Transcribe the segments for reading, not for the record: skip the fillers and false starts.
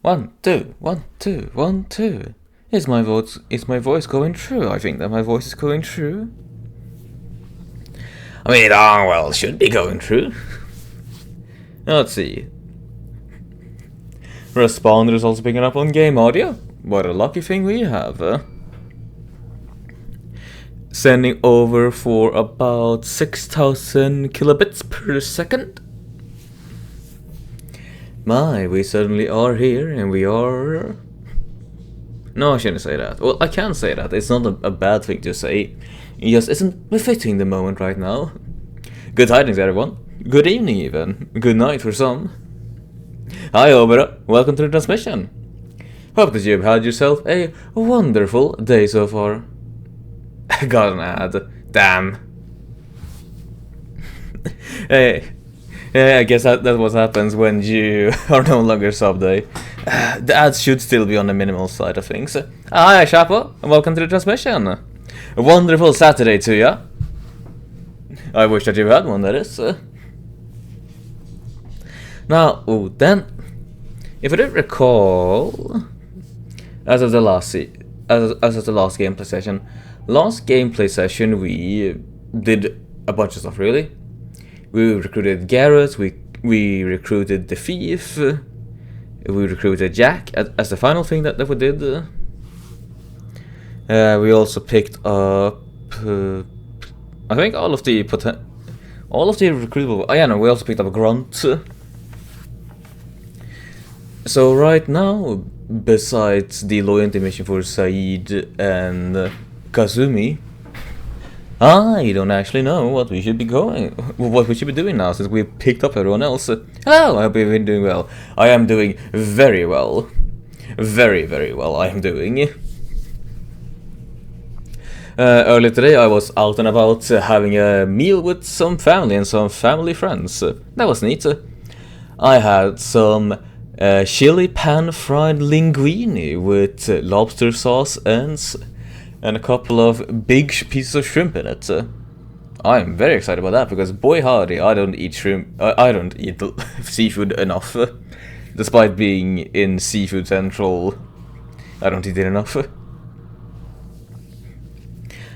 1, 2, 1, 2, 1, 2. Is my voice going through? I think that my voice is going through. I mean, well, should be going through. Let's see. Responder is also picking up on game audio. What a lucky thing we have. Sending over for about 6,000 kilobits per second. My, we certainly are here, and we are... No, I shouldn't say that. Well, I can say that. It's not a bad thing to say. It just isn't befitting the moment right now. Good tidings, everyone. Good evening, even. Good night for some. Hi, Obera. Welcome to the transmission. Hope that you've had yourself a wonderful day so far. Got an ad. Damn. Hey. Yeah, I guess that's what happens when you are no longer sub day. The ads should still be on the minimal side of things. Hi, Chapo, and welcome to the transmission. A wonderful Saturday to ya. I wish that you had one, that is. Now, then, if I don't recall, as of the last gameplay session, we did a bunch of stuff, really. We recruited Garrett, we recruited the Thief, we recruited Jack as the final thing that we did. We also picked up, I think all of the recruitable. Oh yeah, no, we also picked up a Grunt. So right now, besides the loyalty mission for Said and Kazumi, I don't actually know what we should be doing now, since we picked up everyone else. Hello, I hope you've been doing well. I am doing very well. Very, very well, I am doing. Earlier today I was out and about having a meal with some family and some family friends. That was neat. I had some chili pan fried linguine with lobster sauce and a couple of big pieces of shrimp in it. I'm very excited about that because, boy howdy, I don't eat shrimp. I don't eat seafood enough. Despite being in Seafood Central, I don't eat it enough.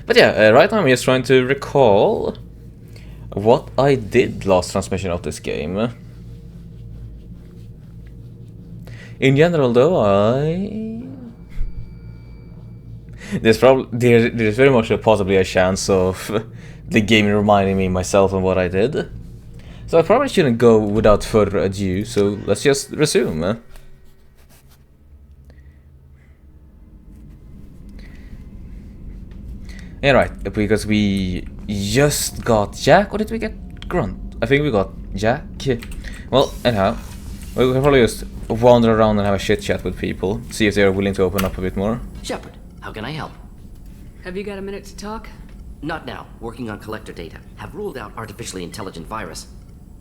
But yeah, right now I'm just trying to recall what I did last transmission of this game. In general, though, there's very much possibly a chance of the game reminding me myself of what I did. So I probably shouldn't go without further ado, so let's just resume. Yeah, right, because we just got Jack, or did we get Grunt? I think we got Jack. Well, anyhow, we can probably just wander around and have a chit chat with people, see if they're willing to open up a bit more. Shepard, how can I help? Have you got a minute to talk? Not now. Working on collector data. Have ruled out artificially intelligent virus.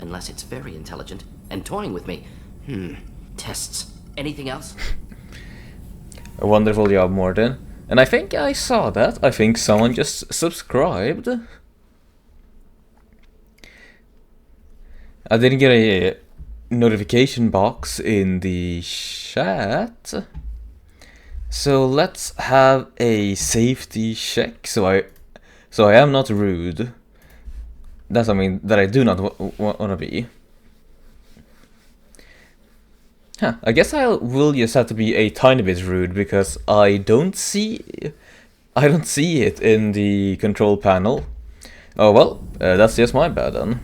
Unless it's very intelligent. And toying with me. Tests. Anything else? A wonderful job, Morten. And I think I saw that. I think someone just subscribed. I didn't get a notification box in the chat. So let's have a safety check. So I am not rude. That's something that I do not want to be. Huh, I guess I will just have to be a tiny bit rude because I don't see it in the control panel. Oh well, that's just my bad then.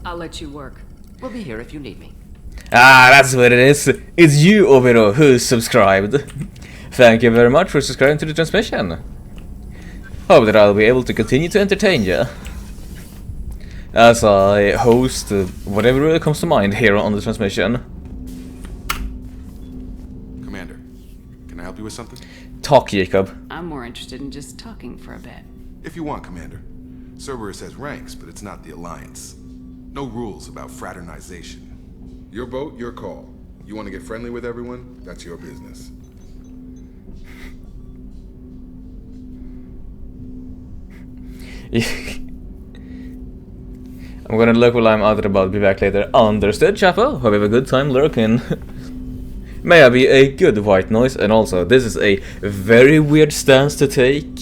I'll let you work. We'll be here if you need me. Ah, that's what it is. It's you, Obero, who subscribed. Thank you very much for subscribing to the transmission. Hope that I'll be able to continue to entertain you as I host whatever really comes to mind here on the transmission. Commander, can I help you with something? Talk, Jacob. I'm more interested in just talking for a bit. If you want, Commander. Cerberus has ranks, but it's not the Alliance. No rules about fraternization. Your vote, your call. You want to get friendly with everyone? That's your business. I'm gonna look while I'm out and about. Be back later. Understood, Chapo? Hope you have a good time lurking. May I be a good white noise? And also, this is a very weird stance to take.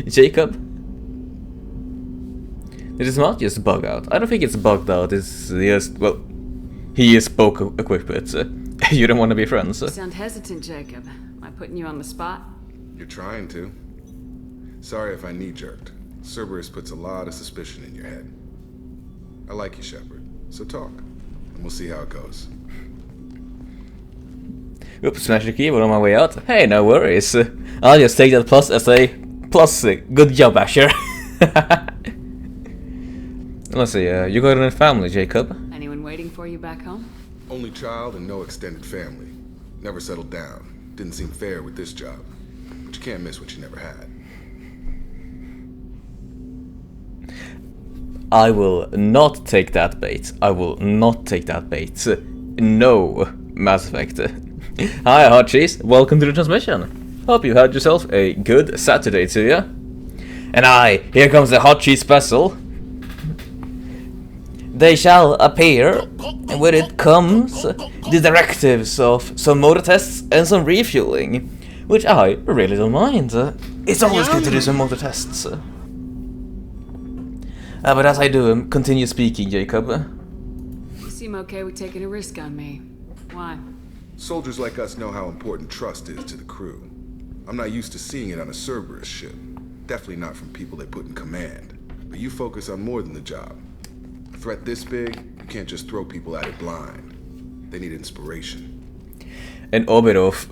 Jacob? It is not just bug out. I don't think it's bugged out. It's just, well, he is spoke equipped. You don't want to be friends. You sound hesitant, Jacob. Am I putting you on the spot? You're trying to. Sorry if I knee-jerked. Cerberus puts a lot of suspicion in your head. I like you, Shepard. So talk, and we'll see how it goes. Oops, smash the keyboard on my way out. Hey, no worries. I'll just take that plus as a plus. Good job, Asher. Let's see, you got a family, Jacob? Anyone waiting for you back home? Only child and no extended family. Never settled down. Didn't seem fair with this job. But you can't miss what you never had. I will not take that bait. I will not take that bait. No, Mass Effect. Hi, hot cheese. Welcome to the transmission. Hope you had yourself a good Saturday to you. And here comes the hot cheese special. They shall appear, and with it comes the directives of some motor tests and some refueling, which I really don't mind. It's always good to do some motor tests. But as I do, continue speaking, Jacob. You seem okay with taking a risk on me. Why? Soldiers like us know how important trust is to the crew. I'm not used to seeing it on a Cerberus ship. Definitely not from people they put in command. But you focus on more than the job. A threat this big, you can't just throw people at it blind. They need inspiration. And Oberov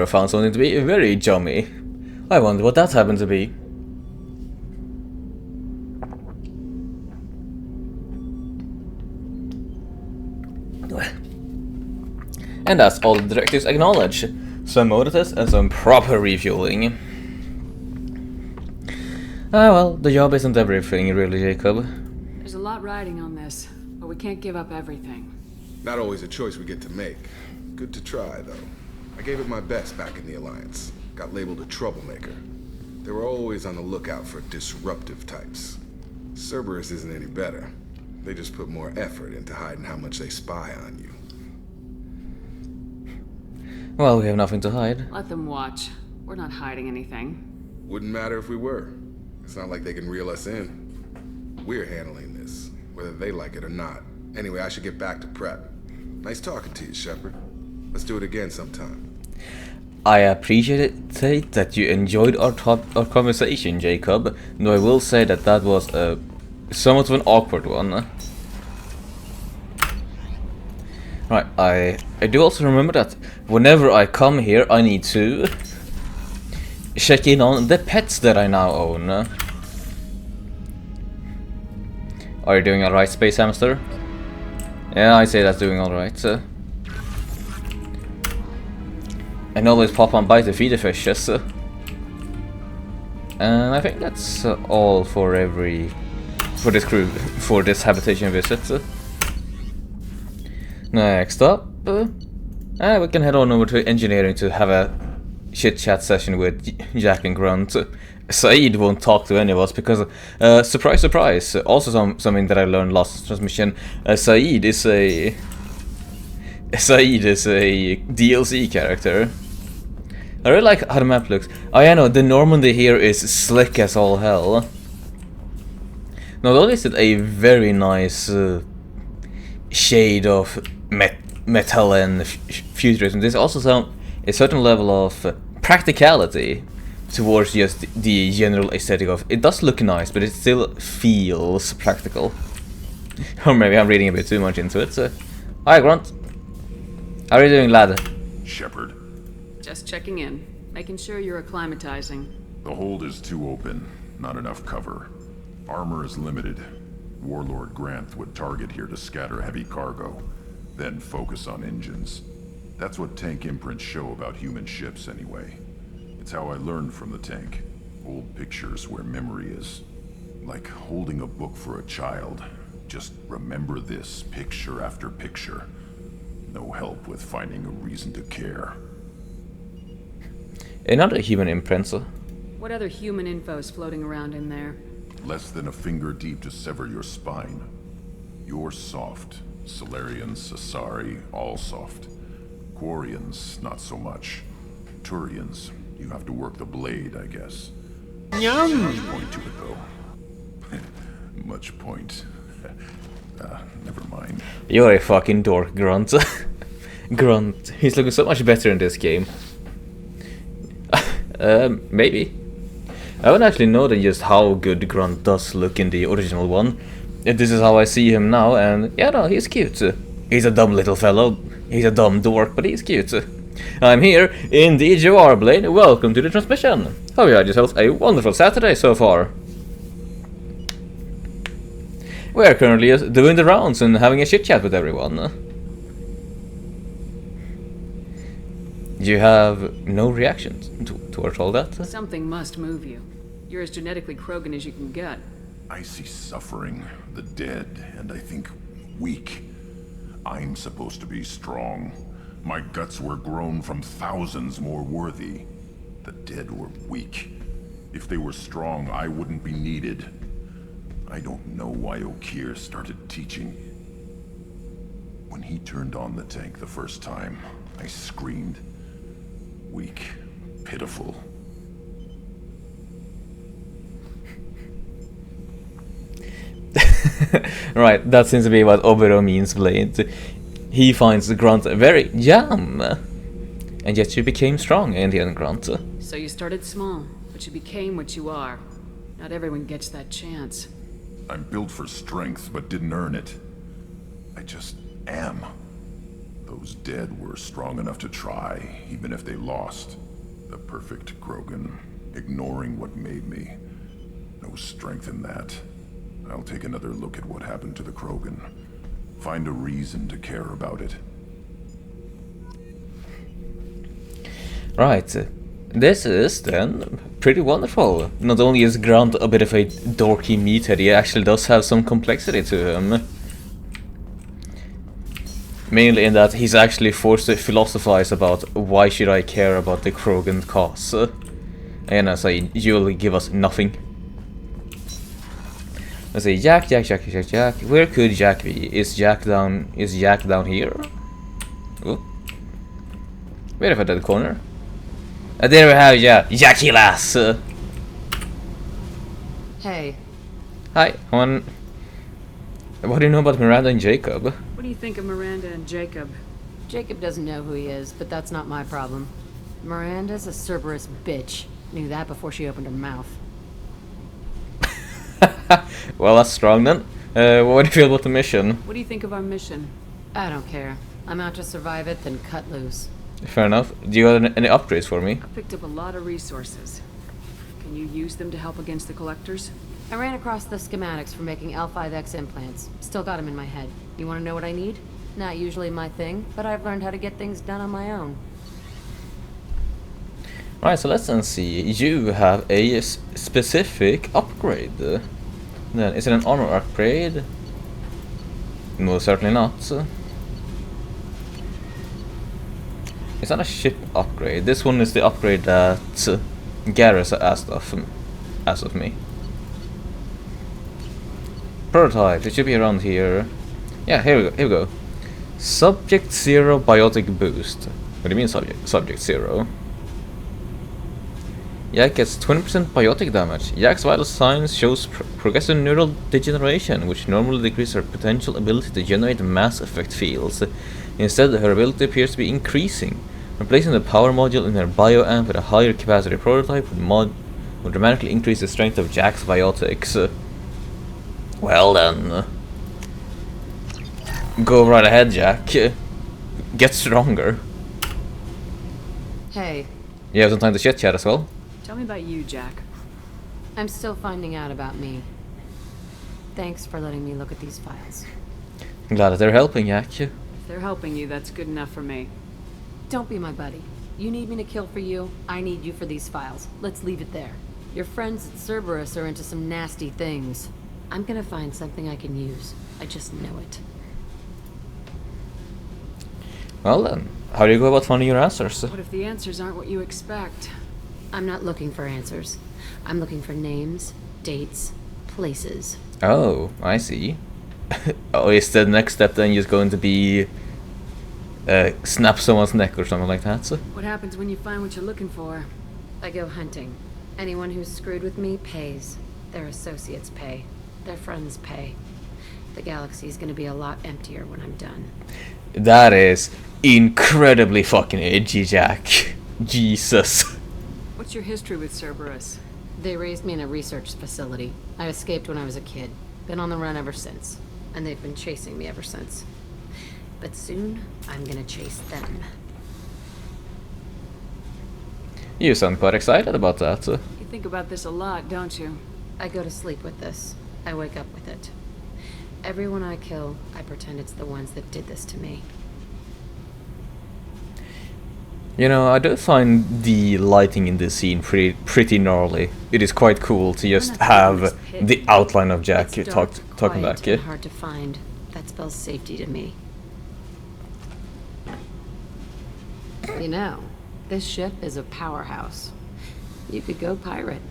found something to be very chummy. I wonder what that happened to be. And that's all the directives acknowledge. Some motor tests and some proper refueling. Ah well, the job isn't everything really, Jacob. There's a lot riding on this, but we can't give up everything. Not always a choice we get to make. Good to try, though. I gave it my best back in the Alliance. Got labeled a troublemaker. They were always on the lookout for disruptive types. Cerberus isn't any better. They just put more effort into hiding how much they spy on you. Well, we have nothing to hide. Let them watch. We're not hiding anything. Wouldn't matter if we were. It's not like they can reel us in. We're handling this, whether they like it or not. Anyway, I should get back to prep. Nice talking to you, Shepard. Let's do it again sometime. I appreciate that you enjoyed our conversation, Jacob. Though I will say that that was somewhat of an awkward one. Right, I do also remember that whenever I come here, I need to check in on the pets that I now own. Are you doing alright, Space Hamster? Yeah, I'd say that's doing alright. And always pop on by to feed the fishes. And I think that's all for this crew, for this habitation visit. Next up, we can head on over to engineering to have a chit-chat session with Jack and Grunt. Saeed won't talk to any of us because, surprise, surprise, also something that I learned last transmission, Saeed is a DLC character. I really like how the map looks. Oh yeah, no, the Normandy here is slick as all hell. Not only is it a very nice shade of metal and futurism, there's also a certain level of practicality towards just the general aesthetic of it. Does look nice, but it still feels practical. Or maybe I'm reading a bit too much into it. So, hi Grunt. How are you doing, lad? Shepard, Just checking in, making sure you're acclimatizing. the hold is too open, not enough cover. Armor is limited. Warlord Granth would target here to scatter heavy cargo, then focus on engines. That's what tank imprints show about human ships anyway. It's how I learned from the tank. Old pictures where memory is. Like holding a book for a child. Just remember this picture after picture. No help with finding a reason to care. Another human imprint. What other human info's floating around in there? Less than a finger deep to sever your spine. You're soft. Solarians, Asari, all soft. Quarians, not so much. Turians, you have to work the blade, I guess. Much point to it, though. Much point. Never mind. You're a fucking dork, Grunt. Grunt. He's looking so much better in this game. Maybe. I don't actually know just how good Grunt does look in the original one. This is how I see him now, and yeah, no, he's cute. He's a dumb little fellow. He's a dumb dork, but he's cute. I'm here, indeed you are, Blade. Welcome to the transmission. Hope you had yourself a wonderful Saturday so far. We are currently doing the rounds and having a chit chat with everyone. You have no reaction towards all that? Something must move you. You're as genetically Krogan as you can get. I see suffering, the dead, and I think weak. I'm supposed to be strong. My guts were grown from thousands more worthy. The dead were weak. If they were strong, I wouldn't be needed. I don't know why Okir started teaching. When he turned on the tank the first time, I screamed. Weak, pitiful. Right, that seems to be what Obero means, Blade. He finds the Grunt very yum. And yet you became strong in the end, Grunt. So you started small, but you became what you are. Not everyone gets that chance. I'm built for strength, but didn't earn it. I just am. Those dead were strong enough to try, even if they lost. The perfect Krogan, ignoring what made me. No strength in that. I'll take another look at what happened to the Krogan. Find a reason to care about it. Right. This is then pretty wonderful. Not only is Grunt a bit of a dorky meathead, he actually does have some complexity to him. Mainly in that he's actually forced to philosophize about why should I care about the Krogan cause. And I say, you'll give us nothing. Let's say Jack. Where could Jack be? Is Jack down here? Oh. Wait for that corner. There we have Jackie Lass. Hey. Hi, what do you know about Miranda and Jacob? What do you think of Miranda and Jacob? Jacob doesn't know who he is, but that's not my problem. Miranda's a Cerberus bitch. Knew that before she opened her mouth. Well, that's strong then. What do you feel about the mission? What do you think of our mission? I don't care. I'm out to survive it, then cut loose. Fair enough. Do you have any upgrades for me? I picked up a lot of resources. Can you use them to help against the collectors? I ran across the schematics for making L5X implants. Still got them in my head. You want to know what I need? Not usually my thing, but I've learned how to get things done on my own. Right, so let's then see. You have a specific upgrade. Then, is it an armor upgrade? No, certainly not. It's not a ship upgrade. This one is the upgrade that Garrus asked of me. Prototype. It should be around here. Yeah, here we go. Subject 0 biotic boost. What do you mean subject 0? Yak gets 20% biotic damage. Yak's vital signs shows progressive neural degeneration, which normally decreases her potential ability to generate mass effect fields. Instead, her ability appears to be increasing. Replacing the power module in her bioamp with a higher capacity prototype would dramatically increase the strength of Jack's biotics. Well then. Go right ahead, Jack. Get stronger. Hey. You have some time to chit chat as well? Tell me about you, Jack. I'm still finding out about me. Thanks for letting me look at these files. I'm glad that they're helping, Jack. If they're helping you, that's good enough for me. Don't be my buddy. You need me to kill for you, I need you for these files. Let's leave it there. Your friends at Cerberus are into some nasty things. I'm gonna find something I can use. I just know it. Well then, how do you go about finding your answers? What if the answers aren't what you expect? I'm not looking for answers. I'm looking for names, dates, places. Oh, I see. Oh, is the next step then just going to be snap someone's neck or something like that? So? What happens when you find what you're looking for? I go hunting. Anyone who's screwed with me pays. Their associates pay. Their friends pay. The galaxy's gonna be a lot emptier when I'm done. That is incredibly fucking edgy, Jack. Jesus. What's your history with Cerberus? They raised me in a research facility. I escaped when I was a kid. Been on the run ever since. And they've been chasing me ever since. But soon, I'm gonna chase them. You sound quite excited about that. You think about this a lot, don't you? I go to sleep with this. I wake up with it. Everyone I kill, I pretend it's the ones that did this to me. You know, I do find the lighting in this scene pretty gnarly. It is quite cool to just have the outline of Jack It's dark, talking quiet, back. Yeah. and hard to find. That spells safety to me. You know, this ship is a powerhouse. You could go pirate,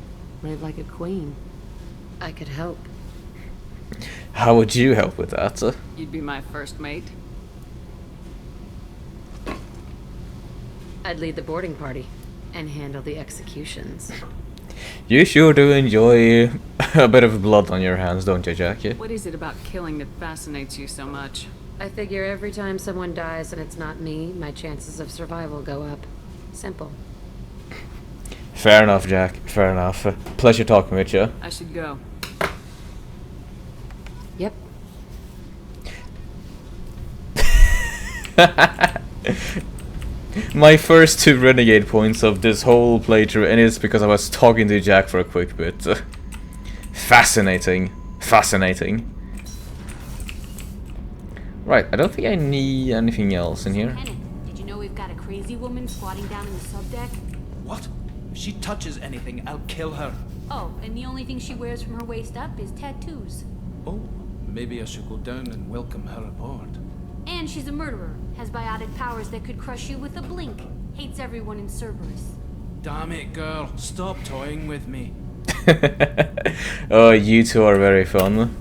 live like a queen. I could help. How would you help with that? You'd be my first mate. I'd lead the boarding party and handle the executions. You sure do enjoy a bit of blood on your hands, don't you, Jack? Yeah? What is it about killing that fascinates you so much? I figure every time someone dies and it's not me, my chances of survival go up. Simple. Fair enough, Jack. Fair enough. Pleasure talking with you. I should go. Yep. My first 2 renegade points of this whole playthrough, and it's because I was talking to Jack for a quick bit. Fascinating. Fascinating. Right, I don't think I need anything else in here. Lieutenant, did you know we've got a crazy woman squatting down in the subdeck? What? If she touches anything, I'll kill her. Oh, and the only thing she wears from her waist up is tattoos. Oh, maybe I should go down and welcome her aboard. And she's a murderer, has biotic powers that could crush you with a blink. Hates everyone in Cerberus. Damn it, girl. Stop toying with me. Oh, you two are very fun.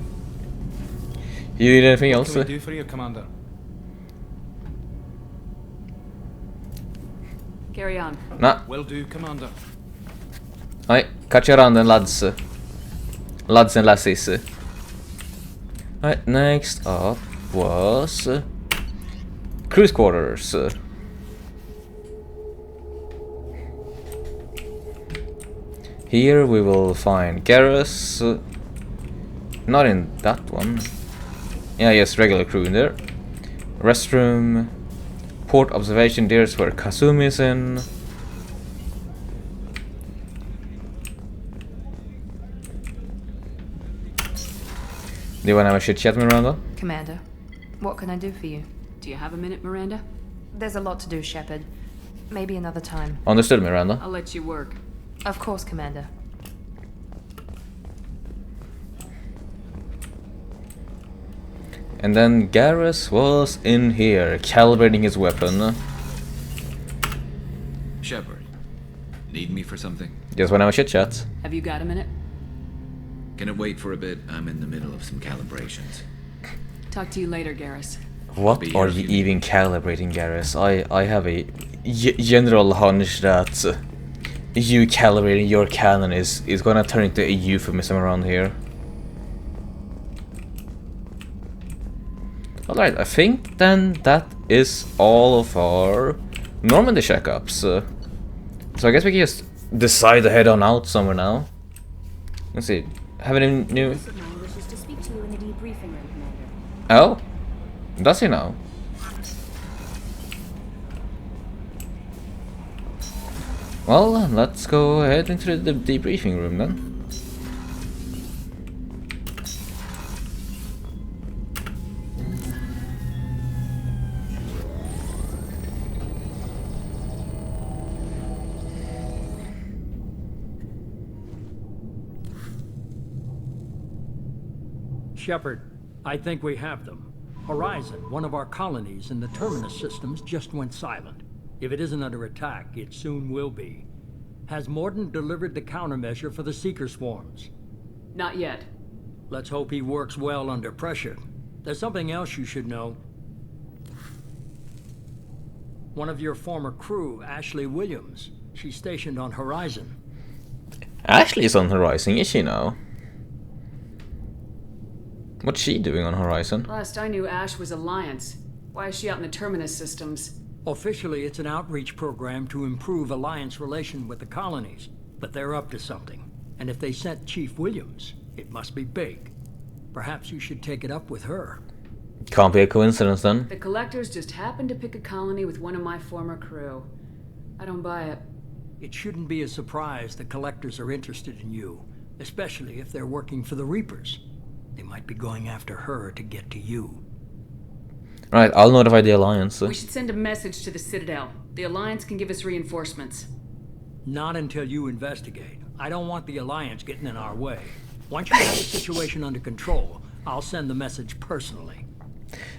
You need anything What else? can we do for you, Commander? Carry on. Nah. Will do, Commander. Nej, catch your randen, lads. Lads and lassies. Right, next up was cruise quarters. Here we will find Garrus. Not in that one. Yeah, yes, regular crew in there. Restroom. Port observation, there's where Kazumi is in. Do you wanna have a chit chat, Miranda? Commander, what can I do for you? Do you have a minute, Miranda? There's a lot to do, Shepard. Maybe another time. Understood, Miranda. I'll let you work. Of course, Commander. And then Garrus was in here, calibrating his weapon. Shepard, need me for something? Just wanna have a chit chat. Have you got a minute? Can it wait for a bit? I'm in the middle of some calibrations. Talk to you later, Garrus. What Be are here you if you even calibrating, Garrus? I have a general hunch that you calibrating your cannon is gonna turn into a euphemism around here. Alright, I think then that is all of our Normandy checkups. So I guess we can just decide to head on out somewhere now. Let's see. Have any new... Mine wishes to speak to you in the debriefing room, Commander. Oh? Does he now? Well, let's go ahead into the debriefing room then. Shepard, I think we have them. Horizon, one of our colonies in the Terminus systems, just went silent. If it isn't under attack, it soon will be. Has Mordin delivered the countermeasure for the Seeker swarms? Not yet. Let's hope he works well under pressure. There's something else you should know. One of your former crew, Ashley Williams, she's stationed on Horizon. Ashley's on Horizon, is she now? What's she doing on Horizon? Last I knew, Ash was Alliance. Why is she out in the Terminus systems? Officially, it's an outreach program to improve Alliance relation with the colonies, but they're up to something. And if they sent Chief Williams, it must be big. Perhaps you should take it up with her. Can't be a coincidence then. The Collectors just happened to pick a colony with one of my former crew. I don't buy it. It shouldn't be a surprise the Collectors are interested in you, especially if they're working for the Reapers. They might be going after her to get to you. Right, I'll notify the Alliance. We should send a message to the Citadel. The Alliance can give us reinforcements. Not until you investigate. I don't want the Alliance getting in our way. Once you have the situation under control, I'll send the message personally.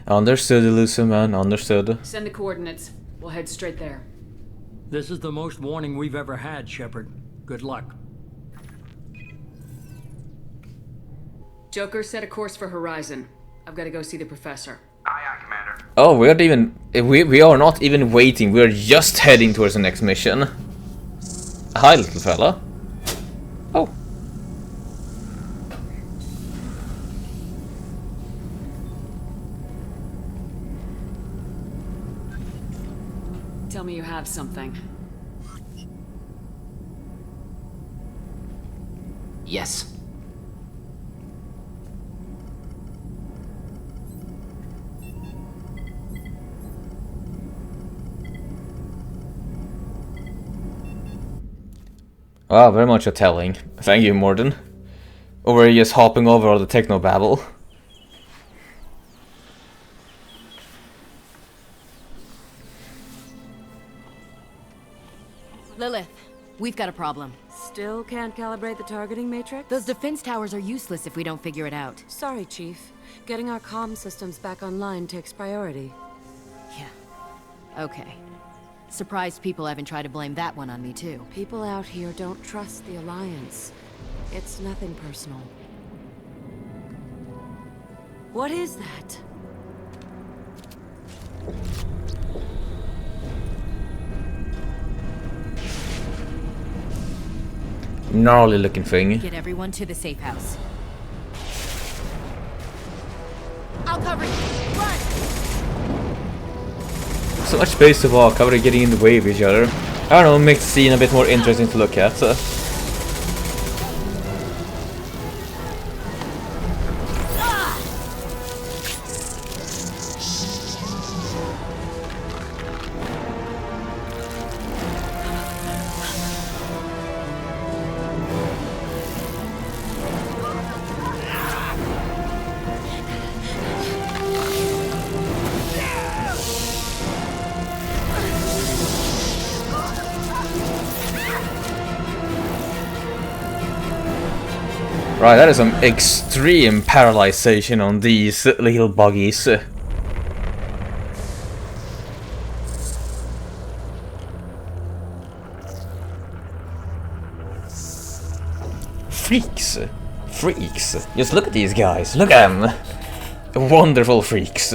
Understood, Elusive Man, understood. Send the coordinates. We'll head straight there. This is the most warning we've ever had, Shepard. Good luck. Joker, set a course for Horizon. I've got to go see the Professor. Aye, aye, Commander. Oh, we are not even waiting, we're just heading towards the next mission. Hi, little fella. Oh. Tell me you have something. Yes. Wow, very much a telling. Thank you, Morden. Over here just hopping over all the techno babble. Lilith, we've got a problem. Still can't calibrate the targeting matrix? Those defense towers are useless if we don't figure it out. Sorry, Chief. Getting our comm systems back online takes priority. Yeah. Okay. Surprised people haven't tried to blame that one on me, too. People out here don't trust the Alliance. It's nothing personal. What is that? Gnarly looking thing. Get everyone to the safe house. I'll cover you. Run! So much space to walk, how are they getting in the way of each other? I don't know, makes the scene a bit more interesting to look at. Right, that is some extreme paralyzation on these little buggies. Freaks. Freaks. Just look at these guys. Look at them. Wonderful freaks.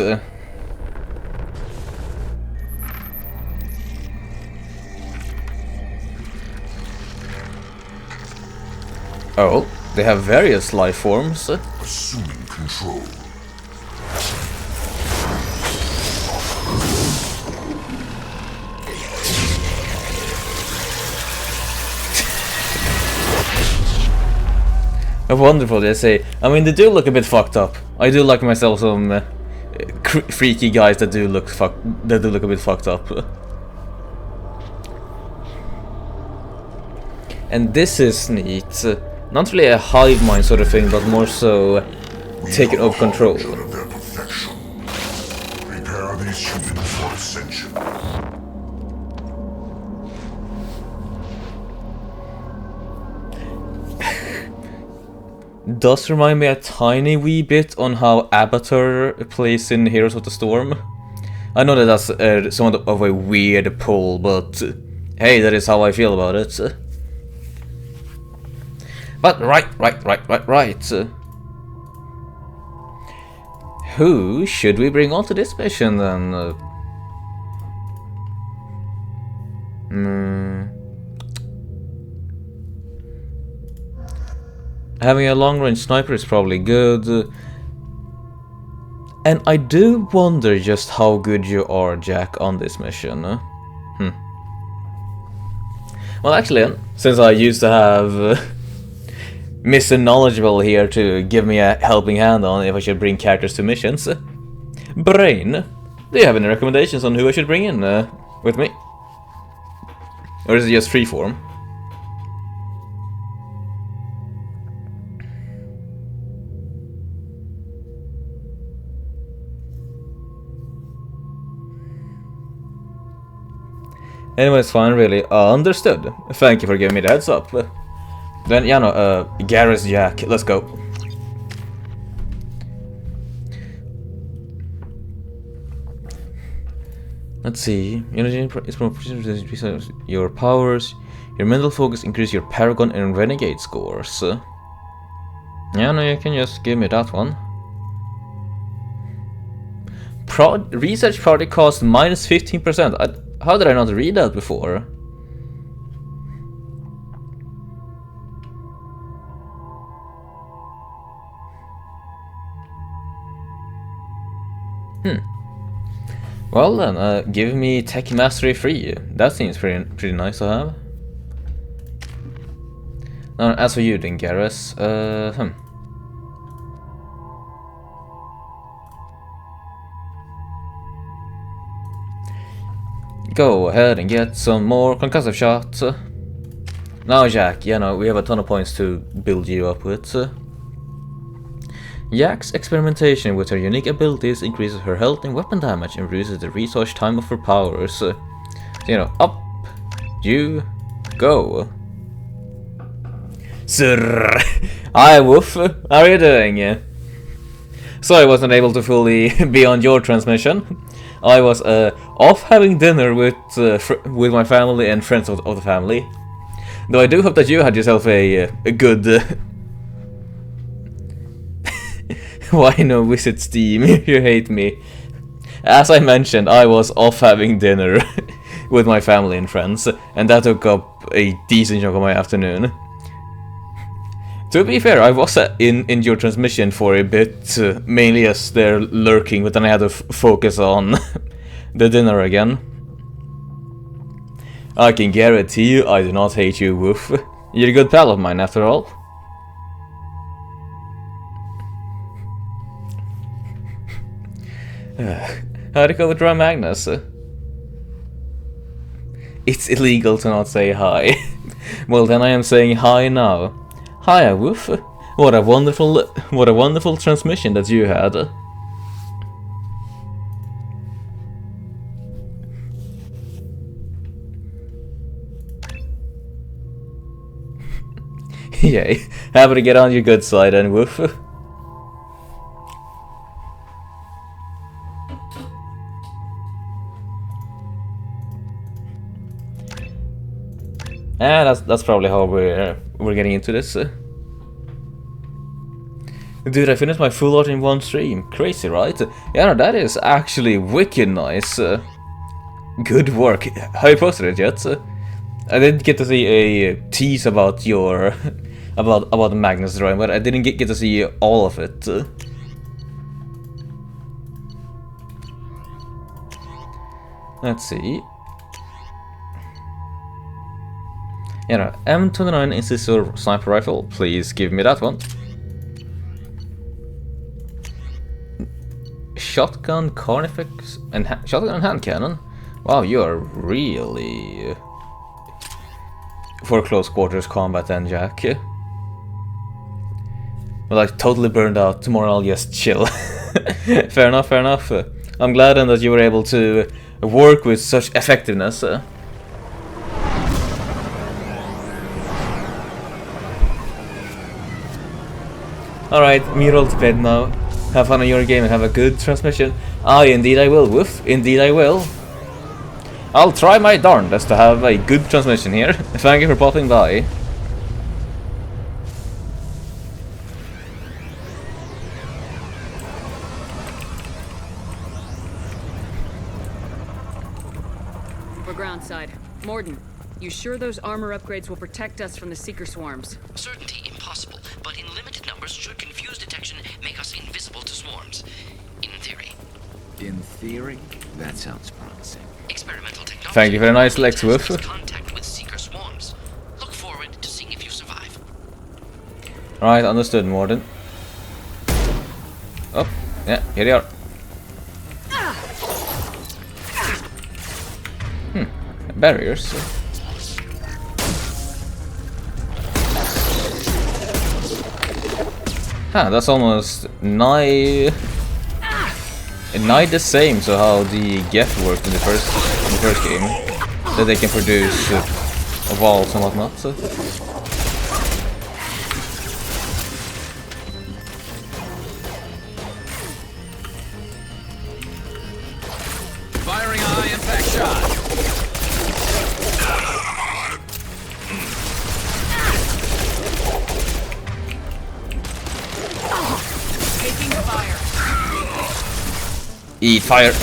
Oh. They have various life forms. Assuming control. Wonderful, they say. I mean, they do look a bit fucked up. I do like myself some freaky guys that do look a bit fucked up. And this is neat. Not really a hive mind sort of thing, but more so taking over control. Of their perfection. Prepare these humans for ascension. Does remind me a tiny wee bit on how Avatar plays in Heroes of the Storm. I know that that's somewhat of a weird pull, but hey, that is how I feel about it. But right. Who should we bring on to this mission then? Having a long-range sniper is probably good. And I do wonder just how good you are, Jack, on this mission. Well, actually, since I used to have Mr. Knowledgeable here to give me a helping hand on if I should bring characters to missions. Brain, do you have any recommendations on who I should bring in with me? Or is it just freeform? Anyways, fine, really. Understood. Thank you for giving me the heads up. Then, yeah, no, Garrus Jack, let's go. Let's see. Energy is from your powers. Your mental focus increase your Paragon and Renegade scores. Yeah, no, you can just give me that one. Research project cost minus 15%. How did I not read that before? Well then, give me Tech Mastery free. That seems pretty nice to have. Now, as for you then, Garrus, Go ahead and get some more concussive shots. Now, Jack, you know, we have a ton of points to build you up with. Jack's experimentation with her unique abilities increases her health and weapon damage and reduces the recharge time of her powers. So, you know, up you go. Sir, hi Woof, how are you doing? So I wasn't able to fully be on your transmission. I was off having dinner with my family and friends of the family. Though I do hope that you had yourself a good... Why no visit Steam? You hate me. As I mentioned, I was off having dinner with my family and friends, and that took up a decent chunk of my afternoon. To be fair, I was in your transmission for a bit, mainly as they're lurking, but then I had to focus on the dinner again. I can guarantee you I do not hate you, Woof. You're a good pal of mine, after all. How'd it go with Dry Magnus? It's illegal to not say hi. Well, then I am saying hi now. Hiya, Woof. What a wonderful transmission that you had. Yay, happy to get on your good side then, Woof. That's probably how we're getting into this. Dude, I finished my full art in one stream. Crazy, right? Yeah, no, that is actually wicked nice. Good work. Have you posted it yet? I did get to see a tease about your about the Magnus drawing, but I didn't get to see all of it. Let's see. You know, M29 Incisor sniper rifle. Please give me that one. Shotgun, Carnifex, and shotgun and hand cannon. Wow, you are really for close quarters combat then, Jack. Well, I totally burned out. Tomorrow I'll just chill. Fair enough, fair enough. I'm glad then that you were able to work with such effectiveness. Alright, me roll to bed now. Have fun on your game and have a good transmission. Aye, indeed I will, Woof. Indeed I will. I'll try my darndest to have a good transmission here. Thank you for popping by. for groundside. Morden, you sure those armor upgrades will protect us from the Seeker swarms? Certainty impossible, but in limited numbers should confuse detection make us invisible to swarms. In theory. In theory? That sounds promising. Experimental technology. Thank you for a nice Lex Wolf. Contact with Seeker swarms. Look forward to seeing if you survive. Right, understood, Morden. Oh, yeah, here they are. Barriers. That's almost nigh the same to how the Geth worked in the first game. That they can produce walls and whatnot. Firing a high impact shot. Taking fire. Eat fire.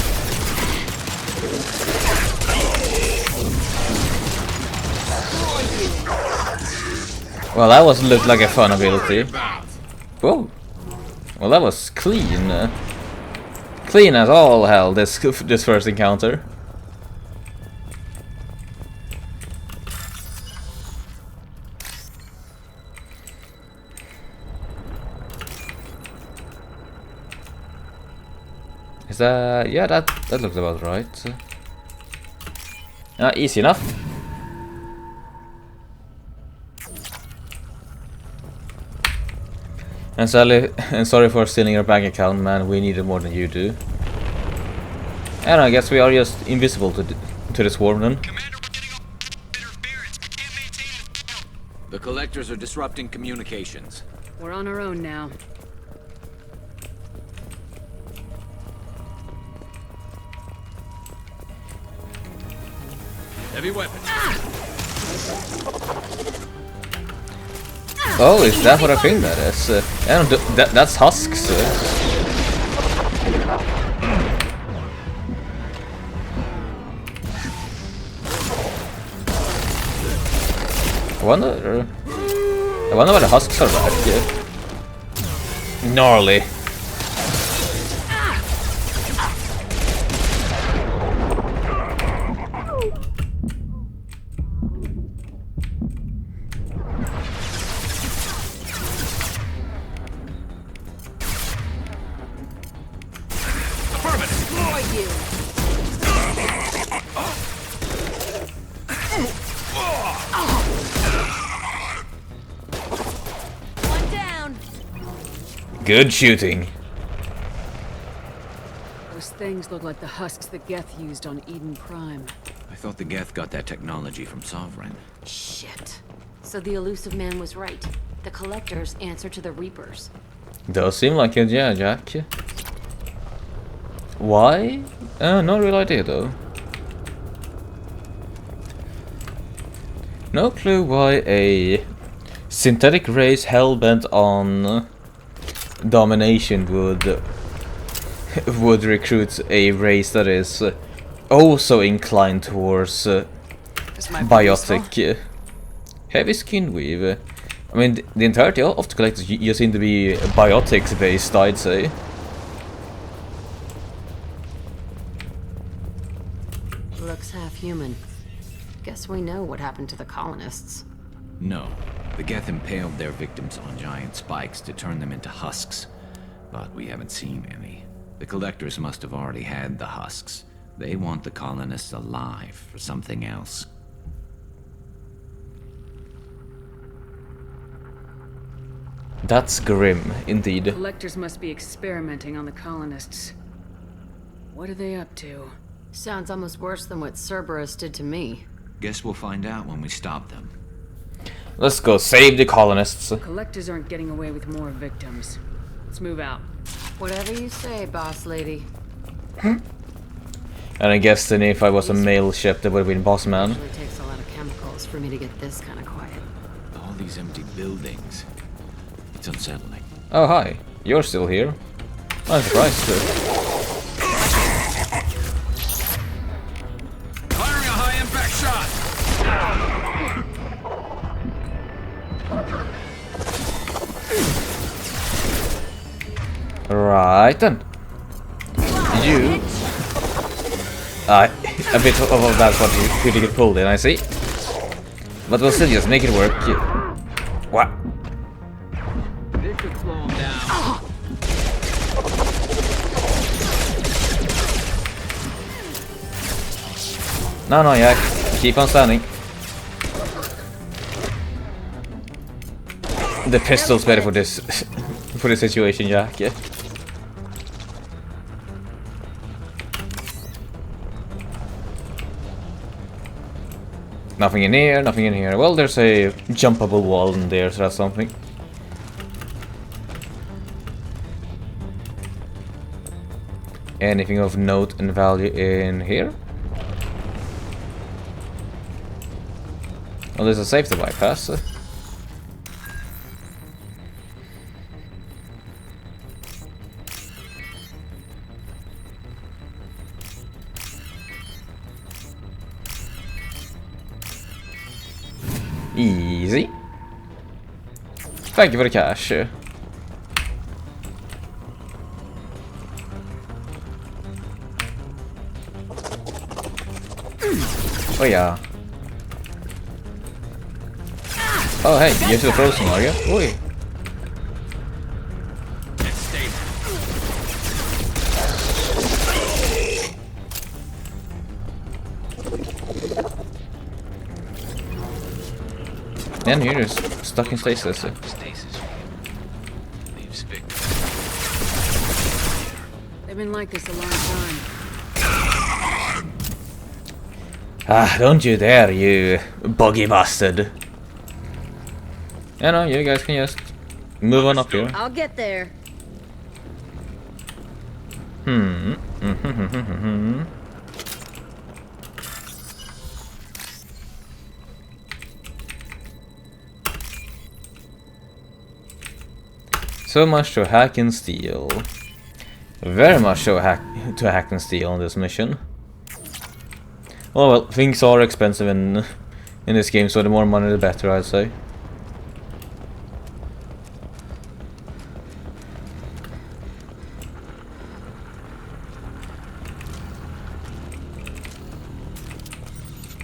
Well, that looked like a fun ability. Whoa. Well, that was clean. Clean as all hell, this first encounter. Is that... yeah, that looks about right. Easy enough. And sorry for stealing your bank account, man. We need it more than you do. And I guess we are just invisible to the swarm then. The collectors are disrupting communications. We're on our own now. Heavy weapons. Oh, is that what I think that is? I don't that's husks. I wonder why the husks are back. Gnarly. Good shooting. Those things look like the husks that Geth used on Eden Prime. I thought the Geth got that technology from Sovereign. Shit. So the elusive man was right. The collectors answer to the Reapers. Does seem like it, yeah, Jack. Why? No real idea though. No clue why a synthetic race hell-bent on domination would recruit a race that is also inclined towards biotic heavy skin weave. I mean, the entirety of the collectors you seem to be biotics based, I'd say. Looks half human. Guess we know what happened to the colonists. No. The Geth impaled their victims on giant spikes to turn them into husks. But we haven't seen any. The collectors must have already had the husks. They want the colonists alive for something else. That's grim, indeed. Collectors must be experimenting on the colonists. What are they up to? Sounds almost worse than what Cerberus did to me. Guess we'll find out when we stop them. Let's go save the colonists. Collectors aren't getting away with more victims. Let's move out. Whatever you say, boss lady. And I guess then if I was a male ship, that would have been boss man. It usually takes a lot of chemicals for me to get this kind of quiet. All these empty buildings. It's unsettling. Oh, hi. You're still here. I'm surprised too. Firing a high Right then. You. A bit of that's what you could get pulled in, I see. But we'll still just make it work. What? This should slow him down. No, Jack. Keep on standing. The pistol's better for this for this situation, Jack. Yeah. Nothing in here, nothing in here. Well, there's a jumpable wall in there, so that's something. Anything of note and value in here? Well, there's a safety bypass. Easy. Thank you for the cash. Oh yeah. Oh hey, you're still frozen, are you? Oi. And you're just stuck in stasis. They've been like this a long time. Ah, don't you dare, you buggy bastard. Yeah, no, you guys can just move on up here. I'll get there. So much to hack and steal. Very much to hack and steal on this mission. Oh well, things are expensive in this game, so the more money the better, I'd say.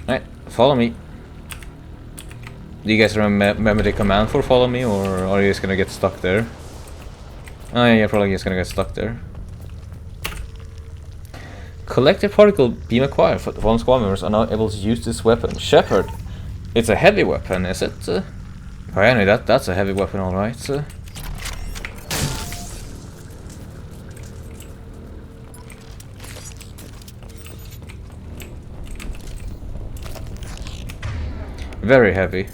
Alright, follow me. Do you guys remember the command for follow me, or are you just gonna get stuck there? Oh yeah, you're probably just gonna get stuck there. Collective particle beam acquired. Fallen squad members are now able to use this weapon. Shepherd. It's a heavy weapon, is it? Oh yeah, no, that's a heavy weapon, alright. Very heavy.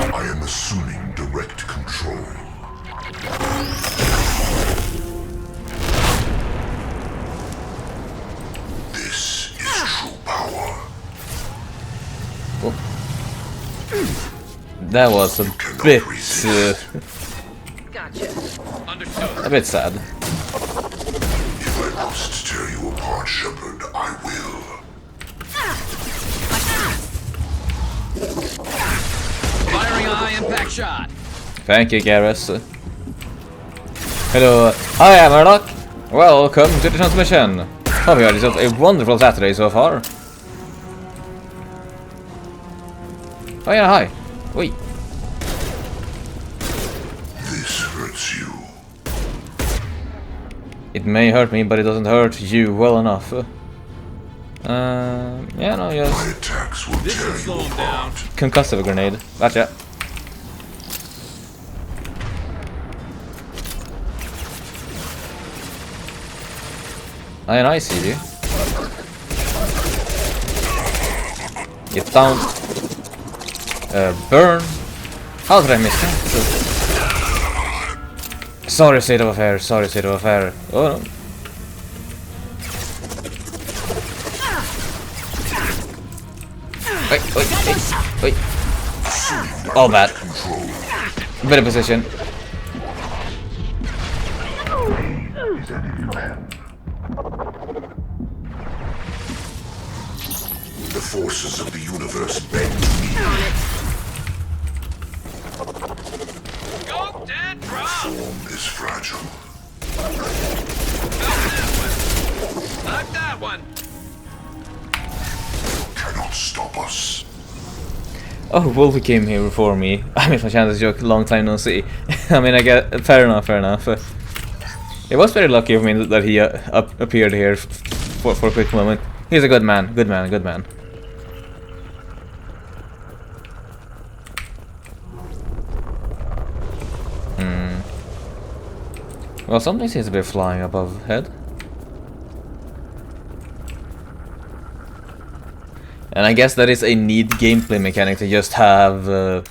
I am assuming direct control. This is true power. That was a bit a bit sad. If I must tear you apart, Shepard, I will. Firing a high impact shot. Thank you, Garrus. Hello, I am Murdoch. Welcome to the transmission. Hope you had yourself a wonderful Saturday so far. Oh yeah, hi. Wait. This hurts you. It may hurt me, but it doesn't hurt you well enough. Yeah, no, yes. My attacks will tear you apart. Concussive grenade. Gotcha. I see you. Get down. Burn. How did I miss that? Sorry, state of affairs. Sorry, state of affairs. Oh no. Wait. All bad. Better position. Is any of your hand. The forces of the universe bend to me. Go dead, bro! Form is fragile. Like that one! Cannot stop us. Oh, Wolfie came here before me. I missed my chance to joke. Long time no see. I mean, I get fair enough, fair enough. It was very lucky of me that he appeared here for a quick moment. He's a good man, good man, good man. Well, something seems to be flying above head. And I guess that is a neat gameplay mechanic to just have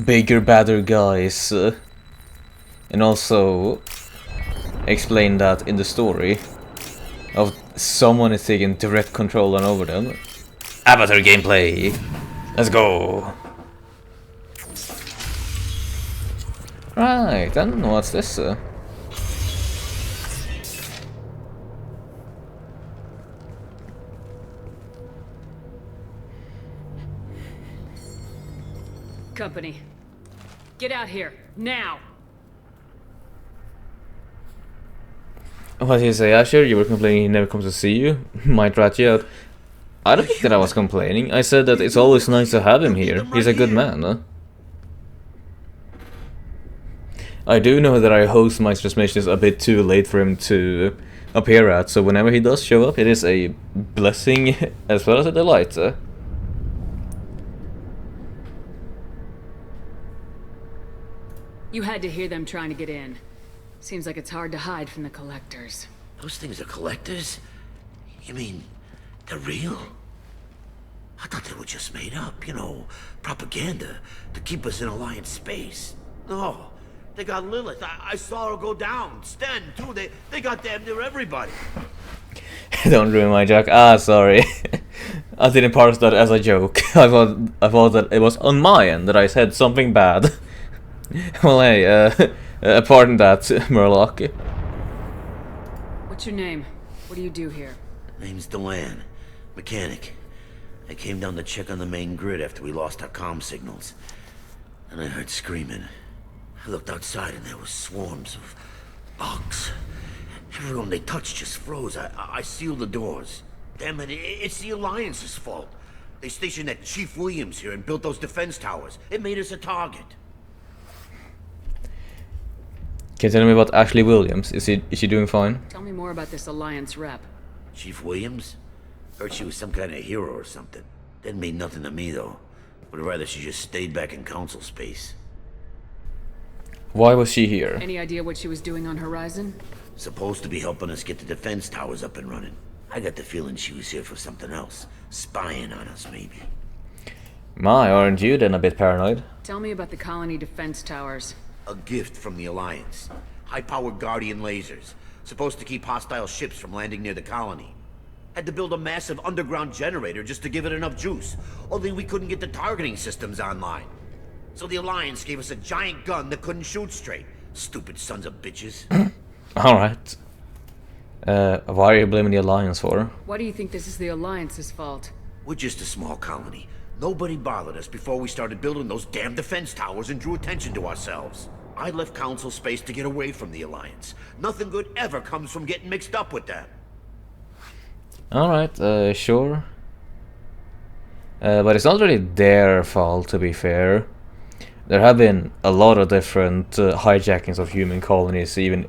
bigger, badder guys. And also explain that in the story of someone is taking direct control over them. Avatar gameplay! Let's go! Right, then what's this? Company. Get out here, now! What did you say, Azure? You were complaining he never comes to see you? Might rat you out. I don't think that I was complaining. I said that it's always nice to have him here. He's a good man, huh? I do know that I host my transmissions a bit too late for him to appear at, so whenever he does show up, it is a blessing as well as a delight. You had to hear them trying to get in. Seems like it's hard to hide from the collectors. Those things are collectors? You mean, they're real? I thought they were just made up, you know, propaganda to keep us in Alliance space. No, they got Lilith. I saw her go down. Sten, too. They got damn near everybody. Don't ruin my joke. Ah, sorry. I didn't parse that as a joke. I thought that it was on my end that I said something bad. Well, hey, pardon that, Murloc. What's your name? What do you do here? Name's Delan. Mechanic. I came down to check on the main grid after we lost our comm signals. And I heard screaming. I looked outside and there were swarms of bugs. Everyone they touched just froze. I sealed the doors. Damn it, it's the Alliance's fault. They stationed that Chief Williams here and built those defense towers. It made us a target. Can you tell me about Ashley Williams? Is she doing fine? Tell me more about this Alliance rep. Chief Williams? Heard she was some kind of hero or something. Didn't mean nothing to me, though. Would rather she just stayed back in Council space. Why was she here? Any idea what she was doing on Horizon? Supposed to be helping us get the defense towers up and running. I got the feeling she was here for something else. Spying on us, maybe. My, aren't you then a bit paranoid? Tell me about the colony defense towers. A gift from the Alliance. High-powered Guardian lasers. Supposed to keep hostile ships from landing near the colony. Had to build a massive underground generator just to give it enough juice. Only we couldn't get the targeting systems online. So the Alliance gave us a giant gun that couldn't shoot straight. Stupid sons of bitches. Alright. Why are you blaming the Alliance for? Why do you think this is the Alliance's fault? We're just a small colony. Nobody bothered us before we started building those damn defense towers and drew attention to ourselves. I left Council space to get away from the Alliance. Nothing good ever comes from getting mixed up with them. Alright, sure. But it's not really their fault, to be fair. There have been a lot of different hijackings of human colonies, even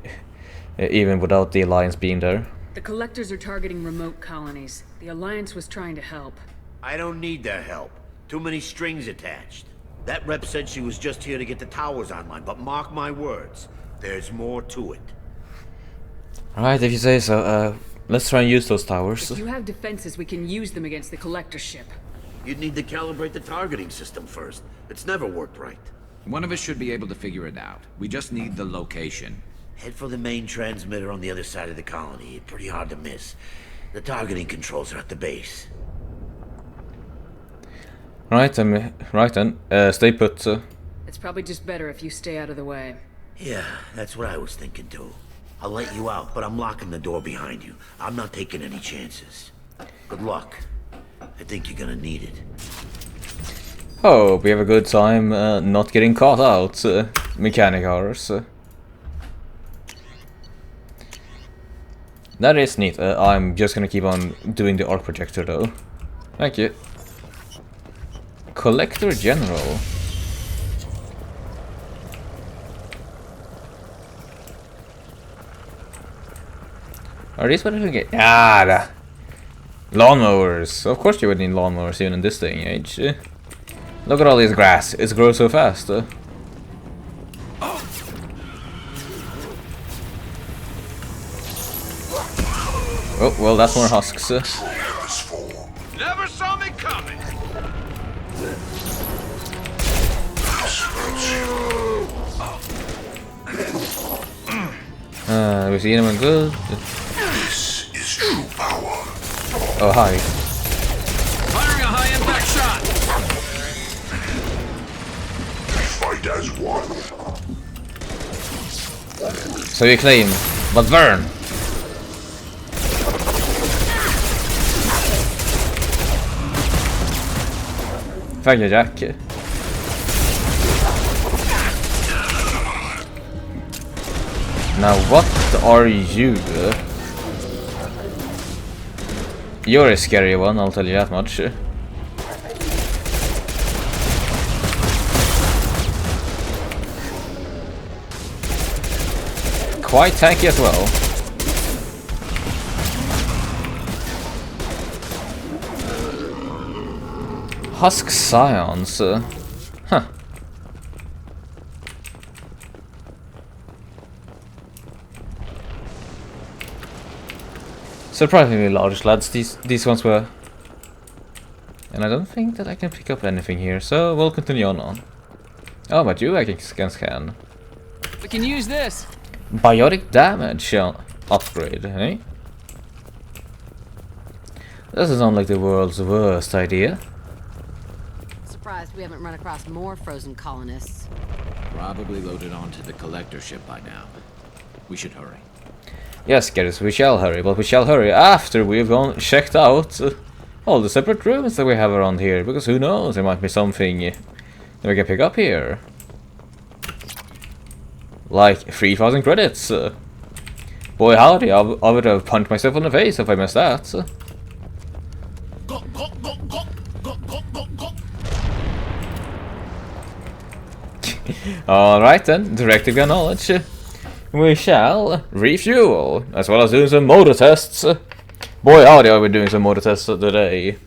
without the Alliance being there. The collectors are targeting remote colonies. The Alliance was trying to help. I don't need their help. Too many strings attached. That rep said she was just here to get the towers online, but mark my words, there's more to it. Alright, if you say so, let's try and use those towers. If you have defenses, we can use them against the collector ship. You'd need to calibrate the targeting system first. It's never worked right. One of us should be able to figure it out. We just need the location. Head for the main transmitter on the other side of the colony. Pretty hard to miss. The targeting controls are at the base. Right then, stay put. The It's probably just better if you stay out of the way. Yeah, that's what I was thinking too. I'll let you out, but I'm locking the door behind you. I'm not taking any chances. Good luck. I think you're gonna need it. Oh, we have a good time not getting caught out, mechanic hours. That is neat. I'm just gonna keep on doing the arc projector though. Thank you. Collector General. Are these what I get? Ah, lawnmowers. Of course you would need lawnmowers even in this day and age. Look at all this grass. It grows so fast. Oh, well, that's more husks. Never saw me coming. We see anyone good? This is true power. Oh, hi. Firing a high impact shot. Fight as one. So you claim, but burn. Thank you, Jack. Now what are you? You're a scary one, I'll tell you that much. Quite tanky as well. Husk Scions. Huh. Surprisingly large lads, these ones were. And I don't think that I can pick up anything here, so we'll continue on. Oh, but you I can scan. We can use this. Biotic damage upgrade, eh? Doesn't sound like the world's worst idea. Surprised we haven't run across more frozen colonists. Probably loaded onto the collector ship by now. We should hurry. Yes, Garrus, we shall hurry, but we shall hurry after we've gone checked out all the separate rooms that we have around here, because who knows, there might be something that we can pick up here. Like 3,000 credits. Boy howdy, I would have punched myself in the face if I missed that. Alright then, directive your knowledge. We shall refuel, as well as doing some motor tests. Boy howdy, are we doing some motor tests today.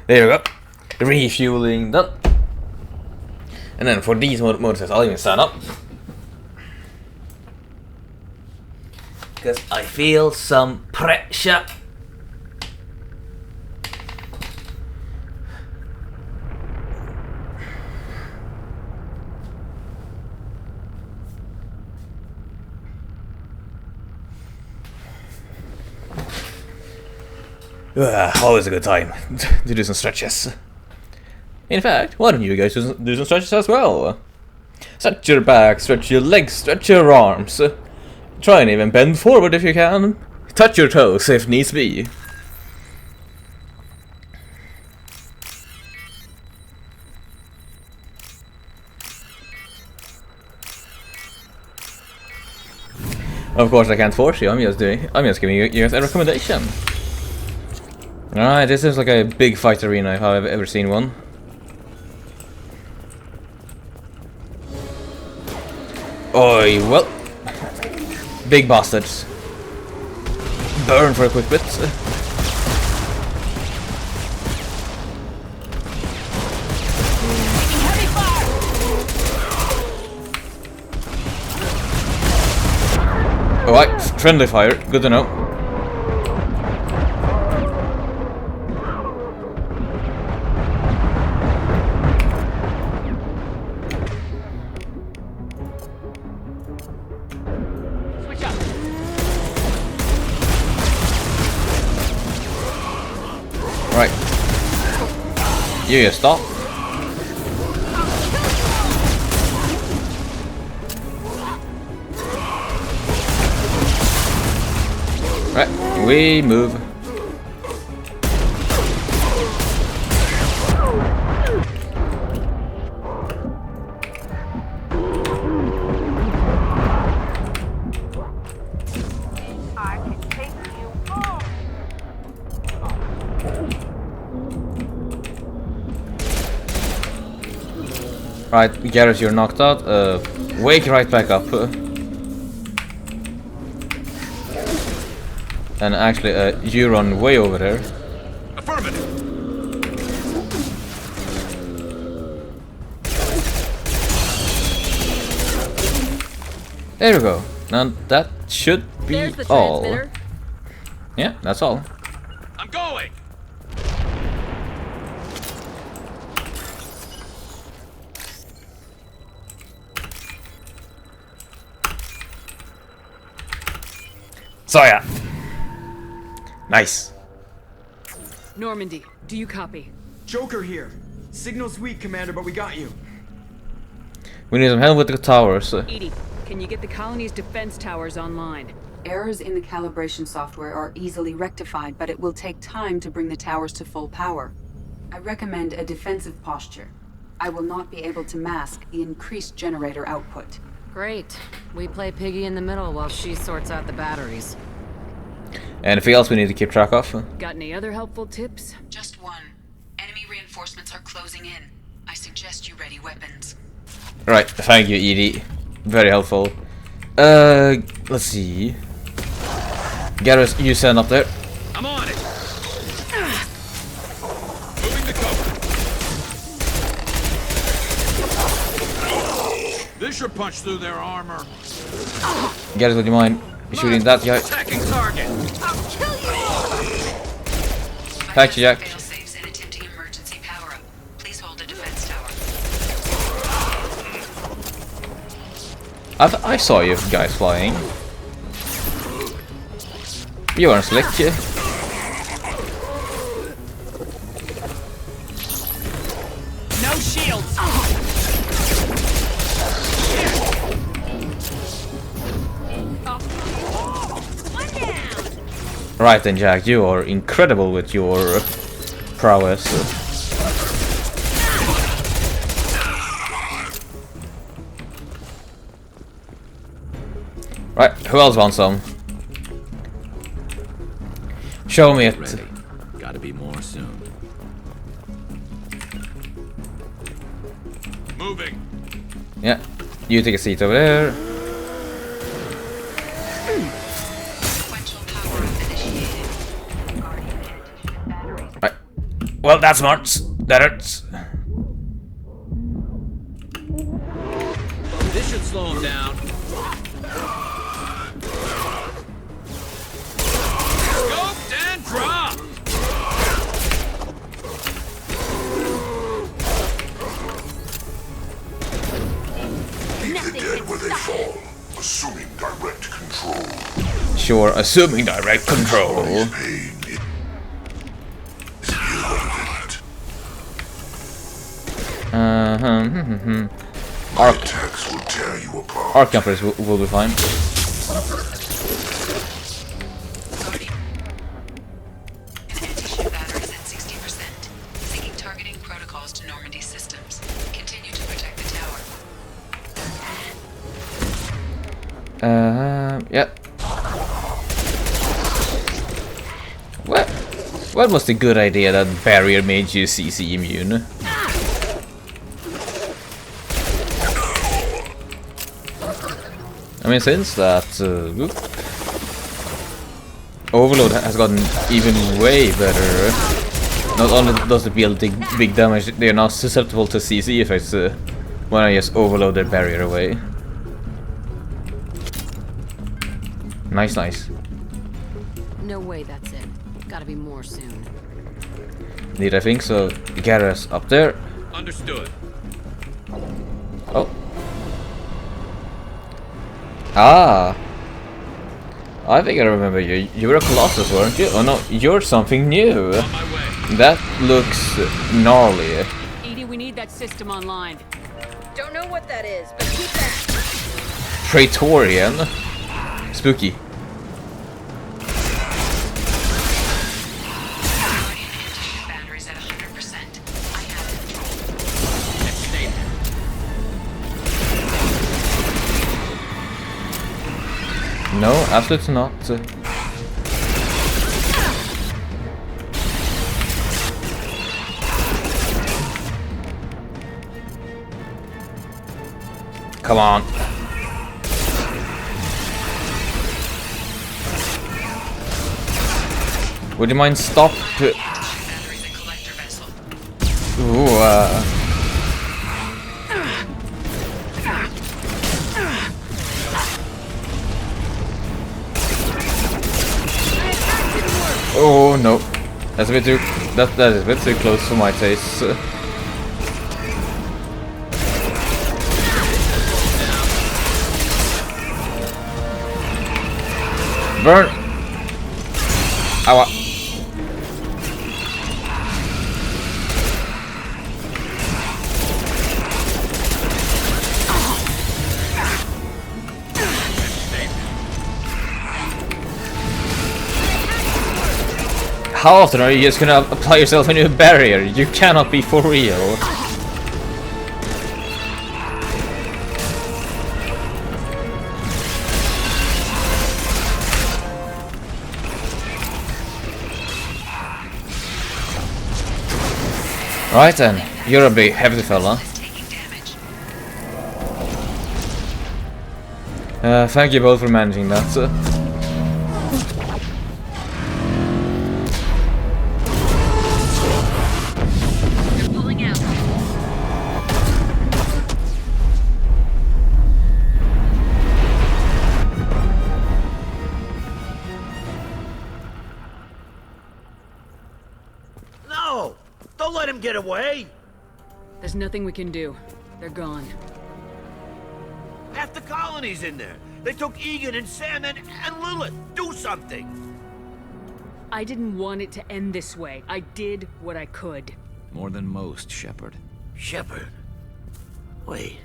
There we go. Refueling done. And then for these motor tests, I'll even stand up. Because I feel some pressure. Always a good time to do some stretches. In fact, why don't you guys do some stretches as well? Stretch your back, stretch your legs, stretch your arms. Try and even bend forward if you can. Touch your toes if needs be. Of course I can't force you, I'm just giving you guys a recommendation. Alright, this is like a big fight arena if I've ever seen one. Oi, well. Big bastards. Burn for a quick bit. Alright, friendly fire, good to know. Right. You just stop. Right, we move. Right, Garrus, you're knocked out. Wake right back up. And actually, you run way over there. Affirmative. There we go. Now that should be There's the all. transmitter. Yeah, that's all. I'm going. So yeah. Nice. Normandy, do you copy? Joker here. Signal's weak, Commander, but we got you. We need some help with the towers. Edie, can you get the colony's defense towers online? Errors in the calibration software are easily rectified, but it will take time to bring the towers to full power. I recommend a defensive posture. I will not be able to mask the increased generator output. Great. We play piggy in the middle while she sorts out the batteries. Anything else we need to keep track of? Got any other helpful tips? Just one. Enemy reinforcements are closing in. I suggest you ready weapons. Right, thank you, Edie. Very helpful. Let's see. Garrus, you stand up there. I'm on it. Moving to cover. This should punch through their armor. Garrus, would you mind shooting that guy? Attacking target. I'll kill you! Thank you, Jack. Failsafes and attempting emergency power-up. Please hold a defense tower. I saw you guys flying. You aren't slick. No shields. Right then, Jack, you are incredible with your prowess. Right, who else wants some? Show me it. Ready. Gotta be more soon. Moving. Yeah, you take a seat over there. Right. Well, that's smart. That hurts. This should slow him down. Scoped and dropped. Leave the dead where they fall, assuming direct control. Sure, assuming direct control. Pain is irrelevant. Arc attacks will tear you apart. Arc jumpers will be fine. Tissue batteries at 60%. Syncing targeting protocols to Normandy systems. Continue to protect the tower. Yeah. What was the good idea that barrier made you CC immune? I mean, since that Overload has gotten even way better. Not only does it deal big damage, they are now susceptible to CC effects when I just overload their barrier away. Nice, nice. No way that's it. Gotta be more soon. Need I think so. Garrus up there. Understood. Oh. Ah. I think I remember you. You were a Colossus, weren't you? Oh no, you're something new. On my way. That looks gnarly. Edie, we need that system online. Don't know what that is, but keep that. Praetorian. Spooky. Batteries at 100%. I have it. No, absolutely not. Come on. Would you mind stop? Ooh, Oh no, that's a bit too. That is a bit too close for my taste. Burn! Ow. How often are you just gonna apply yourself a new barrier? You cannot be for real. Right then, you're a big heavy fella. Thank you both for managing that. They're pulling out. No! Don't let him get away! There's nothing we can do. They're gone. Half the colony's in there. They took Egan and Sam and Lilith. Do something! I didn't want it to end this way. I did what I could. More than most, Shepard. Shepard? Wait.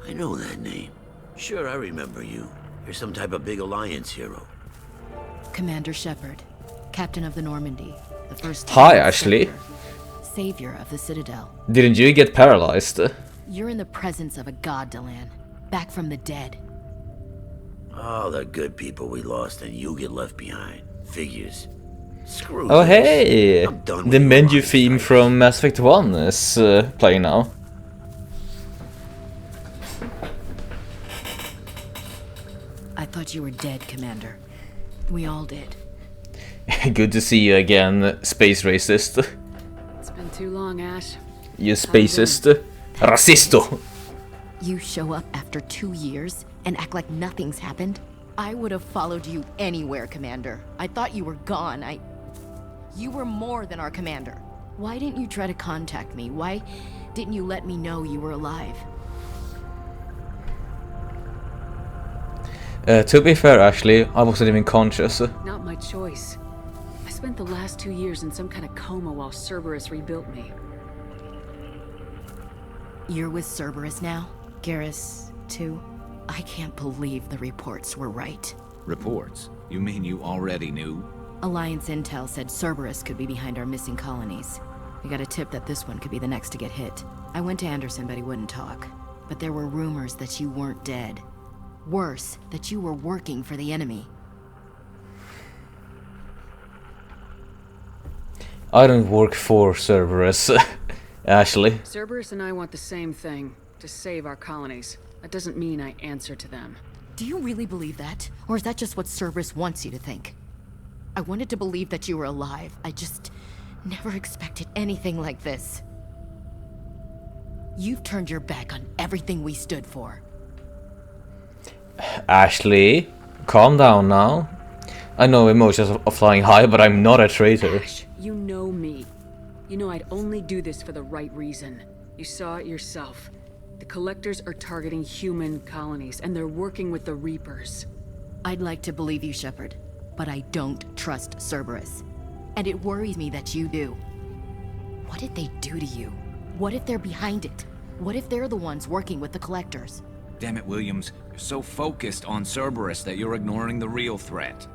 I know that name. Sure, I remember you. You're some type of big Alliance hero. Commander Shepard, Captain of the Normandy, the first. Hi, Ashley. Savior of the Citadel. Didn't you get paralyzed? You're in the presence of a god, Delan. Back from the dead. All the good people we lost and you get left behind. Figures. Screw Oh this. hey! I'm done with The your menu Alliance theme type. from Mass Effect 1 is playing now. I thought you were dead, Commander. We all did. Good to see you again, space racist. It's been too long, Ash. You spacist. Racisto! You show up after 2 years and act like nothing's happened? I would have followed you anywhere, Commander. I thought you were gone. You were more than our commander. Why didn't you try to contact me? Why didn't you let me know you were alive? To be fair, Ashley, I wasn't even conscious. Not my choice. I spent the last 2 years in some kind of coma while Cerberus rebuilt me. You're with Cerberus now? Garrus, too? I can't believe the reports were right. Reports? You mean you already knew? Alliance intel said Cerberus could be behind our missing colonies. We got a tip that this one could be the next to get hit. I went to Anderson, but he wouldn't talk. But there were rumors that you weren't dead. Worse, that you were working for the enemy. I don't work for Cerberus, Ashley. Cerberus and I want the same thing, to save our colonies. That doesn't mean I answer to them. Do you really believe that? Or is that just what Cerberus wants you to think? I wanted to believe that you were alive. I just never expected anything like this. You've turned your back on everything we stood for. Ashley, calm down now. I know emotions are flying high, but I'm not a traitor. Ash, you know me. You know I'd only do this for the right reason. You saw it yourself. The Collectors are targeting human colonies, and they're working with the Reapers. I'd like to believe you, Shepard, but I don't trust Cerberus. and it worries me that you do. What did they do to you? What if they're behind it? What if they're the ones working with the collectors? Damn it, Williams. You're so focused on Cerberus that you're ignoring the real threat.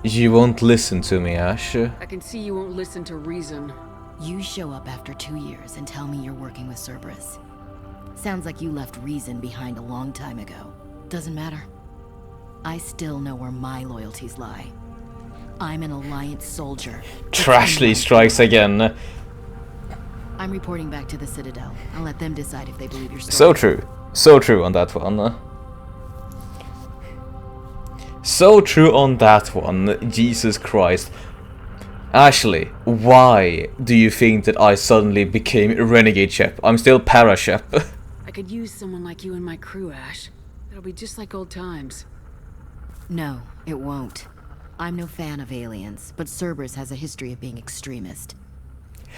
You won't listen to me, Ash. I can see you won't listen to reason. You show up after 2 years and tell me you're working with Cerberus. Sounds like you left reason behind a long time ago. Doesn't matter. I still know where my loyalties lie. I'm an Alliance soldier. Trashly strikes again. I'm reporting back to the Citadel. I'll let them decide if they believe your story. So true. So true on that one. So true on that one. Jesus Christ. Ashley, why do you think that I suddenly became a renegade Shep? I'm still para Shep. I could use someone like you in my crew, Ash. It'll be just like old times. No, it won't. I'm no fan of aliens, but Cerberus has a history of being extremist.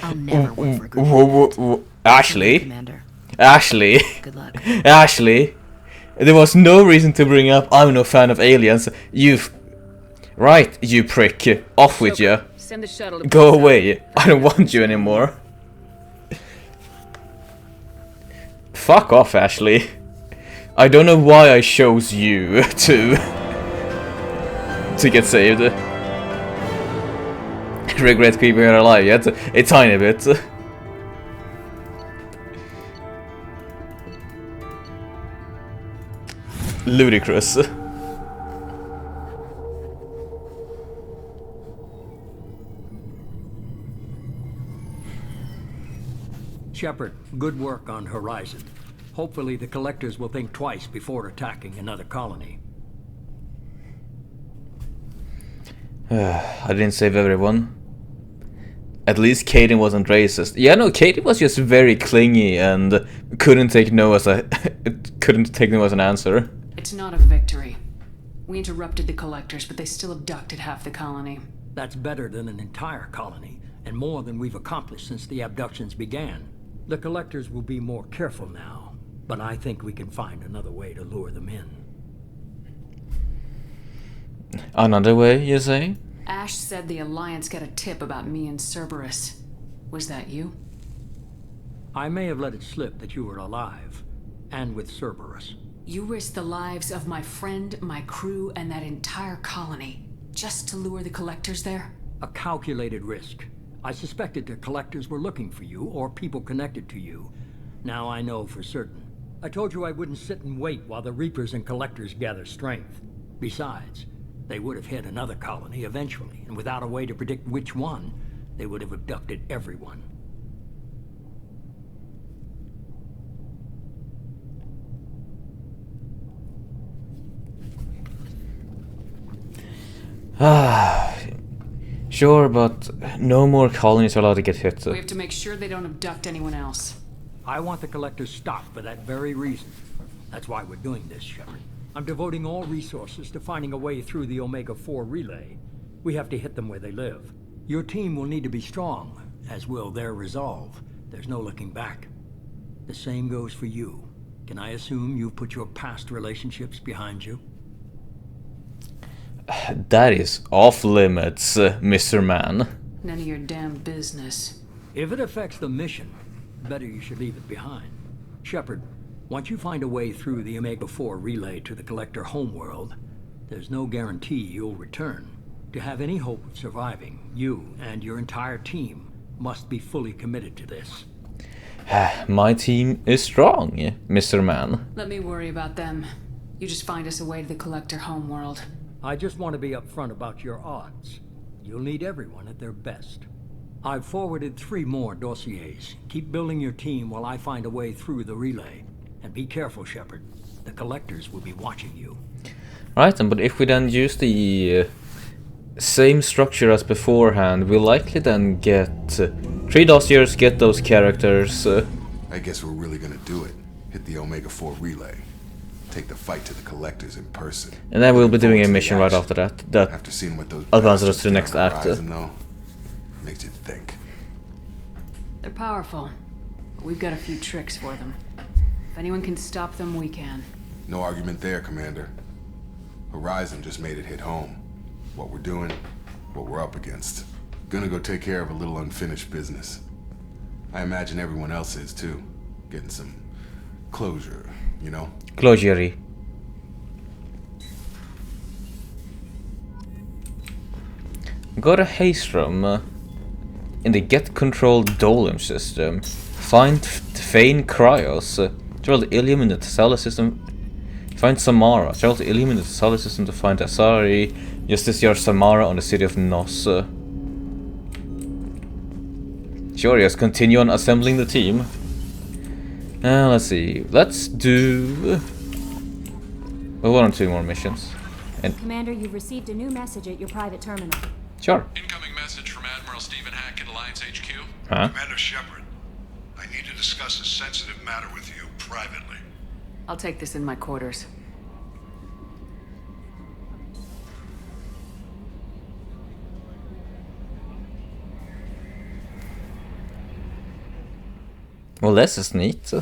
I'll never work for a group like that. Ashley? Commander. Ashley? Good luck. Ashley? There was no reason to bring up I'm no fan of aliens. You've... Right, you prick. Off with you. Send the shuttle to Go away. I don't want you anymore. Fuck off, Ashley. I don't know why I chose you to get saved. Regret keeping her alive yet? A tiny bit. Ludicrous. Shepard, good work on Horizon. Hopefully the Collectors will think twice before attacking another colony. I didn't save everyone. At least Kaden wasn't racist. Yeah, no, Kaden was just very clingy and couldn't take no as an answer. It's not a victory. We interrupted the Collectors, but they still abducted half the colony. That's better than an entire colony, and more than we've accomplished since the abductions began. The Collectors will be more careful now, but I think we can find another way to lure them in. Another way, you say? Ash said the Alliance got a tip about me and Cerberus. Was that you? I may have let it slip that you were alive, and with Cerberus. You risked the lives of my friend, my crew, and that entire colony, just to lure the Collectors there? A calculated risk. I suspected the Collectors were looking for you, or people connected to you. Now I know for certain. I told you I wouldn't sit and wait while the Reapers and Collectors gather strength. Besides, they would have hit another colony eventually, and without a way to predict which one, they would have abducted everyone. Sure, but no more colonies are allowed to get hit. We have to make sure they don't abduct anyone else. I want the Collectors stopped for that very reason. That's why we're doing this, Shepard. I'm devoting all resources to finding a way through the Omega-4 relay. We have to hit them where they live. Your team will need to be strong, as will their resolve. There's no looking back. The same goes for you. Can I assume you've put your past relationships behind you? That is off limits, Mr. Man. None of your damn business. If it affects the mission, better you should leave it behind. Shepard, once you find a way through the Omega-4 relay to the Collector homeworld, there's no guarantee you'll return. To have any hope of surviving, you and your entire team must be fully committed to this. My team is strong, Mr. Man. Let me worry about them. You just find us a way to the Collector homeworld. I just want to be upfront about your odds. You'll need everyone at their best. I've forwarded 3 more dossiers. Keep building your team while I find a way through the relay. And be careful, Shepard. The Collectors will be watching you. Right then, but if we then use the same structure as beforehand, we'll likely then get 3 dossiers, get those characters. I guess we're really gonna do it. Hit the Omega-4 relay. Take the fight to the Collectors in person. And then we'll be doing a mission right after that. That after seeing what those advances us to the next act. Though, makes you think. They're powerful, but we've got a few tricks for them. If anyone can stop them, we can. No argument there, Commander. Horizon just made it hit home. What we're doing, what we're up against. Gonna go take care of a little unfinished business. I imagine everyone else is too. Getting some closure, you know? Closure. Go to haste room in the get control Dolem system. Find Thane Cryos. Travel the illuminate solar system. Find Samara. Travel the illuminate solar system to find Asari. Justiciar Samara on the city of Nos. Sure, yes, continue on assembling the team. Let's see. Let's do... Well, 1 or 2 more missions. And Commander, you've received a new message at your private terminal. sure. Incoming message from Admiral Stephen Hackett, Alliance HQ. Huh? Commander Shepard, I need to discuss a sensitive matter with you privately. I'll take this in my quarters. Well, this is neat.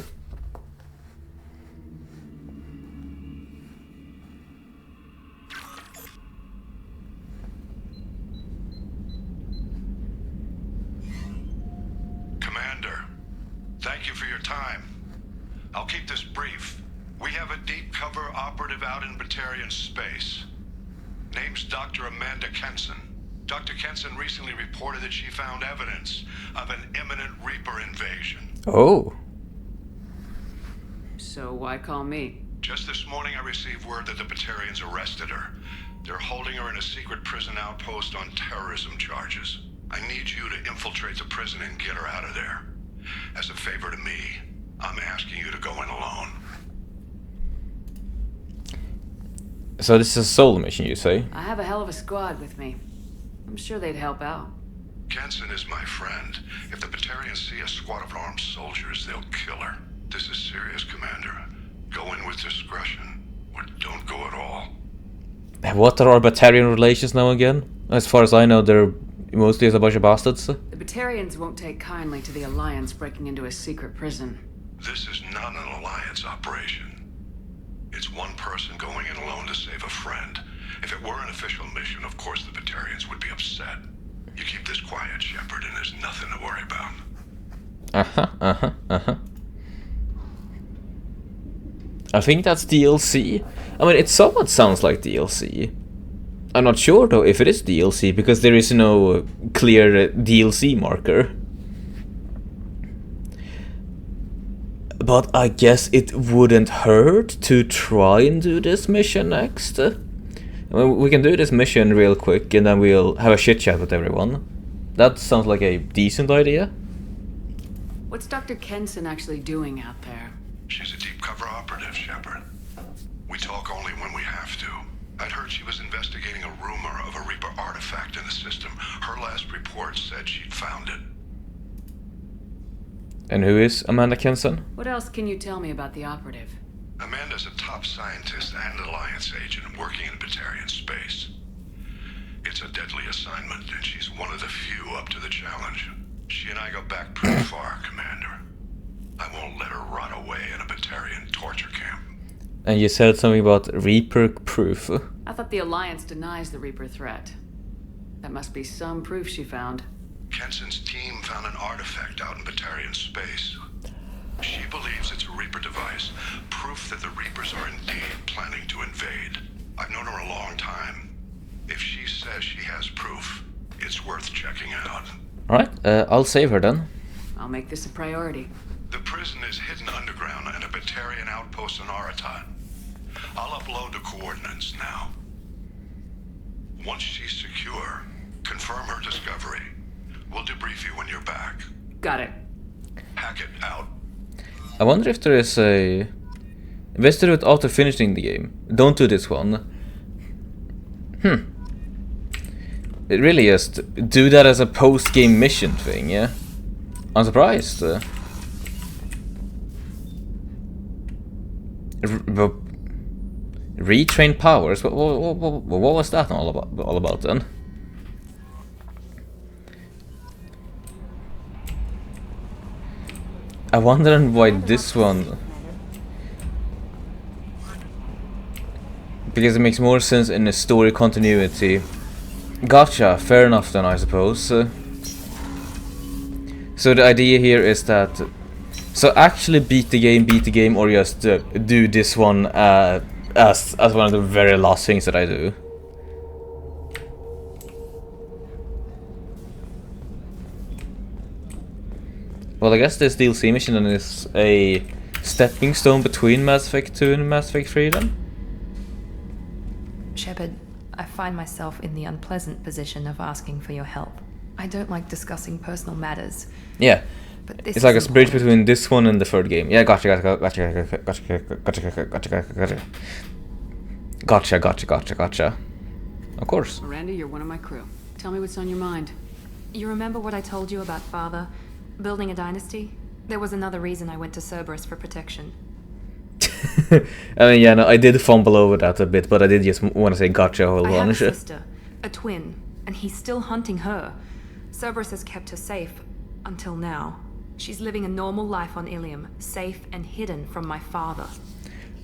Commander, thank you for your time. I'll keep this brief. We have a deep cover operative out in Batarian space. Name's Dr. Amanda Kenson. Dr. Kenson recently reported that she found evidence of an imminent Reaper invasion. Oh. So why call me? Just this morning I received word that the Batarians arrested her. They're holding her in a secret prison outpost on terrorism charges. I need you to infiltrate the prison and get her out of there. As a favor to me, I'm asking you to go in alone. So this is a solo mission, you say? I have a hell of a squad with me. I'm sure they'd help out. Kenson is my friend. If the Batarians see a squad of armed soldiers, they'll kill her. This is serious, Commander. Go in with discretion, or don't go at all. What are our Batarian relations now again? As far as I know, they're mostly a bunch of bastards. The Batarians won't take kindly to the Alliance breaking into a secret prison. This is not an Alliance operation. It's one person going in alone to save a friend. If it were an official mission, of course the Batarians would be upset. You keep this quiet, Shepard, and there's nothing to worry about. I think that's DLC. I mean, it somewhat sounds like DLC. I'm not sure though if it is DLC, because there is no clear DLC marker. But I guess it wouldn't hurt to try and do this mission next. I mean, we can do this mission real quick and then we'll have a chit chat with everyone. That sounds like a decent idea. What's Dr. Kenson actually doing out there? She's a deep cover operative, Shepard. We talk only when we have to. I'd heard she was investigating a rumor of a Reaper artifact in the system. Her last report said she'd found it. And who is Amanda Kenson? What else can you tell me about the operative? Amanda's a top scientist and Alliance agent working in Batarian space. It's a deadly assignment, and she's one of the few up to the challenge. She and I go back pretty far, Commander. I won't let her rot away in a Batarian torture camp. And you said something about Reaper proof. I thought the Alliance denies the Reaper threat. That must be some proof she found. Kenson's team found an artifact out in Batarian space. She believes it's a Reaper device, proof that the Reapers are indeed planning to invade. I've known her a long time. If she says she has proof, it's worth checking out. Alright, I'll save her then. I'll make this a priority. The prison is hidden underground in a Batarian outpost on Aratat. I'll upload the coordinates now. Once she's secure, confirm her discovery. We'll debrief you when you're back. Got it. Hackett out. I wonder if there is a... Best to do it after finishing the game. Don't do this one. It really is. Do that as a post-game mission thing, yeah? I'm surprised. Retrain powers? What was that all about then? I'm wondering why this one... Because it makes more sense in the story continuity. Gotcha, fair enough then, I suppose. So the idea here is that... So actually beat the game, or just do this one as one of the very last things that I do. Well, I guess this DLC mission then is a stepping stone between Mass Effect 2 and Mass Effect 3 then? Shepard, I find myself in the unpleasant position of asking for your help. I don't like discussing personal matters. Yeah, but this it's like a is bridge important. between this one and the third game. Yeah, gotcha. Of course. Miranda, you're one of my crew. Tell me what's on your mind. You remember what I told you about Father? Building a dynasty? There was another reason I went to Cerberus for protection. I mean, yeah, no, I did fumble over that a bit, but I did just want to say gotcha a whole I have a bunch. sister, a twin, and he's still hunting her. Cerberus has kept her safe, until now. She's living a normal life on Ilium, safe and hidden from my father.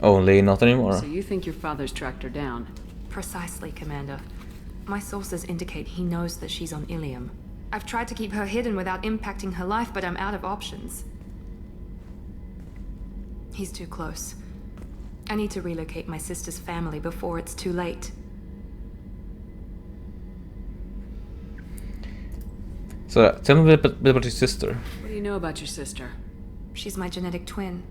Only not anymore. So you think your father's tracked her down? Precisely, Commander. My sources indicate he knows that she's on Ilium. I've tried to keep her hidden without impacting her life, but I'm out of options. He's too close. I need to relocate my sister's family before it's too late. So, tell me a bit about your sister. What do you know about your sister? She's my genetic twin.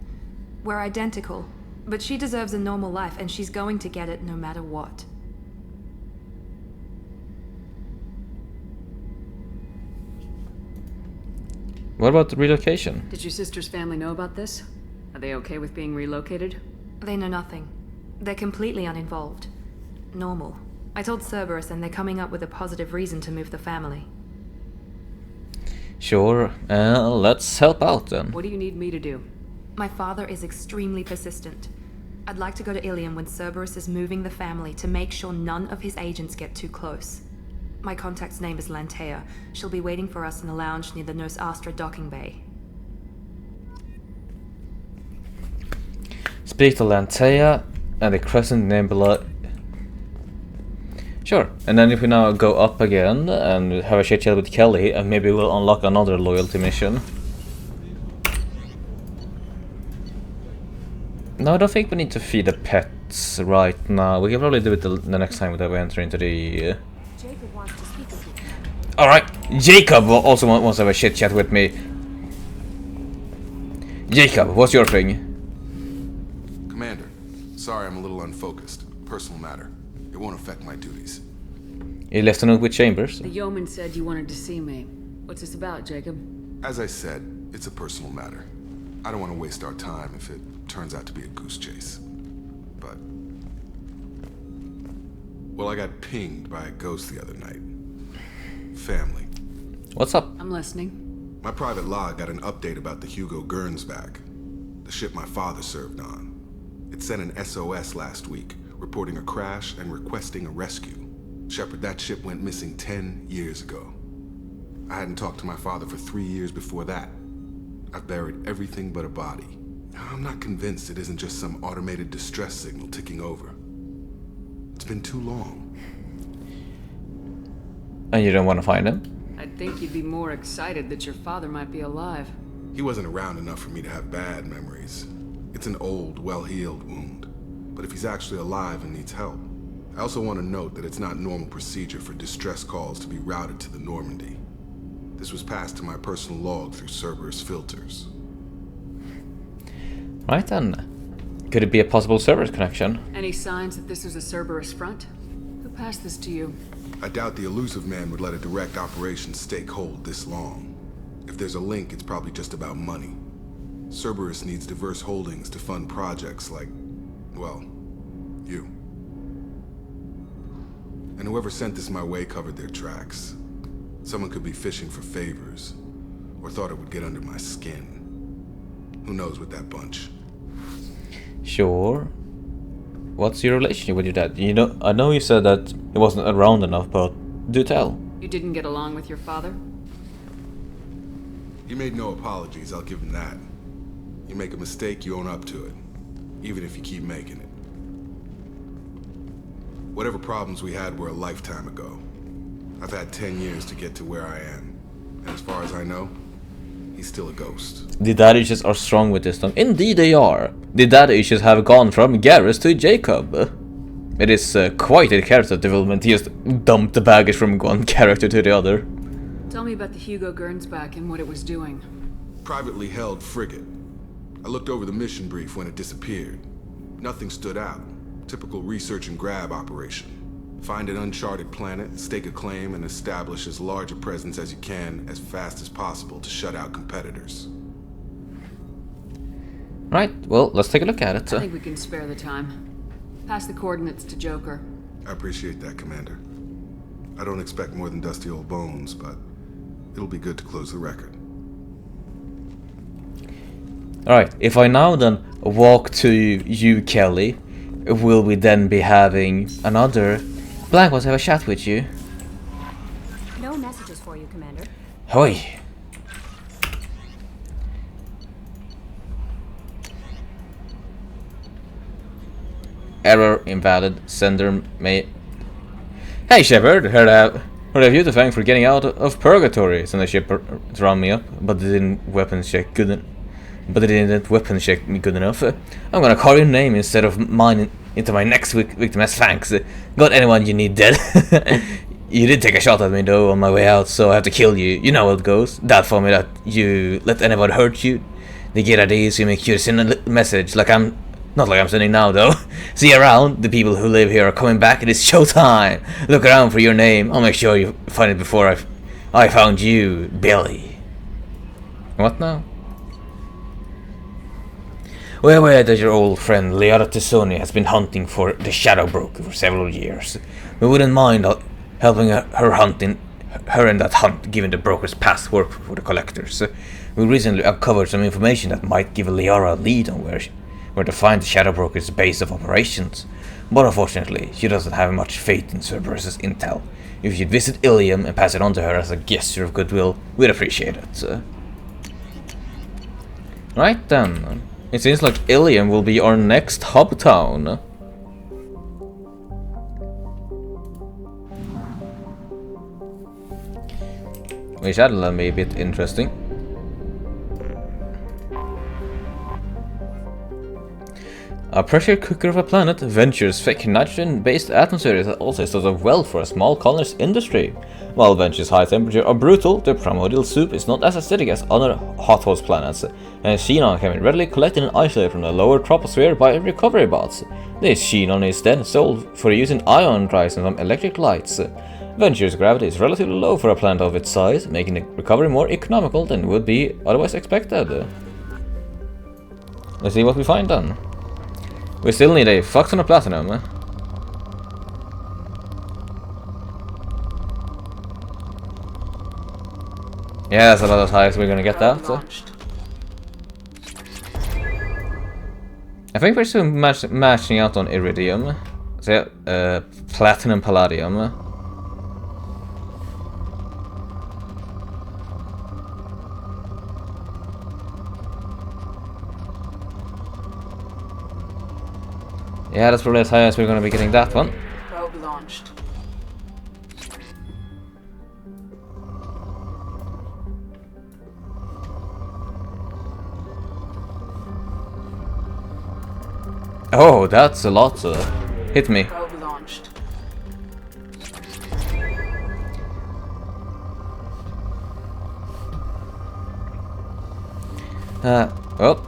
We're identical, but she deserves a normal life, and she's going to get it no matter what. What about the relocation? Did your sister's family know about this? Are they okay with being relocated? They know nothing. They're completely uninvolved. Normal. I told Cerberus, and they're coming up with a positive reason to move the family. Sure, let's help out then. What do you need me to do? My father is extremely persistent. I'd like to go to Ilium when Cerberus is moving the family to make sure none of his agents get too close. My contact's name is Lantea. She'll be waiting for us in a lounge near the Nos Astra docking bay. Speak to Lantea and the Crescent Nebula. Sure, and then if we now go up again and have a chit chat with Kelly, and maybe we'll unlock another loyalty mission. No, I don't think we need to feed the pets right now. We can probably do it the next time that we enter into the... Jacob wants to speak with you. Alright, Jacob also wants to have a chit chat with me. Jacob, what's your thing? Commander, sorry I'm a little unfocused. Personal matter. It won't affect my duties. You left a note with Chambers. The yeoman said you wanted to see me. What's this about, Jacob? As I said, it's a personal matter. I don't want to waste our time if it turns out to be a goose chase. But... well, I got pinged by a ghost the other night. Family. What's up? I'm listening. My private log got an update about the Hugo Gurns back. The ship my father served on. It sent an SOS last week, reporting a crash and requesting a rescue. Shepard, that ship went missing 10 years ago. I hadn't talked to my father for 3 years before that. I've buried everything but a body. I'm not convinced it isn't just some automated distress signal ticking over. It's been too long. And you don't want to find him? I'd think you'd be more excited that your father might be alive. He wasn't around enough for me to have bad memories. It's an old, well-healed wound. But if he's actually alive and needs help, I also want to note that it's not normal procedure for distress calls to be routed to the Normandy. This was passed to my personal log through Cerberus filters. Right then. Could it be a possible Cerberus connection? Any signs that this was a Cerberus front? Who passed this to you? I doubt the elusive man would let a direct operation stake hold this long. If there's a link, it's probably just about money. Cerberus needs diverse holdings to fund projects like, well, you. And whoever sent this my way covered their tracks. Someone could be fishing for favors, or thought it would get under my skin. Who knows with that bunch? Sure. What's your relationship with your dad? You know, I know you said that he wasn't around enough, but do tell. You didn't get along with your father? He made no apologies, I'll give him that. You make a mistake, you own up to it. Even if you keep making it. Whatever problems we had were a lifetime ago. I've had 10 years to get to where I am. And as far as I know, he's still a ghost. The dad issues are strong with this time. Indeed they are. The dad issues have gone from Garrus to Jacob. It is quite a character development. He just dumped the baggage from one character to the other. Tell me about the Hugo Gernsback and what it was doing. Privately held frigate. I looked over the mission brief when it disappeared. Nothing stood out. Typical research and grab operation. Find an uncharted planet, stake a claim, and establish as large a presence as you can as fast as possible to shut out competitors. Right, well, let's take a look at it. I think we can spare the time. Pass the coordinates to Joker. I appreciate that, Commander. I don't expect more than dusty old bones, but it'll be good to close the record. Alright, if I now then walk to you, Kelly, will we then be having another... Blank wants to have a chat with you. No messages for you, Commander. Hoi. Error invalid. Sender may... Hey Shepard, heard of you to thank for getting out of purgatory. Send a ship to round me up, but it didn't weapons check good me good enough. I'm gonna call your name instead of mine into my next victim as thanks. Got anyone you need dead. You did take a shot at me though on my way out, so I have to kill you. You know how it goes. Dad told me that you let anyone hurt you. They get ideas, you make sure to send a message like I'm... Not like I'm sending now though. See you around. The people who live here are coming back. It is showtime. Look around for your name. I'll make sure you find it before I found you, Billy. What now? We aware that your old friend Liara Tessoni has been hunting for the Shadow Broker for several years. We wouldn't mind helping her in that hunt, given the broker's past work for the collectors. We recently uncovered some information that might give Liara a lead on where to find the Shadow Broker's base of operations. But unfortunately, she doesn't have much faith in Cerberus's intel. If you'd visit Ilium and pass it on to her as a gesture of goodwill, we'd appreciate it. Right then. It seems like Ilium will be our next hub town. Which that'll be a bit interesting. A pressure cooker of a planet, Venture's thick nitrogen-based atmosphere is also sort of well for a small colonist industry. While Venture's high temperature are brutal, the primordial soup is not as acidic as other hothouse planets, and xenon can be readily collected and isolated from the lower troposphere by recovery bots. This xenon is then sold for use in ion drives and some electric lights. Venture's gravity is relatively low for a planet of its size, making the recovery more economical than would be otherwise expected. Let's see what we find then. We still need a fuck ton of platinum. Yeah, that's about as high as we're gonna get that. I think we're still matching out on iridium. So yeah, platinum palladium. Yeah, that's probably as high as we're gonna be getting that one. Probe launched. Oh, that's a lot. Hit me. Probe launched. Oh.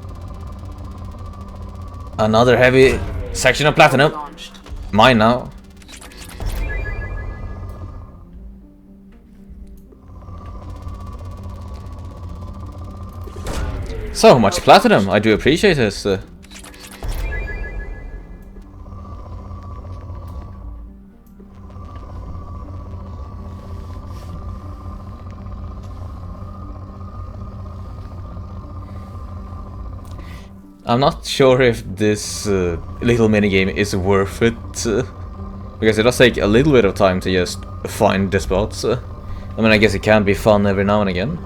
Another heavy section of platinum. Mine now. So much platinum. I do appreciate this. I'm not sure if this little minigame is worth it, because it does take a little bit of time to just find the spots. I mean, I guess it can be fun every now and again.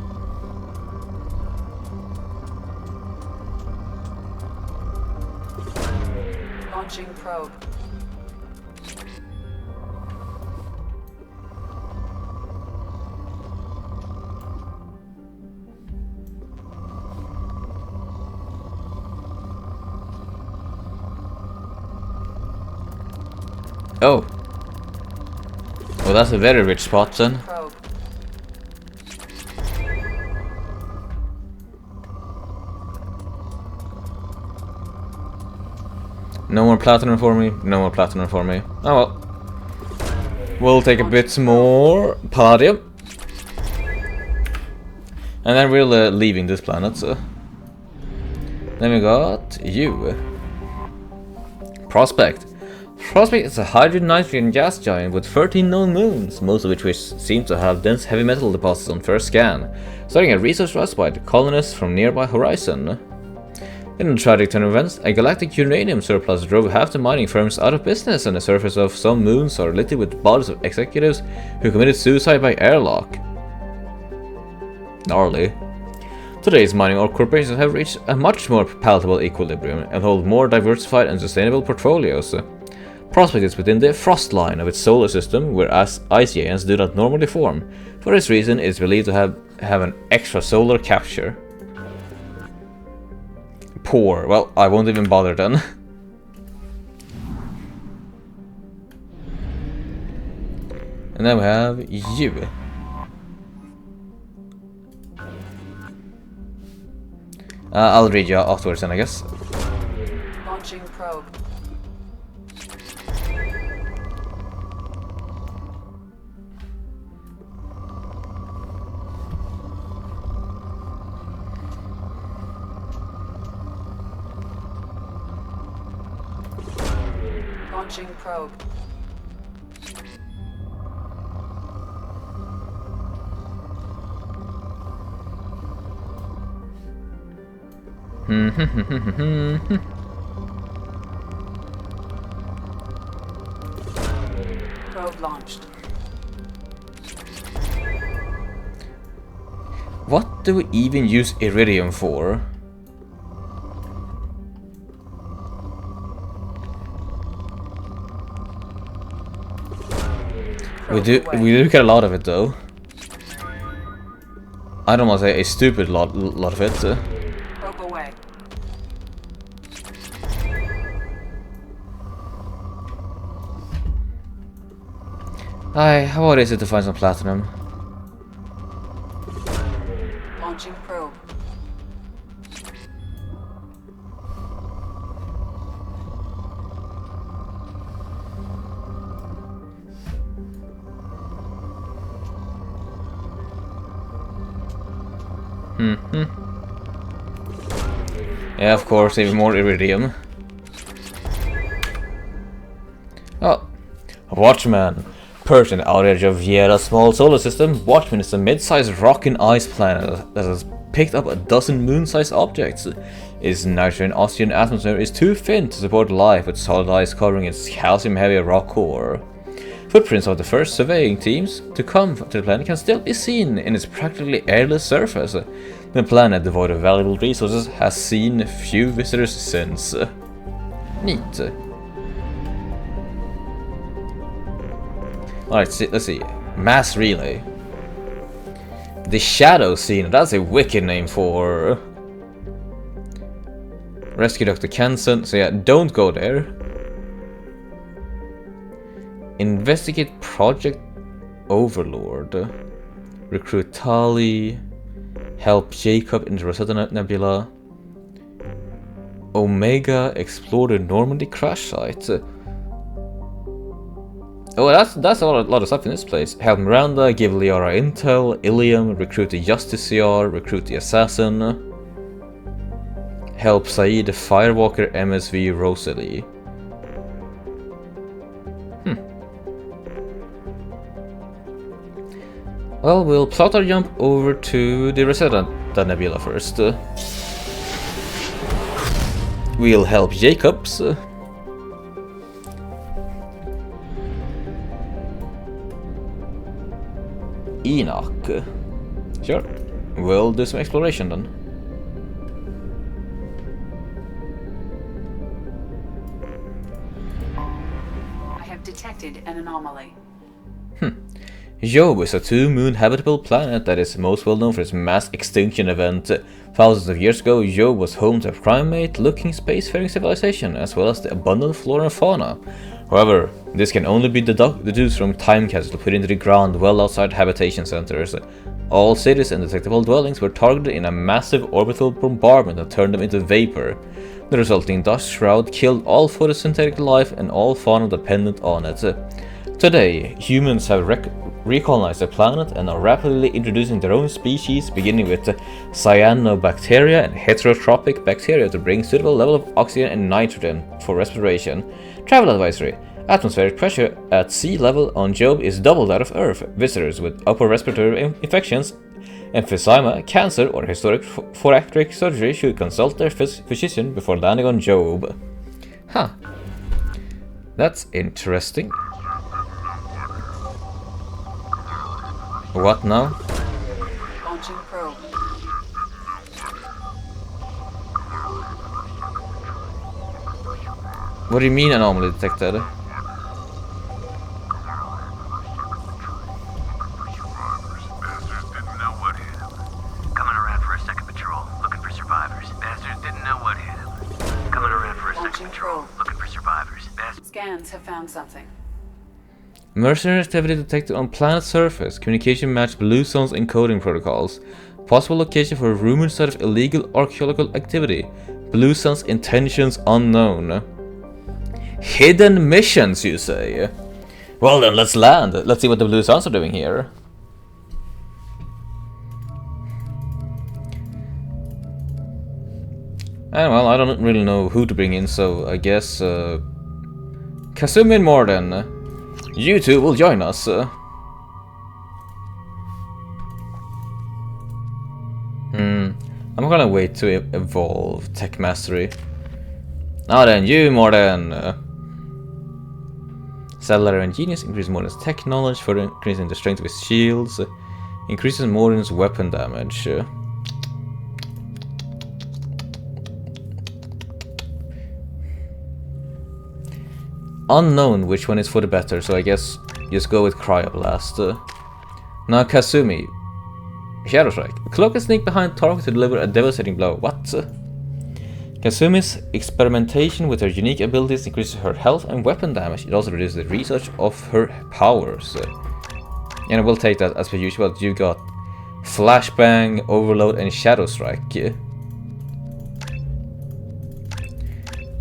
Launching probe. Oh. Well, that's a very rich spot then. No more platinum for me, no more platinum for me. Oh well. We'll take a bit more palladium. And then we're leaving this planet, so. Then we got you. Prospect. Prospect is a hydrogen-nitrogen gas giant with 13 known moons, most of which seem to have dense heavy metal deposits on first scan, starting a resource rust by the colonists from nearby horizon. In a tragic turn of events, a galactic uranium surplus drove half the mining firms out of business, and the surface of some moons are littered with bodies of executives who committed suicide by airlock. Gnarly. Today's mining corporations have reached a much more palatable equilibrium and hold more diversified and sustainable portfolios. Prospect is within the frost line of its solar system, where ice giants do not normally form. For this reason, it is believed to have an extra solar capture. Poor. Well, I won't even bother then. And then we have you. I'll read you afterwards then, I guess. Launching probe. Launching probe. Probe launched. What do we even use iridium for? We do get a lot of it though. I don't want to say a stupid lot of it. Probe away. How hard is it to find some platinum? Launching probe. Yeah, of course, even more iridium. Oh, Watchman. Perched on the outer edge of yet a small solar system, Watchman is a mid-sized rock and ice planet that has picked up a dozen moon-sized objects. Its nitrogen oxygen atmosphere is too thin to support life, with solid ice covering its calcium-heavy rock core. Footprints of the first surveying teams to come to the planet can still be seen in its practically airless surface. The planet, devoid of valuable resources, has seen few visitors since. Neat. Alright, let's see. Mass relay. The Shadow Scene. That's a wicked name for... Rescue Dr. Kenson. So yeah, don't go there. Investigate Project Overlord. Recruit Tali. Help Jacob in the Rosetta Nebula. Omega. Explore the Normandy crash site. Oh, that's a lot of stuff in this place. Help Miranda, give Liara intel, Ilium, recruit the Justiciar, recruit the Assassin. Help Saeed, Firewalker, MSV, Rosalie. Well, we'll plot our jump over to the Rosetta Nebula first. We'll help Jacobs. Enoch. Sure. We'll do some exploration then. I have detected an anomaly. Job is a two-moon habitable planet that is most well known for its mass extinction event. Thousands of years ago, Job was home to a primate-looking spacefaring civilization, as well as the abundant flora and fauna. However, this can only be deduced from time capsules put into the ground well outside habitation centers. All cities and detectable dwellings were targeted in a massive orbital bombardment that turned them into vapor. The resulting dust shroud killed all photosynthetic life and all fauna dependent on it. Today, humans have recolonized the planet and are rapidly introducing their own species, beginning with cyanobacteria and heterotrophic bacteria to bring suitable level of oxygen and nitrogen for respiration. Travel advisory. Atmospheric pressure at sea level on Job is double that of Earth. Visitors with upper respiratory infections, emphysema, cancer, or historic thoracic surgery should consult their physician before landing on Job. Huh. That's interesting. What now? Launching probe. What do you mean anomaly detected? Scans have found something. Mercenary activity detected on planet surface. Communication matched Blue Zone's encoding protocols. Possible location for a rumored site of illegal archaeological activity. Blue Zone's intentions unknown. Hidden missions, you say? Well then, let's land. Let's see what the Blue Zones are doing here. And well, I don't really know who to bring in, so I guess Kasumi and Morden, you two will join us. I'm gonna wait to evolve tech mastery. Now then, you Morden. Cellular and Genius increases Morden's tech knowledge, further increasing the strength of his shields. Increases Morden's weapon damage. Unknown which one is for the better, so I guess just go with Cryoblast. Now Kasumi. Shadow Strike. Cloak and sneak behind target to deliver a devastating blow. What? Kasumi's experimentation with her unique abilities increases her health and weapon damage. It also reduces the research of her powers. And I will take that as per usual. You got Flashbang, Overload, and Shadow Strike.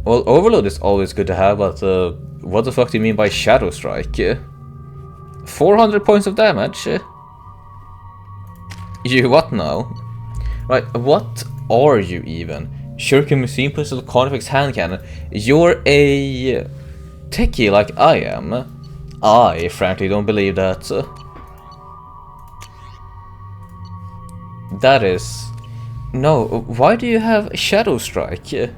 Well, Overload is always good to have, but what the fuck do you mean by Shadow Strike? 400 points of damage? You what now? Right, what are you even? Shuriken Machine Pistol, Carnifex Hand Cannon. You're a techie like I am. I frankly don't believe that. That is... No, why do you have Shadow Strike?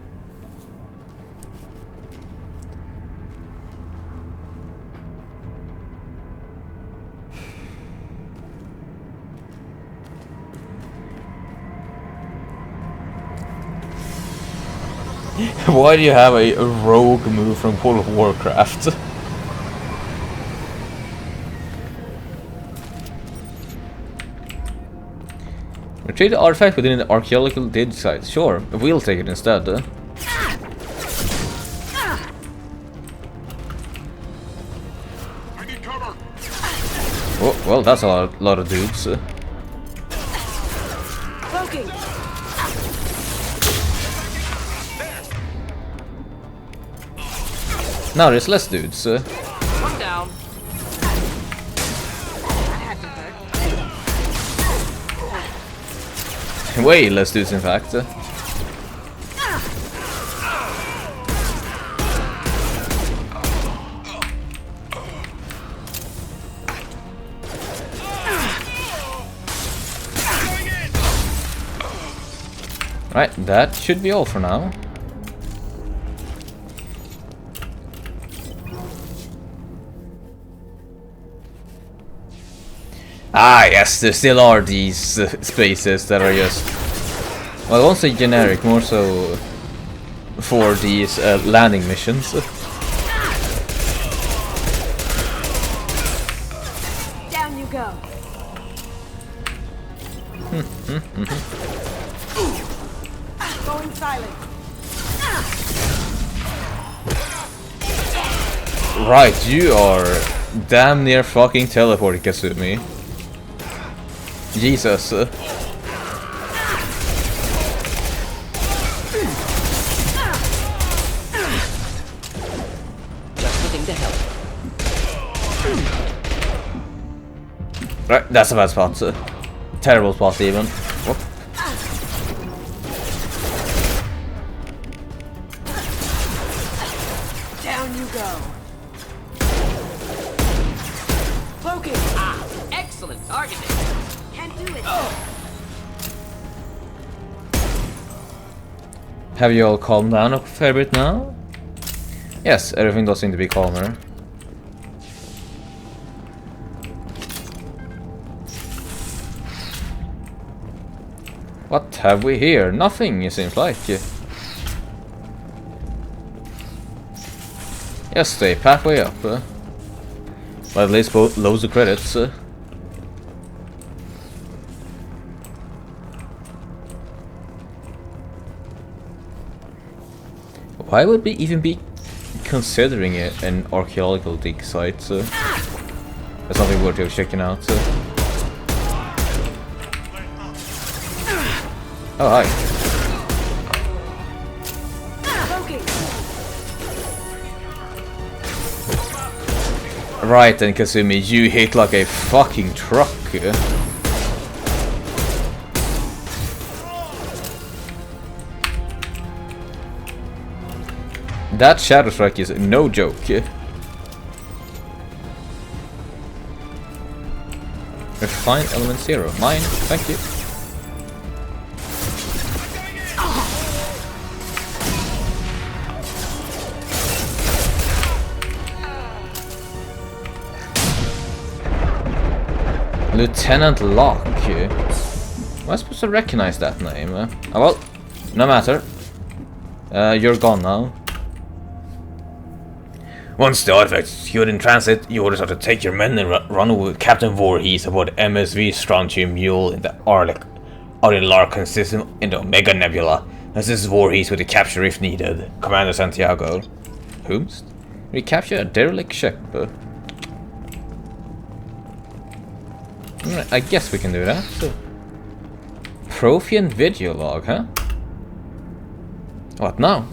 Why do you have a rogue move from World of Warcraft? Retrieve the artifact within the archaeological dig site. Sure, we'll take it instead. I need cover. Oh, well, that's a lot of dudes. Cloaking. Now there's less dudes. One down. That had to hurt. Way less dudes, in fact. Right, that should be all for now. Ah, yes, there still are these spaces that are just... Well, I won't say generic, more so for these landing missions. Down you go. Going silent. Right, you are damn near fucking teleported, Kasumi. Jesus. Just looking to help. Right, that's a bad spot. Terrible spot even. Whoop. Down you go. Cloaking. Ah, excellent targeting. Can't do it. Have you all calmed down a fair bit now? Yes, everything does seem to be calmer. What have we here? Nothing, it seems like. Yes, stay pathway up. But at least loads of credits. Why would we even be considering it an archaeological dig site? That's something worth checking out. Oh, hi. Right then, Kasumi, you hit like a fucking truck. That shadow strike is no joke. Refined element 0. Mine, thank you. Lieutenant Locke. Am I supposed to recognize that name? Oh well, no matter. You're gone now. Once the artifact is secured in transit, you orders are to take your men and run with Captain Voorhees aboard MSV Strontium Mule in the Larkin system in the Omega Nebula. As this is Voorhees with the capture if needed. Commander Santiago. Whomst? Recapture a derelict ship. I guess we can do that. Prothean video log, huh? What now?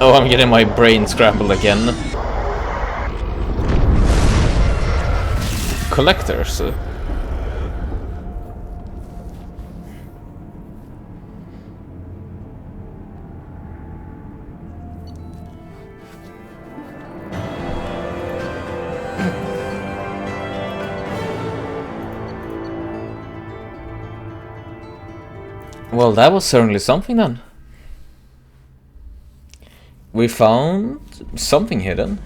Oh, I'm getting my brain scrambled again. Collectors. Well, that was certainly something then. We found something hidden.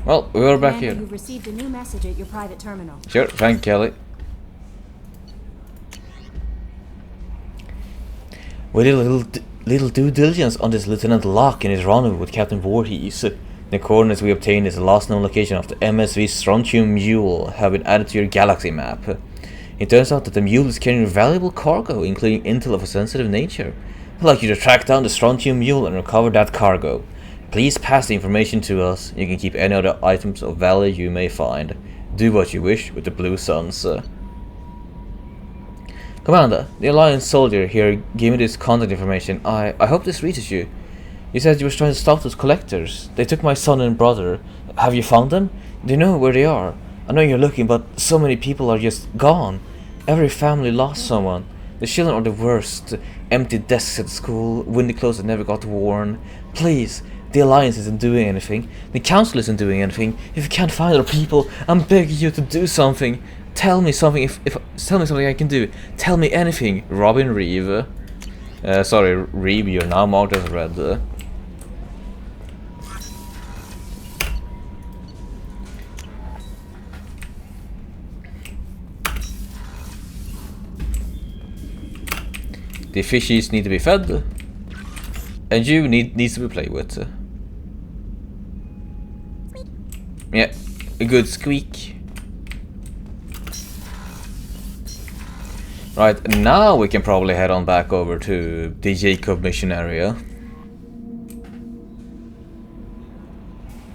Well, we are back here. You've received a new message at your private terminal. Sure, thank Kelly. We did a little due diligence on this Lieutenant Locke and his rendezvous with Captain Voorhees. The coordinates we obtained is the last known location of the MSV Strontium Mule have been added to your galaxy map. It turns out that the mule is carrying valuable cargo, including intel of a sensitive nature. I'd like you to track down the Strontium Mule and recover that cargo. Please pass the information to us. You can keep any other items of value you may find. Do what you wish with the Blue Suns. Commander, the Alliance soldier here gave me this contact information. I hope this reaches you. You said you were trying to stop those collectors. They took my son and brother. Have you found them? Do you know where they are? I know you're looking, but so many people are just gone. Every family lost someone. The children are the worst. Empty desks at school, windy clothes that never got worn. Please, the Alliance isn't doing anything. The Council isn't doing anything. If you can't find our people, I'm begging you to do something. Tell me something. Tell me something I can do. Tell me anything. Robin Reeve. Sorry, Reeve, you're now marked as red. The fishies need to be fed, and you needs to be played with. Yeah, a good squeak. Right, now we can probably head on back over to the Jacob mission area.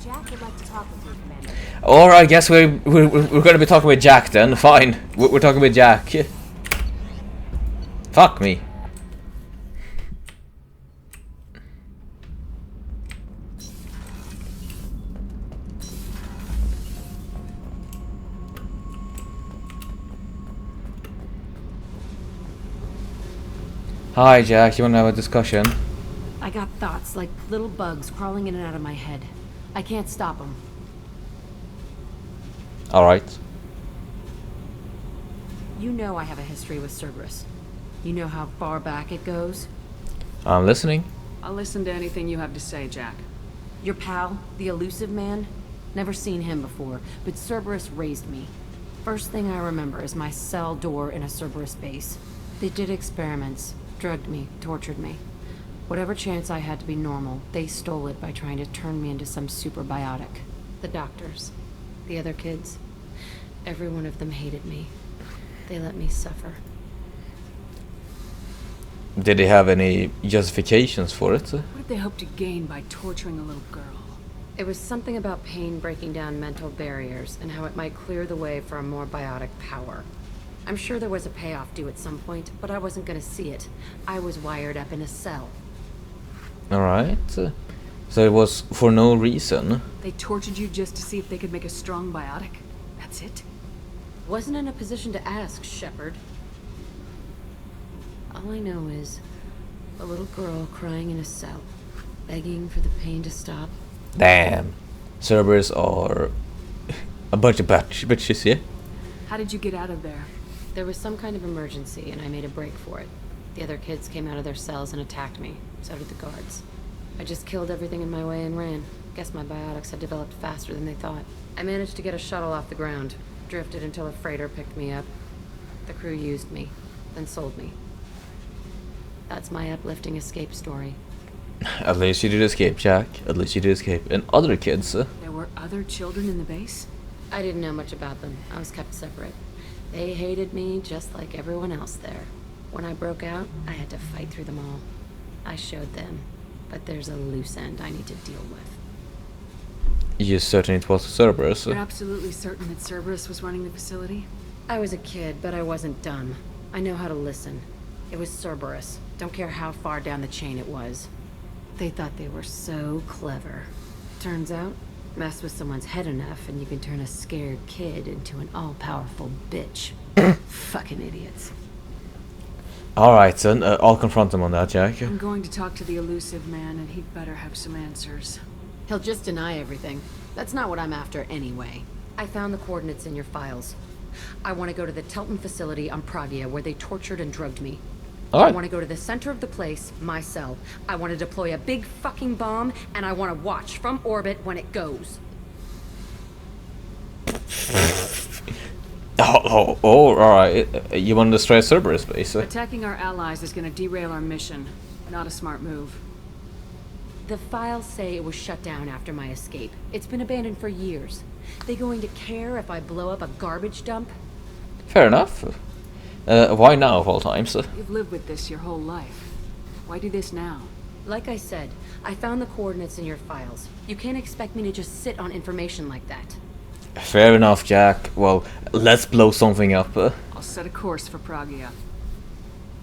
Jack would like to talk with you, Commander. Or I guess we're gonna be talking with Jack then. Fine, we're talking with Jack. Fuck me. Hi Jack, you wanna have a discussion? I got thoughts like little bugs crawling in and out of my head. I can't stop them. Alright. You know I have a history with Cerberus. You know how far back it goes? I'm listening. I'll listen to anything you have to say, Jack. Your pal, the elusive man? Never seen him before, but Cerberus raised me. First thing I remember is my cell door in a Cerberus base. They did experiments, drugged me, tortured me. Whatever chance I had to be normal, they stole it by trying to turn me into some superbiotic. The doctors, the other kids, every one of them hated me. They let me suffer. Did they have any justifications for it? What did they hope to gain by torturing a little girl? It was something about pain breaking down mental barriers and how it might clear the way for a more biotic power. I'm sure there was a payoff due at some point, but I wasn't gonna see it. I was wired up in a cell. Alright. So it was for no reason. They tortured you just to see if they could make a strong biotic? That's it? Wasn't in a position to ask, Shepard. All I know is a little girl crying in a cell, begging for the pain to stop. Damn. Cerberus are a bunch of bitches, yeah? How did you get out of there? There was some kind of emergency, and I made a break for it. The other kids came out of their cells and attacked me. So did the guards. I just killed everything in my way and ran. Guess my biotics had developed faster than they thought. I managed to get a shuttle off the ground. Drifted until a freighter picked me up. The crew used me, then sold me. That's my uplifting escape story. At least you did escape, Jack. At least you did escape. And other kids? There were other children in the base? I didn't know much about them. I was kept separate. They hated me just like everyone else there. When I broke out, I had to fight through them all. I showed them, but there's a loose end I need to deal with. You're certain it was Cerberus? You're absolutely certain that Cerberus was running the facility? I was a kid, but I wasn't dumb. I know how to listen. It was Cerberus. Don't care how far down the chain it was. They thought they were so clever. Turns out, mess with someone's head enough and you can turn a scared kid into an all-powerful bitch. Fucking idiots. Alright, son. I'll confront them on that, Jack. I'm going to talk to the elusive man, and he'd better have some answers. He'll just deny everything. That's not what I'm after anyway. I found the coordinates in your files. I want to go to the Telton facility on Pragia where they tortured and drugged me. I want to go to the center of the place, my cell. I want to deploy a big fucking bomb, and I want to watch from orbit when it goes. Alright. You want to destroy Cerberus base? Attacking our allies is going to derail our mission. Not a smart move. The files say it was shut down after my escape. It's been abandoned for years. They going to care if I blow up a garbage dump? Fair enough. Why now of all times? You've lived with this your whole life. Why do this now? Like I said, I found the coordinates in your files. You can't expect me to just sit on information like that. Fair enough, Jack. Well, let's blow something up. I'll set a course for Pragia.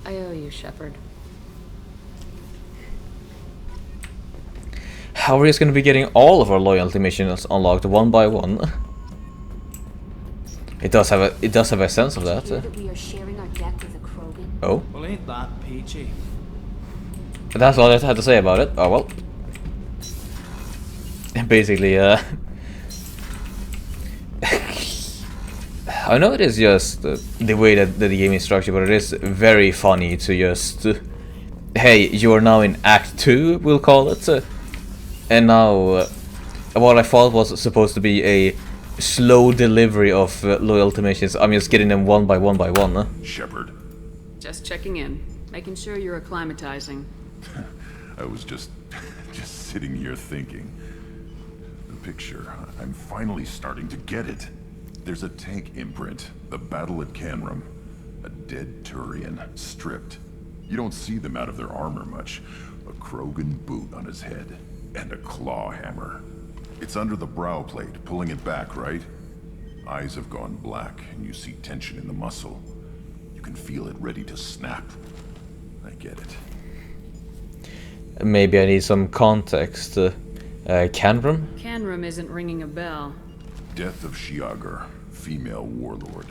I owe you, Shepard. How are we just going to be getting all of our loyalty missions unlocked one by one? It does have a sense of that. That we are sharing our deck with a Krogan? Oh. Well, ain't that peachy? That's all I had to say about it. Oh well. Basically, I know it is just the way that the game is structured, but it is very funny to just... hey, you are now in Act 2, we'll call it. And now, what I thought was supposed to be a slow delivery of loyalty missions, I'm just getting them one by one by one. Shepard. Just checking in. Making sure you're acclimatizing. I was just sitting here thinking. The picture, I'm finally starting to get it. There's a tank imprint, the battle at Canram. A dead Turian, stripped. You don't see them out of their armor much. A Krogan boot on his head, and a claw hammer. It's under the brow plate, pulling it back, right? Eyes have gone black, and you see tension in the muscle. You can feel it ready to snap. I get it. Maybe I need some context. Canrum? Canrum isn't ringing a bell. Death of Shiagar, female warlord.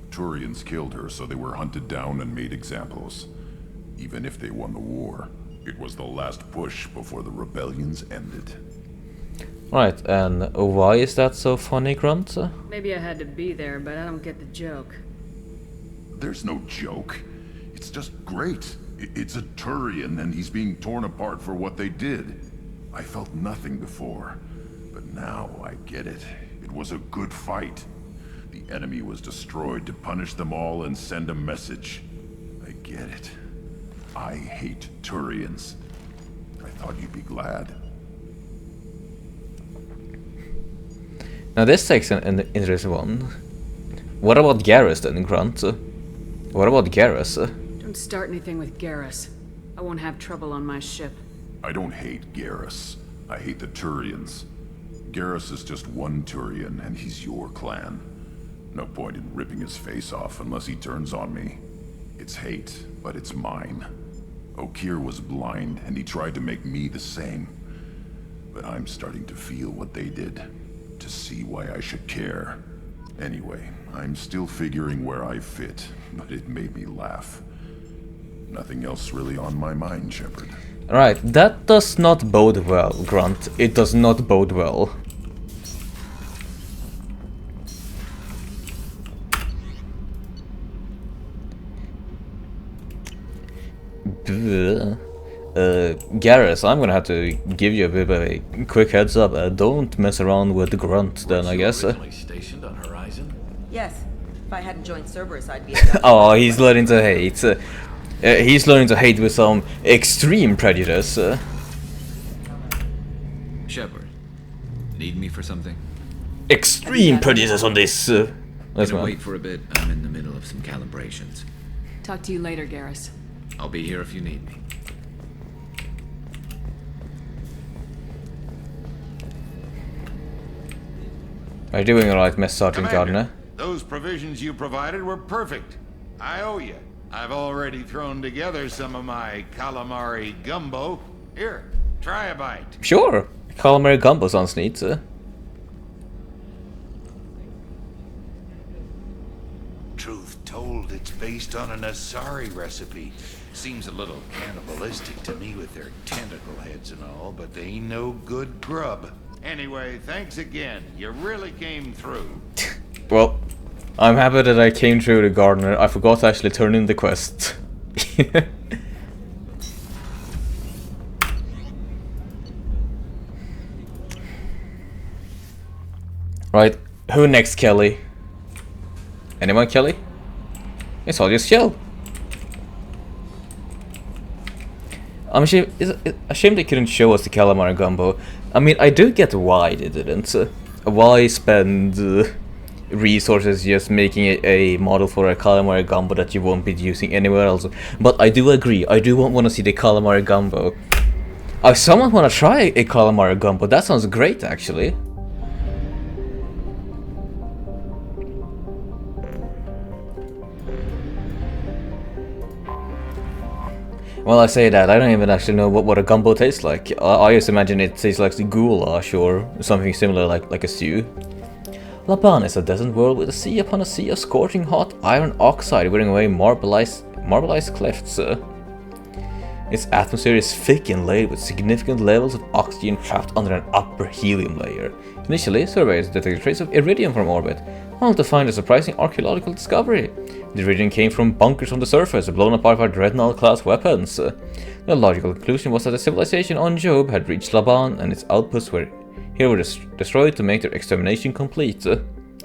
Turians killed her, so they were hunted down and made examples. Even if they won the war, it was the last push before the rebellions ended. Right, and why is that so funny, Grunt? Maybe I had to be there, but I don't get the joke. There's no joke. It's just great. It's a Turian, and he's being torn apart for what they did. I felt nothing before, but now I get it. It was a good fight. The enemy was destroyed to punish them all and send a message. I get it. I hate Turians. I thought you'd be glad. Now this takes an interesting one. What about Garrus then, Grunt? What about Garrus? Don't start anything with Garrus. I won't have trouble on my ship. I don't hate Garrus. I hate the Turians. Garrus is just one Turian, and he's your clan. No point in ripping his face off unless he turns on me. It's hate, but it's mine. Okeer was blind, and he tried to make me the same. But I'm starting to feel what they did, to see why I should care. Anyway, I'm still figuring where I fit, but it made me laugh. Nothing else really on my mind, Shepard. Right, that does not bode well, Grunt. It does not bode well. Garrus, I'm gonna have to give you a bit of a quick heads up. Don't mess around with the Grunt, then, I guess. Stationed on Horizon? Yes. If I hadn't joined Cerberus, I'd be. Oh, he's learning to hate. He's learning to hate with some extreme prejudice. Shepard, need me for something? Extreme prejudice on this. Let's wait for a bit. I'm in the middle of some calibrations. Talk to you later, Garrus. I'll be here if you need me. Are you doing alright, Miss Sergeant Gardner? Those provisions you provided were perfect. I owe you. I've already thrown together some of my calamari gumbo. Here, try a bite. Sure. Calamari gumbo sounds neat. Truth told, it's based on an Asari recipe. Seems a little cannibalistic to me with their tentacle heads and all, but they ain't no good grub. Anyway, thanks again. You really came through. Well, I'm happy that I came through the Gardener. I forgot to actually turn in the quest. Right, who next, Kelly? Anyone, Kelly? It's all just chill. I'm ashamed they couldn't show us the calamari gumbo. I mean, I do get why they didn't. Why spend resources just making a model for a calamari gumbo that you won't be using anywhere else? But I do agree, I do want to see the calamari gumbo. If someone want to try a calamari gumbo, that sounds great actually. Well, I say that, I don't even actually know what a gumbo tastes like. I just imagine it tastes like the goulash or something similar like a stew. Laban is a desert world with a sea upon a sea of scorching hot iron oxide wearing away marbleized cliffs. Its atmosphere is thick and laid with significant levels of oxygen trapped under an upper helium layer. Initially, surveyors detected traces of iridium from orbit, only to find a surprising archaeological discovery. The iridium came from bunkers on the surface, blown apart by Dreadnought-class weapons. The logical conclusion was that the civilization on Job had reached Laban, and its outposts were destroyed to make their extermination complete.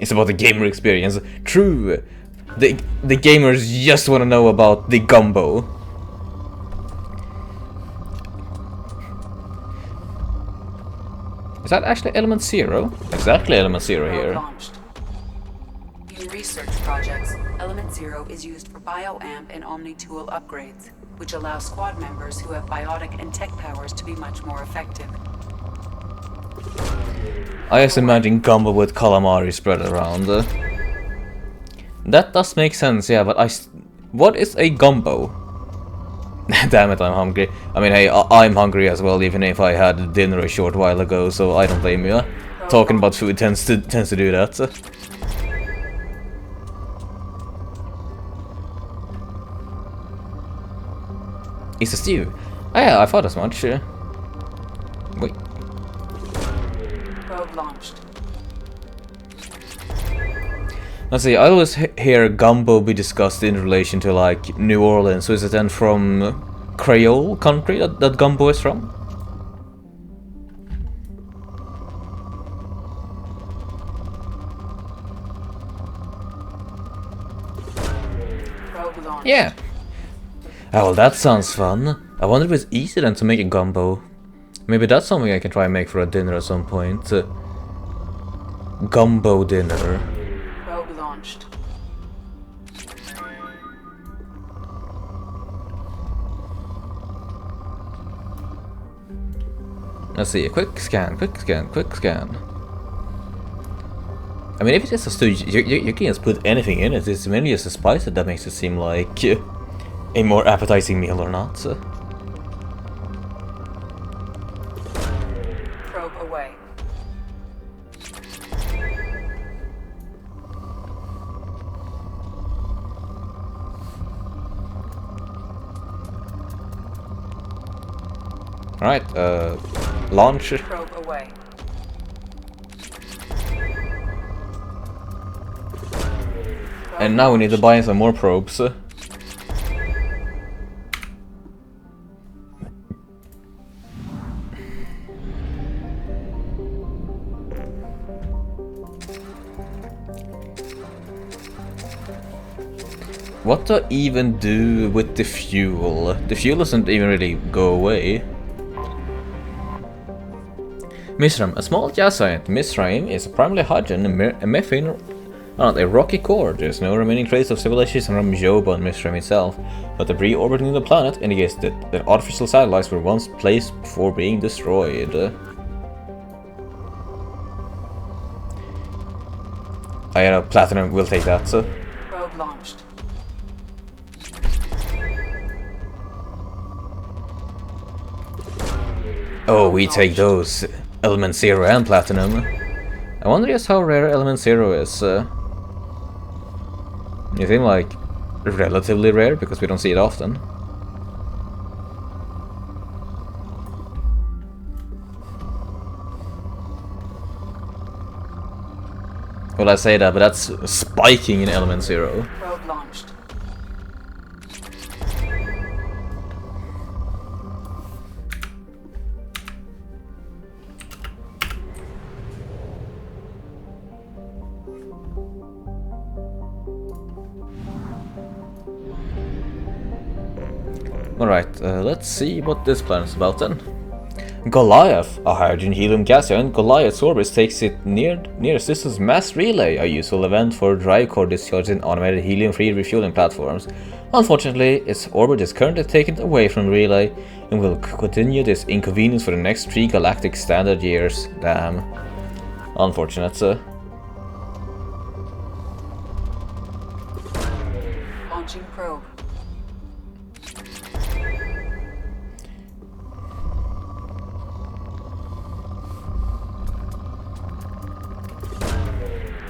It's about the gamer experience. True! The gamers just want to know about the gumbo. Is that actually element 0? Exactly element 0 here. In research projects, Element 0 is used for bioamp and omni-tool upgrades, which allow squad members who have biotic and tech powers to be much more effective. I just imagine gumbo with calamari spread around. That does make sense, yeah, but what is a gumbo? Damn it, I'm hungry. I mean, hey, I'm hungry as well, even if I had dinner a short while ago, so I don't blame you. Talking about food tends to do that. It's a stew. Oh yeah, I thought as much. Wait. Probe launched. Let's see, I always hear gumbo be discussed in relation to like New Orleans, so is it then from Creole country that gumbo is from? Probe launched. Yeah. Oh, well, that sounds fun. I wonder if it's easy then to make a gumbo. Maybe that's something I can try and make for a dinner at some point. Gumbo dinner. Probe launched. Let's see, quick scan, quick scan, quick scan. I mean, if it's just a stew, you can just put anything in it. It's mainly just the spice that makes it seem like a more appetizing meal or not. Probe away. Alright, launch. Probe away. And now we need to buy some more probes. What to even do with the fuel? The fuel doesn't even really go away. Misram, a small gas giant. Misraim is primarily hydrogen and methane on a rocky core. There is no remaining trace of civilization from Joba and Misraim itself, but debris orbiting the planet indicates that the artificial satellites were once placed before being destroyed. I know, Platinum will take that, so. Probe launched. Oh, we take those. Element 0 and Platinum. I wonder just how rare Element 0 is. You seem like relatively rare because we don't see it often. Well, I say that, but that's spiking in Element 0. Probe launched. Alright, let's see what this plan is about then. Goliath, a hydrogen helium gas giant. Goliath's orbit takes it nearest distance mass relay, a useful event for drive core discharge in automated helium-free refueling platforms. Unfortunately, its orbit is currently taken away from the relay and will continue this inconvenience for the next 3 galactic standard years. Damn. Unfortunate, Launching probe.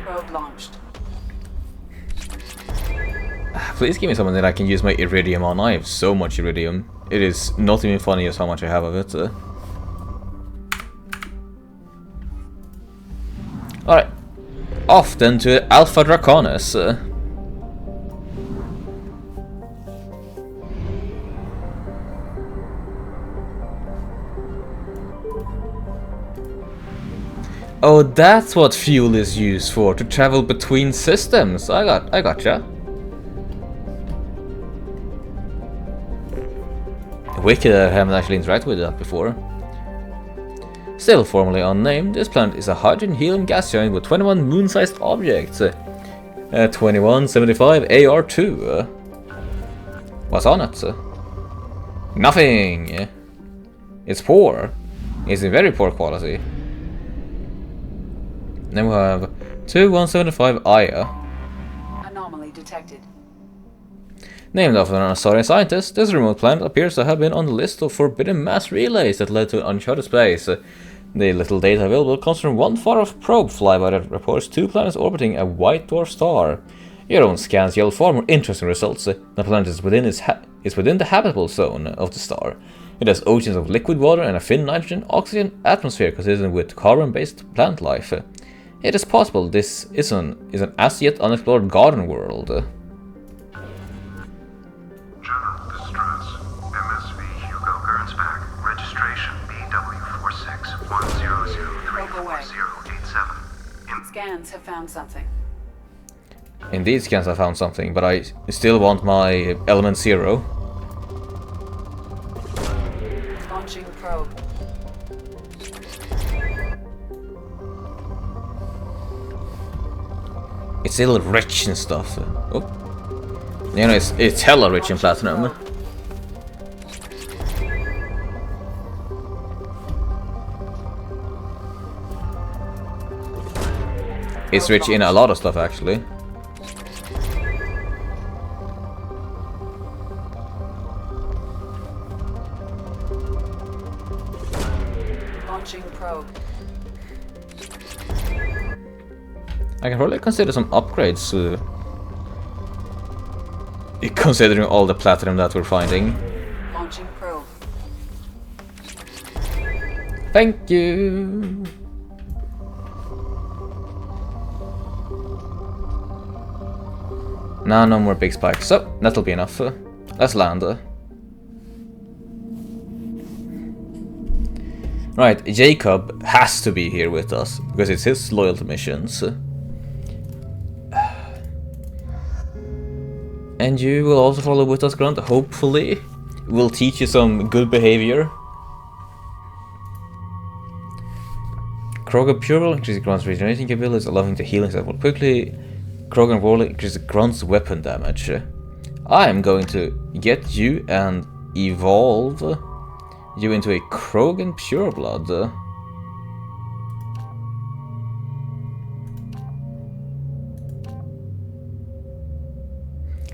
Probe launched. Please give me something that I can use my iridium on. I have so much iridium. It is not even funny as how much I have of it. Alright. Off then to Alpha Draconis. Oh, that's what fuel is used for, to travel between systems. I gotcha. Wicked, I haven't actually interacted with that before. Still formerly unnamed, this planet is a hydrogen helium gas giant with 21 moon-sized objects. 2175 AR2. What's on it? Nothing! It's poor. It's in very poor quality. Then we have 2175 Aya. Anomaly detected. Named after an Azure scientist, this remote planet appears to have been on the list of forbidden mass relays that led to uncharted space. The little data available comes from one far-off probe flyby that reports 2 planets orbiting a white dwarf star. Your own scans yield far more interesting results. The planet is within the habitable zone of the star. It has oceans of liquid water and a thin nitrogen-oxygen atmosphere consistent with carbon-based plant life. It is possible this is an as yet unexplored garden world. General distress. MSV Hugo Gurns back. Registration BW4610034087. Scans have found something. Indeed, scans have found something, but I still want my element 0. Launching probe. It's still rich and stuff. Oh. You know, it's hella rich in platinum. It's rich in a lot of stuff, actually. Launching probe. I can probably consider some upgrades, considering all the platinum that we're finding. Launching probe. Thank you. Nah, no more big spikes. So that'll be enough. Let's land. Right, Jacob has to be here with us because it's his loyalty missions. And you will also follow with us, Grunt. Hopefully, we'll teach you some good behavior. Krogan Pure increases Grunt's regenerating capabilities, allowing the healing cycle quickly. Krogan Roll increases Grunt's weapon damage. I am going to get you and evolve you into a Krogan Pureblood.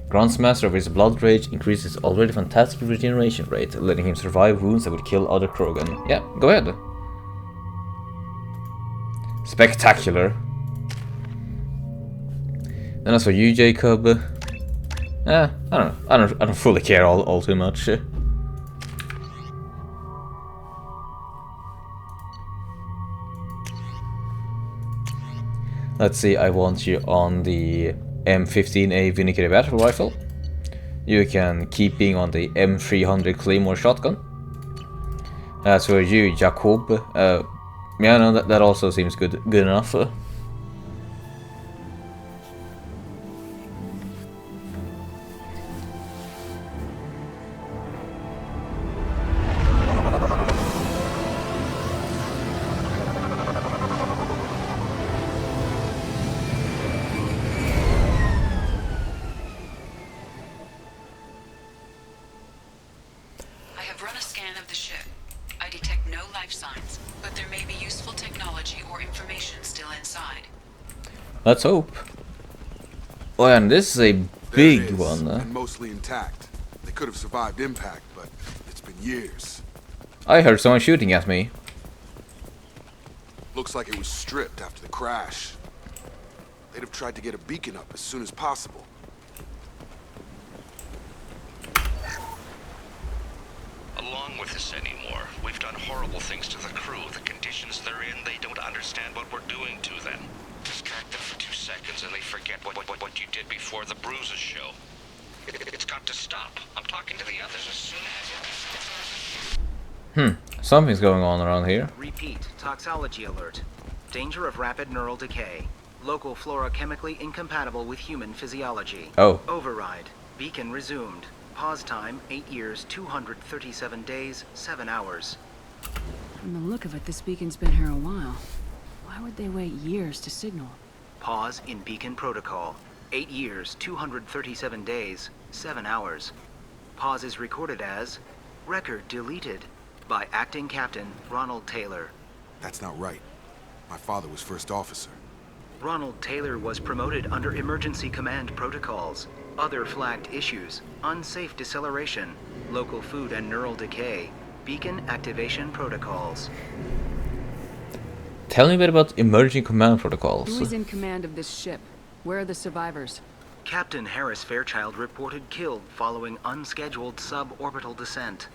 Grunt's master of his blood rage increases his already fantastic regeneration rate, letting him survive wounds that would kill other Krogan. Yeah, go ahead. Spectacular. Then as for you, Jacob, I don't fully care all too much. Let's see, I want you on the M15A Vindicated Battle Rifle. You can keep being on the M300 Claymore Shotgun. As for you, Jacob, yeah, no, that also seems good enough. Let's hope. Oh, and this is a big one. And mostly intact. They could have survived impact, but it's been years. I heard someone shooting at me. Looks like it was stripped after the crash. They'd have tried to get a beacon up as soon as possible. Along with this anymore. We've done horrible things to the crew. The conditions they're in, they don't understand what we're doing to them. Distract them for 2 seconds and they forget what you did before the bruises show. It's got to stop. I'm talking to the others as soon as... Something's going on around here. Repeat, toxology alert. Danger of rapid neural decay. Local flora chemically incompatible with human physiology. Oh. Override. Beacon resumed. Pause time, 8 years, 237 days, 7 hours. From the look of it, this beacon's been here a while. Why would they wait years to signal? Pause in beacon protocol. 8 years, 237 days, 7 hours. Pause is recorded as record deleted by acting captain Ronald Taylor. That's not right. My father was first officer. Ronald Taylor was promoted under emergency command protocols. Other flagged issues: unsafe deceleration, local food and neural decay, beacon activation protocols. Tell me a bit about emerging command protocols. Who is in command of this ship? Where are the survivors? Captain Harris Fairchild reported killed following unscheduled suborbital descent.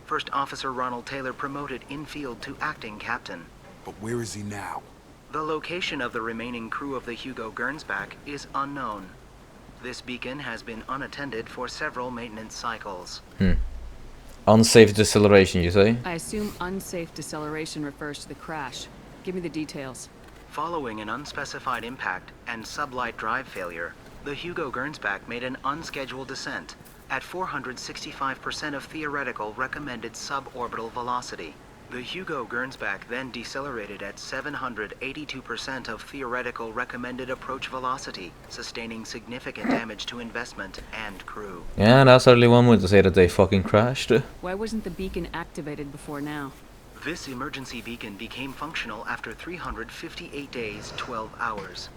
First Officer Ronald Taylor promoted in-field to acting captain. But where is he now? The location of the remaining crew of the Hugo Gernsback is unknown. This beacon has been unattended for several maintenance cycles. Unsafe deceleration, you say? I assume unsafe deceleration refers to the crash. Give me the details. Following an unspecified impact and sublight drive failure, the Hugo Gernsback made an unscheduled descent at 465% of theoretical recommended suborbital velocity. The Hugo Gernsback then decelerated at 782% of theoretical recommended approach velocity, sustaining significant damage to investment and crew. Yeah, that's certainly one way to say that they fucking crashed. Why wasn't the beacon activated before now? This emergency beacon became functional after 358 days, 12 hours.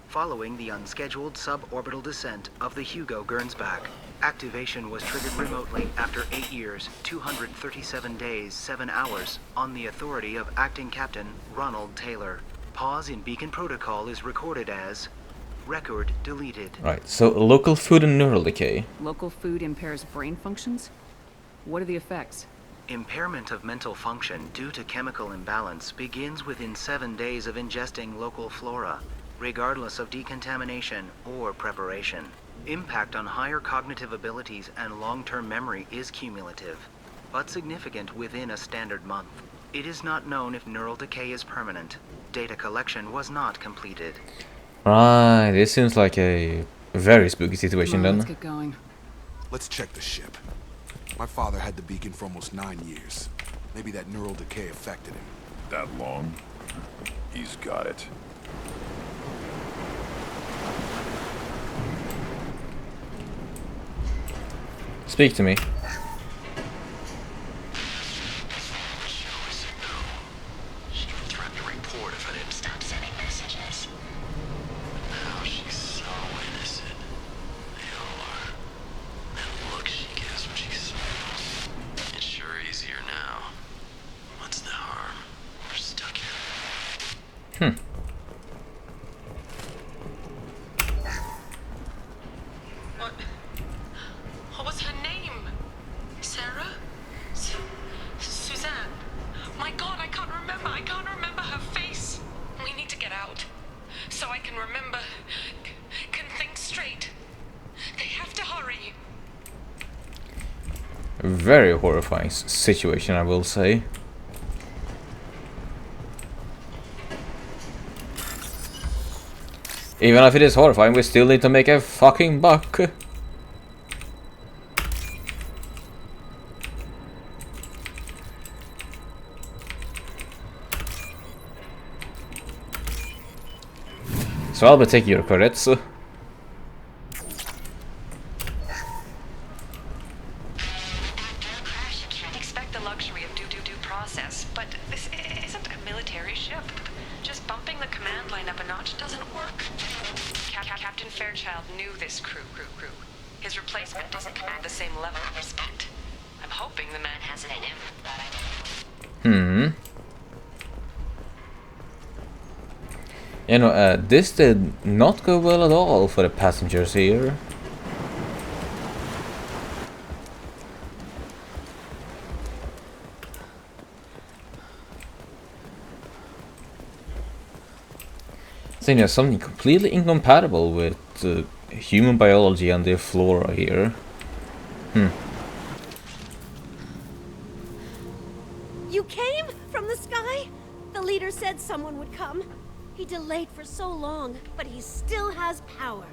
Following the unscheduled suborbital descent of the Hugo Gernsback, activation was triggered remotely after 8 years, 237 days, 7 hours, on the authority of Acting Captain Ronald Taylor. Pause in beacon protocol is recorded as record deleted. Right, so local food and neural decay. Local food impairs brain functions? What are the effects? Impairment of mental function due to chemical imbalance begins within 7 days of ingesting local flora, regardless of decontamination or preparation. Impact on higher cognitive abilities and long-term memory is cumulative, but significant within a standard month. It is not known if neural decay is permanent. Data collection was not completed. Right, this seems like a very spooky situation then. Let's get going. Let's check the ship. My father had the beacon for almost 9 years. Maybe that neural decay affected him. That long? He's got it. Speak to me. What was her name? Sarah? Suzanne? My God, I can't remember. I can't remember her face. We need to get out. So I can remember. Can think straight. They have to hurry. A very horrifying situation, I will say. Even if it is horrifying, we still need to make a fucking buck. So I'll be taking your credits. Expect the luxury of due process, but this isn't a military ship. Just bumping the command line up a notch doesn't work. Captain Fairchild knew this crew. His replacement doesn't command the same level of respect. I'm hoping the man has it in him. You know, this did not go well at all for the passengers here. So, you know, something completely incompatible with human biology and the flora here. You came from the sky? The leader said someone would come. He delayed for so long, but he still has power.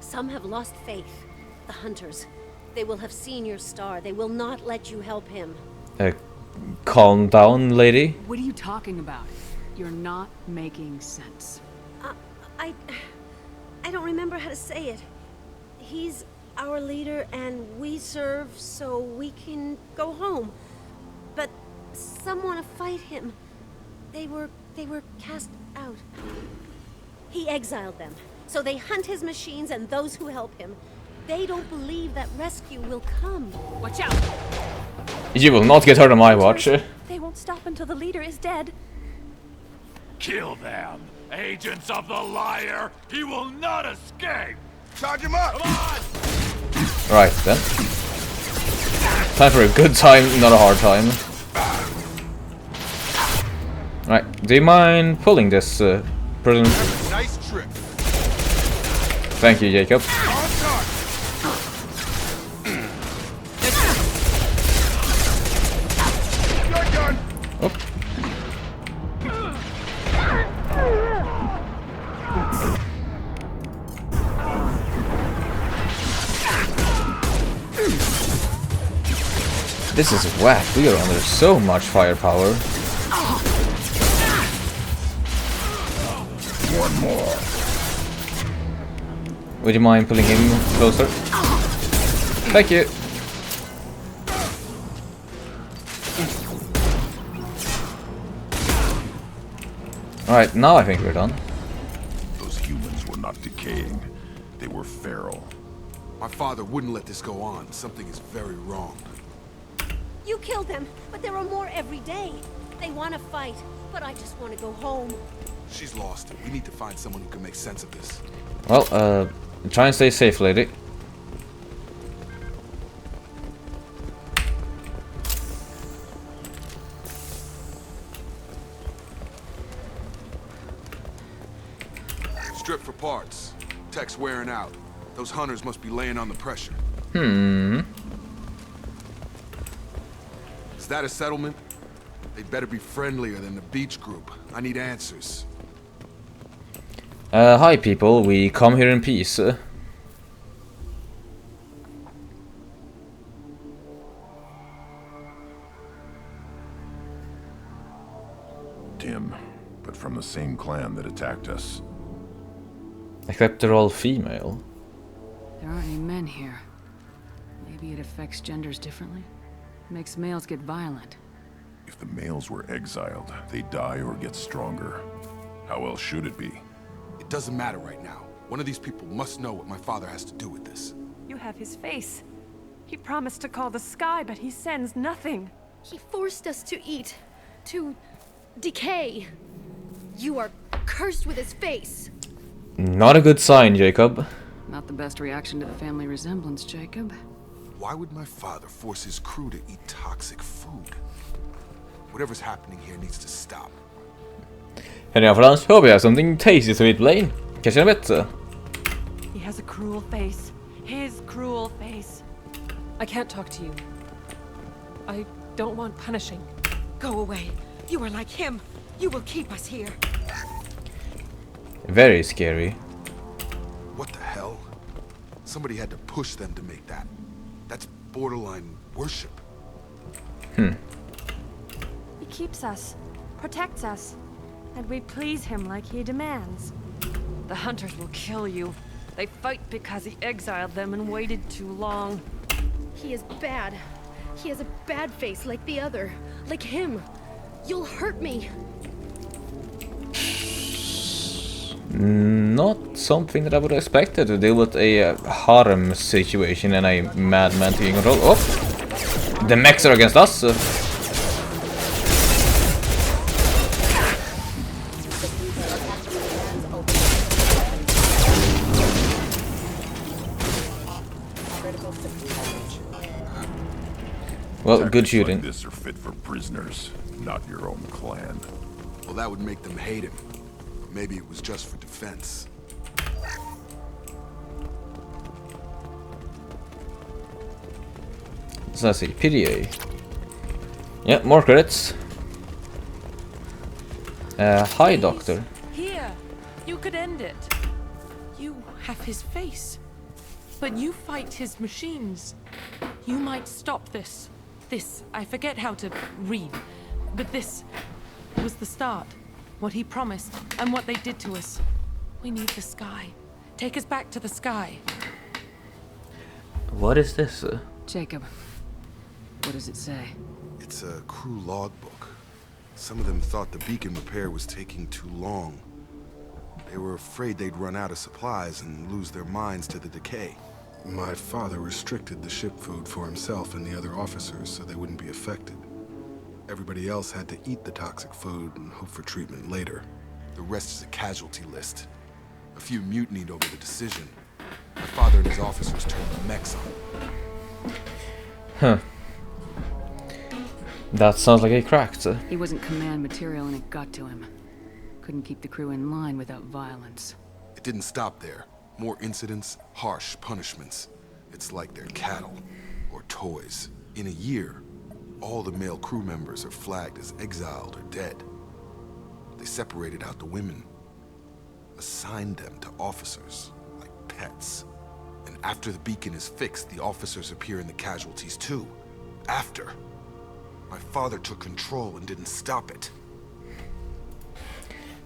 Some have lost faith. The hunters. They will have seen your star. They will not let you help him. Calm down, lady. What are you talking about? You're not making sense. I don't remember how to say it. He's our leader and we serve so we can go home. But some want to fight him. They were cast out. He exiled them, so they hunt his machines and those who help him. They don't believe that rescue will come. Watch out! You will not get hurt on my watch. They won't stop until the leader is dead. Kill them! Agents of the liar! He will not escape! Charge him up! Come on! Right then. Time for a good time, not a hard time. Right, do you mind pulling this prison? Nice trip. Thank you, Jacob. Oh. This is whack. We are under so much firepower. One more. Would you mind pulling him closer? Thank you. Alright, now I think we're done. Those humans were not decaying. They were feral. My father wouldn't let this go on. Something is very wrong. You killed them, but there are more every day. They want to fight, but I just want to go home. She's lost. We need to find someone who can make sense of this. Well, try and stay safe, lady. Strip for parts. Tech's wearing out. Those hunters must be laying on the pressure. Is that a settlement? They'd better be friendlier than the beach group. I need answers. Hi people, we come here in peace. Tim, but from the same clan that attacked us. Except they're all female. There aren't any men here. Maybe it affects genders differently. Makes males get violent. If the males were exiled, they die or get stronger. How else should it be? It doesn't matter right now. One of these people must know what my father has to do with this. You have his face. He promised to call the sky, but he sends nothing. He forced us to eat, to decay. You are cursed with his face. Not a good sign, Jacob. Not the best reaction to the family resemblance, Jacob. Why would my father force his crew to eat toxic food? Whatever's happening here needs to stop. Hej Frans, hope you have something tasty to eat, Blaine. Kanske en bättre. He has a cruel face. His cruel face. I can't talk to you. I don't want punishing. Go away. You are like him. You will keep us here. Very scary. What the hell? Somebody had to push them to make that. That's borderline worship. He keeps us, protects us, and we please him like he demands. The hunters will kill you. They fight because he exiled them and waited too long. He is bad. He has a bad face like the other. Like him. You'll hurt me. Not something that I would have expected to deal with a harem situation and a madman taking control. Oh! The mechs are against us. Well, good shooting. Like this are fit for prisoners, not your own clan. Well, that would make them hate him. Maybe it was just for defense. So let's see, PDA. Yeah, more credits. Hi, Doctor. Here, you could end it. You have his face, but you fight his machines. You might stop this. This, I forget how to read, but this was the start. What he promised, and what they did to us. We need the sky. Take us back to the sky. What is this? Jacob, what does it say? It's a crew logbook. Some of them thought the beacon repair was taking too long. They were afraid they'd run out of supplies and lose their minds to the decay. My father restricted the ship food for himself and the other officers so they wouldn't be affected. Everybody else had to eat the toxic food and hope for treatment later. The rest is a casualty list. A few mutinied over the decision. My father and his officers turned the mechs on. Huh. That sounds like he cracked. He wasn't command material and it got to him. Couldn't keep the crew in line without violence. It didn't stop there. More incidents, harsh punishments. It's like they're cattle or toys. In a year, all the male crew members are flagged as exiled or dead. They separated out the women, assigned them to officers like pets. And after the beacon is fixed, the officers appear in the casualties too. After. My father took control and didn't stop it.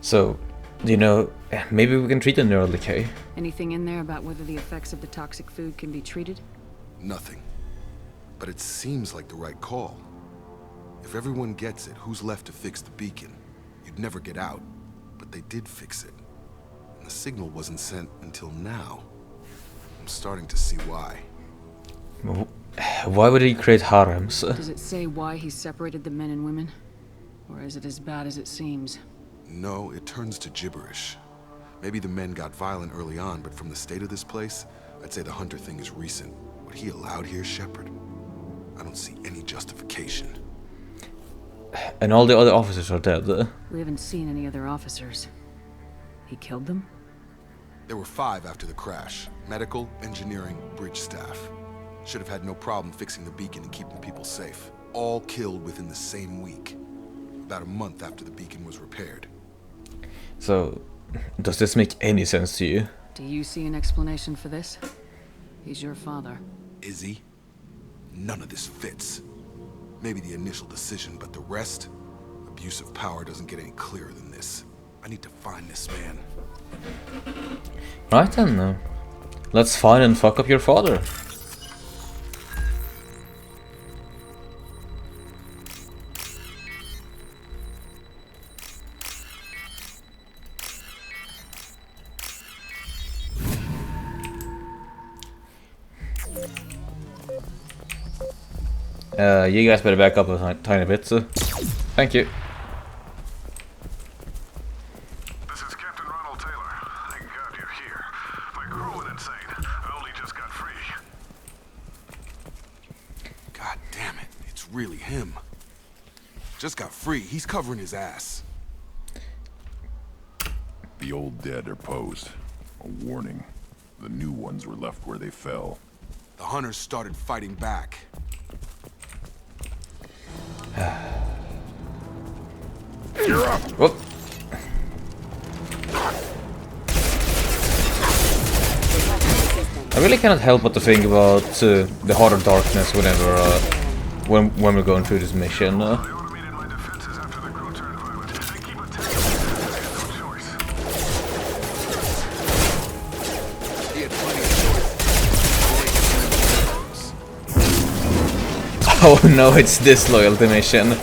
So, you know, maybe we can treat the neural decay. Anything in there about whether the effects of the toxic food can be treated? Nothing. But it seems like the right call. If everyone gets it, who's left to fix the beacon? You'd never get out. But they did fix it. And the signal wasn't sent until now. I'm starting to see why. Why would he create harems? Does it say why he separated the men and women? Or is it as bad as it seems? No, it turns to gibberish. Maybe the men got violent early on, but from the state of this place, I'd say the Hunter thing is recent. What he allowed here, Shepard? I don't see any justification. And all the other officers are dead. We haven't seen any other officers. He killed them? There were 5 after the crash. Medical, engineering, bridge staff. Should have had no problem fixing the beacon and keeping people safe. All killed within the same week. About a month after the beacon was repaired. So, does this make any sense to you? Do you see an explanation for this? He's your father. Is he? None of this fits. Maybe the initial decision, but the rest? Abuse of power doesn't get any clearer than this. I need to find this man. Right then, let's find and fuck up your father. You guys better back up a tiny bit, so. Thank you. This is Captain Ronald Taylor. Thank God you're here. My crew went insane. I only just got free. God damn it, it's really him. Just got free, he's covering his ass. The old dead are posed. A warning. The new ones were left where they fell. The hunters started fighting back. You're up! Whoop. I really cannot help but to think about the Heart of Darkness whenever when we're going through this mission. Oh no, it's this loyalty mission.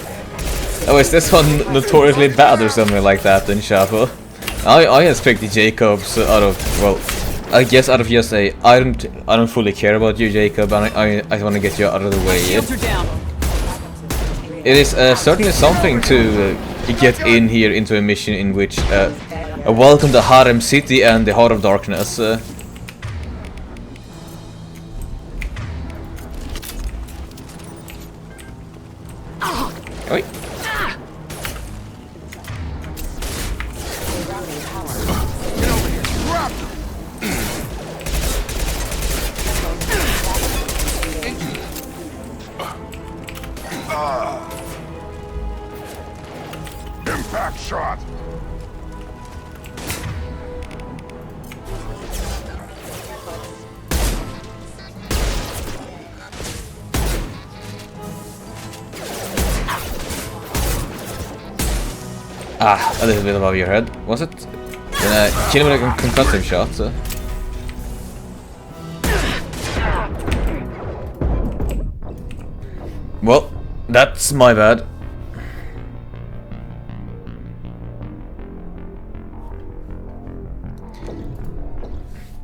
Oh, is this one notoriously bad or something like that in Shadow? I expected Jacobs out of, well, I guess out of just a I don't fully care about you, Jacob, and I want to get you out of the way. It is certainly something to get in here into a mission in which welcome to Harem City and the Heart of Darkness. Oi. Impact shot! Ah, a little bit above your head, was it? Kill him with a concussive shot. That's my bad.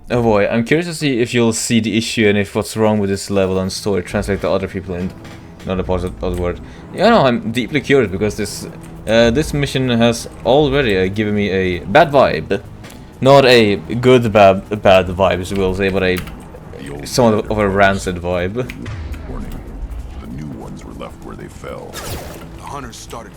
Oh boy, I'm curious to see if you'll see the issue and if what's wrong with this level and story translate to other people in other parts of the world. Yeah, no, I'm deeply curious because this mission has already given me a bad vibe. Not a good bad vibes, we'll say, but a somewhat of a rancid vibe. Warning. The new ones were left where they fell. The hunters started.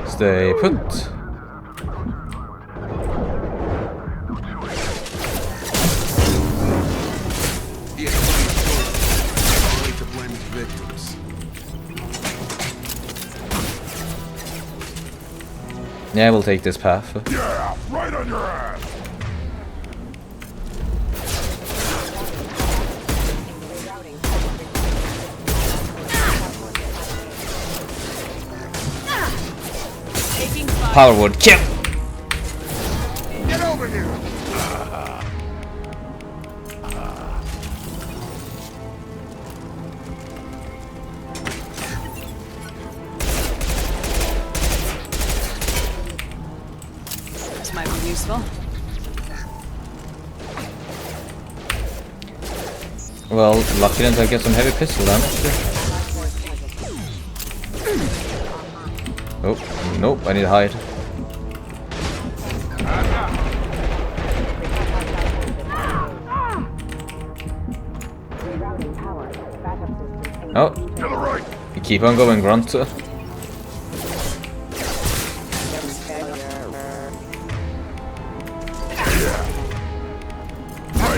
Stay put. Yeah, we'll take this path. Yeah, right on your ass. Power word, kill! Get over here! This might be useful. Well, lucky enough to get some heavy pistol damage. Oh, nope, I need to hide. Oh, you keep on going, Grunt. Right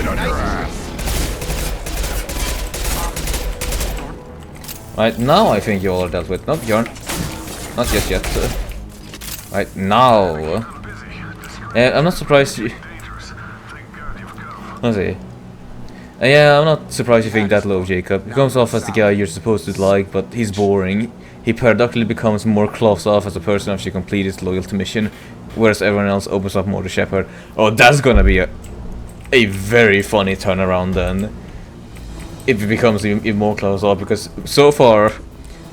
on your ass. Right, now I think you all are dealt with. Nope, you aren't. Not just yet. Right, now. I'm not surprised you... Let's see. Yeah, I'm not surprised you think that low, Jacob. He comes off as the guy you're supposed to like, but he's boring. He paradoxically becomes more closed off as a person after you complete his loyalty mission, whereas everyone else opens up more to Shepard. Oh, that's gonna be a very funny turnaround then. If it becomes even more closed off, because so far,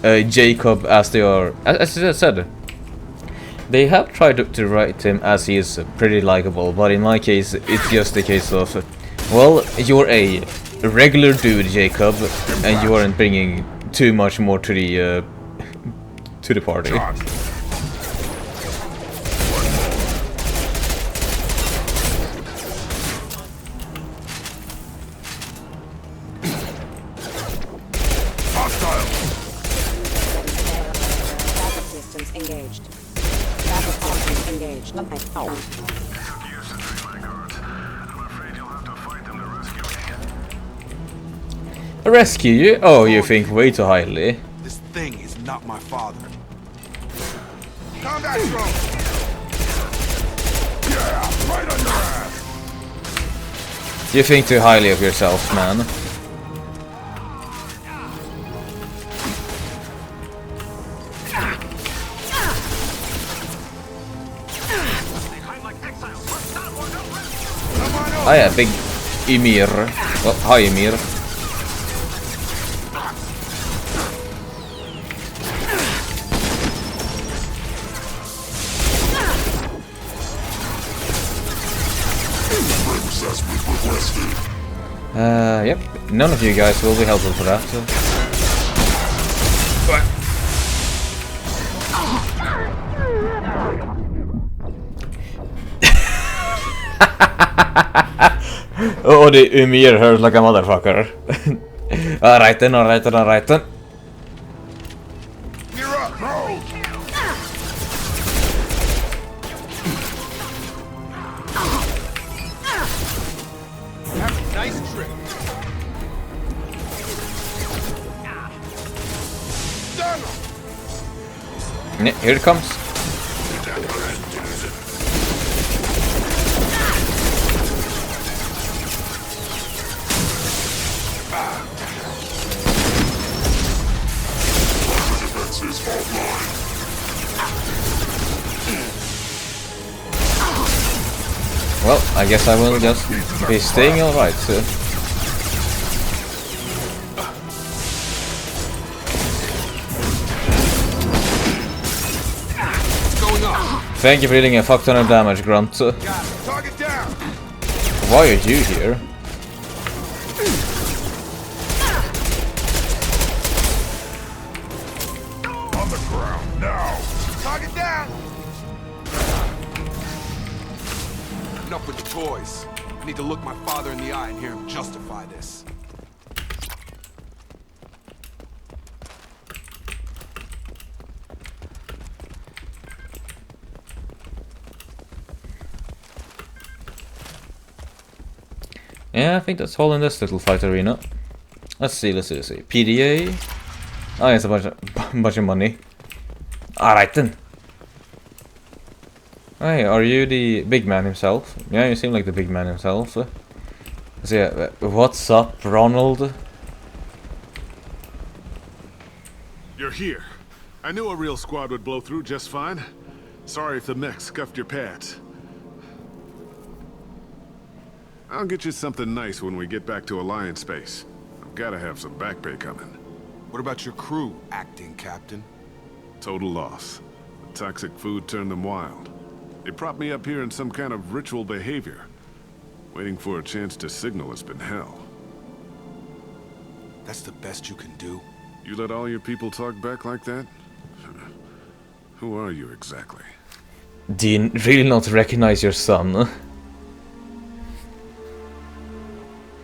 Jacob, as I said, they have tried to write him as he is pretty likable, but in my case, it's just a case of, well, you're a regular dude, Jacob, and you aren't bringing too much more to the party. Systems engaged. Traffic systems engaged. Rescue you? Oh, you think way too highly. This thing is not my father. Combat drone! Yeah, right on your ass. You think too highly of yourself, man. Oh yeah, big Ymir. Oh, hi Ymir. Yep. None of you guys will be helpful for that. So. Oh, the Ymir hurt like a motherfucker. Alright then, alright then, alright then. You're up, bro! Nice trick. Here it comes. Well, I guess I will just be staying alright. Thank you for dealing a fuck ton of damage, Grunt. Target down. Why are you here? On the ground now. Target down. Enough with the toys. I need to look my father in the eye and hear him justify this. Yeah, I think that's all in this little fight arena. Let's see. PDA. Oh, it's a bunch of money. Alright then. Hey, are you the big man himself? Yeah, you seem like the big man himself. So yeah, what's up, Ronald? You're here. I knew a real squad would blow through just fine. Sorry if the mech scuffed your pads. I'll get you something nice when we get back to Alliance space. I've gotta have some back pay coming. What about your crew, acting captain? Total loss. The toxic food turned them wild. They propped me up here in some kind of ritual behavior. Waiting for a chance to signal has been hell. That's the best you can do? You let all your people talk back like that? Who are you exactly? Do you really not recognize your son?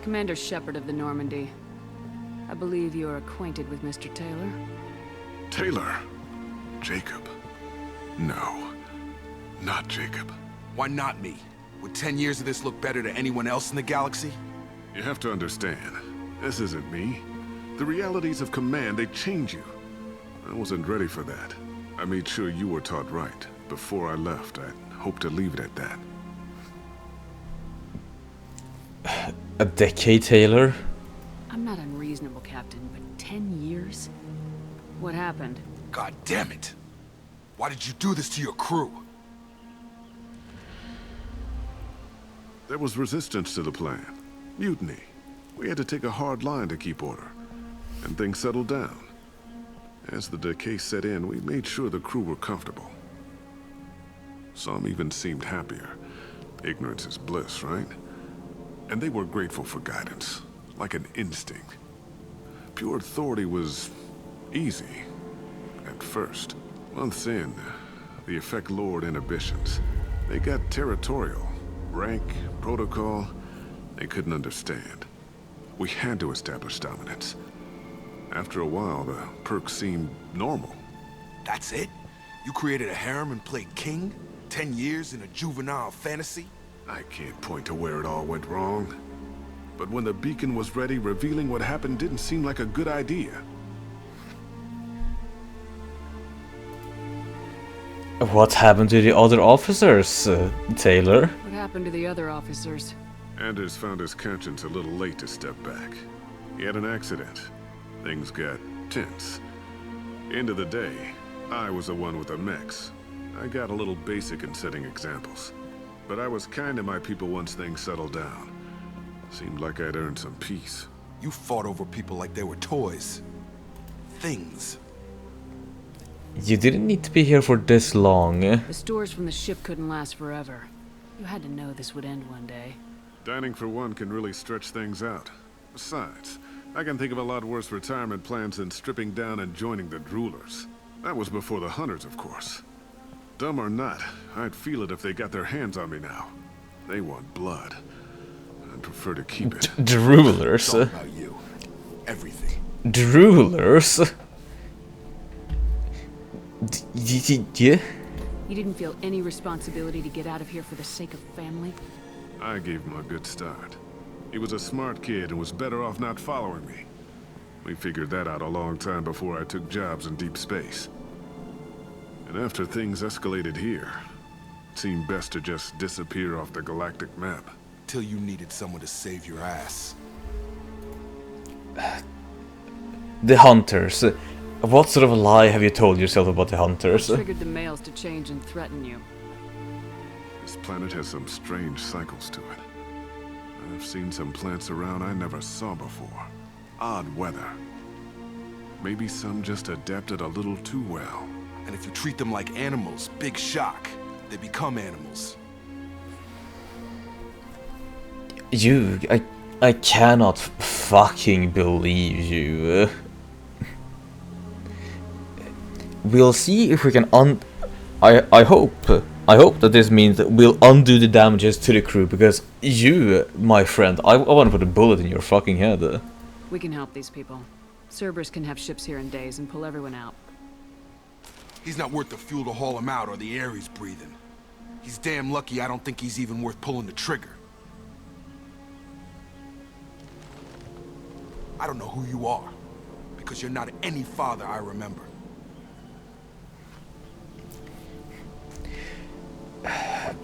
Commander Shepard of the Normandy. I believe you're acquainted with Mr. Taylor. Taylor? Jacob? No. Not Jacob. Why not me? Would 10 years of this look better to anyone else in the galaxy? You have to understand, this isn't me. The realities of command, they change you. I wasn't ready for that. I made sure you were taught right. Before I left, I hoped to leave it at that. A decade, Taylor? I'm not unreasonable, Captain, but 10 years? What happened? God damn it! Why did you do this to your crew? There was resistance to the plan. Mutiny. We had to take a hard line to keep order. And things settled down. As the decay set in, we made sure the crew were comfortable. Some even seemed happier. Ignorance is bliss, right? And they were grateful for guidance, like an instinct. Pure authority was easy, at first. Months in, the effect lowered inhibitions. They got territorial. Rank, protocol, they couldn't understand. We had to establish dominance. After a while, the perks seemed normal. That's it? You created a harem and played king? 10 years in a juvenile fantasy? I can't point to where it all went wrong. But when the beacon was ready, revealing what happened didn't seem like a good idea. What happened to the other officers, Taylor? What happened to the other officers? Anders found his conscience a little late to step back. He had an accident. Things got tense. End of the day, I was the one with the mechs. I got a little basic in setting examples. But I was kind to my people once things settled down. Seemed like I'd earned some peace. You fought over people like they were toys. Things. You didn't need to be here for this long. The stores from the ship couldn't last forever. You had to know this would end one day. Dining for one can really stretch things out. Besides, I can think of a lot worse retirement plans than stripping down and joining the droolers. That was before the hunters, of course. Dumb or not, I'd feel it if they got their hands on me now. They want blood. I'd prefer to keep it. Droolers? It's all about you. Everything. Droolers? Yeah? You didn't feel any responsibility to get out of here for the sake of family? I gave him a good start. He was a smart kid and was better off not following me. We figured that out a long time before I took jobs in deep space. And after things escalated here, it seemed best to just disappear off the galactic map. Till you needed someone to save your ass. The hunters. What sort of a lie have you told yourself about the hunters? What triggered the males to change and threaten you? As This planet has some strange cycles to it. I've seen some plants around I never saw before. Odd weather. Maybe some just adapted a little too well. And if you treat them like animals, big shock. They become animals. I cannot fucking believe you. We'll see if we can I hope that this means that we'll undo the damages to the crew, because you, my friend, I want to put a bullet in your fucking head. We can help these people. Cerberus can have ships here in days and pull everyone out. He's not worth the fuel to haul him out or the air he's breathing. He's damn lucky I don't think he's even worth pulling the trigger. I don't know who you are, because you're not any father I remember.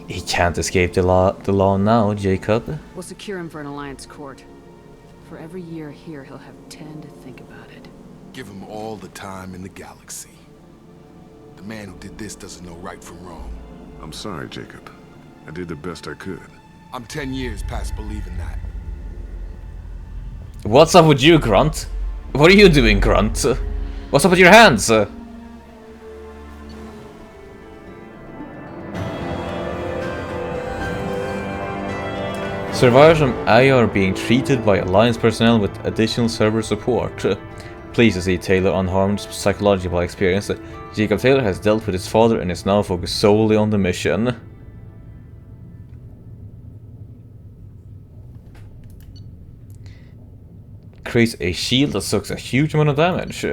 He can't escape the law now, Jacob. We'll secure him for an Alliance court. For every year here, he'll have 10 to think about it. Give him all the time in the galaxy. The man who did this doesn't know right from wrong. I'm sorry, Jacob. I did the best I could. I'm 10 years past believing that. What's up with you, Grunt? What are you doing, Grunt? What's up with your hands? Survivors from AI are being treated by Alliance personnel with additional server support. Pleased to see Taylor unharmed psychological experience. Jacob Taylor has dealt with his father and is now focused solely on the mission. Creates a shield that sucks a huge amount of damage.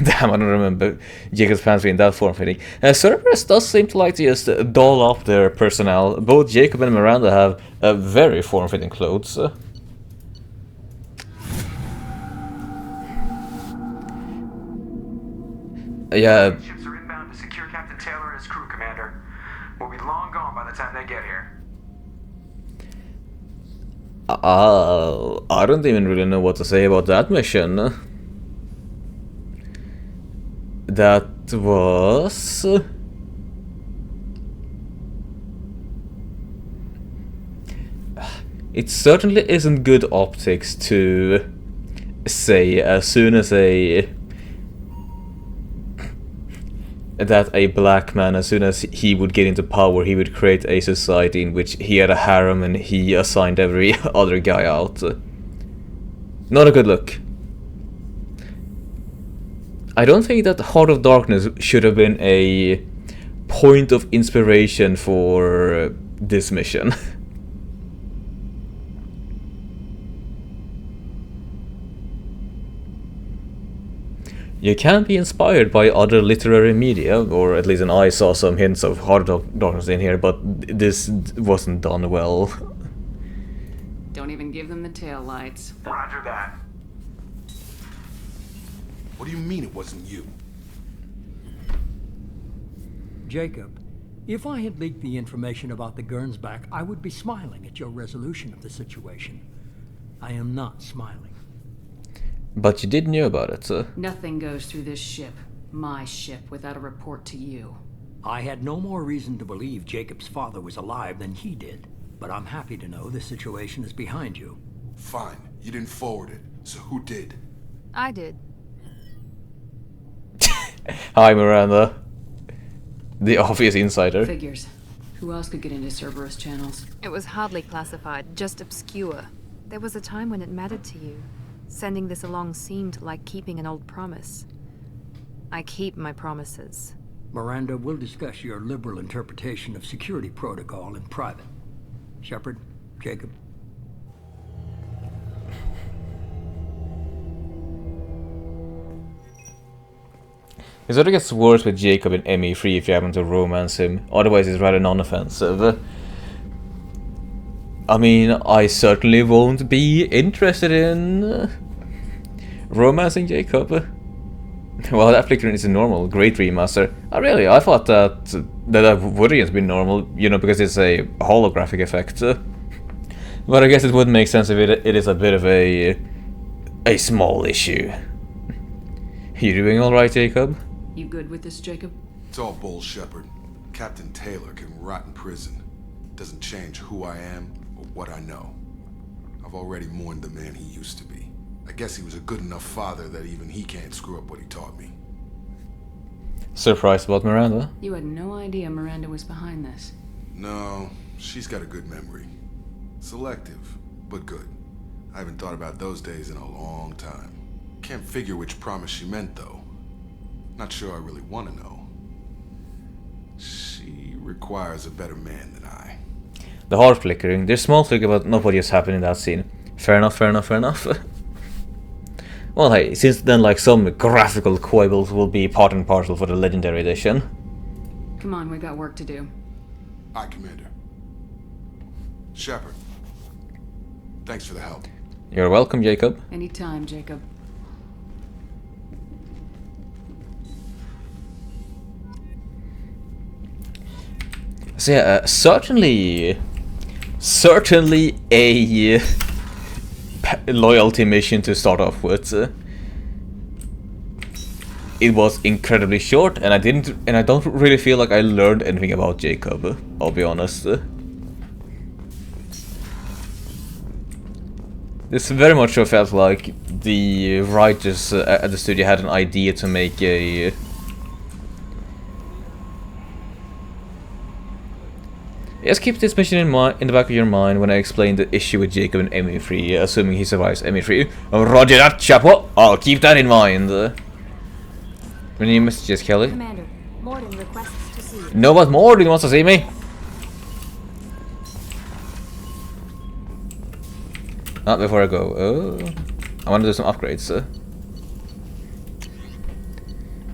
Damn, I don't remember Jacob's pants being that form-fitting. Cerberus does seem to like to just doll up their personnel. Both Jacob and Miranda have very form-fitting clothes. Yeah. Ships are inbound to secure Captain Taylor and his crew, Commander. We'll be long gone by the time they get here. I don't even really know what to say about that mission. That was... It certainly isn't good optics to say as soon as that a black man, as soon as he would get into power, he would create a society in which he had a harem and he assigned every other guy out. Not a good look. I don't think that Heart of Darkness should have been a point of inspiration for this mission. You can be inspired by other literary media, or at least I saw some hints of Heart of Darkness in here, but this wasn't done well. Don't even give them the tail lights. Roger that. What do you mean it wasn't you? Jacob, if I had leaked the information about the Gernsback, I would be smiling at your resolution of the situation. I am not smiling. But you did know about it, sir. Nothing goes through this ship, my ship, without a report to you. I had no more reason to believe Jacob's father was alive than he did, but I'm happy to know the situation is behind you. Fine, you didn't forward it, so who did? I did. Hi, Miranda. The obvious insider. Figures. Who else could get into Cerberus channels? It was hardly classified, just obscure. There was a time when it mattered to you. Sending this along seemed like keeping an old promise. I keep my promises. Miranda, we'll discuss your liberal interpretation of security protocol in private. Shepard, Jacob. It sort of gets worse with Jacob in ME3 if you happen to romance him, otherwise it's rather non-offensive. I mean, I certainly won't be interested in romancing Jacob. Well, that flickering is a normal, great remaster. Oh really? I thought that wouldn't have been normal, you know, because it's a holographic effect. But I guess it would make sense if it is a bit of a small issue. You doing alright, Jacob? You good with this, Jacob? It's all bull, Shepard. Captain Taylor can rot in prison. Doesn't change who I am or what I know. I've already mourned the man he used to be. I guess he was a good enough father that even he can't screw up what he taught me. Surprised about Miranda? You had no idea Miranda was behind this. No, she's got a good memory. Selective, but good. I haven't thought about those days in a long time. Can't figure which promise she meant, though. Not sure I really want to know. She requires a better man than I. The heart flickering. There's small flicker, but not what just happened in that scene. Fair enough, fair enough, fair enough. Well, hey, since then, like, some graphical quibbles will be part and parcel for the Legendary Edition. Come on, we got work to do. Aye, Commander. Shepard. Thanks for the help. You're welcome, Jacob. Anytime, Jacob. So yeah, certainly a loyalty mission to start off with. It was incredibly short, and I don't really feel like I learned anything about Jacob. I'll be honest. This very much so felt like the writers at the studio had an idea to make a. Just keep this mission in the back of your mind when I explain the issue with Jacob and ME3, assuming he survives ME3. Oh, roger that, chapo! I'll keep that in mind. Any messages, Kelly? Commander, Morden requests to see you. No, but Morden wants to see me. Not before I go. Oh, I want to do some upgrades.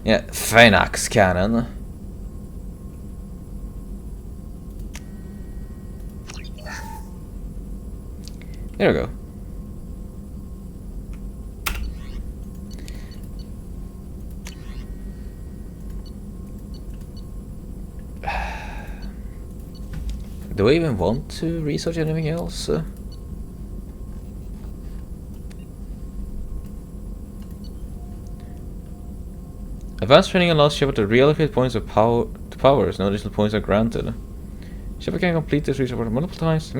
Yeah, Phaenax cannon. There we go. Do I even want to research anything else? Advanced training allows Shepard to reallocate points of power to powers. No additional points are granted. Shepard can complete this research multiple times.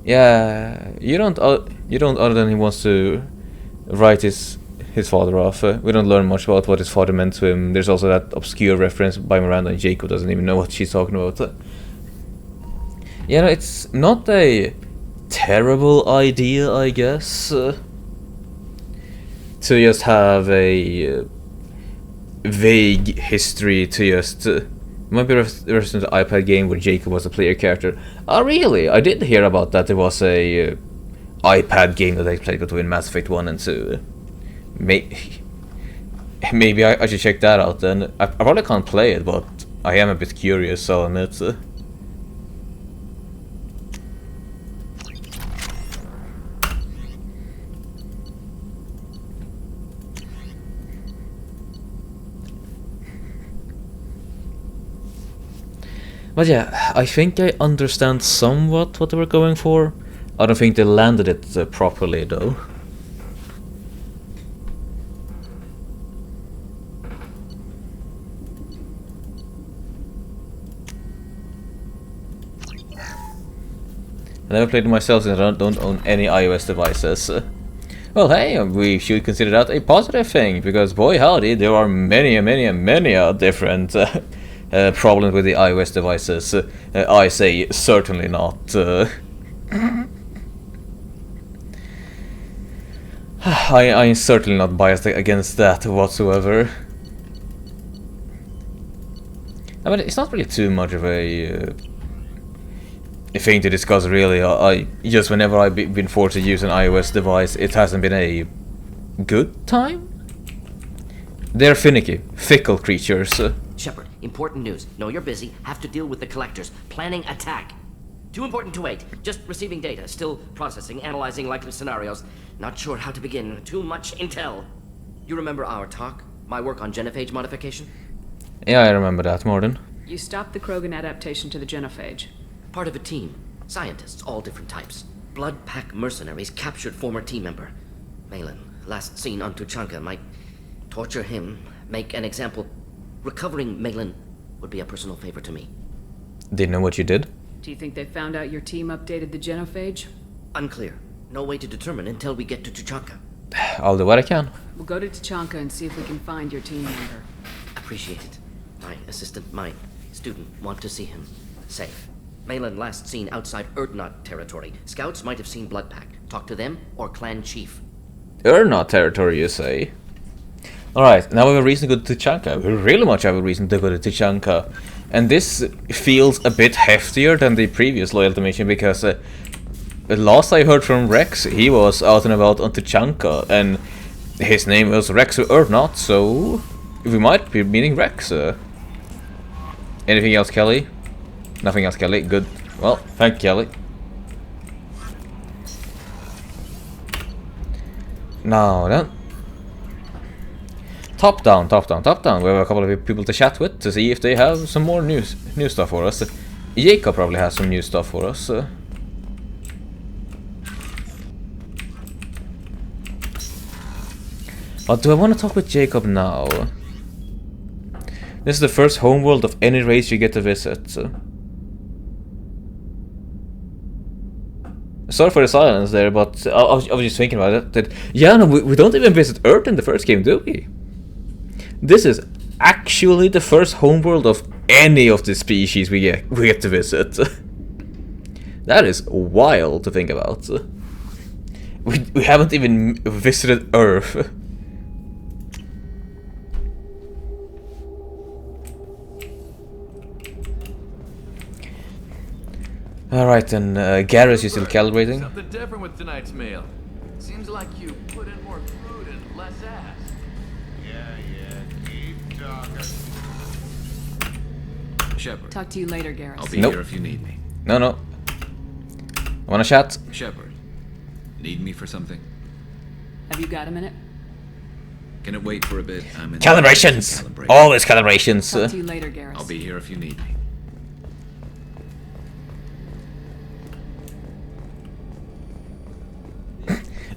Yeah, you don't other than he wants to write his father off. We don't learn much about what his father meant to him. There's also that obscure reference by Miranda, and Jacob doesn't even know what she's talking about. Yeah, no, it's not a terrible idea, I guess, to just have a vague history to just. Might be referencing to the iPad game where Jacob was a player character. Oh, really? I did hear about that. There was a iPad game that I played between Mass Effect 1 and 2. Maybe I should check that out then. I probably can't play it, but I am a bit curious, so I'll admit. But yeah, I think I understand somewhat what they were going for. I don't think they landed it properly though. I never played it myself since I don't own any iOS devices. Well, hey, we should consider that a positive thing, because boy howdy, there are many different problems with the iOS devices. I say certainly not. I'm certainly not biased against that whatsoever. I mean, it's not really too much of a thing to discuss, really. I just whenever I've been forced to use an iOS device, it hasn't been a good time. They're finicky, fickle creatures. Shepard, important news. Know you're busy. Have to deal with the collectors. Planning attack. Too important to wait. Just receiving data. Still processing, analyzing likely scenarios. Not sure how to begin. Too much intel. You remember our talk? My work on genophage modification? Yeah, I remember that, Morden. You stopped the Krogan adaptation to the genophage. Part of a team. Scientists, all different types. Blood Pack mercenaries captured former team member. Malin, last seen on Tuchanka. My torture him, make an example. Recovering Malin would be a personal favor to me. Didn't know what you did? Do you think they found out your team updated the genophage? Unclear. No way to determine until we get to Tuchanka. I'll do what I can. We'll go to Tuchanka and see if we can find your team member. Appreciate it. My assistant, my student, want to see him. Safe. Malin last seen outside Erdnot territory. Scouts might have seen Bloodpack. Talk to them or clan chief. Erdnot territory, you say? Alright, now we have a reason to go to Tuchanka. We really much have a reason to go to Tuchanka. And this feels a bit heftier than the previous loyalty mission because the last I heard from Rex, he was out and about on Tuchanka, and his name was Rex Erdnot, so we might be meeting Rex. Anything else, Kelly? Nothing else, Kelly. Good. Well, thank you, Kelly. Now then. Top down, top down, top down. We have a couple of people to chat with to see if they have some more new stuff for us. Jacob probably has some new stuff for us. But do I want to talk with Jacob now? This is the first homeworld of any race you get to visit. Sorry for the silence there, but I was just thinking about it. That, yeah, no, we don't even visit Earth in the first game, do we? This is actually the first homeworld of any of the species we get to visit. That is wild to think about. We haven't even visited Earth. Alright then, Garrus, you still calibrating? Something different with tonight's meal. Seems like you put in more food and less ass. Keep talking. Shepard. Talk to you later, Garrus. I'll be here if you need me. No. Wanna chat? Shepard. Need me for something? Have you got a minute? Can it wait for a bit? I'm in Calibrations! Always calibrations! Talk to you later, Garrus. I'll be here if you need me.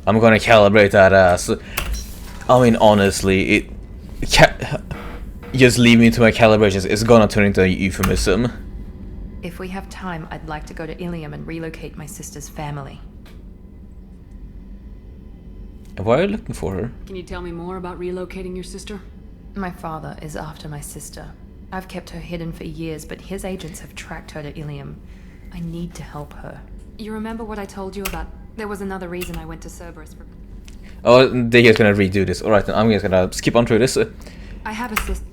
I'm gonna calibrate that ass. I mean, honestly, just leave me to my calibrations. It's gonna turn into a euphemism. If we have time, I'd like to go to Ilium and relocate my sister's family. Why are you looking for her? Can you tell me more about relocating your sister? My father is after my sister. I've kept her hidden for years, but his agents have tracked her to Ilium. I need to help her. You remember what I told you about? There was another reason I went to Cerberus for... Oh, they're just gonna redo this. Alright, then I'm just gonna skip on through this. I have a sister.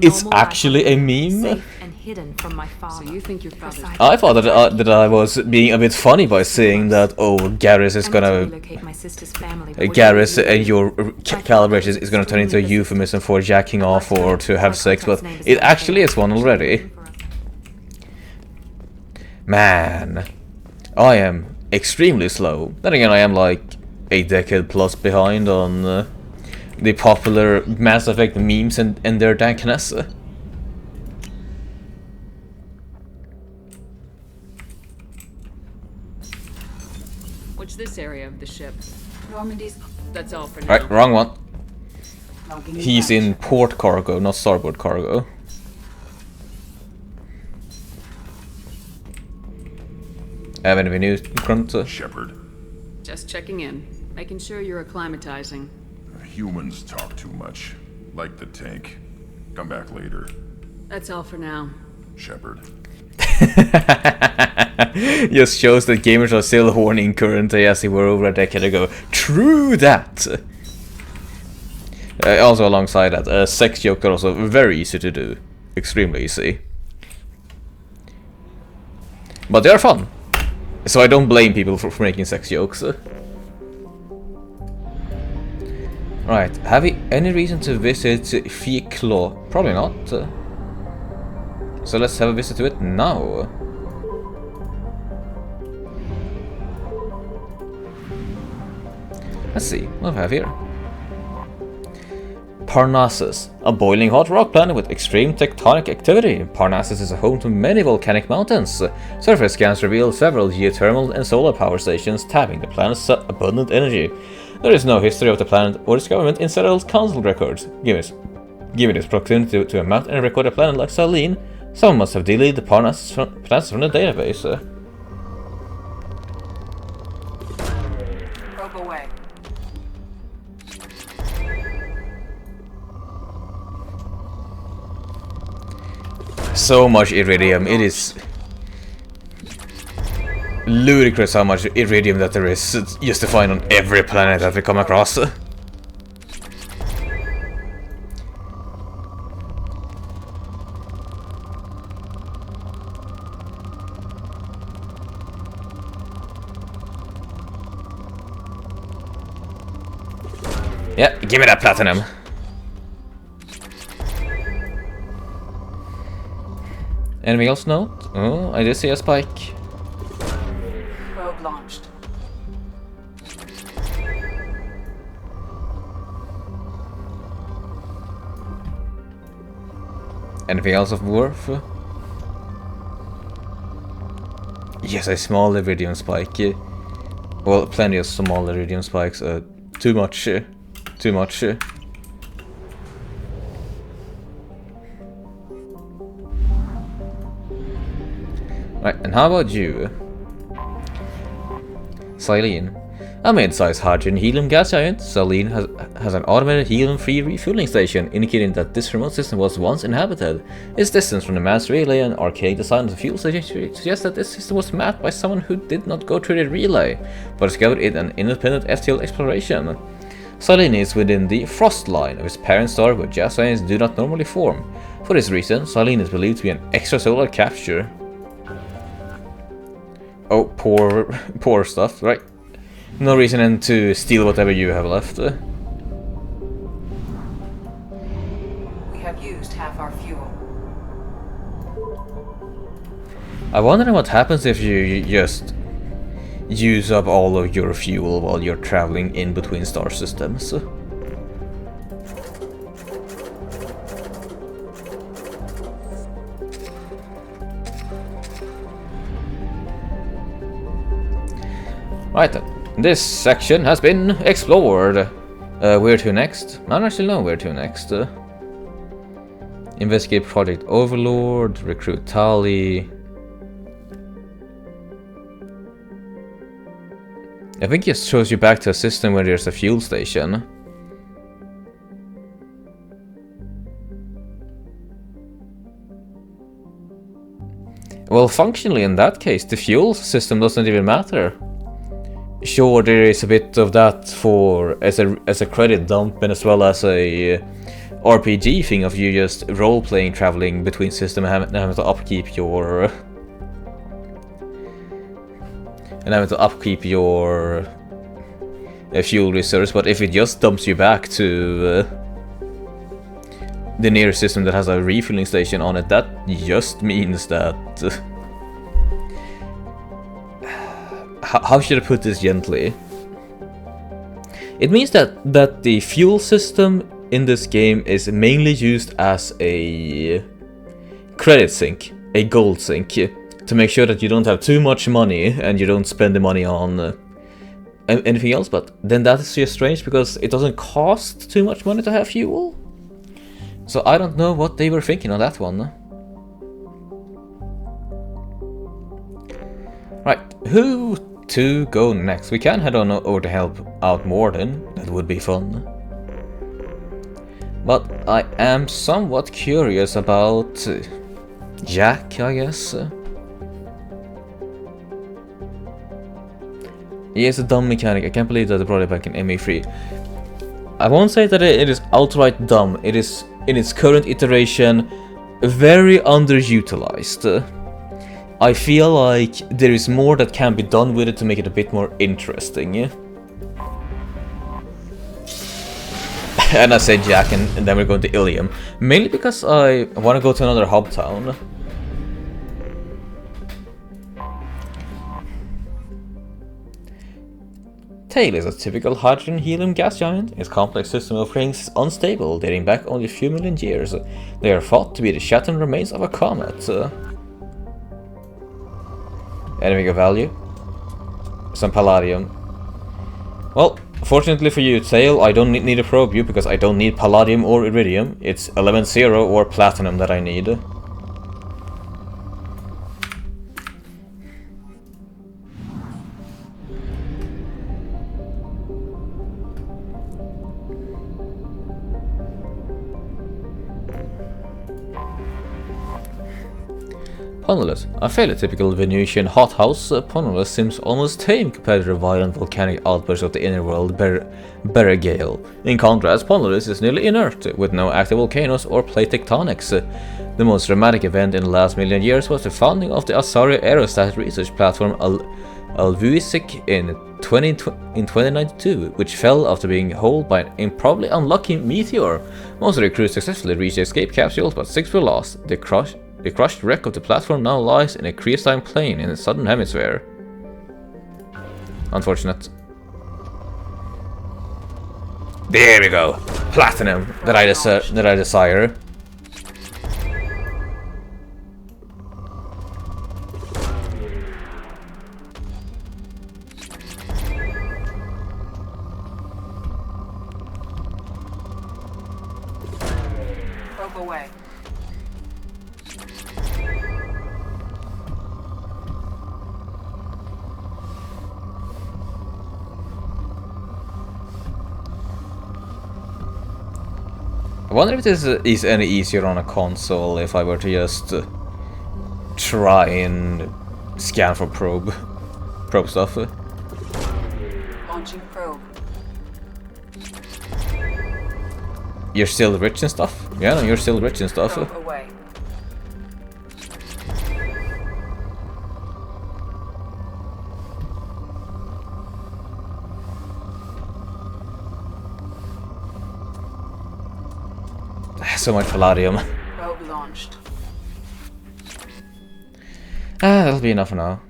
It's actually a meme. Safe and hidden from my father. So you think your father's... I thought that I was being a bit funny by saying that, oh, Garrus is gonna... Garrus and your calibrations is gonna turn into a euphemism for jacking off or to have sex, but it actually is one already. Man, I am extremely slow. Then again, I am like a decade plus behind on the popular Mass Effect memes and their dankness. What's this area of the ship? Normandy's. That's all for now. Right, wrong one. He's in port cargo, not starboard cargo. Have any news, Grunt? Shepard. Just checking in, making sure you're acclimatizing. Humans talk too much. Like the tank. Come back later. That's all for now. Shepard. Just shows that gamers are still horny currently as they were over a decade ago. True that! Also alongside that, sex jokes are also very easy to do. Extremely easy. But they are fun. So I don't blame people for making sex jokes. Right, have we any reason to visit Fieclaw? Probably not. So let's have a visit to it now. Let's see, what do we have here? Parnassus, a boiling hot rock planet with extreme tectonic activity. Parnassus is a home to many volcanic mountains. Surface scans reveal several geothermal and solar power stations tapping the planet's abundant energy. There is no history of the planet or its government in several council records. Given its proximity to a mountain and recorded planet like Saline, someone must have deleted the planets from the database. Probe away. So much iridium, it is ludicrous how much iridium that there is just to find on every planet that we come across. Yeah, give me that platinum. Anything else? No? Oh, I did see a spike. Probe launched. Anything else of worth? Yes, a small iridium spike. Well, plenty of small iridium spikes. Too much. Too much. Right, and how about you? Silene. A mid-sized hydrogen helium gas giant, Silene has an automated helium-free refueling station, indicating that this remote system was once inhabited. Its distance from the mass relay and archaic design of the fuel station suggests that this system was mapped by someone who did not go through the relay, but discovered it in an independent FTL exploration. Silene is within the frost line of its parent star, where gas giants do not normally form. For this reason, Silene is believed to be an extrasolar capture. Oh, poor stuff, right? No reason then to steal whatever you have left. We have used half our fuel. I wonder what happens if you just use up all of your fuel while you're traveling in between star systems. Right then, this section has been explored. Where to next? I don't actually know where to next. Investigate Project Overlord, recruit Tali. I think it shows you back to a system where there's a fuel station. Well, functionally in that case, the fuel system doesn't even matter. Sure, there is a bit of that for as a credit dump and as well as a RPG thing of you just role-playing, traveling between systems and having to upkeep your fuel reserves. But if it just dumps you back to the nearest system that has a refueling station on it, that just means that how should I put this gently? It means that the fuel system in this game is mainly used as a credit sink, a gold sink, to make sure that you don't have too much money and you don't spend the money on anything else. But then that is just strange because it doesn't cost too much money to have fuel. So I don't know what they were thinking on that one. Right, who to go next? We can head on over to help out Morden, that would be fun. But I am somewhat curious about Jack, I guess. He is a dumb mechanic. I can't believe that they brought it back in ME3. I won't say that it is outright dumb. It is, in its current iteration, very underutilized. I feel like there is more that can be done with it to make it a bit more interesting. And I say Jack, and then we're going to Ilium. Mainly because I want to go to another hub town. Tail is a typical hydrogen helium gas giant. Its complex system of rings is unstable, dating back only a few million years. They are thought to be the shattered remains of a comet. Anything of value? Some palladium. Well, Fortunately for you, Tail, I don't need to probe you because I don't need palladium or iridium. It's element 0 or platinum that I need. Ponderless. A fairly typical Venusian hothouse, Ponderless seems almost tame compared to the violent volcanic outbursts of the inner world Beregale. In contrast, Ponderless is nearly inert, with no active volcanoes or plate tectonics. The most dramatic event in the last million years was the founding of the Azure aerostat research platform Alvuisic in 2092, which fell after being holed by an improbably unlucky meteor. Most of the crew successfully reached escape capsules, but 6 were lost. The crushed wreck of the platform now lies in a crystalline plain in the southern hemisphere. Unfortunate. There we go! Platinum that I desire. Probe away. I wonder if this is any easier on a console if I were to just try and scan for probe stuff. Launching probe. You're still rich and stuff? Yeah, no, you're still rich and stuff. Probe away. So much palladium. Probe launched. That'll be enough for now.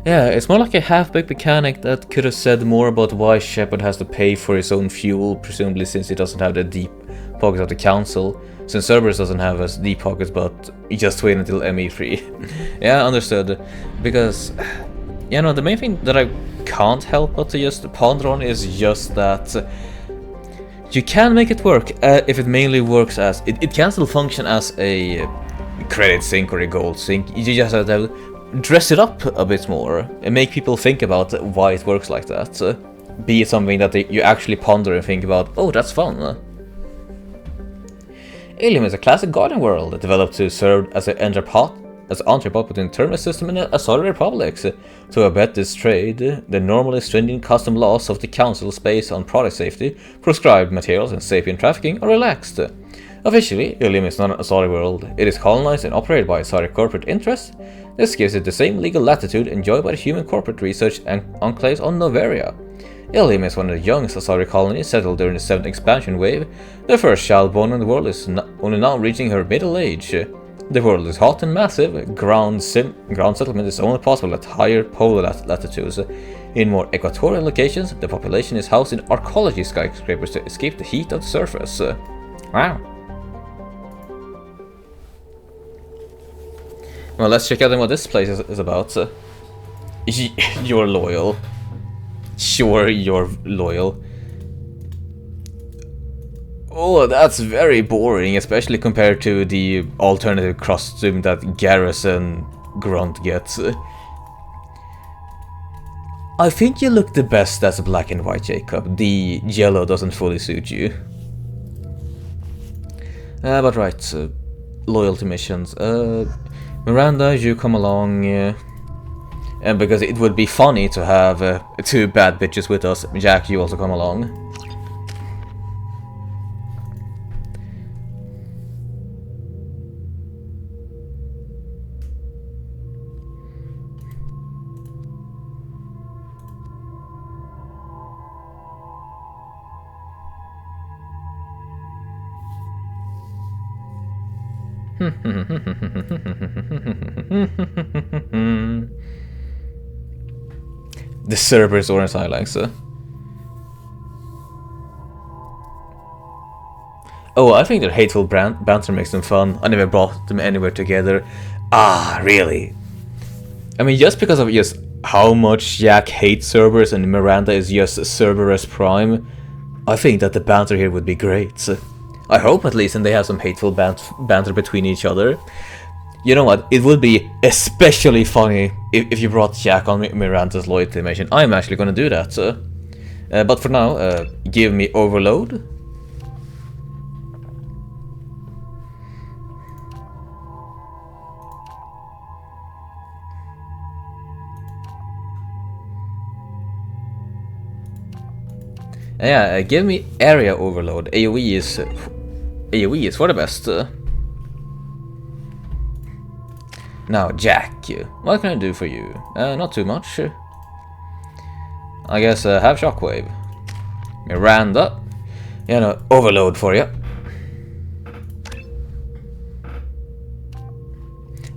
Yeah, it's more like a half-baked mechanic that could have said more about why Shepard has to pay for his own fuel, presumably since he doesn't have the deep pockets of the Council. Since Cerberus doesn't have as deep pockets, but just wait until ME3. Yeah, understood. Because, you know, the main thing that I can't help but to just ponder on is just that you can make it work if it mainly works as... It can still function as a credit sink or a gold sink. You just have to dress it up a bit more and make people think about why it works like that. Be it something that you actually ponder and think about, oh, that's fun. Ilium is a classic garden world developed to serve as an entrepot between the Terminus system and the Azure Republics. To abet this trade, the normally stringent custom laws of the Council based on product safety, prescribed materials and sapient trafficking are relaxed. Officially, Ilium is not an Azure world. It is colonized and operated by Azure corporate interests. This gives it the same legal latitude enjoyed by the human corporate research and enclaves on Noveria. Ilium is one of the youngest Azure colonies settled during the 7th expansion wave. The first child born in the world is only now reaching her middle age. The world is hot and massive. Ground settlement is only possible at higher polar latitudes. In more equatorial locations, the population is housed in arcology skyscrapers to escape the heat of the surface. Wow. Well, let's check out what this place is about. You're loyal. Sure, you're loyal. Oh, that's very boring, especially compared to the alternative costume that Garrison Grunt gets. I think you look the best as a black and white, Jacob. The yellow doesn't fully suit you. But right, loyalty missions. Miranda, you come along. And because it would be funny to have 2 bad bitches with us, Jack, you also come along. The Cerberus orange highlights. Oh, I think their hateful banter makes them fun. I never brought them anywhere together. Ah, really? I mean, just because of just how much Jack hates Cerberus and Miranda is just Cerberus Prime, I think that the banter here would be great. I hope at least, and they have some hateful banter between each other. You know what, it would be especially funny if you brought Jack on Miranda's loyalty mission. I'm actually gonna do that. But for now, give me Overload. Yeah, give me Area Overload. AoE is for the best. Now, Jack, what can I do for you? Not too much. I guess have Shockwave. Miranda, you know, Overload for you.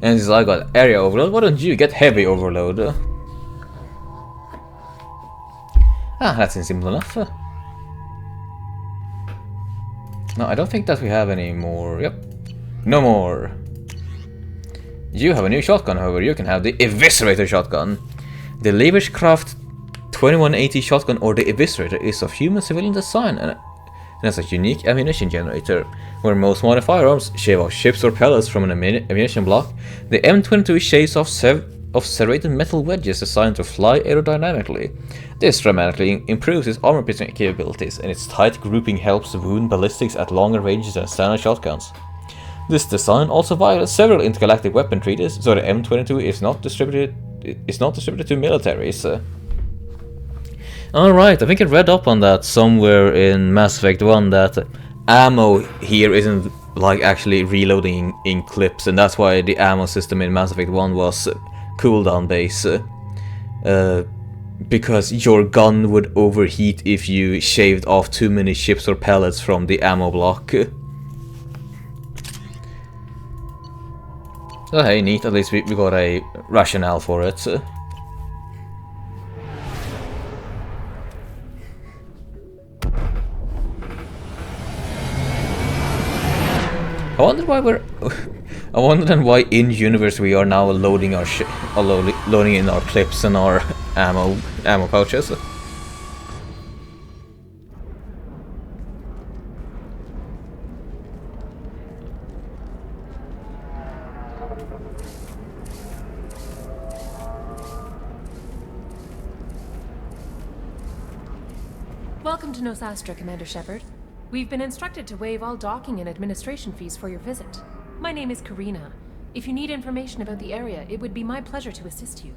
And since I got Area Overload, why don't you get Heavy Overload? That seems simple enough. No, I don't think that we have any more. Yep, no more. You have a new shotgun, however. You can have the Eviscerator shotgun. The Levercraft 2180 shotgun, or the Eviscerator, is of human civilian design and has a unique ammunition generator. Where most modern firearms shave off chips or pellets from an ammunition block, the M22 shaves off serrated metal wedges designed to fly aerodynamically. This dramatically improves its armor piercing capabilities, and its tight grouping helps wound ballistics at longer ranges than standard shotguns. This design also violates several intergalactic weapon treaties, so the M22 is not distributed to militaries. Alright, I think I read up on that somewhere in Mass Effect 1 that ammo here isn't like actually reloading in clips, and that's why the ammo system in Mass Effect 1 was cooldown base. Because your gun would overheat if you shaved off too many chips or pellets from the ammo block. So hey, neat, at least we got a rationale for it. I wonder why I wonder then why in universe we are now loading our loading in our clips and our ammo pouches. Welcome to Nosastra, Commander Shepard. We've been instructed to waive all docking and administration fees for your visit. My name is Karina. If you need information about the area, it would be my pleasure to assist you.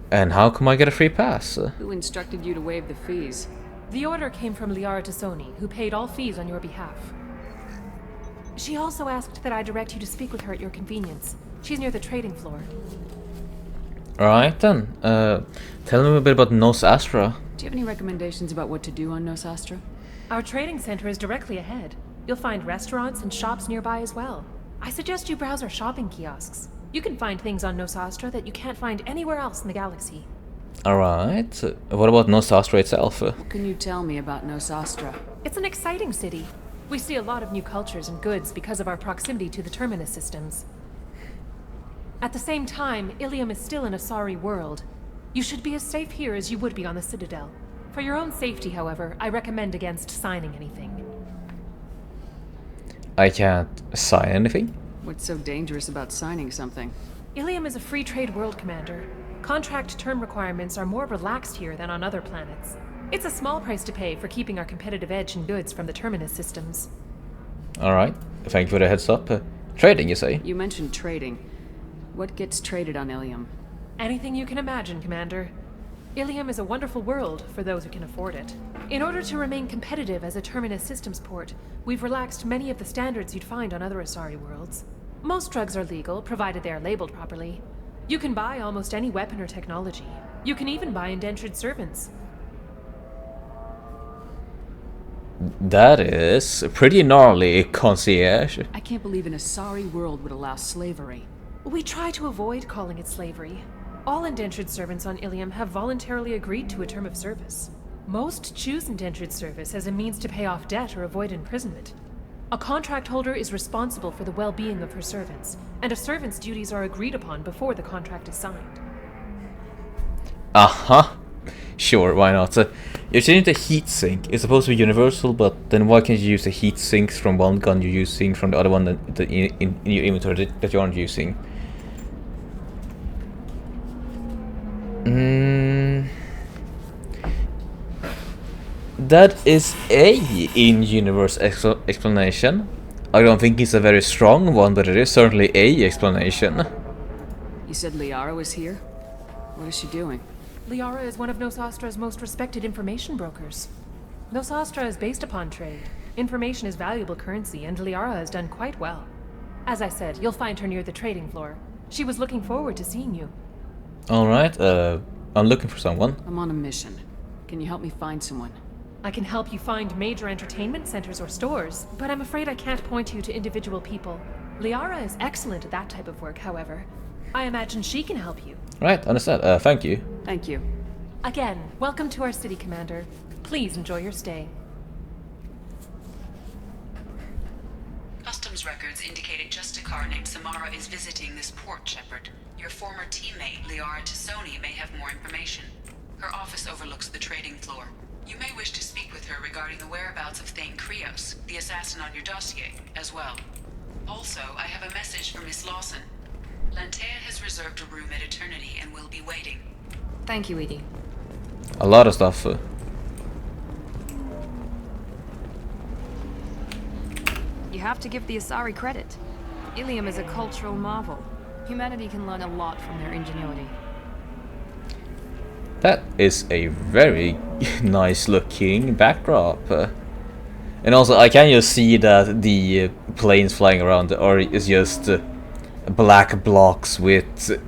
And how come I get a free pass? Who instructed you to waive the fees? The order came from Liara Tassoni, who paid all fees on your behalf. She also asked that I direct you to speak with her at your convenience. She's near the trading floor. Alright then, tell me a bit about Nosastra. Do you have any recommendations about what to do on Nosastra? Our trading center is directly ahead. You'll find restaurants and shops nearby as well. I suggest you browse our shopping kiosks. You can find things on Nosastra that you can't find anywhere else in the galaxy. Alright, what about Nosastra itself? What can you tell me about Nosastra? It's an exciting city. We see a lot of new cultures and goods because of our proximity to the Terminus systems. At the same time, Ilium is still an Asari world. You should be as safe here as you would be on the Citadel. For your own safety, however, I recommend against signing anything. I can't sign anything? What's so dangerous about signing something? Ilium is a free trade world, Commander. Contract term requirements are more relaxed here than on other planets. It's a small price to pay for keeping our competitive edge in goods from the Terminus systems. Alright, thank you for the heads up. Trading, you say? You mentioned trading. What gets traded on Ilium? Anything you can imagine, Commander. Ilium is a wonderful world for those who can afford it. In order to remain competitive as a Terminus systems port, we've relaxed many of the standards you'd find on other Asari worlds. Most drugs are legal, provided they are labeled properly. You can buy almost any weapon or technology. You can even buy indentured servants. That is pretty gnarly, concierge. I can't believe an Asari world would allow slavery. We try to avoid calling it slavery. All indentured servants on Ilium have voluntarily agreed to a term of service. Most choose indentured service as a means to pay off debt or avoid imprisonment. A contract holder is responsible for the well-being of her servants, and a servant's duties are agreed upon before the contract is signed. Uh-huh. Sure, why not? You're changing the heatsink. It's supposed to be universal, but then why can't you use the heat sinks from one gun you're using from the other one that in your inventory that you aren't using? That is a in-universe explanation. I don't think it's a very strong one, but it is certainly a explanation. You said Liara was here? What is she doing? Liara is one of Nosastra's most respected information brokers. Nosastra is based upon trade. Information is valuable currency, and Liara has done quite well. As I said, you'll find her near the trading floor. She was looking forward to seeing you. Alright, I'm looking for someone. I'm on a mission. Can you help me find someone? I can help you find major entertainment centers or stores, but I'm afraid I can't point you to individual people. Liara is excellent at that type of work, however. I imagine she can help you. Right, understand. Thank you. Thank you. Again, welcome to our city, Commander. Please enjoy your stay. Customs records indicated just a car named Samara is visiting this port, Shepard. Your former teammate, Liara Tassoni, may have more information. Her office overlooks the trading floor. You may wish to speak with her regarding the whereabouts of Thane Krios, the assassin on your dossier, as well. Also, I have a message for Miss Lawson. Lantea has reserved a room at Eternity and will be waiting. Thank you, Edie. A lot of stuff. You have to give the Asari credit. Ilium is a cultural marvel. Humanity can learn a lot from their ingenuity. That is a very nice looking backdrop. And also I can just see that the planes flying around are is just black blocks with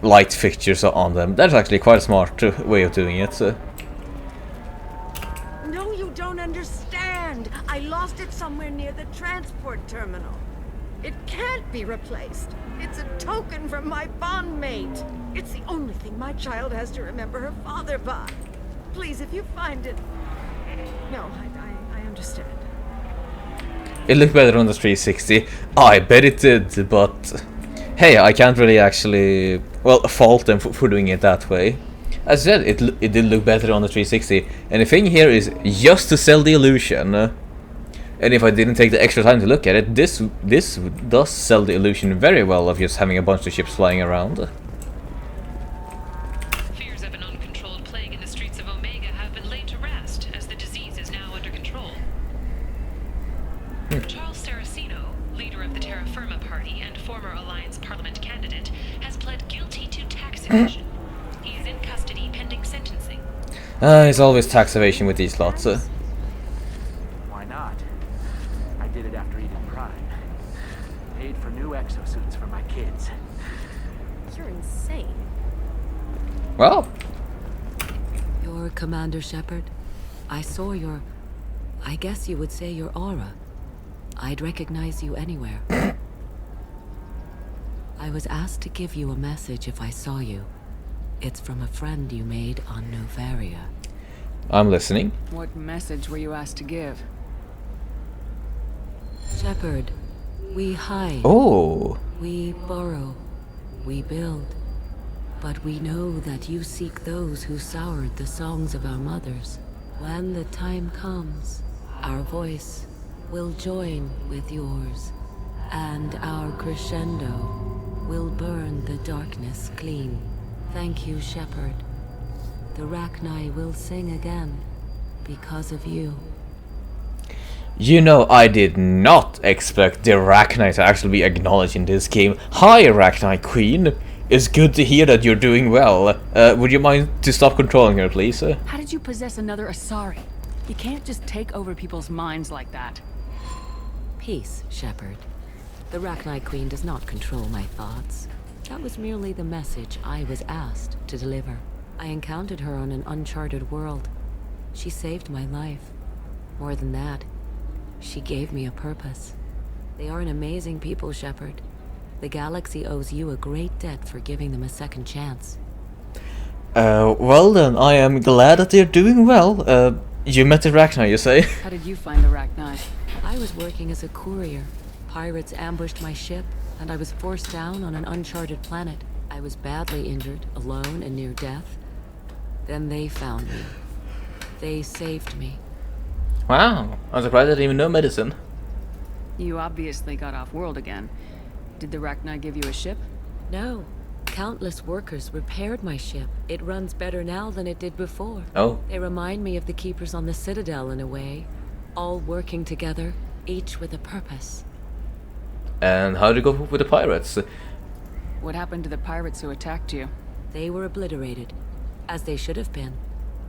light fixtures on them. That's actually quite a smart way of doing it. No, you don't understand. I lost it somewhere near the transport terminal. It can't be replaced. It's a token from my bondmate. It's the only thing my child has to remember her father by. Please, if you find it... No, I understand. It looked better on the 360. I bet it did, but hey, I can't really actually, well, fault them for doing it that way. As I said, it did look better on the 360, and the thing here is just to sell the illusion. And if I didn't take the extra time to look at it, this does sell the illusion very well of just having a bunch of ships flying around. Fears of an uncontrolled plague in the streets of Omega have been laid to rest, as the disease is now under control. Charles Saraceno, leader of the Terra Firma Party and former Alliance Parliament candidate, has pled guilty to tax evasion. He is in custody pending sentencing. It's always tax evasion with these lots. Why not? I did it after Eden Prime. Paid for new exosuits for my kids. You're insane. Well. You're Commander Shepard. I saw your... I guess you would say your aura. I'd recognize you anywhere. I was asked to give you a message if I saw you. It's from a friend you made on Novaria. I'm listening. What message were you asked to give? Shepard, we hide. Oh. We borrow. We build. But we know that you seek those who soured the songs of our mothers. When the time comes, our voice will join with yours, and our crescendo will burn the darkness clean. Thank you, Shepard. The Rachni will sing again because of you. You know, I did not expect the Rachni to actually be acknowledged in this game. Hi, Rachni Queen. It's good to hear that you're doing well. Would you mind to stop controlling her, please? How did you possess another Asari? You can't just take over people's minds like that. Peace, Shepard. The Rachni Queen does not control my thoughts. That was merely the message I was asked to deliver. I encountered her on an uncharted world. She saved my life. More than that, she gave me a purpose. They are an amazing people, Shepard. The galaxy owes you a great debt for giving them a second chance. Well then, I am glad that they're doing well. You met the Rachni, you say? How did you find the Rachni? I was working as a courier. Pirates ambushed my ship, and I was forced down on an uncharted planet. I was badly injured, alone and near death. Then they found me. They saved me. Wow, I'm surprised I didn't even know medicine. You obviously got off world again. Did the Rachni give you a ship? No. Countless workers repaired my ship. It runs better now than it did before. Oh. They remind me of the keepers on the Citadel in a way. All working together, each with a purpose. And how did you go with the pirates? What happened to the pirates who attacked you? They were obliterated, as they should have been.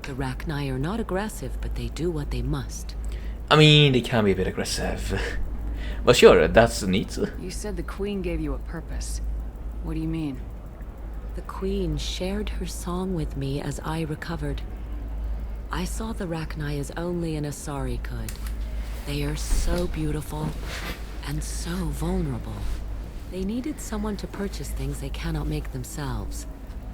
The Rachni are not aggressive, but they do what they must. I mean, they can be a bit aggressive. But sure, that's neat. You said the Queen gave you a purpose. What do you mean? The Queen shared her song with me as I recovered. I saw the Rachni as only an Asari could. They are so beautiful and so vulnerable. They needed someone to purchase things they cannot make themselves.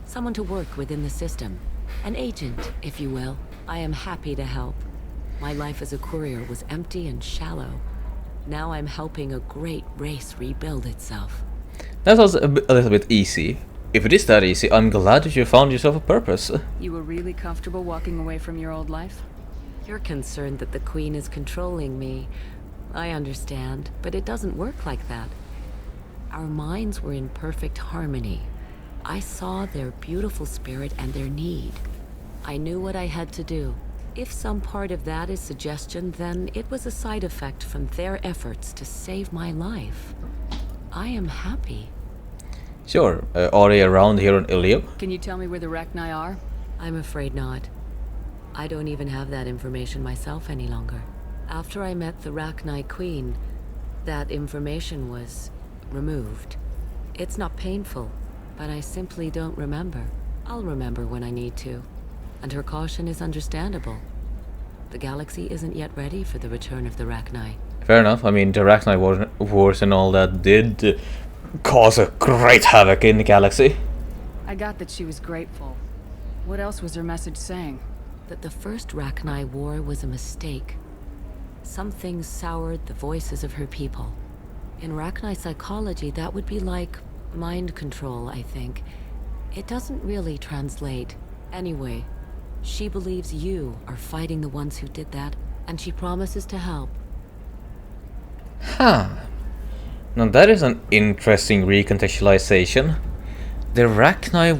Someone to work within the system. An agent, if you will. I am happy to help. My life as a courier was empty and shallow. Now I'm helping a great race rebuild itself. That was a little bit easy. If it is that easy, I'm glad that you found yourself a purpose. You were really comfortable walking away from your old life? You're concerned that the Queen is controlling me. I understand, but it doesn't work like that. Our minds were in perfect harmony. I saw their beautiful spirit and their need. I knew what I had to do. If some part of that is suggestion, then it was a side effect from their efforts to save my life. I am happy. Sure. Are they around here on Ilium? Can you tell me where the Rachni are? I'm afraid not. I don't even have that information myself any longer. After I met the Rachni Queen, that information was removed. It's not painful, but I simply don't remember. I'll remember when I need to. And her caution is understandable. The galaxy isn't yet ready for the return of the Rachni. Fair enough. I mean, the Rachni wars and all that did cause a great havoc in the galaxy. I got that she was grateful. What else was her message saying? That the first Rachni war was a mistake. Something soured the voices of her people. In Rachni psychology, that would be like mind control, I think. It doesn't really translate. Anyway, she believes you are fighting the ones who did that, and she promises to help. Huh. Now that is an interesting recontextualization. The Rachni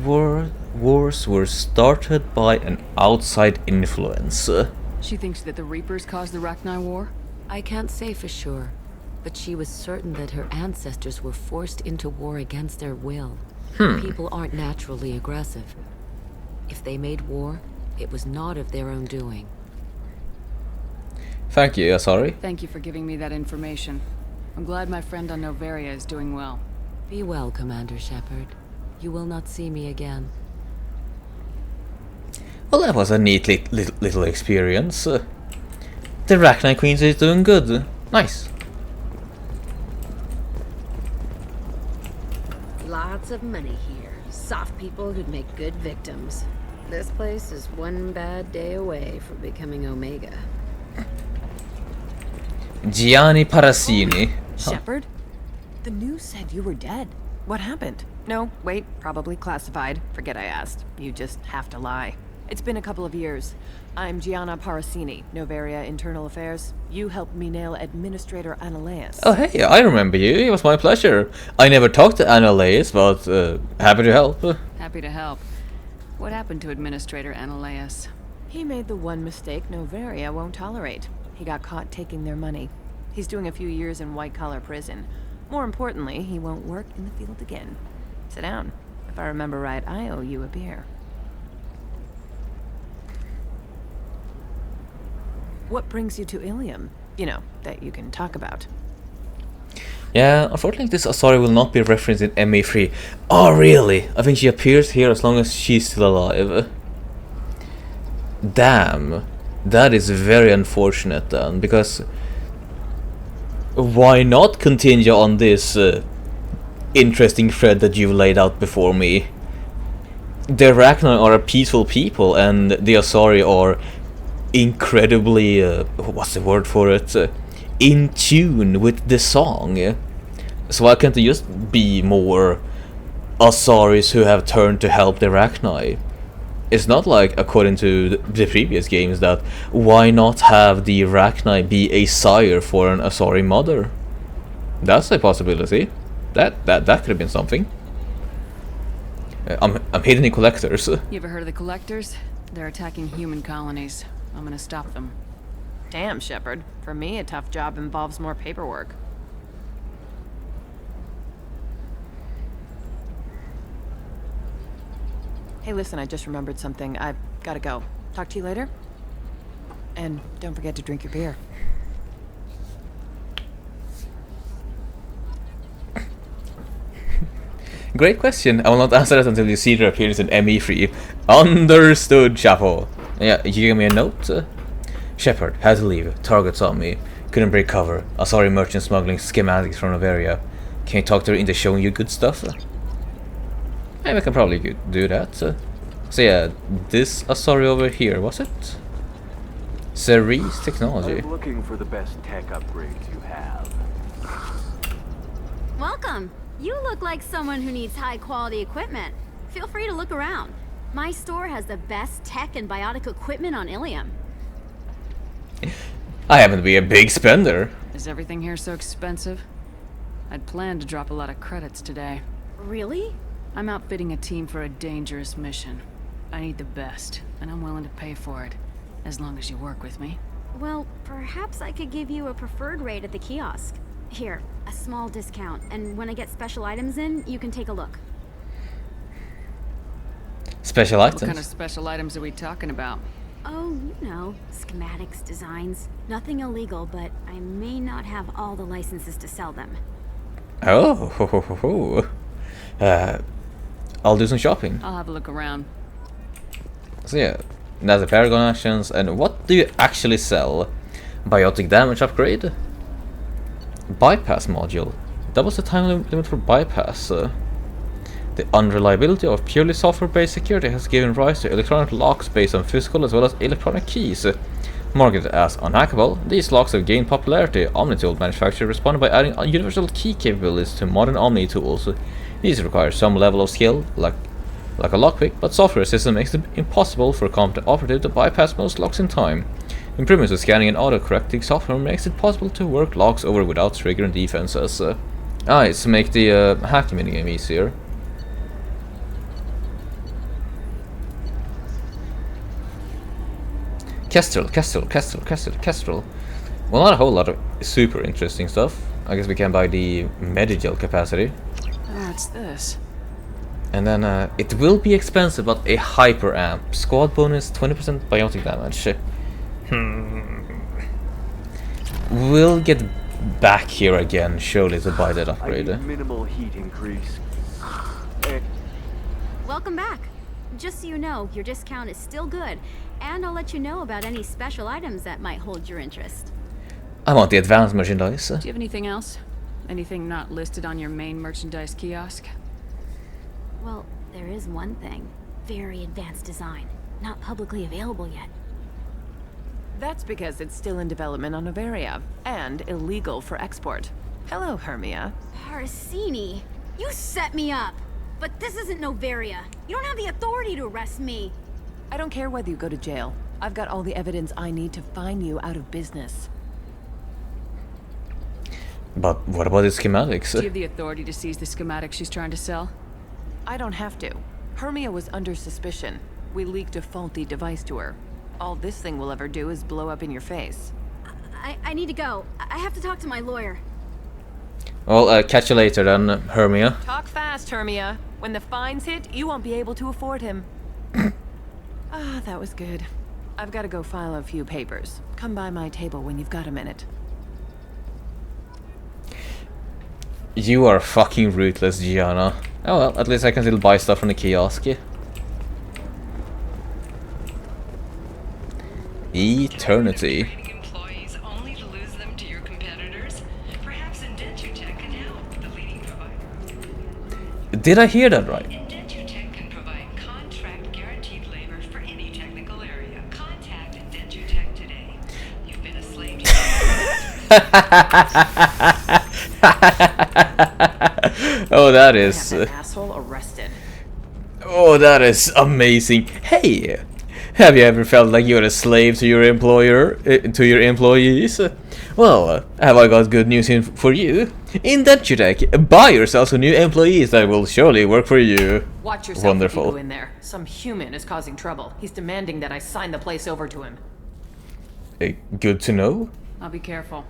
wars were started by an outside influence. She thinks that the Reapers caused the Rachni war? I can't say for sure, but she was certain that her ancestors were forced into war against their will. People aren't naturally aggressive. If they made war, it was not of their own doing. Thank you, sorry. Thank you for giving me that information. I'm glad my friend on Noveria is doing well. Be well, Commander Shepard. You will not see me again. Well, that was a neat little experience. The Rachni Queen is doing good. Nice. Lots of money here. Soft people who'd make good victims. This place is one bad day away from becoming Omega. Gianni Parassini. Shepard? The news said you were dead. What happened? No, wait, probably classified. Forget I asked. You just have to lie. It's been a couple of years. I'm Gianna Parassini, Noveria Internal Affairs. You helped me nail Administrator Annaleus. Oh hey, I remember you. It was my pleasure. I never talked to Annaleus, but happy to help. Happy to help. What happened to Administrator Annaleus? He made the one mistake Noveria won't tolerate. He got caught taking their money. He's doing a few years in white-collar prison. More importantly, he won't work in the field again. Sit down. If I remember right, I owe you a beer. What brings you to Ilium? You know, that you can talk about. Yeah, unfortunately this Asari will not be referenced in MA3. Oh really? I think she appears here as long as she's still alive. Damn. That is very unfortunate then, because why not continue on this interesting thread that you've laid out before me? The Rachni are a peaceful people, and the Asari are incredibly, what's the word for it, in tune with the song. So why can't they just be more Asaris who have turned to help the Arachni? It's not like, according to the previous games, that why not have the Arachni be a sire for an Asari mother? That's a possibility. That could have been something. I'm hidden in collectors. You ever heard of the collectors? They're attacking human colonies. I'm gonna stop them. Damn, Shepard. For me, a tough job involves more paperwork. Hey, listen, I just remembered something. I've gotta go. Talk to you later? And don't forget to drink your beer. Great question. I will not answer that until you see their appearance in ME3. Understood, Chapo. Yeah, you gave me a note? Shepard, had to leave. Targets on me. Couldn't break cover. Asari merchant smuggling schematics from Noveria. Can you talk to her into showing you good stuff? Maybe I can probably do that. So yeah, this Asari over here, was it? Cerise Technology. I'm looking for the best tech upgrades you have. Welcome. You look like someone who needs high-quality equipment. Feel free to look around. My store has the best tech and biotic equipment on Ilium. I happen to be a big spender. Is everything here so expensive? I'd planned to drop a lot of credits today. Really? I'm outfitting a team for a dangerous mission. I need the best, and I'm willing to pay for it, as long as you work with me. Well, perhaps I could give you a preferred rate at the kiosk. Here, a small discount, and when I get special items in, you can take a look. Special items? What kind of special items are we talking about? Oh, you know, schematics, designs. Nothing illegal, but I may not have all the licenses to sell them. Oh, I'll do some shopping. I'll have a look around. So yeah, that's the Paragon actions. And what do you actually sell? Biotic damage upgrade? Bypass module. Doubles the time limit for bypass. The unreliability of purely software-based security has given rise to electronic locks based on physical as well as electronic keys. Marketed as unhackable, these locks have gained popularity. Omni-tool manufacturers responded by adding universal key capabilities to modern Omni tools. These require some level of skill, like a lockpick, but software system makes it impossible for a competent operative to bypass most locks in time. Improvements to scanning and auto-correcting software makes it possible to work locks over without triggering defenses. It's to make the hacking minigame easier. Kestrel. Well, not a whole lot of super interesting stuff. I guess we can buy the Medigel capacity. What's this? And then it will be expensive, but a hyper amp. Squad bonus, 20% biotic damage. We'll get back here again, surely, to buy that upgrade. I need minimal heat increase. Welcome back. Just so you know, your discount is still good, and I'll let you know about any special items that might hold your interest. I want the advanced merchandise. Do you have anything else? Anything not listed on your main merchandise kiosk? Well, there is one thing. Very advanced design. Not publicly available yet. That's because it's still in development on Noveria, and illegal for export. Hello, Hermia. Parsini, you set me up! But this isn't Noveria. You don't have the authority to arrest me. I don't care whether you go to jail. I've got all the evidence I need to find you out of business. But what about the schematics? Do you have the authority to seize the schematics she's trying to sell? I don't have to. Hermia was under suspicion. We leaked a faulty device to her. All this thing will ever do is blow up in your face. I need to go. I have to talk to my lawyer. Well, catch you later then, Hermia. Talk fast, Hermia. When the fines hit, you won't be able to afford him. That was good. I've got to go file a few papers. Come by my table when you've got a minute. You are fucking ruthless, Gianna. Oh well, at least I can still buy stuff from the kiosk. Eternity. Employees only to lose them to your competitors. Perhaps Indentutech can help, the leading provider. Did I hear that right? Indentutech can provide contract guaranteed labor for any technical area. Contact Indentutech Oh, that is. Have that asshole arrested. Oh, that is amazing. Hey, have you ever felt like you're a slave to your employer, to your employees? Well, have I got good news for you? In DentuTech, buy yourself some new employees that will surely work for you. Watch yourself. Wonderful. If you go in there. Some human is causing trouble. He's demanding that I sign the place over to him. Good to know. I'll be careful.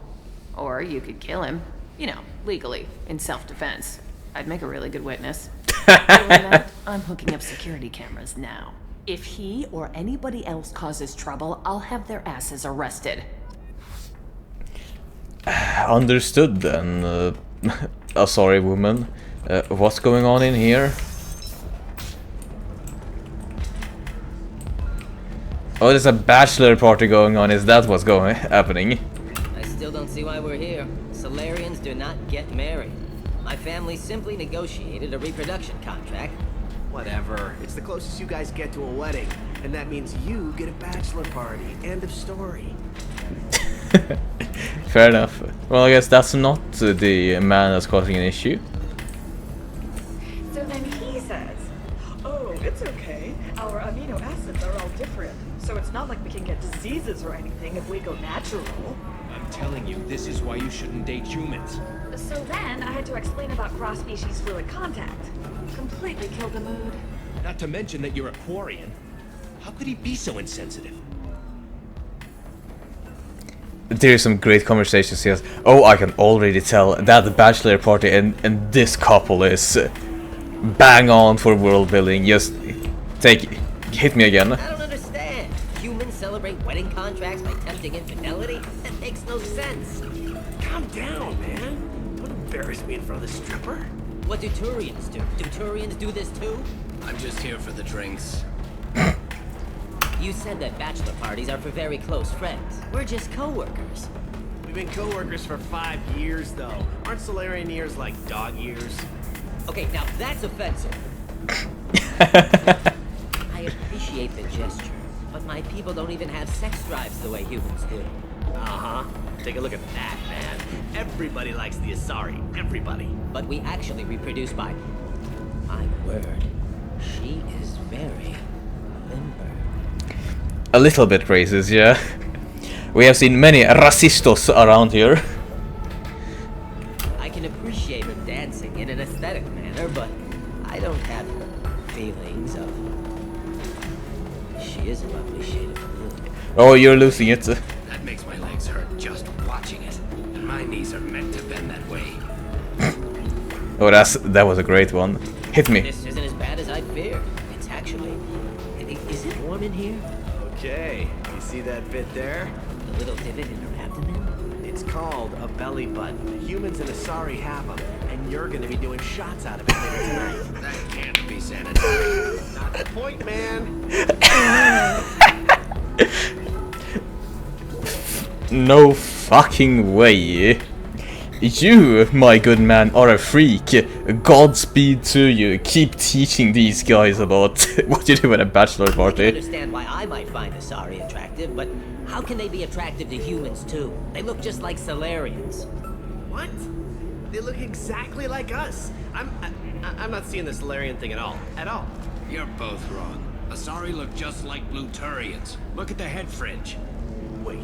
Or you could kill him. You know, legally, in self-defense. I'd make a really good witness. That, I'm hooking up security cameras now. If he or anybody else causes trouble, I'll have their asses arrested. Understood then. Sorry, woman. What's going on in here? Oh, there's a bachelor party going on. Is that what's happening? I still don't see why we're here. Solarians do not get married. My family simply negotiated a reproduction contract. Whatever. It's the closest you guys get to a wedding. And that means you get a bachelor party. End of story. Fair enough. Well, I guess that's not the man that's causing an issue. So then he says, oh, it's okay. Our amino acids are all different. So it's not like we can get diseases or anything if we go natural. I'm telling you, this is why you shouldn't date humans. So then I had to explain about cross-species fluid contact. Completely killed the mood. Not to mention that you're a Quarian. How could he be so insensitive? There's some great conversations here. Oh, I can already tell that the bachelor party and this couple is bang on for world building. Just hit me again. I don't understand. Humans celebrate wedding contracts by tempting infidelity? That makes no sense. Calm down, man. Don't embarrass me in front of the stripper. What do Turians do? Do Turians do this too? I'm just here for the drinks. You said that bachelor parties are for very close friends. We're just co-workers. We've been co-workers for 5 years, though. Aren't Solarian years like dog years? Okay, now that's offensive. I appreciate the gesture, but my people don't even have sex drives the way humans do. Uh-huh. Take a look at that, man. Everybody likes the Asari. Everybody. But we actually reproduce by... My word. She is very limber. A little bit racist, yeah. We have seen many racistos around here. I can appreciate her dancing in an aesthetic manner, but I don't have feelings of... She is a lovely shade of blue. Oh, you're losing it. That makes my legs hurt just watching it. And my knees are meant to bend that way. Oh, that was a great one. Hit me. This isn't as bad as I feared. It's actually... Is it warm in here? Okay, you see that bit there? The little divot in her abdomen? It's called a belly button. Humans and Asari have them, and you're gonna be doing shots out of it later tonight. That can't be sanitary. Not the point, man. No fucking way. You, my good man, are a freak. Godspeed to you. Keep teaching these guys about what you do at a bachelor party. I understand why I might find Asari attractive, but how can they be attractive to humans too? They look just like Solarians. What? They look exactly like us. I'm not seeing the Solarian thing at all. At all. You're both wrong. Asari look just like blue Turians. Look at the head fringe. Wait.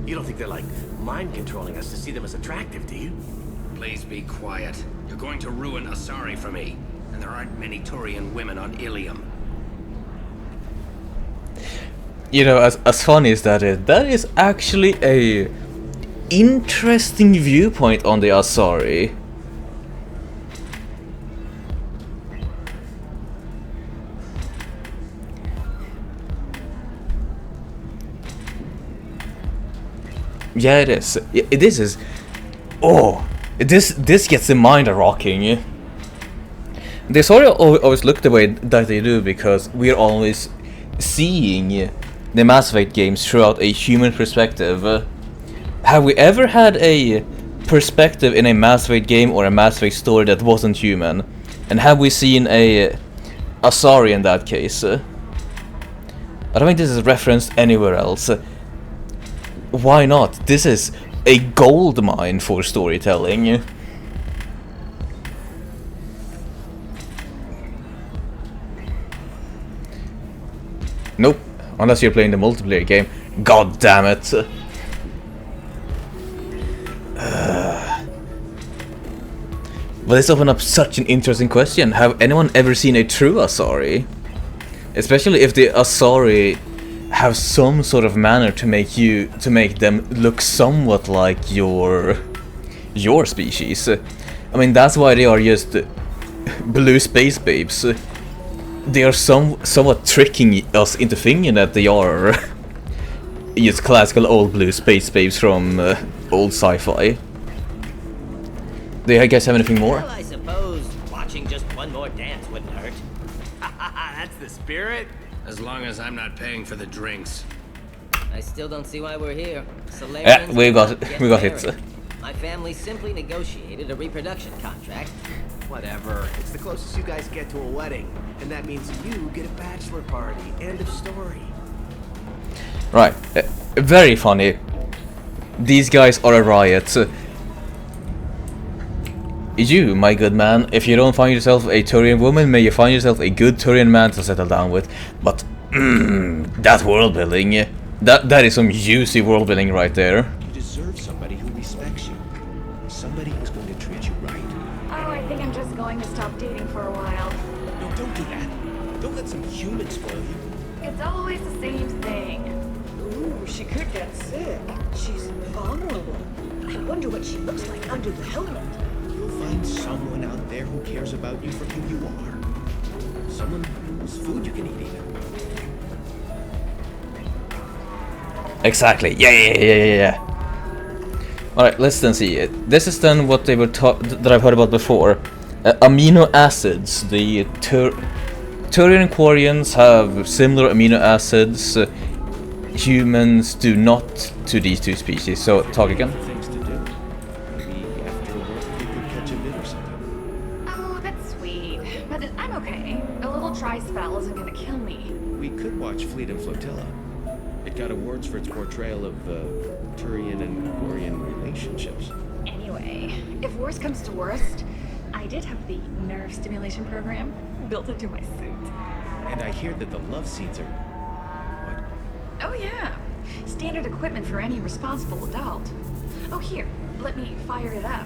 You don't think they're like mind controlling us to see them as attractive, do you? Please be quiet. You're going to ruin Asari for me. And there aren't many Turian women on Ilium. You know, as funny as that is actually a interesting viewpoint on the Asari. Yeah, it is. This is... Oh! This gets the mind a-rocking. They sort of always look the way that they do because we're always seeing the Mass Effect games throughout a human perspective. Have we ever had a perspective in a Mass Effect game or a Mass Effect story that wasn't human? And have we seen a Asari in that case? I don't think this is referenced anywhere else. Why not? This is a gold mine for storytelling. Nope, unless you're playing the multiplayer game. God damn it. Well, this opens up such an interesting question. Have anyone ever seen a true Asari? Especially if the Asari have some sort of manner to make them look somewhat like your species. I mean, that's why they are just blue space babes. They are somewhat tricking us into thinking that they are just classical old blue space babes from old sci-fi. Do you guys have anything more? Well, I suppose watching just one more dance wouldn't hurt. That's the spirit. As long as I'm not paying for the drinks. I still don't see why we're here. Yeah, we got it. My family simply negotiated a reproduction contract. Whatever. It's the closest you guys get to a wedding, and that means you get a bachelor party. End of story. Right. Very funny. These guys are a riot. You, my good man, if you don't find yourself a Turian woman, may you find yourself a good Turian man to settle down with. But, that world building, that is some juicy world building right there. You deserve somebody who respects you. Somebody who's going to treat you right. Oh, I think I'm just going to stop dating for a while. No, don't do that. Don't let some human spoil you. It's always the same thing. Ooh, she could get sick. She's vulnerable. I wonder what she looks like under the helmet. You'll find someone out there who cares about you for who you are. Someone whose food you can eat even. Exactly. Yeah. Alright, let's then see. This is then what they were that I've heard about before. Amino acids. The Turian Quarians have similar amino acids. Humans do not to these two species. So, talk again. Things to do. Maybe after work you could catch a bit or something. Oh, that's sweet. But I'm okay. A little dry spell isn't gonna kill me. We could watch Fleet and Flotilla. It got awards for its portrayal of Turian and Quarian relationships. Anyway, if worst comes to worst, I did have the nerve stimulation program built into my suit. And I hear that the love seeds are... Oh yeah, standard equipment for any responsible adult. Oh here, let me fire it up.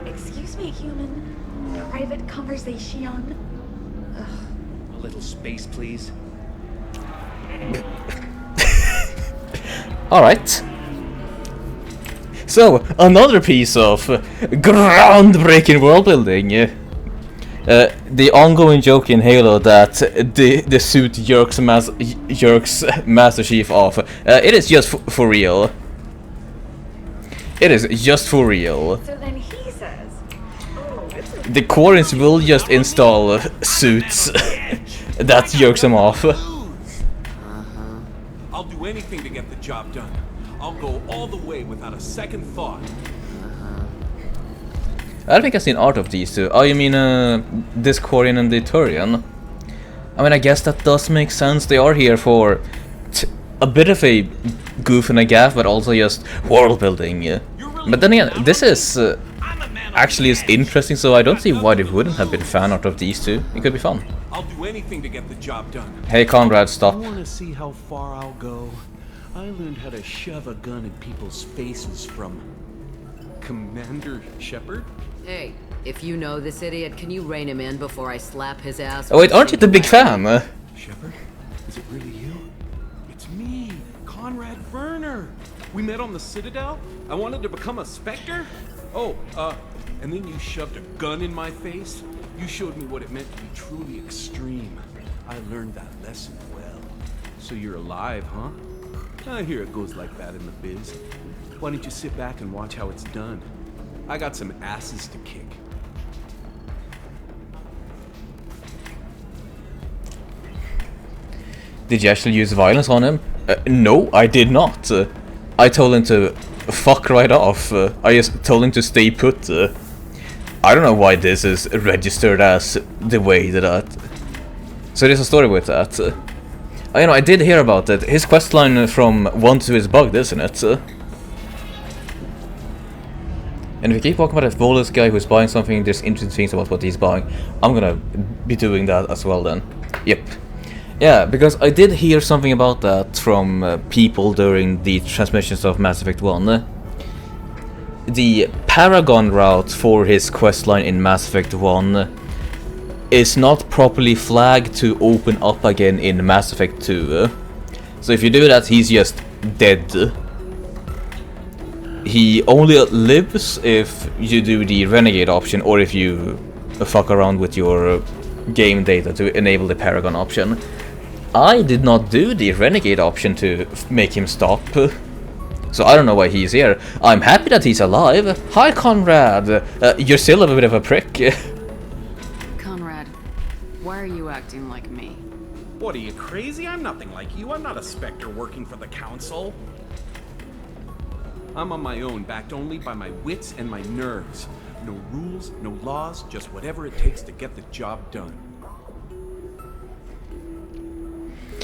Excuse me, human. Private conversation. Ugh. A little space, please. Alright. So, another piece of groundbreaking world building. The ongoing joke in Halo that the suit jerks Master Chief off. It is just for real. It is just for real. So then he says, the Quarians will just install suits that jerks them off. I'll do anything to get the job done. I'll go all the way without a second thought. I don't think I've seen art of these two. Oh, you mean this Quarian and the Turian? I mean, I guess that does make sense. They are here for a bit of a goof and a gaff, but also just world building. But then again, this is actually is interesting, so I don't see why they wouldn't have been fan art of these two. It could be fun. I'll do anything to get the job done. Hey, Conrad, stop. I want to see how far I'll go. I learned how to shove a gun in people's faces from Commander Shepard. Hey, if you know this idiot, can you rein him in before I slap his ass? Oh wait, aren't you the big fan? Shepard? Is it really you? It's me, Conrad Werner. We met on the Citadel. I wanted to become a Spectre. Oh, and then you shoved a gun in my face. You showed me what it meant to be truly extreme. I learned that lesson well. So you're alive, huh? I hear it goes like that in the biz. Why don't you sit back and watch how it's done? I got some asses to kick. Did you actually use violence on him? No, I did not. I told him to fuck right off. I just told him to stay put. I don't know why this is registered as the way that... So there's a story with that. I did hear about it. His questline from 1 to is bugged, isn't it? And if we keep talking about a flawless guy who's buying something, there's interesting things about what he's buying, I'm gonna be doing that as well then. Yep. Yeah, because I did hear something about that from people during the transmissions of Mass Effect 1. The Paragon route for his questline in Mass Effect 1 is not properly flagged to open up again in Mass Effect 2. So if you do that, he's just dead. He only lives if you do the Renegade option or if you fuck around with your game data to enable the Paragon option. I did not do the Renegade option to make him stop, so I don't know why he's here. I'm happy that he's alive. Hi, Conrad. You're still a bit of a prick. Conrad, why are you acting like me? What, are you crazy? I'm nothing like you. I'm not a Spectre working for the Council. I'm on my own, backed only by my wits and my nerves. No rules, no laws, just whatever it takes to get the job done.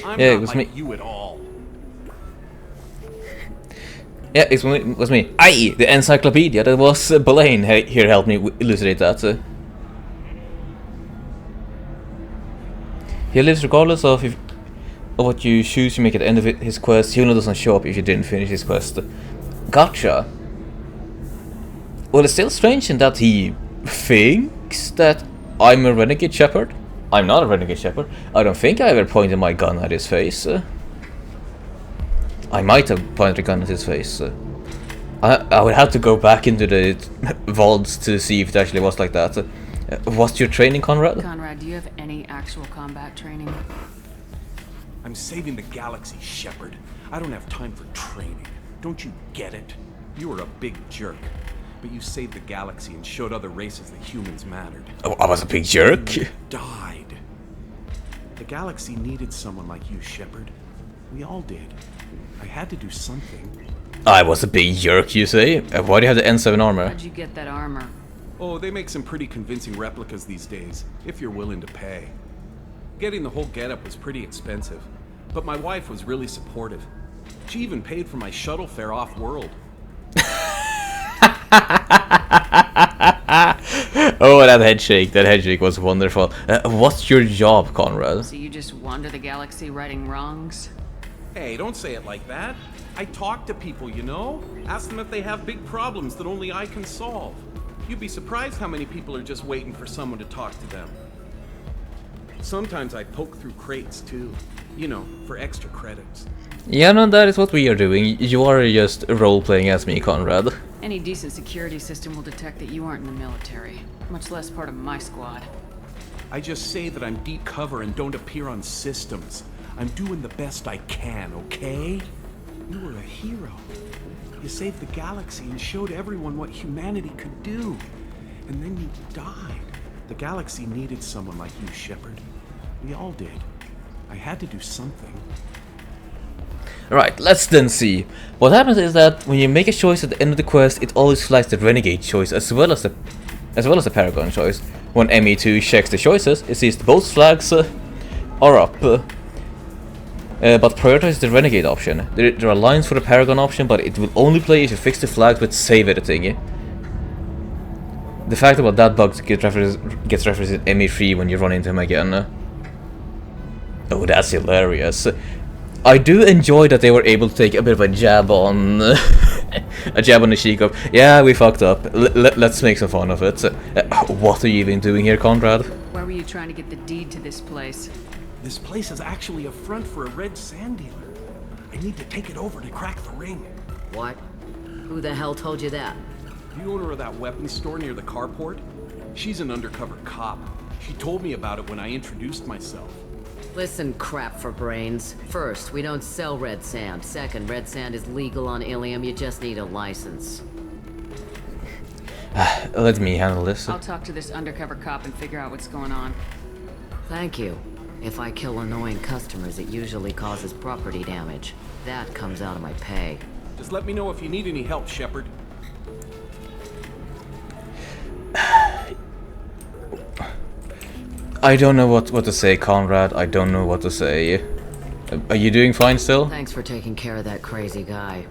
I'm Yeah, not it was like me. you at all. Yeah, it was me. I.e. the encyclopedia. That was Blaine here helped me elucidate that. He lives regardless of what you choose to make at the end of his quest. He only doesn't show up if you didn't finish his quest. Gotcha. Well, it's still strange in that he thinks that I'm a renegade shepherd. I'm not a renegade shepherd. I don't think I ever pointed my gun at his face. I might have pointed a gun at his face. I would have to go back into the vaults to see if it actually was like that. What's your training, Conrad? Conrad, do you have any actual combat training? I'm saving the galaxy, Shepard. I don't have time for training. Don't you get it? You were a big jerk, but you saved the galaxy and showed other races that humans mattered. Oh, I was a big jerk? You died. The galaxy needed someone like you, Shepard. We all did. I had to do something. I was a big jerk, you say? Why do you have the N7 armor? How'd you get that armor? Oh, they make some pretty convincing replicas these days, if you're willing to pay. Getting the whole getup was pretty expensive, but my wife was really supportive. She even paid for my shuttle fare off-world. Oh, that headshake was wonderful. What's your job, Conrad? So you just wander the galaxy righting wrongs? Hey, don't say it like that. I talk to people, you know? Ask them if they have big problems that only I can solve. You'd be surprised how many people are just waiting for someone to talk to them. Sometimes I poke through crates, too. You know, for extra credits. Yeah, no, that is what we are doing. You are just role-playing as me, Conrad. Any decent security system will detect that you aren't in the military, much less part of my squad. I just say that I'm deep cover and don't appear on systems. I'm doing the best I can, okay? You were a hero. You saved the galaxy and showed everyone what humanity could do. And then you died. The galaxy needed someone like you, Shepard. We all did. I had to do something. Right, let's then see. What happens is that when you make a choice at the end of the quest, it always flags the Renegade choice as well as the Paragon choice. When ME2 checks the choices, it sees both flags are up. But prioritize the Renegade option. There are lines for the Paragon option, but it will only play if you fix the flags with save editing. The fact about that bug gets referenced in ME3 when you run into him again. Oh, that's hilarious. I do enjoy that they were able to take a bit of a jab on the cheek of, yeah, we fucked up. Let's make some fun of it. What are you even doing here, Conrad? Why were you trying to get the deed to this place? This place is actually a front for a red sand dealer. I need to take it over to crack the ring. What? Who the hell told you that? The owner of that weapons store near the carport. She's an undercover cop. She told me about it when I introduced myself. Listen, crap for brains. First, we don't sell red sand. Second, red sand is legal on Ilium. You just need a license. Let me handle this. I'll talk to this undercover cop and figure out what's going on. Thank you. If I kill annoying customers, it usually causes property damage. That comes out of my pay. Just let me know if you need any help, Shepard. I don't know what to say, Conrad. I don't know what to say. Are you doing fine still? Thanks for taking care of that crazy guy.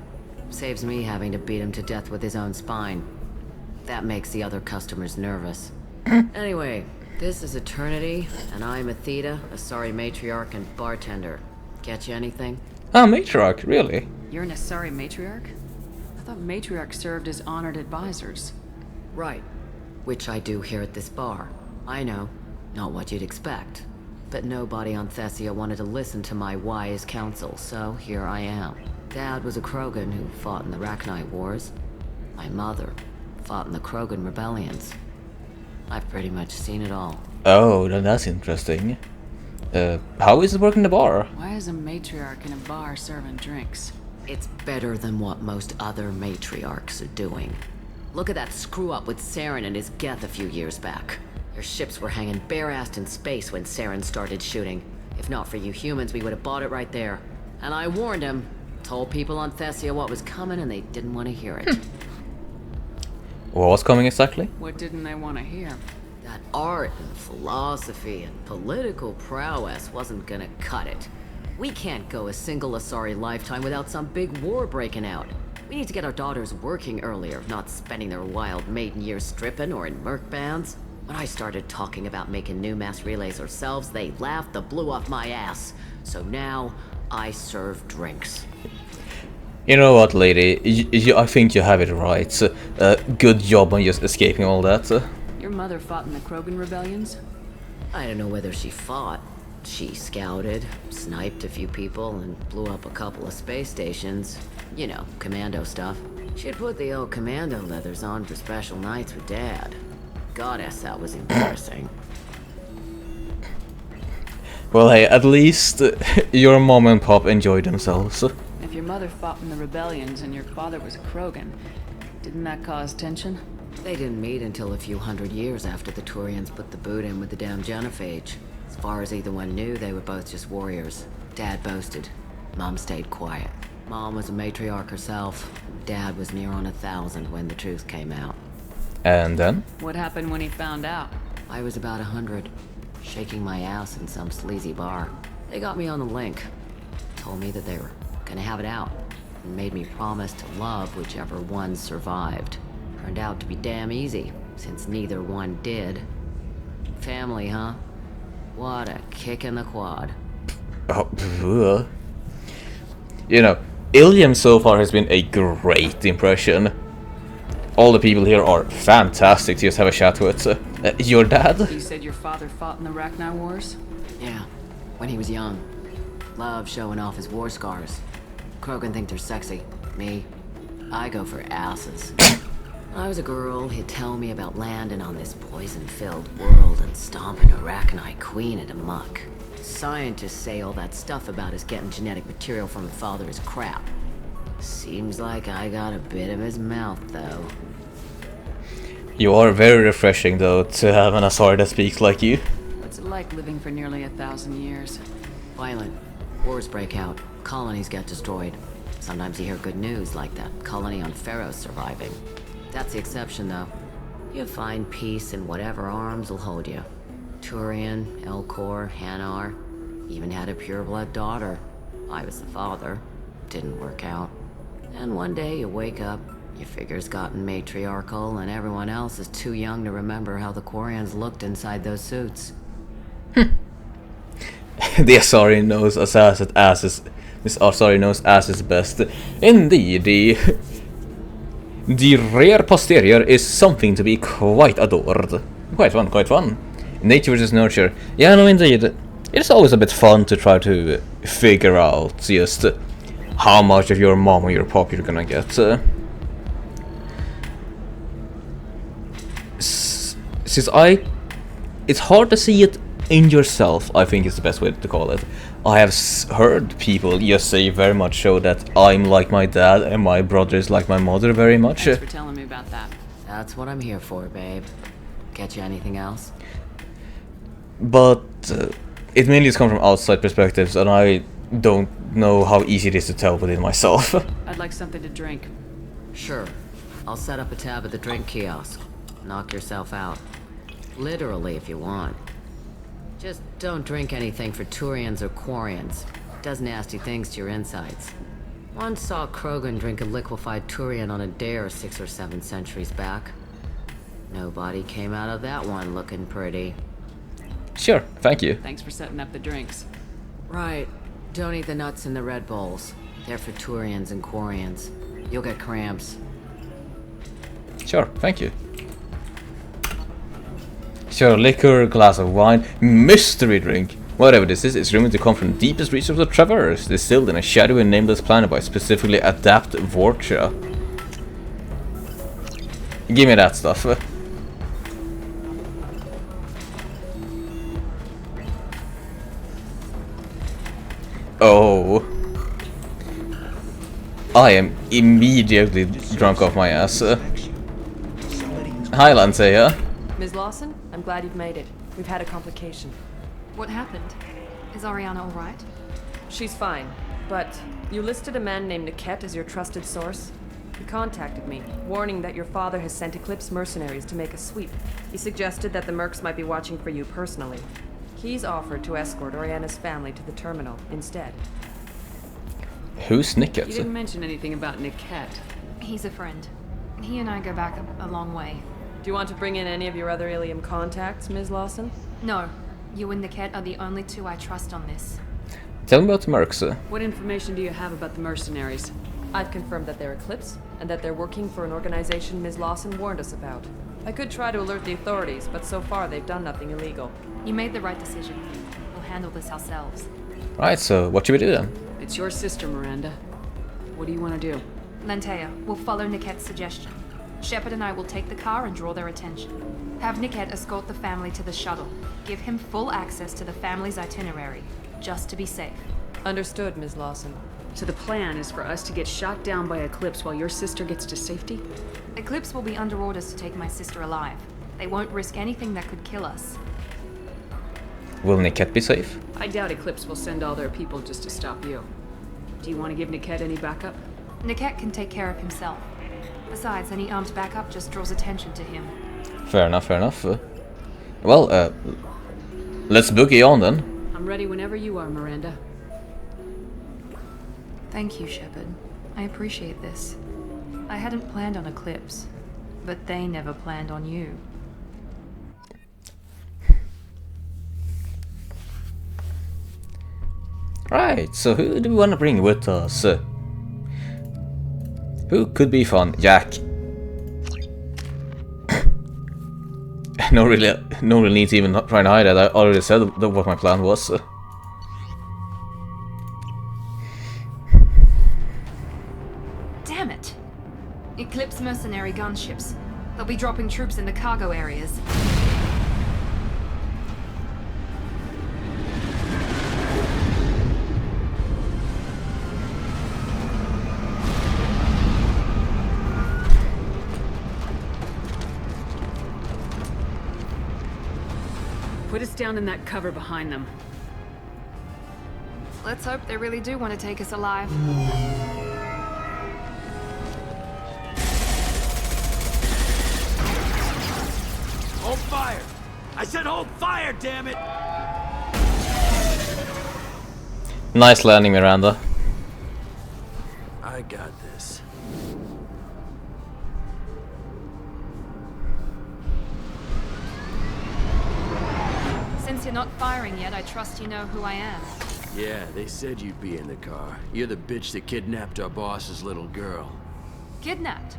Saves me having to beat him to death with his own spine. That makes the other customers nervous. Anyway, this is Eternity, and I'm Athena, Asari matriarch and bartender. Get you anything? Ah, matriarch, really? You're an Asari matriarch? I thought matriarchs served as honored advisors. Right. Which I do here at this bar. I know. Not what you'd expect. But nobody on Thessia wanted to listen to my wise counsel, so here I am. Dad was a Krogan who fought in the Rachni Wars. My mother fought in the Krogan rebellions. I've pretty much seen it all. Oh, then that's interesting. How is it working the bar? Why is a matriarch in a bar serving drinks? It's better than what most other matriarchs are doing. Look at that screw-up with Saren and his Geth a few years back. Their ships were hanging bare-assed in space when Saren started shooting. If not for you humans, we would have bought it right there. And I warned him, told people on Thessia what was coming, and they didn't want to hear it. What was coming exactly? What didn't they want to hear? That art and philosophy and political prowess wasn't gonna cut it. We can't go a single Asari lifetime without some big war breaking out. We need to get our daughters working earlier, not spending their wild maiden years stripping or in merc bands. When I started talking about making new mass relays ourselves, they laughed the blue off my ass. So now, I serve drinks. You know what, lady? I think you have it right. Good job on just escaping all that. Your mother fought in the Krogan rebellions? I don't know whether she fought. She scouted, sniped a few people, and blew up a couple of space stations. You know, commando stuff. She'd put the old commando leathers on for special nights with Dad. Goddess, that was embarrassing. Well, hey, at least your mom and pop enjoyed themselves. If your mother fought in the rebellions and your father was a Krogan, didn't that cause tension? They didn't meet until a few hundred years after the Turians put the boot in with the damn genophage. As far as either one knew, they were both just warriors. Dad boasted. Mom stayed quiet. Mom was a matriarch herself. Dad was near on 1,000 when the truth came out. And then? What happened when he found out? I was about 100, shaking my ass in some sleazy bar. They got me on the link. Told me that they were gonna have it out. And made me promise to love whichever one survived. Turned out to be damn easy, since neither one did. Family, huh? What a kick in the quad. Oh, you know, Ilium so far has been a great impression. All the people here are fantastic to just have a chat with. Your dad? You said your father fought in the Rachni Wars? Yeah, when he was young. Loved showing off his war scars. Krogan think they're sexy. Me, I go for asses. When I was a girl, he'd tell me about landing on this poison-filled world and stomping a Rachni queen into muck. Scientists say all that stuff about us getting genetic material from a father is crap. Seems like I got a bit of his mouth, though. You are very refreshing, though, to have an Asari that speaks like you. What's it like living for nearly 1,000 years? Violent. Wars break out. Colonies get destroyed. Sometimes you hear good news, like that colony on Pharaoh surviving. That's the exception, though. You find peace in whatever arms will hold you. Turian, Elcor, Hanar. Even had a pureblood daughter. I was the father. Didn't work out. And one day you wake up, your figure's gotten matriarchal, and everyone else is too young to remember how the Quarians looked inside those suits. The Asari knows ass is best. Indeed, the rear posterior is something to be quite adored. Quite fun, quite fun. Nature versus nurture. Yeah, no, indeed. It's always a bit fun to try to figure out just how much of your mom or your pop you're gonna get. It's hard to see it in yourself, I think is the best way to call it. I have heard people just say very much so that I'm like my dad and my brother is like my mother very much. Thanks for telling me about that. That's what I'm here for, babe. Get you anything else? But it mainly has come from outside perspectives, and I don't know how easy it is to tell within myself. I'd like something to drink. Sure. I'll set up a tab at the drink kiosk. Knock yourself out. Literally, if you want. Just don't drink anything for Turians or Quarians. Does nasty things to your insides. Once saw Krogan drink a liquefied Turian on a dare 6 or 7 centuries back. Nobody came out of that one looking pretty. Sure, thank you. Thanks for setting up the drinks. Right. Don't eat the nuts in the Red Bulls. They're for Turians and Quarians. You'll get cramps. Sure, thank you. Sure, liquor, glass of wine, mystery drink. Whatever this is, rumored to come from the deepest reaches of the Traverse, distilled in a shadowy and nameless planet by specifically Adapt Vorcha. Give me that stuff. Oh. I am immediately drunk off my ass. Hi, Lancea. Ms. Lawson, I'm glad you've made it. We've had a complication. What happened? Is Oriana alright? She's fine, but you listed a man named Niket as your trusted source. He contacted me, warning that your father has sent Eclipse mercenaries to make a sweep. He suggested that the mercs might be watching for you personally. He's offered to escort Oriana's family to the terminal instead. Who's Niket? You didn't mention anything about Niket. He's a friend. He and I go back a long way. Do you want to bring in any of your other Ilium contacts, Ms. Lawson? No. You and Niket are the only two I trust on this. Tell me about the mercs. What information do you have about the mercenaries? I've confirmed that they're Eclipse, and that they're working for an organization Ms. Lawson warned us about. I could try to alert the authorities, but so far they've done nothing illegal. You made the right decision. We'll handle this ourselves. Right, so what should we do then? It's your sister, Miranda. What do you want to do? Lantea, we'll follow Niket's suggestion. Shepard and I will take the car and draw their attention. Have Niket escort the family to the shuttle. Give him full access to the family's itinerary, just to be safe. Understood, Ms. Lawson. So the plan is for us to get shot down by Eclipse while your sister gets to safety? Eclipse will be under orders to take my sister alive. They won't risk anything that could kill us. Will Niket be safe? I doubt Eclipse will send all their people just to stop you. Do you want to give Niket any backup? Niket can take care of himself. Besides, any armed backup just draws attention to him. Fair enough, fair enough. Well, let's boogie on then. I'm ready whenever you are, Miranda. Thank you, Shepard. I appreciate this. I hadn't planned on Eclipse, but they never planned on you. Right, so who do we want to bring with us? Who could be fun? Jack. no real need to even try and hide that. I already said what my plan was. Damn it! Eclipse mercenary gunships. They'll be dropping troops in the cargo areas. Put us down in that cover behind them. Let's hope they really do want to take us alive. Hold fire! I said hold fire, damn it! Nice landing, Miranda. I got this. Since you're not firing yet, I trust you know who I am. Yeah, they said you'd be in the car. You're the bitch that kidnapped our boss's little girl. Kidnapped?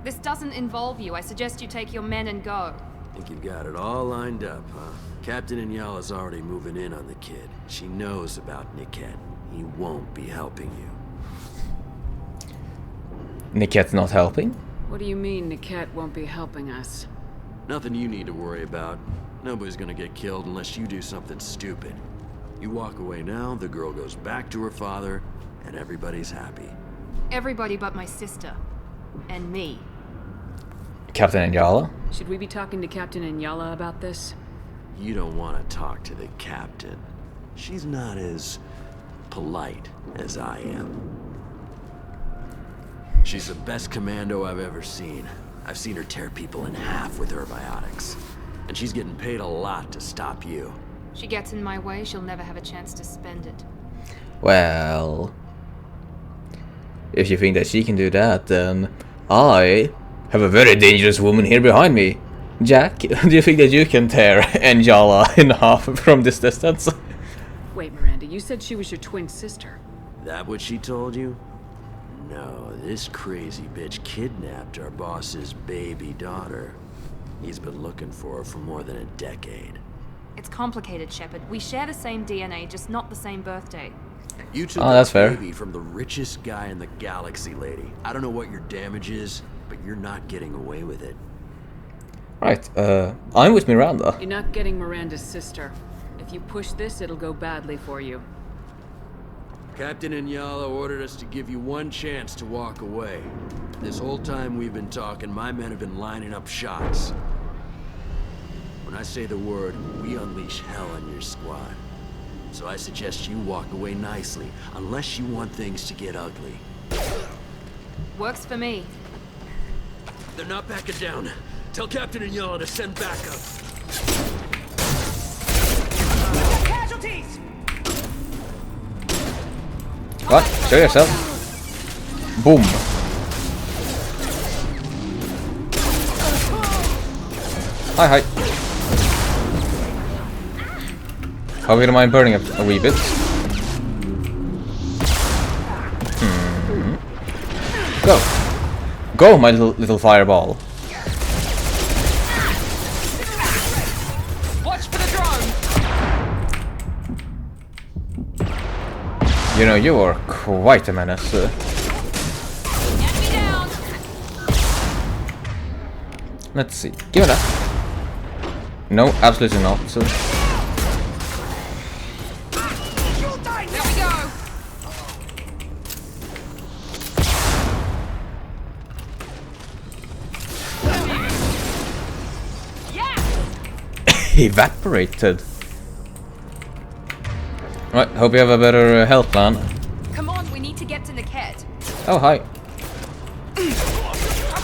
This doesn't involve you. I suggest you take your men and go. Think you've got it all lined up, huh? Captain Inyala's already moving in on the kid. She knows about Niket. He won't be helping you. Niket's not helping? What do you mean Niket won't be helping us? Nothing you need to worry about. Nobody's gonna get killed unless you do something stupid. You walk away now, the girl goes back to her father, and everybody's happy. Everybody but my sister. And me. Captain Inyala? Should we be talking to Captain Inyala about this? You don't want to talk to the captain. She's not as polite as I am. She's the best commando I've ever seen. I've seen her tear people in half with her biotics. And she's getting paid a lot to stop you. She gets in my way, she'll never have a chance to spend it. Well, if you think that she can do that, then I have a very dangerous woman here behind me. Jack, do you think that you can tear Anjala in half from this distance? Wait, Miranda, you said she was your twin sister. That what she told you? No, this crazy bitch kidnapped our boss's baby daughter. He's been looking for her for more than a decade. It's complicated, Shepard. We share the same DNA, just not the same birthday. You took that's a fair. baby from the richest guy in the galaxy, lady. I don't know what your damage is, but you're not getting away with it. Right, I'm with Miranda. You're not getting Miranda's sister. If you push this, it'll go badly for you. Captain Inyala ordered us to give you one chance to walk away. This whole time we've been talking, my men have been lining up shots. When I say the word, we unleash hell on your squad. So I suggest you walk away nicely, unless you want things to get ugly. Works for me. They're not backing down. Tell Captain Inyala to send backup. Casualties! What? Show yourself. Boom. Hi. Hope you don't mind burning a wee bit. Go. Go, my little fireball. Watch for the drone! You know, you are quite a menace. Get me down! Let's see. Give me that. No, absolutely not. So. There we go! Evaporated. Right, hope you have a better health plan. Come on, we need to get to Niket. Oh, hi. Up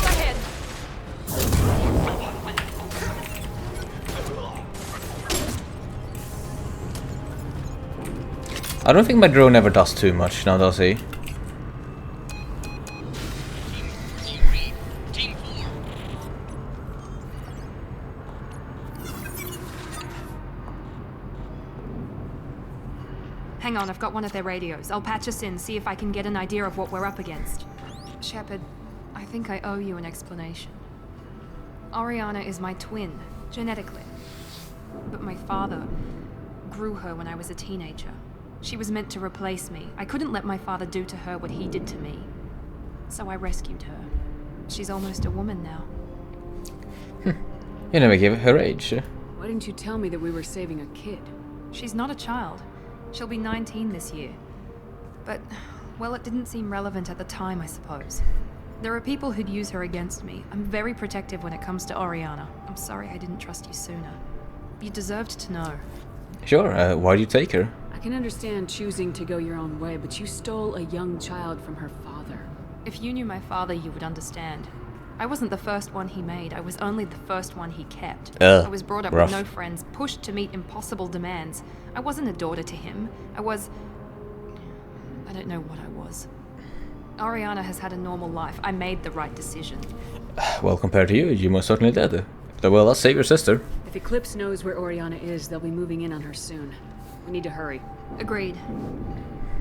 ahead. I don't think my drone ever does too much now, does he? Hang on, I've got one of their radios. I'll patch us in, see if I can get an idea of what we're up against. Shepard, I think I owe you an explanation. Oriana is my twin, genetically. But my father grew her when I was a teenager. She was meant to replace me. I couldn't let my father do to her what he did to me. So I rescued her. She's almost a woman now. You never gave her age. Why didn't you tell me that we were saving a kid? She's not a child. She'll be 19 this year. But, well, it didn't seem relevant at the time, I suppose. There are people who'd use her against me. I'm very protective when it comes to Oriana. I'm sorry I didn't trust you sooner. You deserved to know. Sure, why'd you take her? I can understand choosing to go your own way, but you stole a young child from her father. If you knew my father, you would understand. I wasn't the first one he made. I was only the first one he kept. I was brought up rough. with no friends, pushed to meet impossible demands. I wasn't a daughter to him. I don't know what I was. Oriana has had a normal life. I made the right decision. Well, compared to you, you most certainly did. So, well, let's save your sister. If Eclipse knows where Oriana is, they'll be moving in on her soon. We need to hurry. Agreed.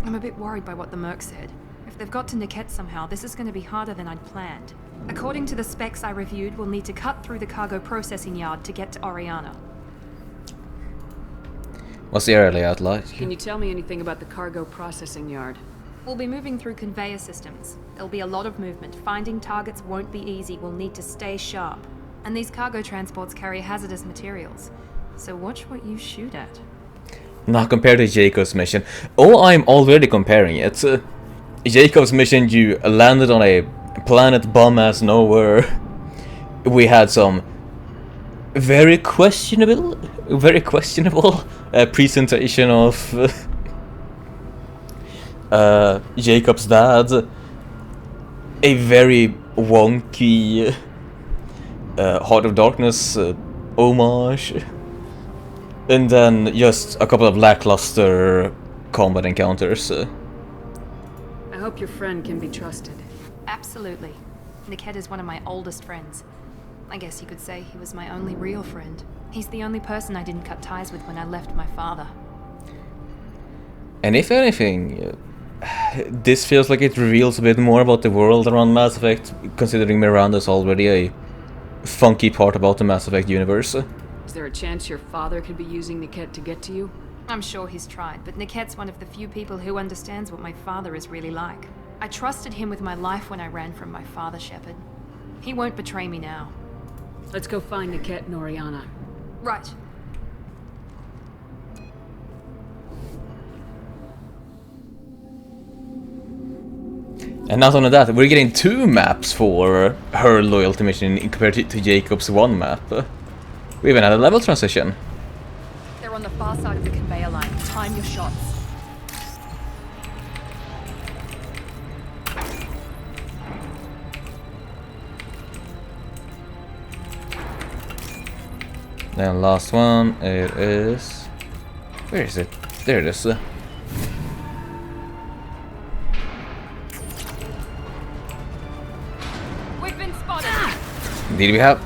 I'm a bit worried by what the Merc said. If they've got to Niket somehow, this is going to be harder than I'd planned. According to the specs I reviewed, we'll need to cut through the cargo processing yard to get to Oriana. What's the area layout like? Can you tell me anything about the cargo processing yard? We'll be moving through conveyor systems. There'll be a lot of movement. Finding targets won't be easy. We'll need to stay sharp. And these cargo transports carry hazardous materials. So watch what you shoot at. Now compared to Jacob's mission. Oh, I'm already comparing it. Jacob's mission, you landed on a planet bum-ass nowhere. We had some very questionable presentation of Jacob's dad. A very wonky Heart of Darkness homage. And then just a couple of lackluster combat encounters. I hope your friend can be trusted. Absolutely. Niket is one of my oldest friends. I guess you could say he was my only real friend. He's the only person I didn't cut ties with when I left my father. And if anything, this feels like it reveals a bit more about the world around Mass Effect, considering Miranda's already a funky part about the Mass Effect universe. Is there a chance your father could be using Niket to get to you? I'm sure he's tried, but Niket's one of the few people who understands what my father is really like. I trusted him with my life when I ran from my father, Shepard. He won't betray me now. Let's go find Niket and Oriana. Right. And not only that, we're getting 2 maps for her loyalty mission compared to Jacob's 1 map. We even had a level transition. They're on the far side of the conveyor line. Time your shots. Then last one, it is... Where is it? There it is. We've been spotted. Did we have...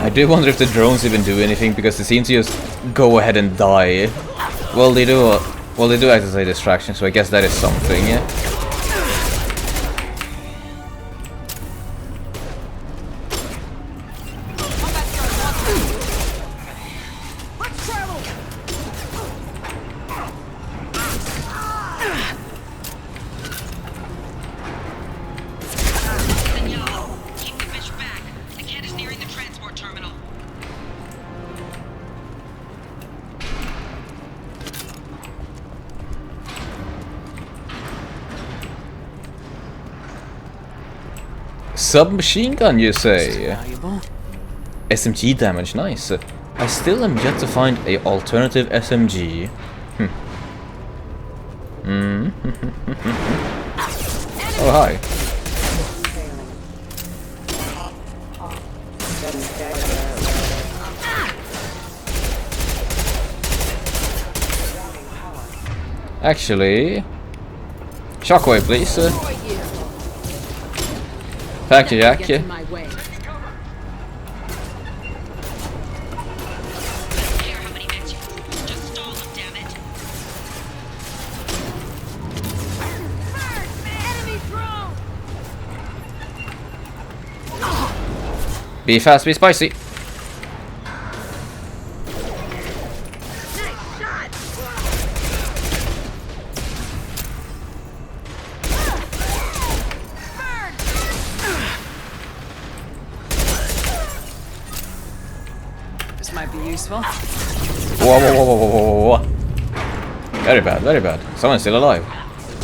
I do wonder if the drones even do anything, because they seem to just go ahead and die. Well, they do act as a distraction, so I guess that is something. Submachine gun, you say? SMG damage, nice. I still am yet to find a alternative SMG. Oh, hi. Actually... Shockwave, please. Thank you, Jack. Be fast, be spicy. This might be useful. Whoa, whoa, whoa, whoa, whoa, whoa. Very bad, very bad. Someone's still alive.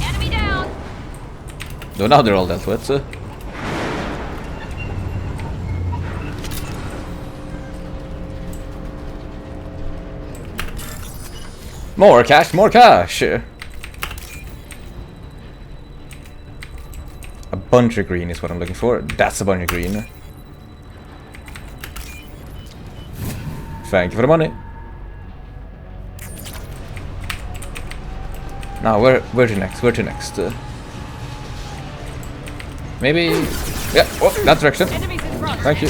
Enemy down. No, now they're all dealt with. More cash, more cash! A bunch of green is what I'm looking for. That's a bunch of green. Thank you for the money. Now, where to next? Where to next? Maybe... Yeah, oh, that direction. Thank you.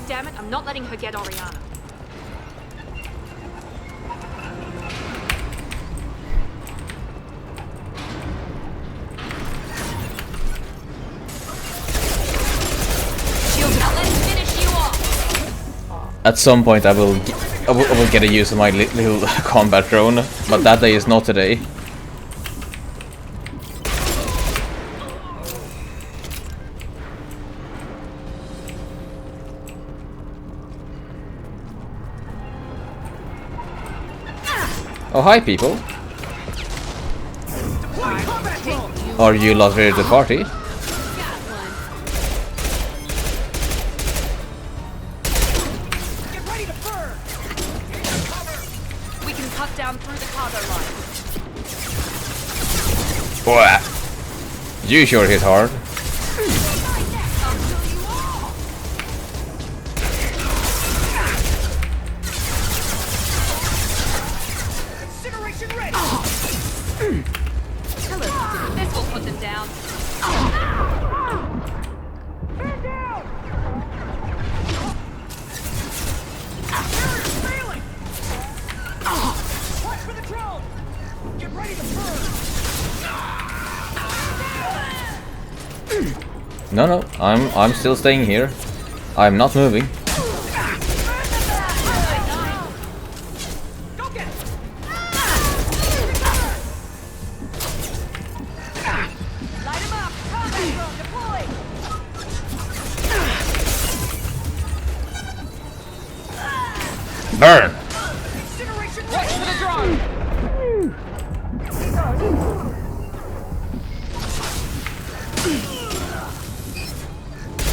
Damn it, I'm not letting her get Oriana. At some point I will get a use of my little combat drone, but that day is not today. Oh, hi people. Are you lot ready to party? Boah. You sure hit hard. This will put them down. Watch for the drone! Get ready to burn! No, I'm still staying here. I'm not moving. Burn! Watch for the drone!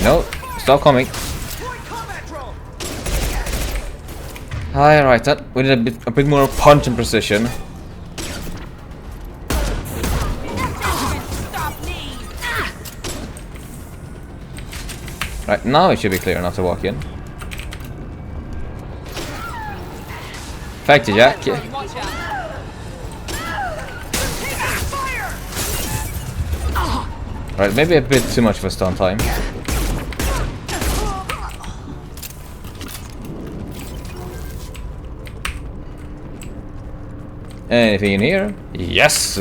No, stop coming. Alright then, we need a bit more punch and precision. Right, now it should be clear enough to walk in. Thank you, Jack. Right, maybe a bit too much of a stun time. Anything in here? Yes!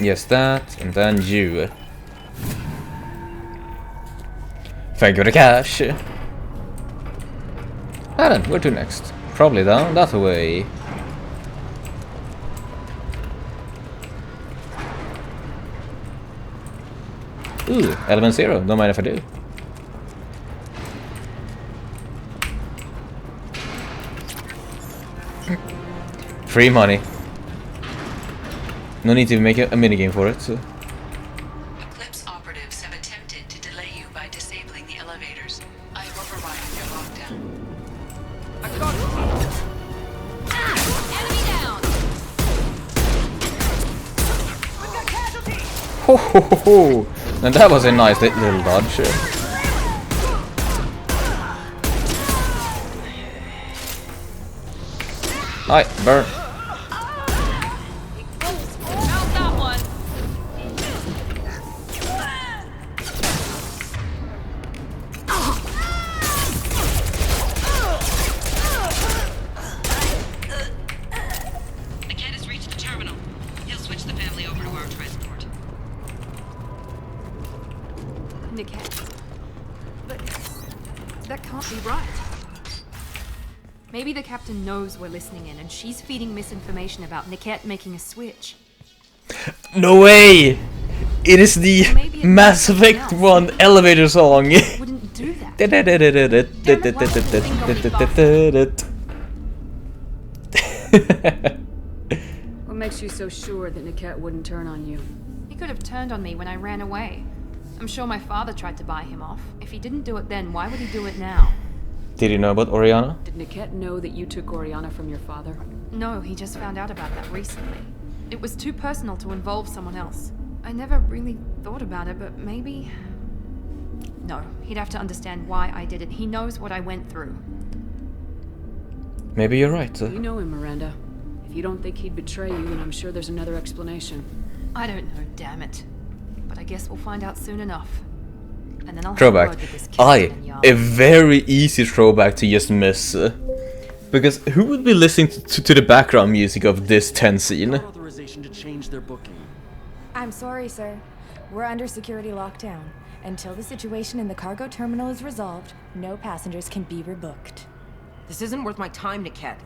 Yes, that, and then you. Thank you for the cash. Ah then, where to next? Probably down that way. Ooh, element 0, don't mind if I do. Free money. No need to make a minigame for it. So. Eclipse operatives have attempted to delay you by disabling the elevators. I have overridden your lockdown. I've got it! Enemy down! We've got casualties! Ho ho ho ho! And that was a nice little dodge. Hi, burn. Found that one. The cat has reached the terminal. He'll switch the family over to our transport. Niket. But that can't be right. Maybe the captain knows we're listening in and she's feeding misinformation about Niket making a switch. No way! It is the Mass Effect 1 elevator song! Wouldn't do that. What makes you so sure that Niket wouldn't turn on you? He could have turned on me when I ran away. I'm sure my father tried to buy him off. If he didn't do it then, why would he do it now? Did you know about Oriana? Did Niket know that you took Oriana from your father? No, he just found out about that recently. It was too personal to involve someone else. I never really thought about it, but maybe... No, he'd have to understand why I did it. He knows what I went through. Maybe you're right. You know him, Miranda. If you don't think he'd betray you, then I'm sure there's another explanation. I don't know, damn it. But I guess we'll find out soon enough. And then I'll Throwback. have a word with this Aye, Captain a very easy throwback to just miss. Because who would be listening to the background music of this tense scene? Authorization to change their booking. I'm sorry, sir. We're under security lockdown. Until the situation in the cargo terminal is resolved, no passengers can be rebooked. This isn't worth my time, Niket.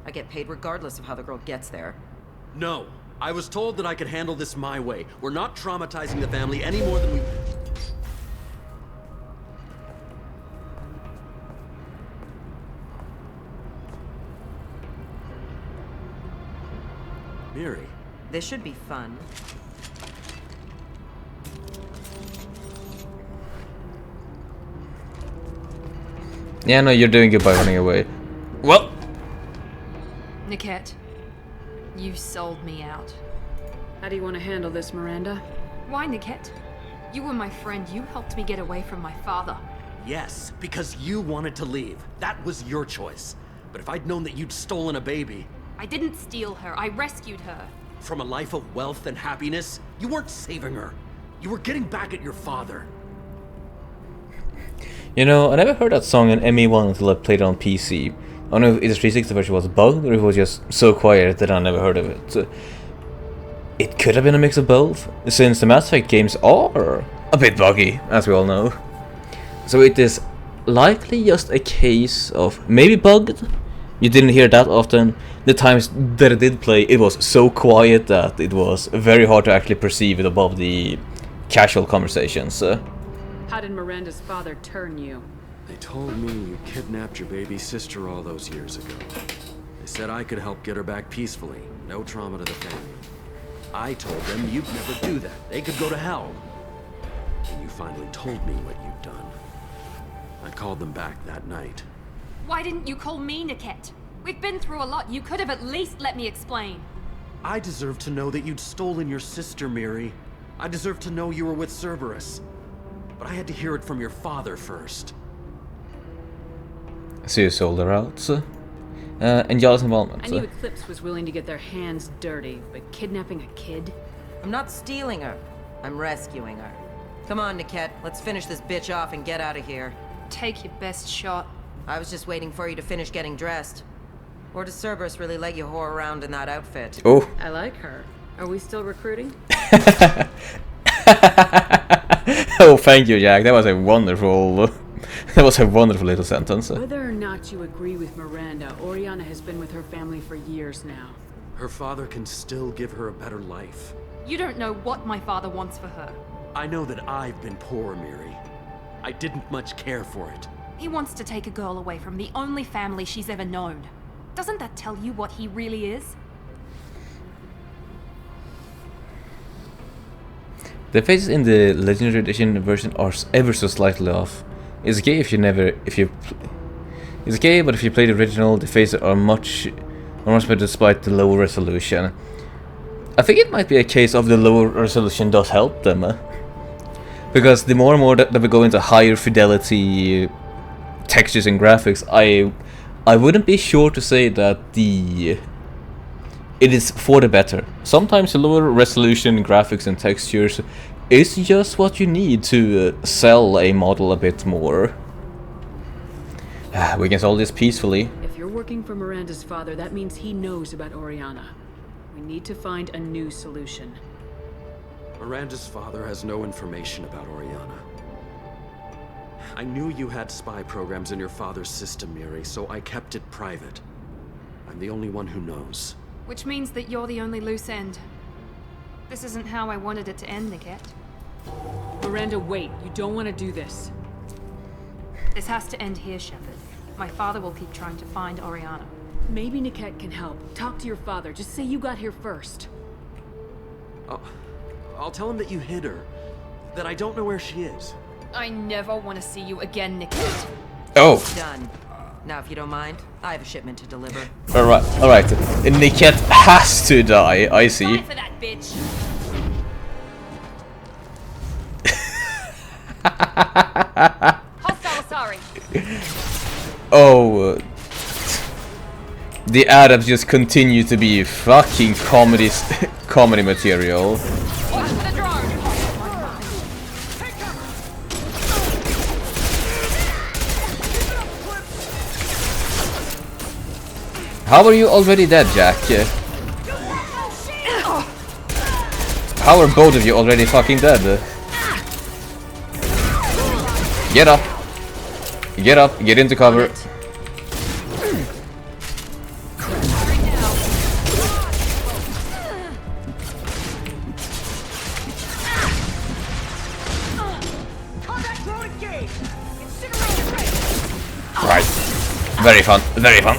I get paid regardless of how the girl gets there. No. I was told that I could handle this my way. We're not traumatizing the family any more than we... Miri. This should be fun. Yeah, no, you're doing it by running away. Well, Niket, you sold me out. How do you want to handle this, Miranda? Why, Niket? You were my friend. You helped me get away from my father. Yes, because you wanted to leave. That was your choice. But if I'd known that you'd stolen a baby... I didn't steal her. I rescued her. From a life of wealth and happiness, you weren't saving her. You were getting back at your father. you know, I never heard that song in ME1 until I played it on PC. I don't know if the 360 version was bugged or if it was just so quiet that I never heard of it. It could have been a mix of both, since the Mass Effect games are a bit buggy, as we all know. So it is likely just a case of maybe bugged. You didn't hear that often. The times that I did play, it was so quiet that it was very hard to actually perceive it above the casual conversations. How did Miranda's father turn you? They told me you kidnapped your baby sister all those years ago. They said I could help get her back peacefully. No trauma to the family. I told them you'd never do that. They could go to hell. And you finally told me what you'd done. I called them back that night. Why didn't you call me, Niket? We've been through a lot. You could have at least let me explain. I deserve to know that you'd stolen your sister, Miri. I deserve to know you were with Cerberus. But I had to hear it from your father first. So you sold her out, and Yala's involvement. I knew Eclipse was willing to get their hands dirty, but kidnapping a kid? I'm not stealing her. I'm rescuing her. Come on, Niket. Let's finish this bitch off and get out of here. Take your best shot. I was just waiting for you to finish getting dressed. Or does Cerberus really let you whore around in that outfit? Oh. I like her. Are we still recruiting? Oh, thank you, Jack. That was a wonderful... that was a wonderful little sentence. Whether or not you agree with Miranda, Oriana has been with her family for years now. Her father can still give her a better life. You don't know what my father wants for her. I know that I've been poor, Miri. I didn't much care for it. He wants to take a girl away from the only family she's ever known. Doesn't that tell you what he really is? The faces in the Legendary Edition version are ever so slightly off. It's gay if you it's gay, but if you play the original, the faces are much better despite the lower resolution. I think it might be a case of the lower resolution does help them, because the more and more that we go into higher fidelity textures and graphics, I wouldn't be sure to say that it is for the better. Sometimes the lower resolution graphics and textures is just what you need to sell a model a bit more. We can solve this peacefully. If you're working for Miranda's father, that means he knows about Oriana. We need to find a new solution. Miranda's father has no information about Oriana. I knew you had spy programs in your father's system, Miri, so I kept it private. I'm the only one who knows. Which means that you're the only loose end. This isn't how I wanted it to end, Niket. Miranda, wait. You don't want to do this. This has to end here, Shepard. My father will keep trying to find Oriana. Maybe Niket can help. Talk to your father. Just say you got here first. I'll tell him that you hid her. That I don't know where she is. I never want to see you again, Niket. Oh. Done. Now, if you don't mind, I have a shipment to deliver. Alright. Niket has to die, I see. Die for that, bitch. Hostile, sorry. Oh. The Arabs just continue to be fucking comedy material. How are you already dead, Jack? How are both of you already fucking dead? Get up. Get up. Get into cover. Right. Very fun. Very fun.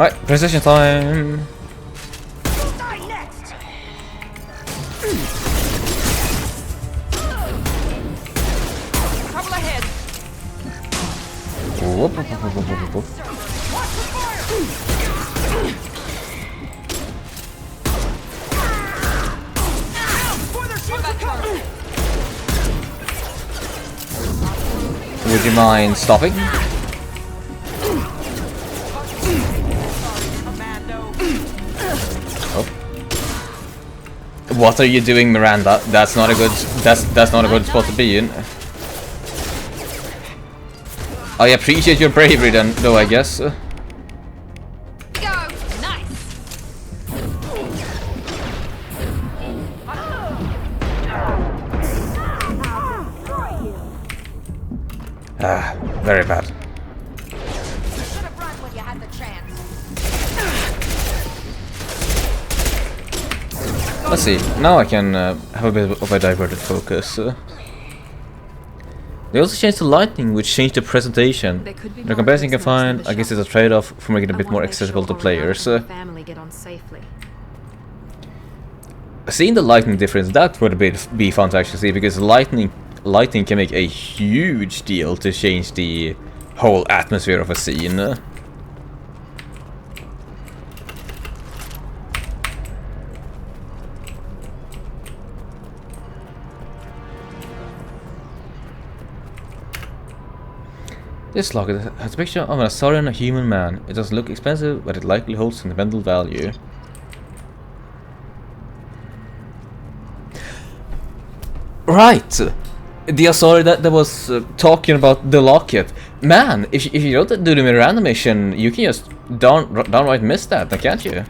Alright, precision time. Trouble ahead. Whoop, whoop, whoop, whoop, whoop, whoop. Would you mind stopping? Oh. What are you doing, Miranda? That's not a good. That's not a good spot to be in. I appreciate your bravery, then, though. I guess. Go. Nice. Ah, very bad. Should have run when you had the chance. Let's see. Now I can have a bit of a diverted focus. They also changed the lighting, which changed the presentation. The comparison you can find, I guess, is a trade-off for making it a bit more accessible to players. Family get on safely. Seeing the lighting difference, that would be fun to actually see, because lighting can make a huge deal to change the whole atmosphere of a scene. This locket has a picture of an Azure human man. It doesn't look expensive, but it likely holds sentimental value. Right! The Azure that was talking about the locket. Man, if you don't do the Miranda mission, you can just downright miss that, can't you?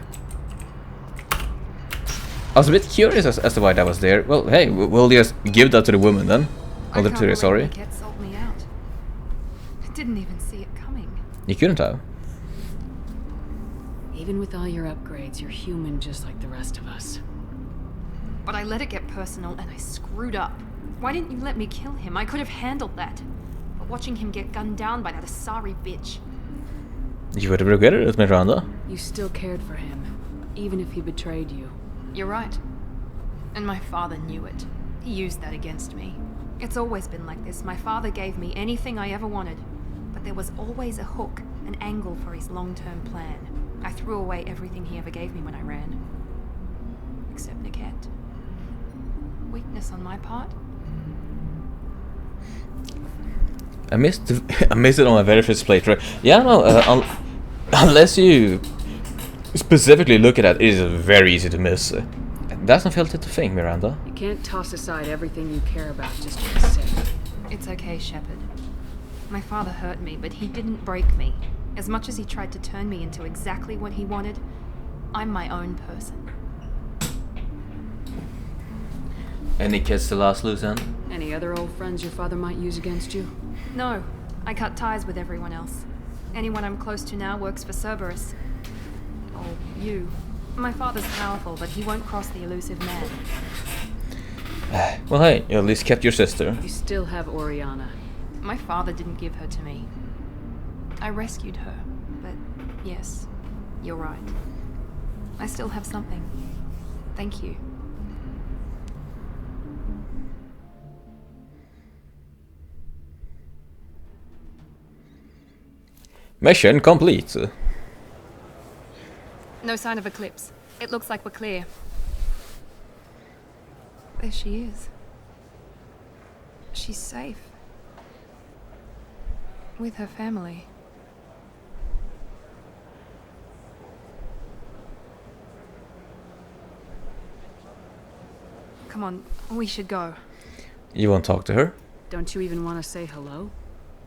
I was a bit curious as to why that was there. Well, hey, we'll just give that to the woman then. Well, to the Azure. Didn't even see it coming. You couldn't have. Even with all your upgrades, you're human just like the rest of us. But I let it get personal and I screwed up. Why didn't you let me kill him? I could have handled that. But watching him get gunned down by that Asari bitch. You would have regretted it, Miranda. You still cared for him, even if he betrayed you. You're right. And my father knew it. He used that against me. It's always been like this. My father gave me anything I ever wanted. But there was always a hook, an angle for his long-term plan. I threw away everything he ever gave me when I ran. Except Niket. Weakness on my part? I missed it on my very first playthrough. Yeah, no, unless you specifically look at it, it is very easy to miss. That's not felt it to think, Miranda. You can't toss aside everything you care about just for his sake. It's okay, Shepard. My father hurt me, but he didn't break me. As much as he tried to turn me into exactly what he wanted, I'm my own person. Any kids to last loose end? Any other old friends your father might use against you? No, I cut ties with everyone else. Anyone I'm close to now works for Cerberus. Or you. My father's powerful, but he won't cross the elusive man. Well, hey, you at least kept your sister. You still have Oriana. My father didn't give her to me. I rescued her, but yes, you're right. I still have something. Thank you. Mission complete. No sign of Eclipse. It looks like we're clear. There she is. She's safe. With her family. Come on, we should go. You won't talk to her? Don't you even want to say hello?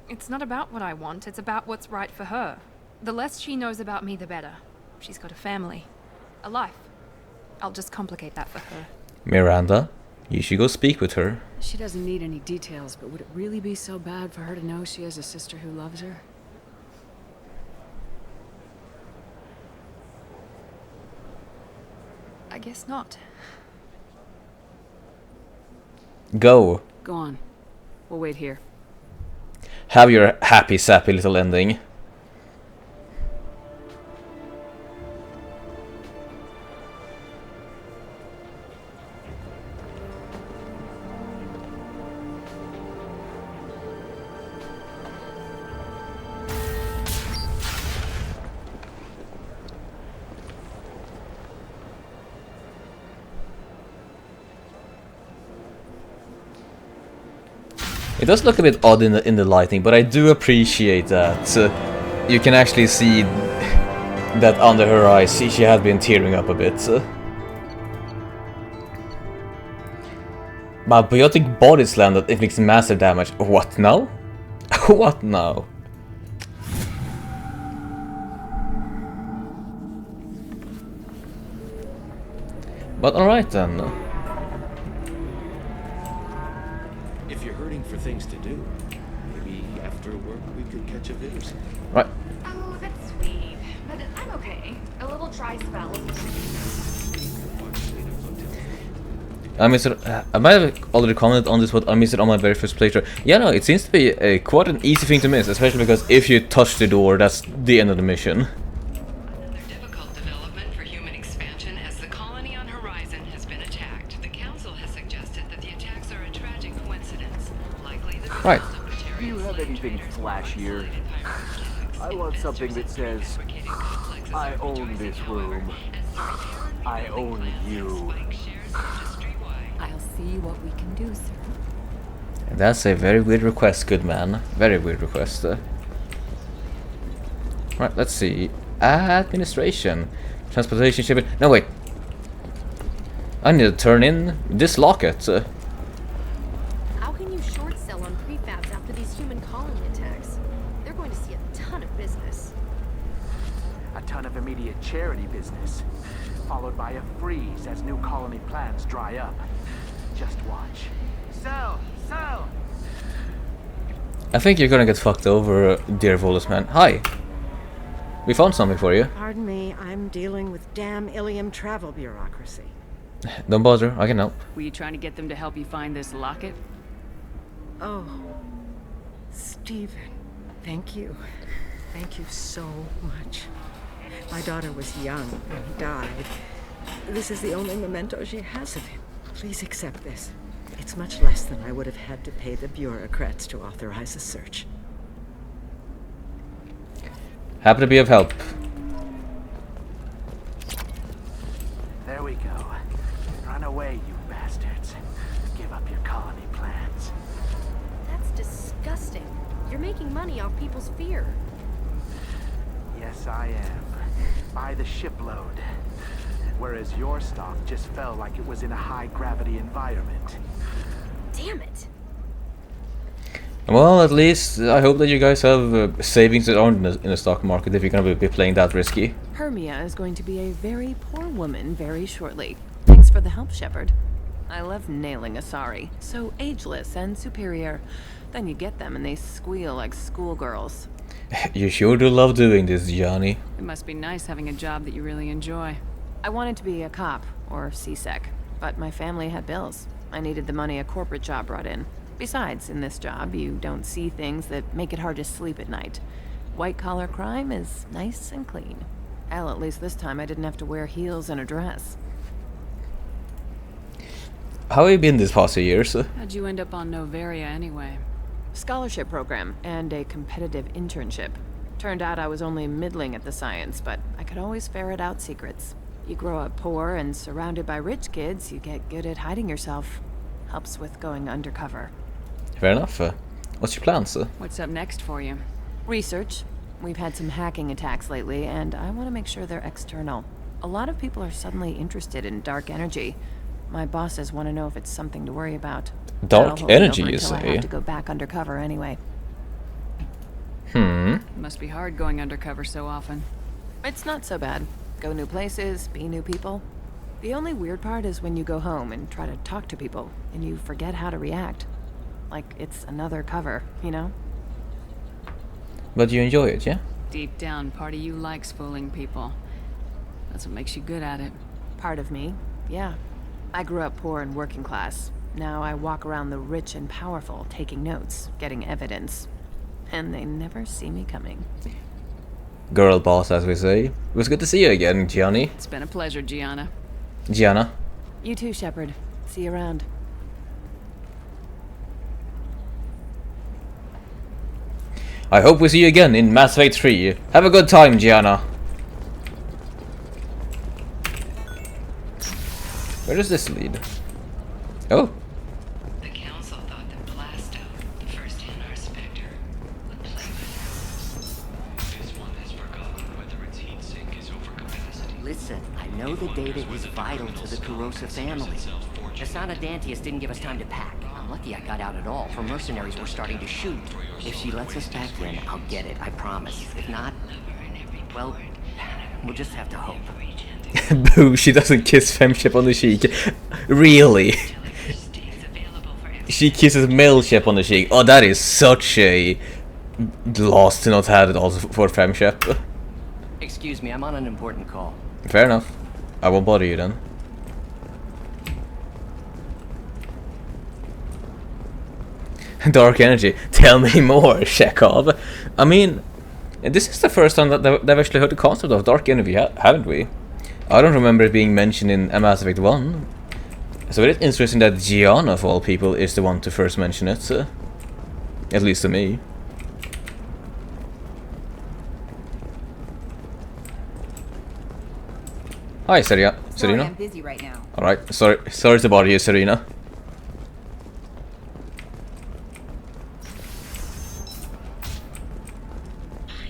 It's not about what I want, it's about what's right for her. The less she knows about me, the better. She's got a family. A life. I'll just complicate that for her. Miranda, you should go speak with her. She doesn't need any details, but would it really be so bad for her to know she has a sister who loves her? I guess not. Go. Go on. We'll wait here. Have your happy, sappy little ending. It does look a bit odd in the lighting, but I do appreciate that you can actually see that under her eyes she had been tearing up a bit. But biotic body slam that inflicts massive damage. What now? What now? But alright then. If you're hurting for things to do, maybe after work we could catch a vid or something. Right. Oh, that's sweet. But I'm okay. A little dry spell. I missed it. I might have already commented on this, but I missed it on my very first playthrough. Yeah, no, it seems to be quite an easy thing to miss, especially because if you touch the door, that's the end of the mission. Right. Do you have anything flashier? I want something that says, I own this room. I own you. I'll see what we can do, sir. That's a very weird request, good man. Very weird request. Right, let's see. Administration. Transportation shipping. No, wait. I need to turn in this locket. How can you short sell on prefabs after these human colony attacks? They're going to see a ton of business. A ton of immediate charity business, followed by a freeze as new colony plans dry up. Just watch. Sell! Sell! I think you're gonna get fucked over, dear Volus man. Hi! We found something for you. Pardon me, I'm dealing with damn Ilium travel bureaucracy. Don't bother, I can help. Were you trying to get them to help you find this locket? Oh, Stephen, thank you. Thank you so much. My daughter was young when he died. This is the only memento she has of him. Please accept this. It's much less than I would have had to pay the bureaucrats to authorize a search. Happy to be of help. There we go. Run away, you bastards. Give up your colony plans. That's disgusting. You're making money off people's fear. Yes, I am. By the shipload. Whereas your stock just fell like it was in a high-gravity environment. Damn it. Well, at least I hope that you guys have savings that aren't in the stock market if you're gonna be playing that risky. Hermia is going to be a very poor woman very shortly. Thanks for the help, Shepard. I love nailing Asari. So ageless and superior. Then you get them and they squeal like schoolgirls. You sure do love doing this, Johnny. It must be nice having a job that you really enjoy. I wanted to be a cop, or CSEC, but my family had bills. I needed the money a corporate job brought in. Besides, in this job, you don't see things that make it hard to sleep at night. White-collar crime is nice and clean. Hell, at least this time I didn't have to wear heels and a dress. How have you been this past few years? How'd you end up on Novaria anyway? Scholarship program and a competitive internship. Turned out I was only middling at the science, but I could always ferret out secrets. You grow up poor and surrounded by rich kids, you get good at hiding yourself. Helps with going undercover. Fair enough. What's your plans? What's up next for you? Research. We've had some hacking attacks lately, and I want to make sure they're external. A lot of people are suddenly interested in dark energy. My bosses want to know if it's something to worry about. Dark energy, you say? I have to go back undercover anyway. It must be hard going undercover so often. It's not so bad. Go new places, be new people. The only weird part is when you go home and try to talk to people, and you forget how to react. Like it's another cover, you know? But you enjoy it, yeah? Deep down, part of you likes fooling people. That's what makes you good at it. Part of me, yeah. I grew up poor and working class. Now I walk around the rich and powerful, taking notes, getting evidence. And they never see me coming. Girl boss, as we say. It was good to see you again, Gianni. It's been a pleasure, Gianna. Gianna. You too, Shepard. See you around. I hope we see you again in Mass Effect 3. Have a good time, Gianna. Where does this lead? Oh. The Council thought that Blasto, the Listen, I know the data is vital to the Kurosa family. Asana Dantius didn't give us time to pack. I'm lucky I got out at all, for mercenaries were starting to shoot. If she lets us back in, I'll get it, I promise. If not, well, we'll just have to hope. Boo, she doesn't kiss Femshep on the cheek. Really? She kisses Mailshep on the cheek. Oh, that is such a loss to not have it also for Femshep. Excuse me, I'm on an important call. Fair enough. I won't bother you then. Dark energy. Tell me more, Chekhov. I mean, this is the first time that they've actually heard the concept of dark energy, haven't we? I don't remember it being mentioned in Mass Effect 1. So it's interesting that Gianna, of all people, is the one to first mention it. At least to me. Hi, Serena. Sorry, I'm busy right now. Alright, sorry to bother you, Serena.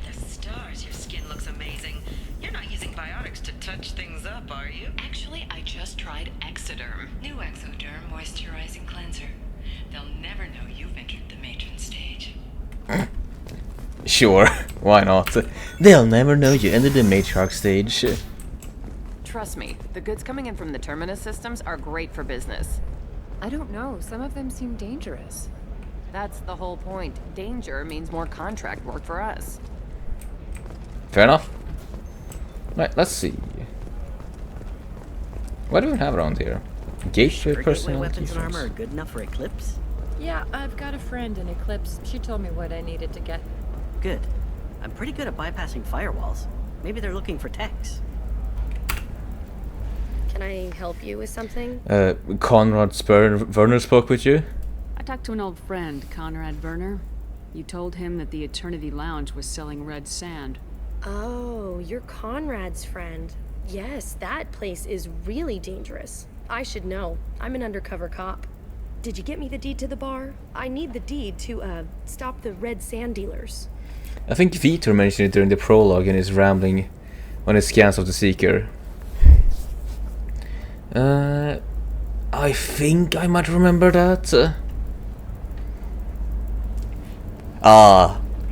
The stars, your skin looks amazing. You're not using biotics to touch things up, are you? Actually, I just tried Exoderm. New Exoderm moisturizing cleanser. They'll never know you've entered the matron stage. Sure, why not? They'll never know you entered the matriarch stage. Trust me, the goods coming in from the Terminus systems are great for business. I don't know, some of them seem dangerous. That's the whole point. Danger means more contract work for us. Fair enough. Right, let's see. What do we have around here? Gateway personnel. Weapons and armor are good enough for Eclipse? Yeah, I've got a friend in Eclipse. She told me what I needed to get. Good. I'm pretty good at bypassing firewalls. Maybe they're looking for techs. Can I help you with something? Conrad Werner spoke with you? I talked to an old friend, Conrad Werner. You told him that the Eternity Lounge was selling red sand. Oh, you're Conrad's friend. Yes, that place is really dangerous. I should know. I'm an undercover cop. Did you get me the deed to the bar? I need the deed to, stop the red sand dealers. I think Vitor mentioned it during the prologue in his rambling on his scans of the Seeker. I think I might remember that.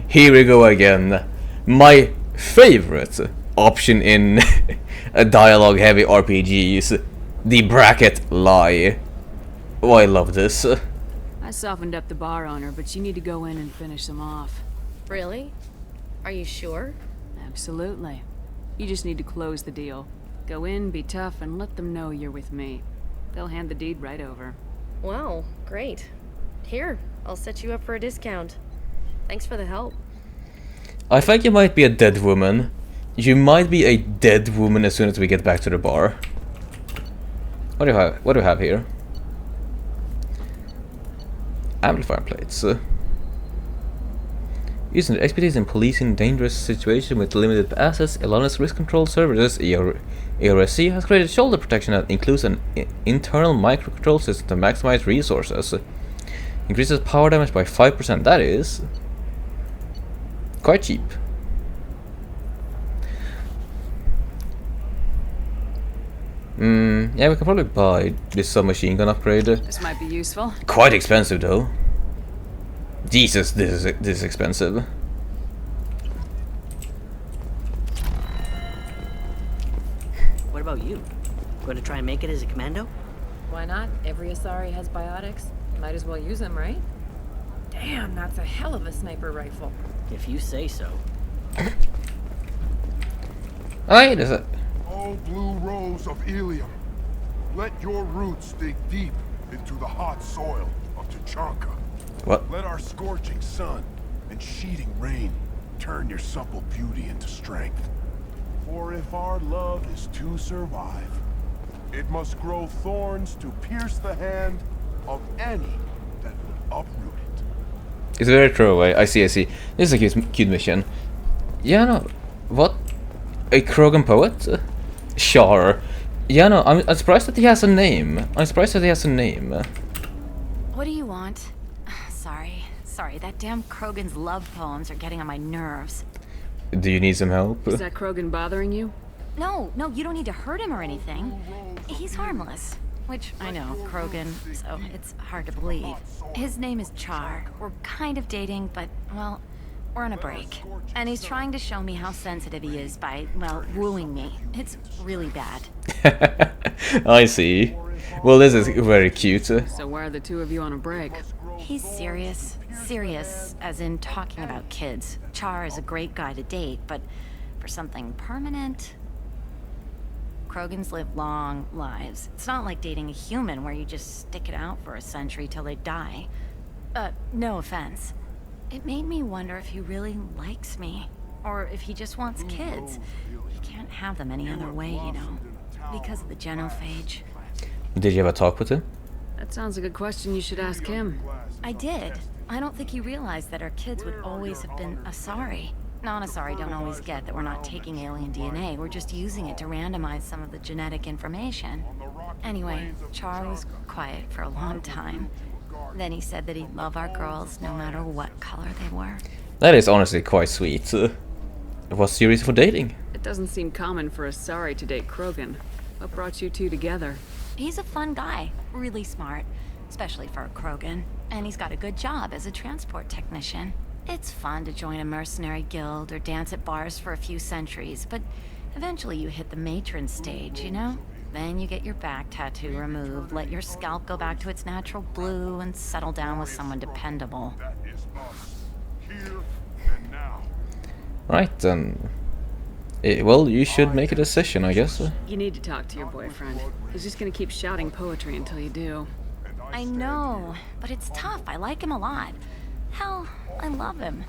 Here we go again. My favorite option in a dialogue-heavy RPGs, the bracket lie. Oh, I love this. I softened up the bar owner, but you need to go in and finish them off. Really? Are you sure? Absolutely. You just need to close the deal. Go in, be tough, and let them know you're with me. They'll hand the deed right over. Wow, great. Here, I'll set you up for a discount. Thanks for the help. I think you might be a dead woman. You might be a dead woman as soon as we get back to the bar. What do you have? What do we have here? Amplifier plates. Using their expertise in policing dangerous situations with limited assets, Elana's risk control services, ERSC, has created shoulder protection that includes an internal microcontrol system to maximize resources. Increases power damage by 5%. That is quite cheap. Yeah, we can probably buy this submachine gun upgrade. This might be useful. Quite expensive though. Jesus, this is expensive. What about you? Going to try and make it as a commando? Why not? Every Asari has biotics. Might as well use them, right? Damn, that's a hell of a sniper rifle. If you say so. Wait, is it? Oh, blue rose of Ilium, let your roots dig deep into the hot soil of Tuchanka. What? Let our scorching sun and sheeting rain turn your supple beauty into strength. For if our love is to survive, it must grow thorns to pierce the hand of any that would uproot it. It's very true. I see. This is a cute mission. Yeah, no. What? A Krogan poet? Sure. Yeah, no. I'm surprised that he has a name. What do you want? Sorry, that damn Krogan's love poems are getting on my nerves. Do you need some help? Is that Krogan bothering you? No, you don't need to hurt him or anything. He's harmless. Which, I know, Krogan, so it's hard to believe. His name is Char. We're kind of dating, but, well, we're on a break. And he's trying to show me how sensitive he is by, well, wooing me. It's really bad. I see. Well, this is very cute. So why are the two of you on a break? He's serious. Serious, as in talking about kids. Char is a great guy to date, but for something permanent... Krogans live long lives. It's not like dating a human where you just stick it out for a century till they die. No offense. It made me wonder if he really likes me. Or if he just wants kids. He can't have them any other way, you know. Because of the genophage. Did you ever talk with him? That sounds like a question you should ask him. I did. I don't think he realized that our kids would always have been Asari. Non-Asari don't always get that we're not taking alien DNA, we're just using it to randomize some of the genetic information. Anyway, Char was quiet for a long time. Then he said that he'd love our girls no matter what color they were. That is honestly quite sweet. What's your reason for dating? It doesn't seem common for Asari to date Krogan. What brought you two together? He's a fun guy, really smart, especially for a Krogan. And he's got a good job as a transport technician. It's fun to join a mercenary guild or dance at bars for a few centuries, but eventually you hit the matron stage, you know? Then you get your back tattoo removed, let your scalp go back to its natural blue, and settle down with someone dependable. Right then. Well, you should make a decision, I guess. You need to talk to your boyfriend. He's just gonna keep shouting poetry until you do. I know, but it's tough. I like him a lot. Hell, I love him.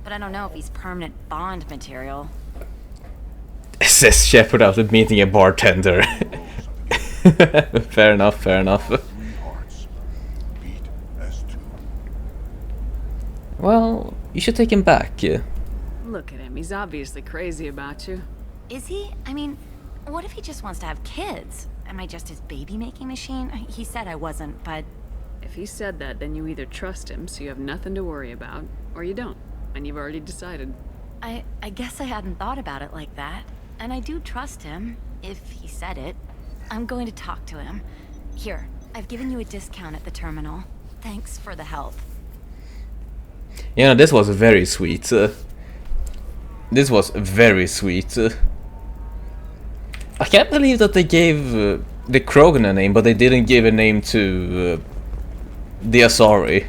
But I don't know if he's permanent Bond material. Says Shepard after meeting a bartender. Fair enough, fair enough. Well, you should take him back. Look at him, he's obviously crazy about you. Is he? I mean, what if he just wants to have kids? Am I just his baby-making machine? He said I wasn't, but... If he said that, then you either trust him, so you have nothing to worry about, or you don't, and you've already decided. I guess I hadn't thought about it like that. And I do trust him, if he said it. I'm going to talk to him. Here, I've given you a discount at the terminal. Thanks for the help. Yeah, this was very sweet. This was very sweet. I can't believe that they gave the Krogan a name, but they didn't give a name to the Asari.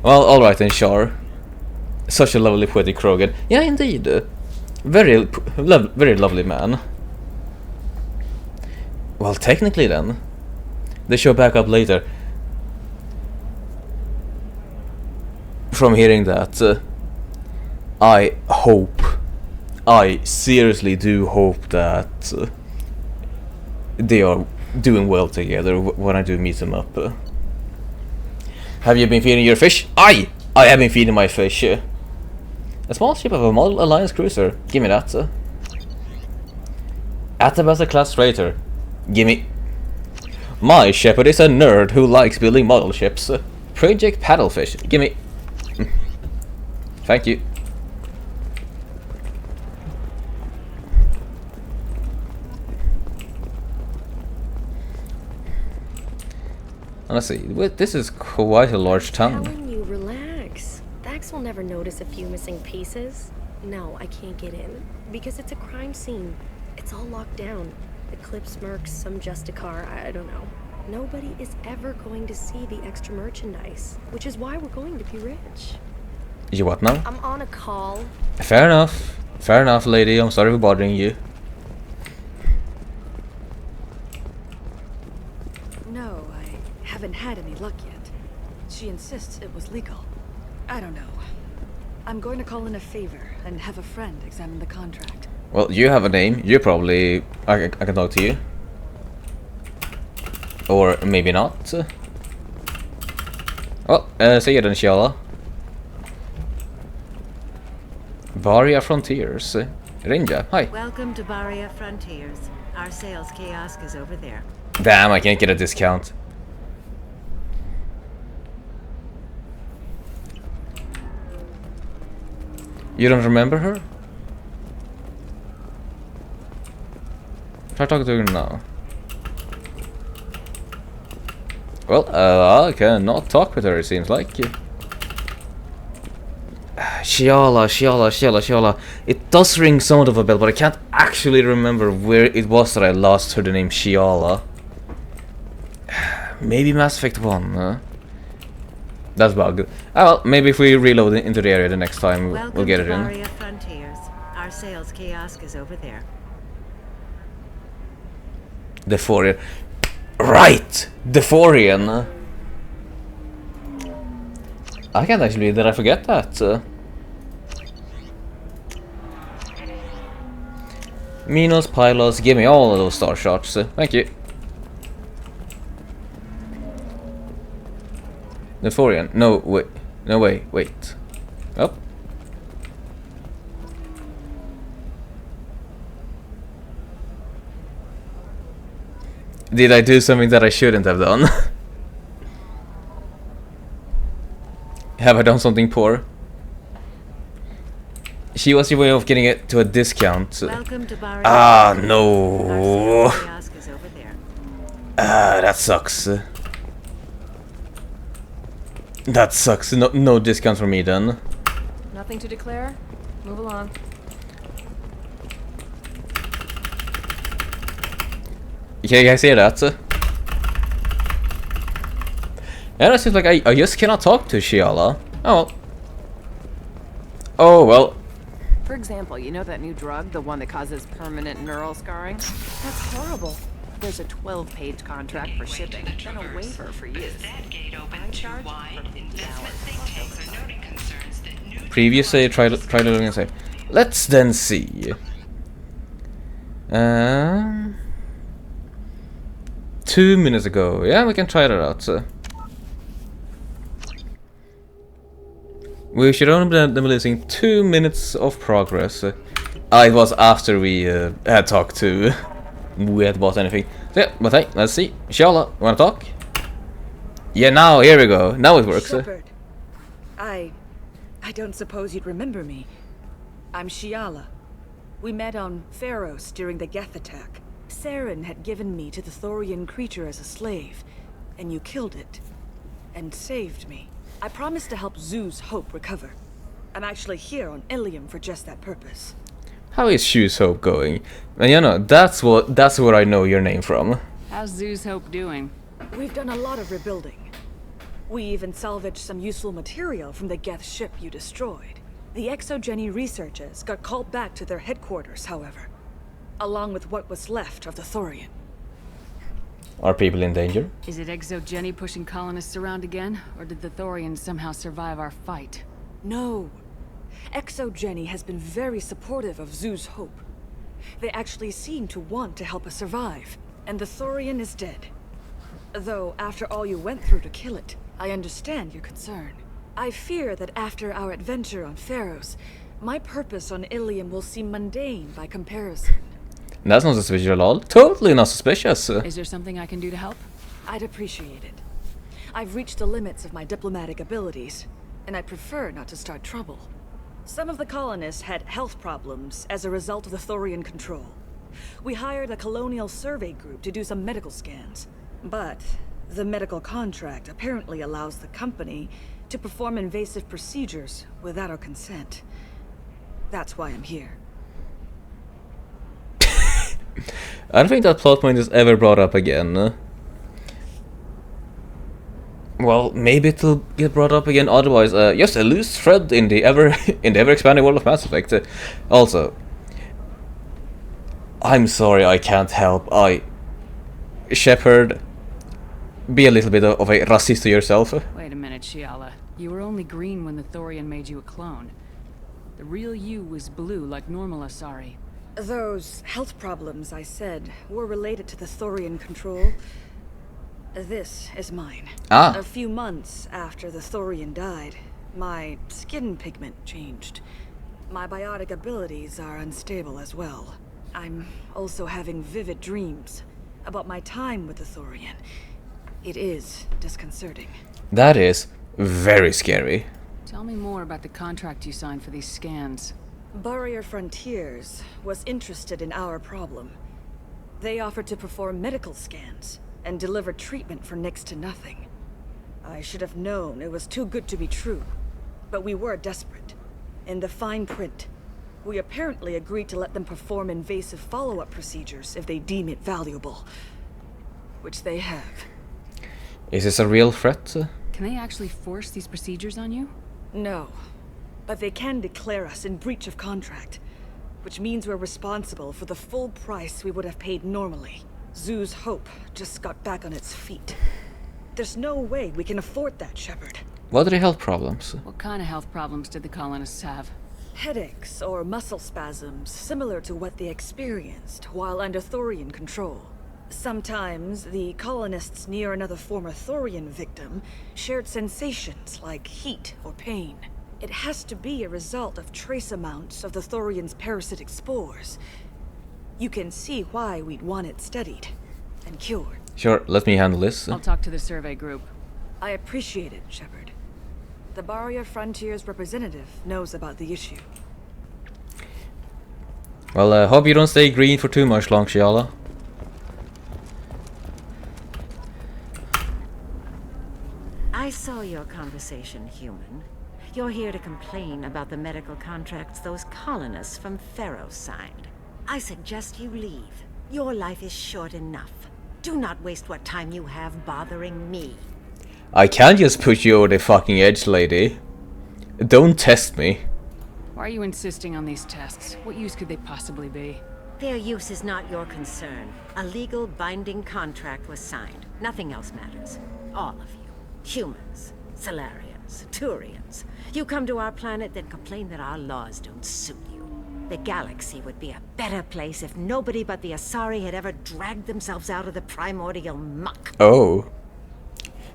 Well, alright then, Char. Such a lovely poetic Krogan. Yeah, indeed. Very lovely man. Well, technically then. They show back up later. From hearing that, I seriously do hope that they are doing well together when I do meet them up. Have you been feeding your fish? I have been feeding my fish. A small ship of a model Alliance cruiser. Give me that. Atabasa class freighter. Give me. My Shepard is a nerd who likes building model ships. Project Paddlefish. Give me. Thank you. Let's see. This is quite a large town. Telling you, relax. Dax will never notice a few missing pieces. No, I can't get in because it's a crime scene. It's all locked down. Eclipse mercs, some Justicar, I don't know. Nobody is ever going to see the extra merchandise, which is why we're going to be rich. You what now? I'm on a call. Fair enough. Fair enough, lady. I'm sorry for bothering you. No, I haven't had any luck yet. She insists it was legal. I don't know. I'm going to call in a favor and have a friend examine the contract. Well, you have a name. You probably... I can talk to you. Or maybe not. Well, see you then, Shiala. Varia Frontiers. Rinja, hi. Welcome to Baria Frontiers. Our sales kiosk is over there. Damn, I can't get a discount. You don't remember her? Try talking to her now. Well, I cannot talk with her, it seems like. Shiala. It does ring somewhat of a bell, but I can't actually remember where it was that I last heard the name Shiala. Maybe Mass Effect 1, That's bug. Ah, well, maybe if we reload into the area the next time, we'll get it in. Welcome to Frontiers. Our sales kiosk is over there. The Forian. Right! The Forian! I can't actually believe that I forget that. Minos, Pylos, give me all of those star shots. Thank you. The Forian. No, wait. No, wait. Oh. Did I do something that I shouldn't have done? Have I done something poor? She was your way of getting it to a discount. Ah, no. Ah, that sucks. That sucks. No discount for me then. Nothing to declare? Move along. Yeah, you guys hear that? And it seems like I just cannot talk to Shiala. Oh well. Oh well. For example, you know that new drug, the one that causes permanent neural scarring? That's horrible. There's a 12-page contract for shipping, then a waiver for use. I charge Previous save, try to look and save. Let's then see. 2 minutes ago. Yeah, we can try that out. We should only be losing 2 minutes of progress. It was after we had talked to. We had bought anything. So, yeah, but hey, let's see. Shiala, wanna talk? Yeah, now here we go. Now it works. Shepard, I don't suppose you'd remember me. I'm Shiala. We met on Pharos during the Geth attack. Saren had given me to the Thorian creature as a slave, and you killed it, and saved me. I promised to help Zoo's Hope recover. I'm actually here on Ilium for just that purpose. How is Shoes Hope going? And you know, that's where I know your name from. How's Zoo's Hope doing? We've done a lot of rebuilding. We even salvaged some useful material from the Geth ship you destroyed. The Exogeny researchers got called back to their headquarters, however, along with what was left of the Thorian. Are people in danger? Is it Exogeny pushing colonists around again, or did the Thorians somehow survive our fight? No. Exogeny has been very supportive of Zoo's Hope. They actually seem to want to help us survive, and the Thorian is dead. Though, after all you went through to kill it, I understand your concern. I fear that after our adventure on Pharos, my purpose on Ilium will seem mundane by comparison. That's not suspicious at all. Totally not suspicious. Is there something I can do to help? I'd appreciate it. I've reached the limits of my diplomatic abilities, and I prefer not to start trouble. Some of the colonists had health problems as a result of the Thorian control. We hired a colonial survey group to do some medical scans, but the medical contract apparently allows the company to perform invasive procedures without our consent. That's why I'm here. I don't think that plot point is ever brought up again. Well, maybe it'll get brought up again. Otherwise, just a loose thread in the ever expanding world of Mass Effect. Also, I'm sorry, I can't help. Shepard, be a little bit of a racist to yourself. Wait a minute, Shiala. You were only green when the Thorian made you a clone. The real you was blue, like normal Asari. Those health problems I said were related to the Thorian control. This is mine. A few months after the Thorian died, my skin pigment changed. My biotic abilities are unstable as well. I'm also having vivid dreams about my time with the Thorian. It is disconcerting. That is very scary. Tell me more about the contract you signed for these scans. Barrier Frontiers was interested in our problem. They offered to perform medical scans and deliver treatment for next to nothing. I should have known it was too good to be true, but we were desperate. In the fine print, we apparently agreed to let them perform invasive follow-up procedures if they deem it valuable, which they have. Is this a real threat? Can they actually force these procedures on you? No, but they can declare us in breach of contract, which means we're responsible for the full price we would have paid normally. Zoo's hope just got back on its feet. There's no way we can afford that, Shepard. What are the health problems? What kind of health problems did the colonists have? Headaches or muscle spasms, similar to what they experienced while under Thorian control. Sometimes, the colonists near another former Thorian victim shared sensations like heat or pain. It has to be a result of trace amounts of the Thorian's parasitic spores. You can see why we'd want it studied and cured. Sure, let me handle this. I'll talk to the survey group. I appreciate it, Shepard. The Barrier Frontiers representative knows about the issue. Well, hope you don't stay green for too much long, Shiala. I saw your conversation, human. You're here to complain about the medical contracts those colonists from Pharaoh signed. I suggest you leave. Your life is short enough. Do not waste what time you have bothering me. I can't just put you over the fucking edge, lady. Don't test me. Why are you insisting on these tests? What use could they possibly be? Their use is not your concern. A legal binding contract was signed. Nothing else matters. All of you. Humans, Solarians, Turians. You come to our planet, then complain that our laws don't suit you. The galaxy would be a better place if nobody but the Asari had ever dragged themselves out of the primordial muck. Oh.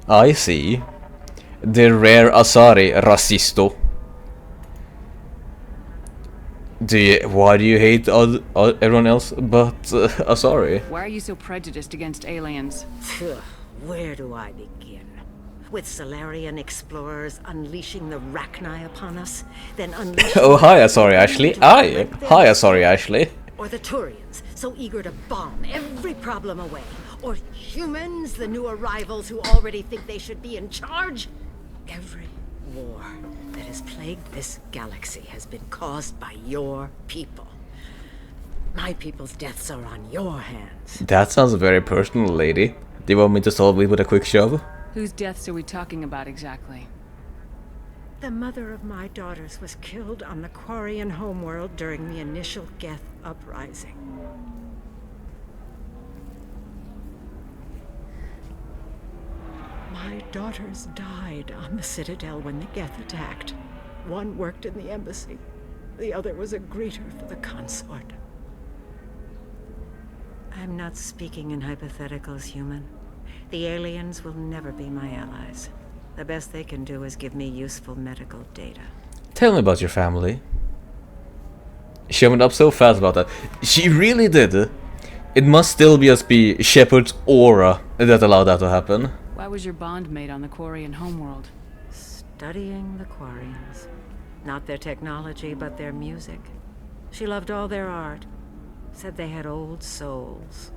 I see. The rare Asari racisto. Why do you hate everyone else but Asari? Why are you so prejudiced against aliens? Where do I begin? With Solarian explorers unleashing the Rachni upon us, then unleashing... Oh, hi, Asari Ashley. Hi, Asari Ashley. Or the Turians, so eager to bomb every problem away. Or humans, the new arrivals who already think they should be in charge. Every war that has plagued this galaxy has been caused by your people. My people's deaths are on your hands. That sounds very personal, lady. Do you want me to solve it with a quick shove? Whose deaths are we talking about exactly? The mother of my daughters was killed on the Quarian homeworld during the initial Geth uprising. My daughters died on the Citadel when the Geth attacked. One worked in the embassy. The other was a greeter for the consort. I'm not speaking in hypotheticals, human. The aliens will never be my allies. The best they can do is give me useful medical data. Tell me about your family. She went up so fast about that. She really did. It must still just be Shepard's aura that allowed that to happen. Why was your bond made on the Quarian homeworld? Studying the Quarians. Not their technology, but their music. She loved all their art. Said they had old souls.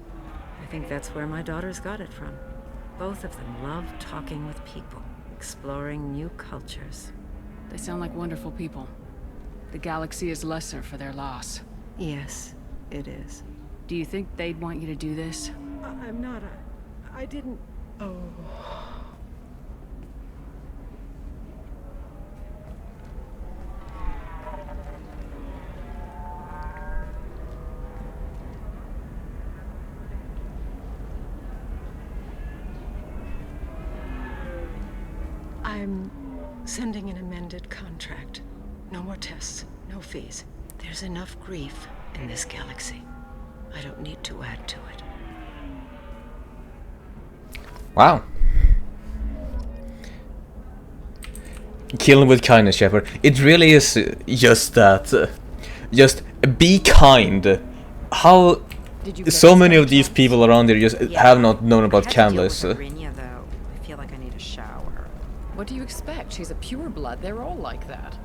I think that's where my daughters got it from. Both of them love talking with people, exploring new cultures. They sound like wonderful people. The galaxy is lesser for their loss. Yes, it is. Do you think they'd want you to do this? I'm not I didn't... Oh... I'm sending an amended contract. No more tests, no fees. There's enough grief in this galaxy. I don't need to add to it. Wow. Killing with kindness, Shepard. It really is just that. Just be kind. How so many of these people around here just have not known about Canvas. What do you expect? She's a pureblood. They're all like that.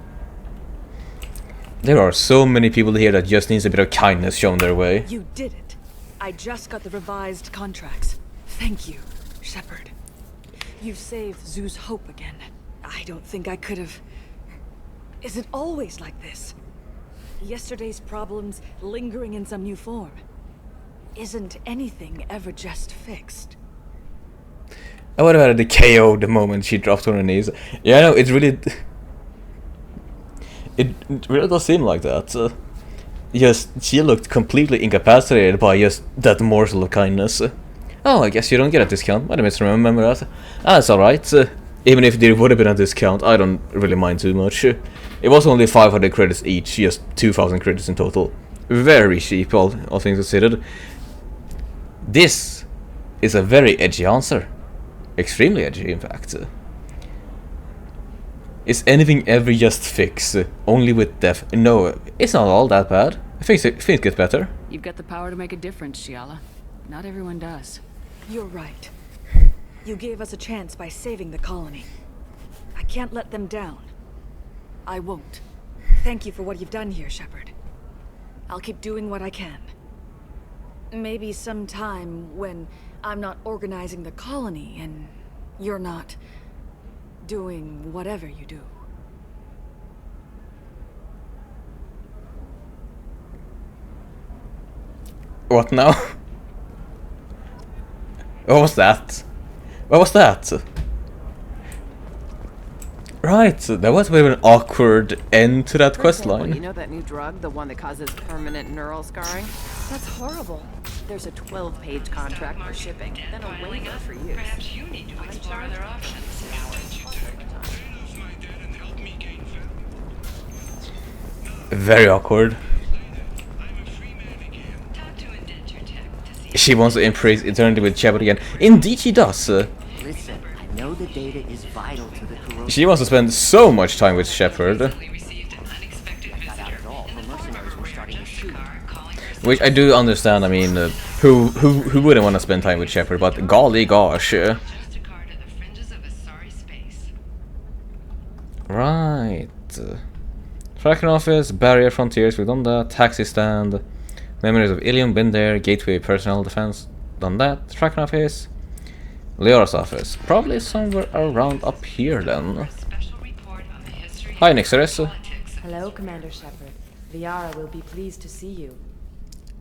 There are so many people here that just needs a bit of kindness shown their way. You did it. I just got the revised contracts. Thank you, Shepard. You've saved Zoo's hope again. I don't think I could have... Is it always like this? Yesterday's problems lingering in some new form. Isn't anything ever just fixed? I would have had a KO the moment she dropped on her knees. Yeah, no, it's really... It really does seem like that. Just, she looked completely incapacitated by just that morsel of kindness. Oh, I guess you don't get a discount. I misremember that. That's alright. Even if there would have been a discount, I don't really mind too much. It was only 500 credits each, just 2,000 credits in total. Very cheap, all things considered. This is a very edgy answer. Extremely edgy, in fact. Is anything ever just fixed? Only with death? No, it's not all that bad. Things get better. You've got the power to make a difference, Shiala. Not everyone does. You're right. You gave us a chance by saving the colony. I can't let them down. I won't. Thank you for what you've done here, Shepard. I'll keep doing what I can. Maybe sometime when I'm not organizing the colony and you're not doing whatever you do. What now? What was that? What was that? Right, that was a bit of an awkward end to that questline. You know that new drug, the one that causes permanent neural scarring? That's horrible. There's a 12-page contract for shipping, then a waiver for use. Perhaps you need to explore other options. Very awkward. She wants to embrace eternity with Shepard again. Indeed she does. Listen, I know the data is vital to the corrosion. She wants to spend so much time with Shepard. Which I do understand. I mean, who wouldn't want to spend time with Shepard? But golly gosh. Right. Tracking office, barrier frontiers, we've done that. Taxi stand, memories of Ilium, been there. Gateway personnel defense, done that. Tracking office, Liara's office, probably somewhere around up here then. Hi, Nixeris. Hello, Commander Shepard. Liara will be pleased to see you.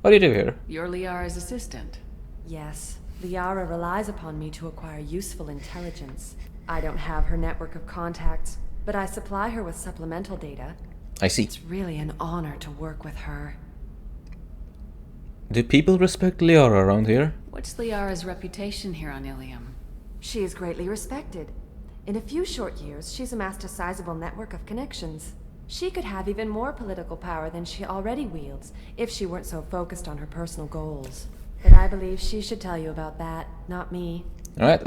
What do you do here? You're Liara's assistant. Yes, Liara relies upon me to acquire useful intelligence. I don't have her network of contacts, but I supply her with supplemental data. I see. It's really an honor to work with her. Do people respect Liara around here? What's Liara's reputation here on Ilium? She is greatly respected. In a few short years, she's amassed a sizable network of connections. She could have even more political power than she already wields, if she weren't so focused on her personal goals. But I believe she should tell you about that, not me. Alright,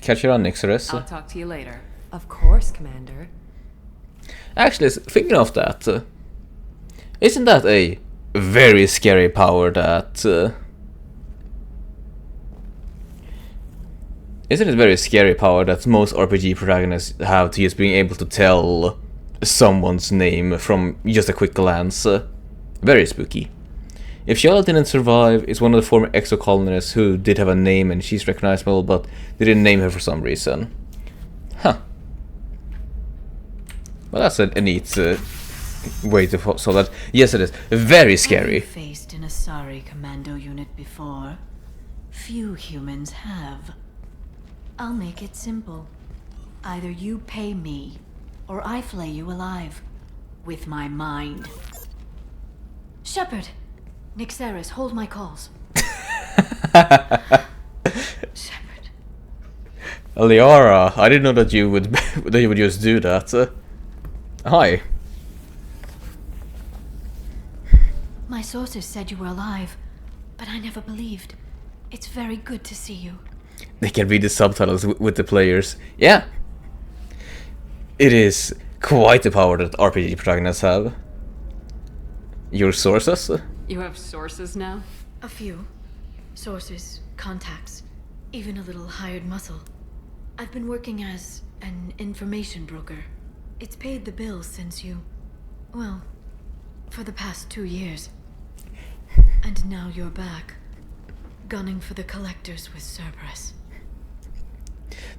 catch you on Nixeris. I'll talk to you later. Of course, Commander. Actually, thinking of that, isn't that a very scary power that... isn't it a very scary power that most RPG protagonists have to just being able to tell someone's name from just a quick glance? Very spooky. If Charlotte didn't survive, it's one of the former exocolonists who did have a name and she's recognizable, but they didn't name her for some reason. Huh. Well, that's a neat way to solve that. Yes, it is. Very scary. Have you faced an Asari commando unit before? Few humans have. I'll make it simple. Either you pay me, or I flay you alive. With my mind. Shepard! Nixeris, hold my calls. Shepard. Liara, I didn't know that you would that you would just do that. Hi. My sources said you were alive, but I never believed. It's very good to see you. They can read the subtitles with the players. Yeah. It is quite the power that RPG protagonists have. Your sources? You have sources now? A few. Sources, contacts, even a little hired muscle. I've been working as an information broker. It's paid the bills since you... well, for the past 2 years. And now you're back. gunning for the collectors with Cerberus.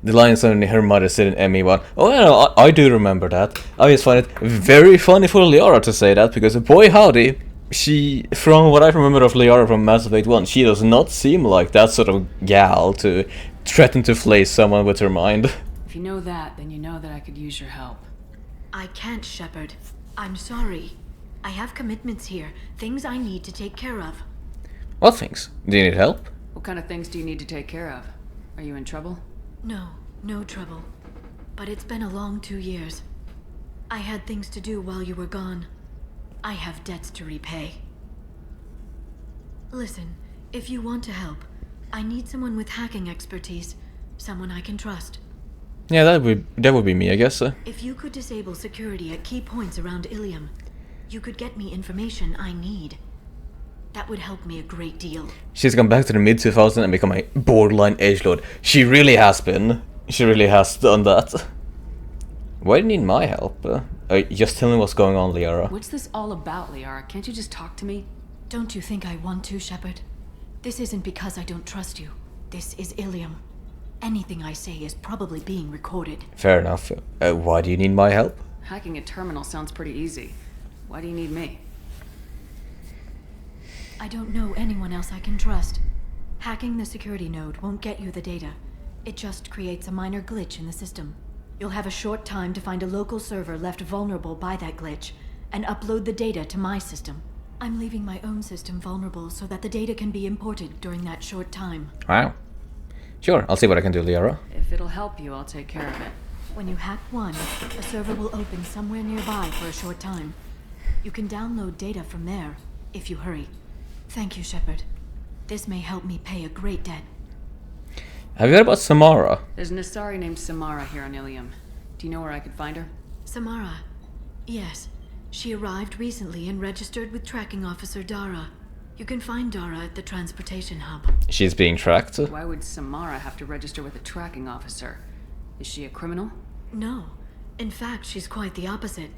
The lines on her mother said in ME1. Oh yeah, I do remember that. I just find it very funny for Liara to say that, because boy howdy, she, from what I remember of Liara from Mass Effect 1, she does not seem like that sort of gal to threaten to flay someone with her mind. If you know that, then you know that I could use your help. I can't, Shepard. I'm sorry. I have commitments here, things I need to take care of. What things? Do you need help? What kind of things do you need to take care of? Are you in trouble? No, no trouble. But it's been a long 2 years. I had things to do while you were gone. I have debts to repay. Listen, if you want to help, I need someone with hacking expertise. Someone I can trust. Yeah, that would be me, I guess. If you could disable security at key points around Ilium, you could get me information I need. That would help me a great deal. She's gone back to the mid-2000s and become a borderline edgelord. She really has been. She really has done that. Why do you need my help? Just tell me what's going on, Liara. What's this all about, Liara? Can't you just talk to me? Don't you think I want to, Shepard? This isn't because I don't trust you. This is Ilium. Anything I say is probably being recorded. Fair enough. Why do you need my help? Hacking a terminal sounds pretty easy. Why do you need me? I don't know anyone else I can trust. Hacking the security node won't get you the data. It just creates a minor glitch in the system. You'll have a short time to find a local server left vulnerable by that glitch, and upload the data to my system. I'm leaving my own system vulnerable so that the data can be imported during that short time. Wow. Sure, I'll see what I can do, Liara. If it'll help you, I'll take care of it. When you hack one, a server will open somewhere nearby for a short time. You can download data from there, if you hurry. Thank you, Shepard. This may help me pay a great debt. Have you heard about Samara? There's an Asari named Samara here on Ilium. Do you know where I could find her? Samara? Yes. She arrived recently and registered with tracking officer Dara. You can find Dara at the transportation hub. She's being tracked? Why would Samara have to register with a tracking officer? Is she a criminal? No. In fact, she's quite the opposite.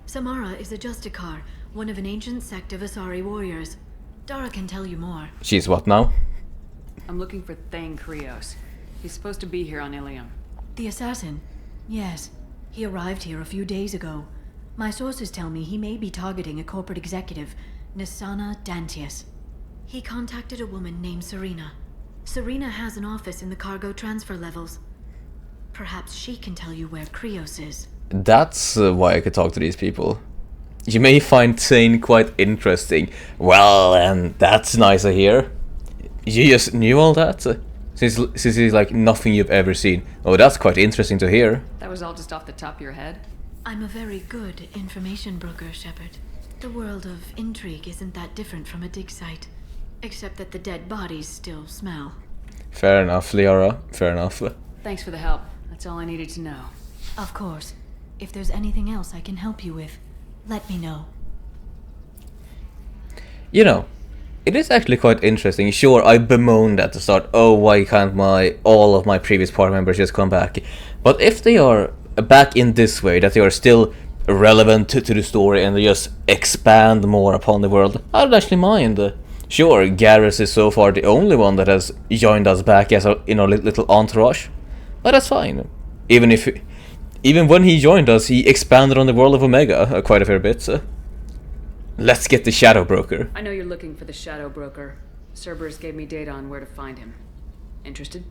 Samara is a Justicar, one of an ancient sect of Asari warriors. Dara can tell you more. She's what now? I'm looking for Thane Krios. He's supposed to be here on Ilium. The assassin? Yes. He arrived here a few days ago. My sources tell me he may be targeting a corporate executive, Nisana Dantius. He contacted a woman named Serena. Serena has an office in the cargo transfer levels. Perhaps she can tell you where Krios is. That's why I could talk to these people. You may find Thane quite interesting. Well, and that's nice to hear. You just knew all that? Since it's like nothing you've ever seen. Oh, that's quite interesting to hear. That was all just off the top of your head? I'm a very good information broker, Shepard. The world of intrigue isn't that different from a dig site. Except that the dead bodies still smell. Fair enough, Liara. Fair enough. Thanks for the help. That's all I needed to know. Of course. If there's anything else I can help you with, let me know. You know, it is actually quite interesting. Sure, I bemoaned at the start, oh, why can't all of my previous party members just come back? But if they are back in this way, that they are still relevant to the story and they just expand more upon the world, I don't actually mind. Sure, Garrus is so far the only one that has joined us back as a little entourage, but that's fine. Even when he joined us, he expanded on the world of Omega quite a fair bit. Let's get the Shadow Broker. I know you're looking for the Shadow Broker. Cerberus gave me data on where to find him. Interested?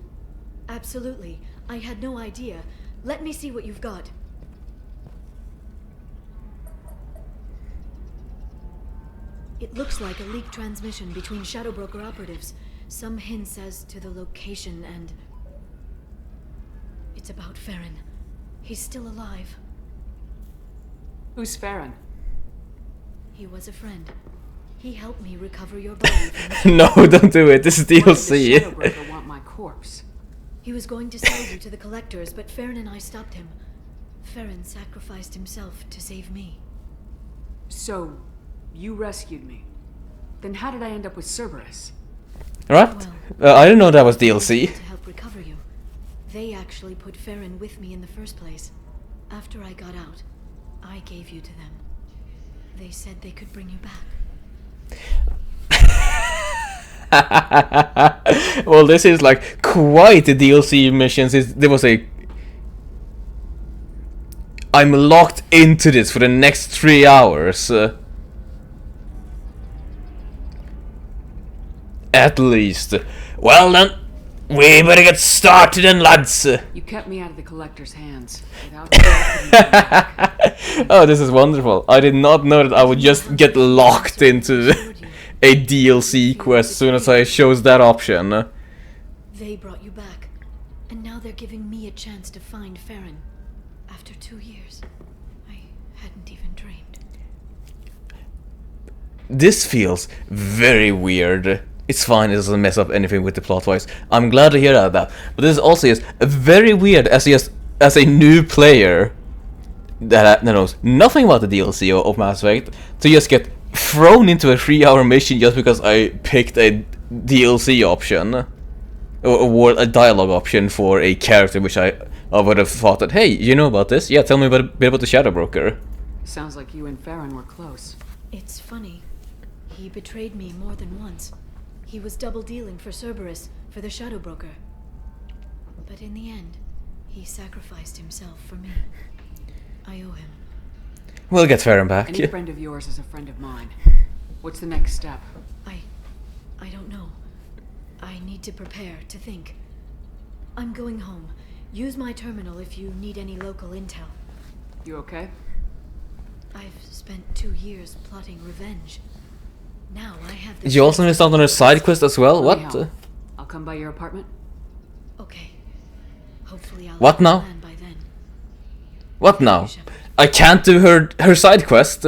Absolutely. I had no idea. Let me see what you've got. It looks like a leaked transmission between Shadow Broker operatives. Some hints as to the location and... It's about Farron. He's still alive. Who's Farron? He was a friend. He helped me recover your body from No, don't do it. This is DLC. Why did the Shadow Broker want my corpse? He was going to sell you to the collectors, but Farron and I stopped him. Farron sacrificed himself to save me. So, you rescued me. Then how did I end up with Cerberus? Right? I didn't know that was DLC. To help recover you. They actually put Farron with me in the first place. After I got out, I gave you to them. They said they could bring you back. Well, this is like quite the DLC missions. There was a... I'm locked into this for the next 3 hours. At least. Well then, we better get started then, lads. You kept me out of the collector's hands. Without Oh, this is wonderful. I did not know that I would just get locked into a DLC quest as soon as I chose that option. They brought you back, and now they're giving me a chance to find Farron. After 2 years, I hadn't even dreamed. This feels very weird. It's fine, it doesn't mess up anything with the plot-wise. I'm glad to hear that. But this is also just very weird as a new player that knows nothing about the DLC of Mass Effect to just get thrown into a 3-hour mission just because I picked a DLC option. Or a dialogue option for a character which I would have thought that, hey, you know about this? Yeah, tell me a bit about the Shadow Broker. Sounds like you and Farron were close. It's funny. He betrayed me more than once. He was double-dealing for Cerberus, for the Shadow Broker. But in the end, he sacrificed himself for me. I owe him. We'll get Farron back. Any friend of yours is a friend of mine. What's the next step? I don't know. I need to prepare, to think. I'm going home. Use my terminal if you need any local intel. You okay? I've spent 2 years plotting revenge. Now I have the... Did you also miss out on a side quest as well? What? I'll come by your apartment. Okay. Hopefully I'll what now? by then. What now? I can't do her side quest.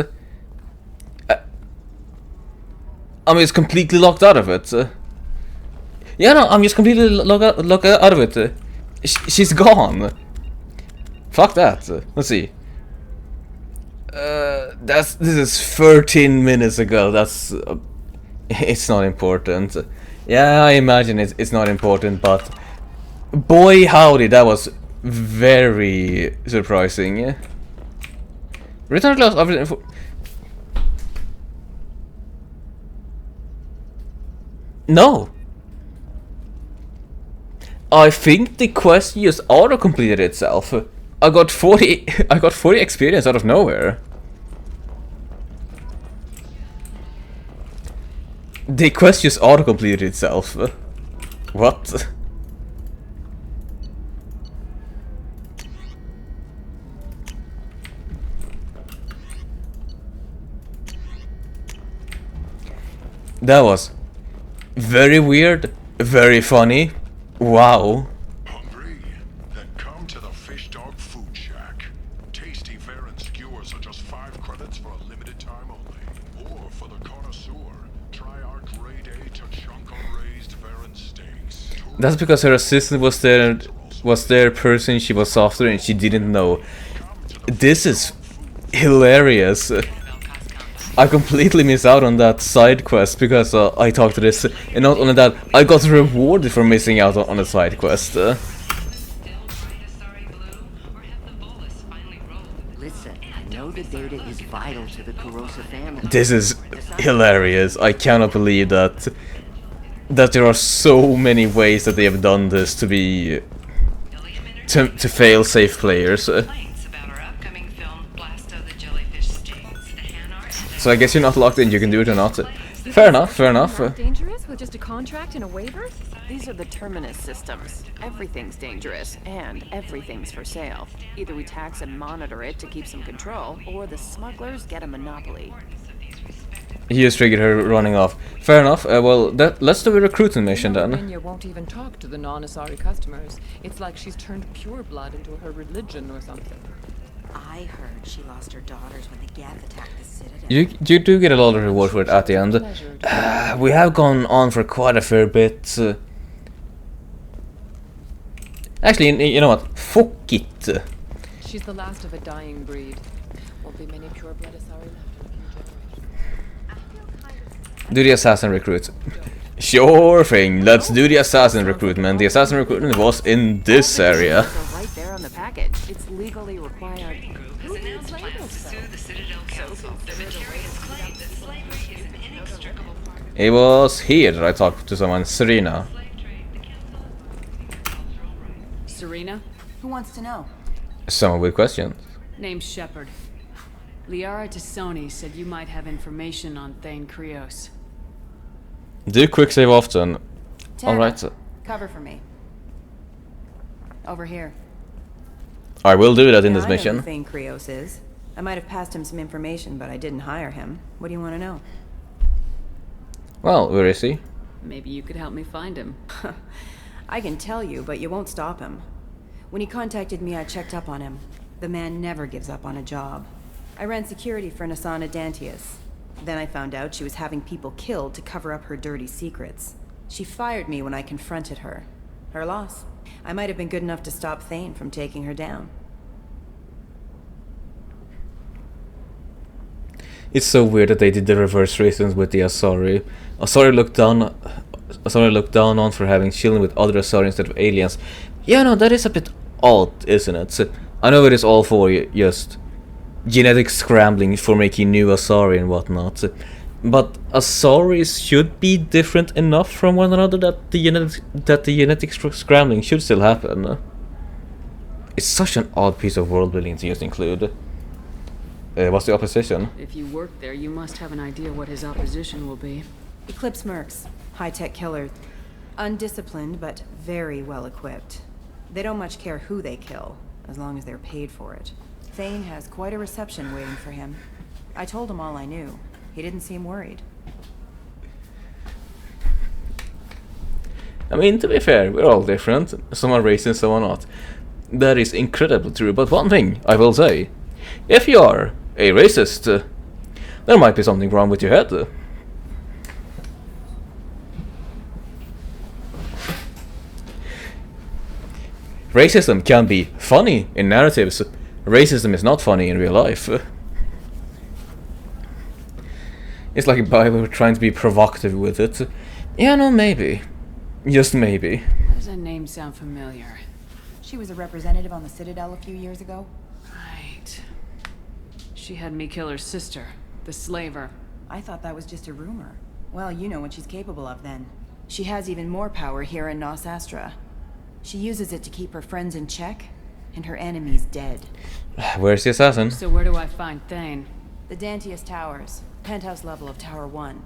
I'm just completely locked out of it. Yeah, no, I'm just completely locked out of it. She's gone. Fuck that. Let's see. This is 13 minutes ago. That's it's not important. Yeah, I imagine it's not important, but boy howdy, that was very surprising. Return class of no. I think the quest just auto-completed itself. I got 40 experience out of nowhere. The quest just auto-completed itself. What? That was very weird, very funny. Wow. Hungry? Then come to the Fish Dog Food Shack. Tasty Farron skewers are just 5 credits for a limited time only. Or for the connoisseur, try our grade A to chunk raised Farron steaks. That's because her assistant was their person she was after and she didn't know. This is hilarious. I completely missed out on that side quest because I talked to this, and not only that, I got rewarded for missing out on a side quest. Listen, I know the data is vital to the corrosive family. This is hilarious. I cannot believe that there are so many ways that they have done this to be to fail safe players. So I guess you're not locked in, you can do it or not. Fair enough, fair enough. Dangerous with just a contract and a waiver? These are the terminus systems. Everything's dangerous, and everything's for sale. Either we tax and monitor it to keep some control, or the smugglers get a monopoly. He just triggered her running off. Fair enough, well, let's do a recruitment mission then. Minya won't even talk to the non-Asari customers. It's like she's turned pure blood into her religion or something. I heard she lost her daughters when the Geth attacked the Citadel. You do get a lot of reward for it at the end. We have gone on for quite a fair bit. Actually, you know what? Fuck it. She's the last of a dying breed. Won't be many pure-blood Asari left in a few generations. Do the assassin recruit. Sure thing. Let's do the assassin recruitment. The assassin recruitment was in this area. Right there on the package. It's legally required. Has announced plans to sue the Citadel Council. The Vicarious claim that slavery is an inextricable part of It was here that I talked to someone, Serena. Serena? Who wants to know? Someone with questions. Name's Shepard. Liara Tassoni said you might have information on Thane Krios. Do quick save often. Alright. Cover for me. Over here. I will do that in this I know mission. who Thane Krios is. I might have passed him some information, but I didn't hire him. What do you want to know? Well, where is he? Maybe you could help me find him. I can tell you, but you won't stop him. When he contacted me, I checked up on him. The man never gives up on a job. I ran security for Nasana Dantius. Then I found out she was having people killed to cover up her dirty secrets. She fired me when I confronted her. Her loss. I might have been good enough to stop Thane from taking her down. It's so weird that they did the reverse reasons with the Asari. Asari looked down on for having children with other Asari instead of aliens. Yeah, no, that is a bit odd, isn't it? So, I know it is all for just genetic scrambling for making new Asari and whatnot. But Asaris should be different enough from one another that the genetic scrambling should still happen. It's such an odd piece of world building to just include. What's the opposition? If you work there, you must have an idea what his opposition will be. Eclipse mercs. High-tech killers. Undisciplined, but very well equipped. They don't much care who they kill, as long as they're paid for it. Thane has quite a reception waiting for him. I told him all I knew. He didn't seem worried. I mean, to be fair, we're all different. Some are racist, some are not. That is incredibly true, but one thing I will say. If you are a racist, there might be something wrong with your head. Racism can be funny in narratives. Racism is not funny in real life. It's like Bible trying to be provocative with it. Yeah, no, maybe. Just maybe. Why does that name sound familiar? She was a representative on the Citadel a few years ago. Right. She had me kill her sister, the slaver. I thought that was just a rumor. Well, you know what she's capable of then. She has even more power here in Nos Astra. She uses it to keep her friends in check, and her enemies dead. Where's the assassin? So where do I find Thane? The Dantius Towers, penthouse level of Tower 1.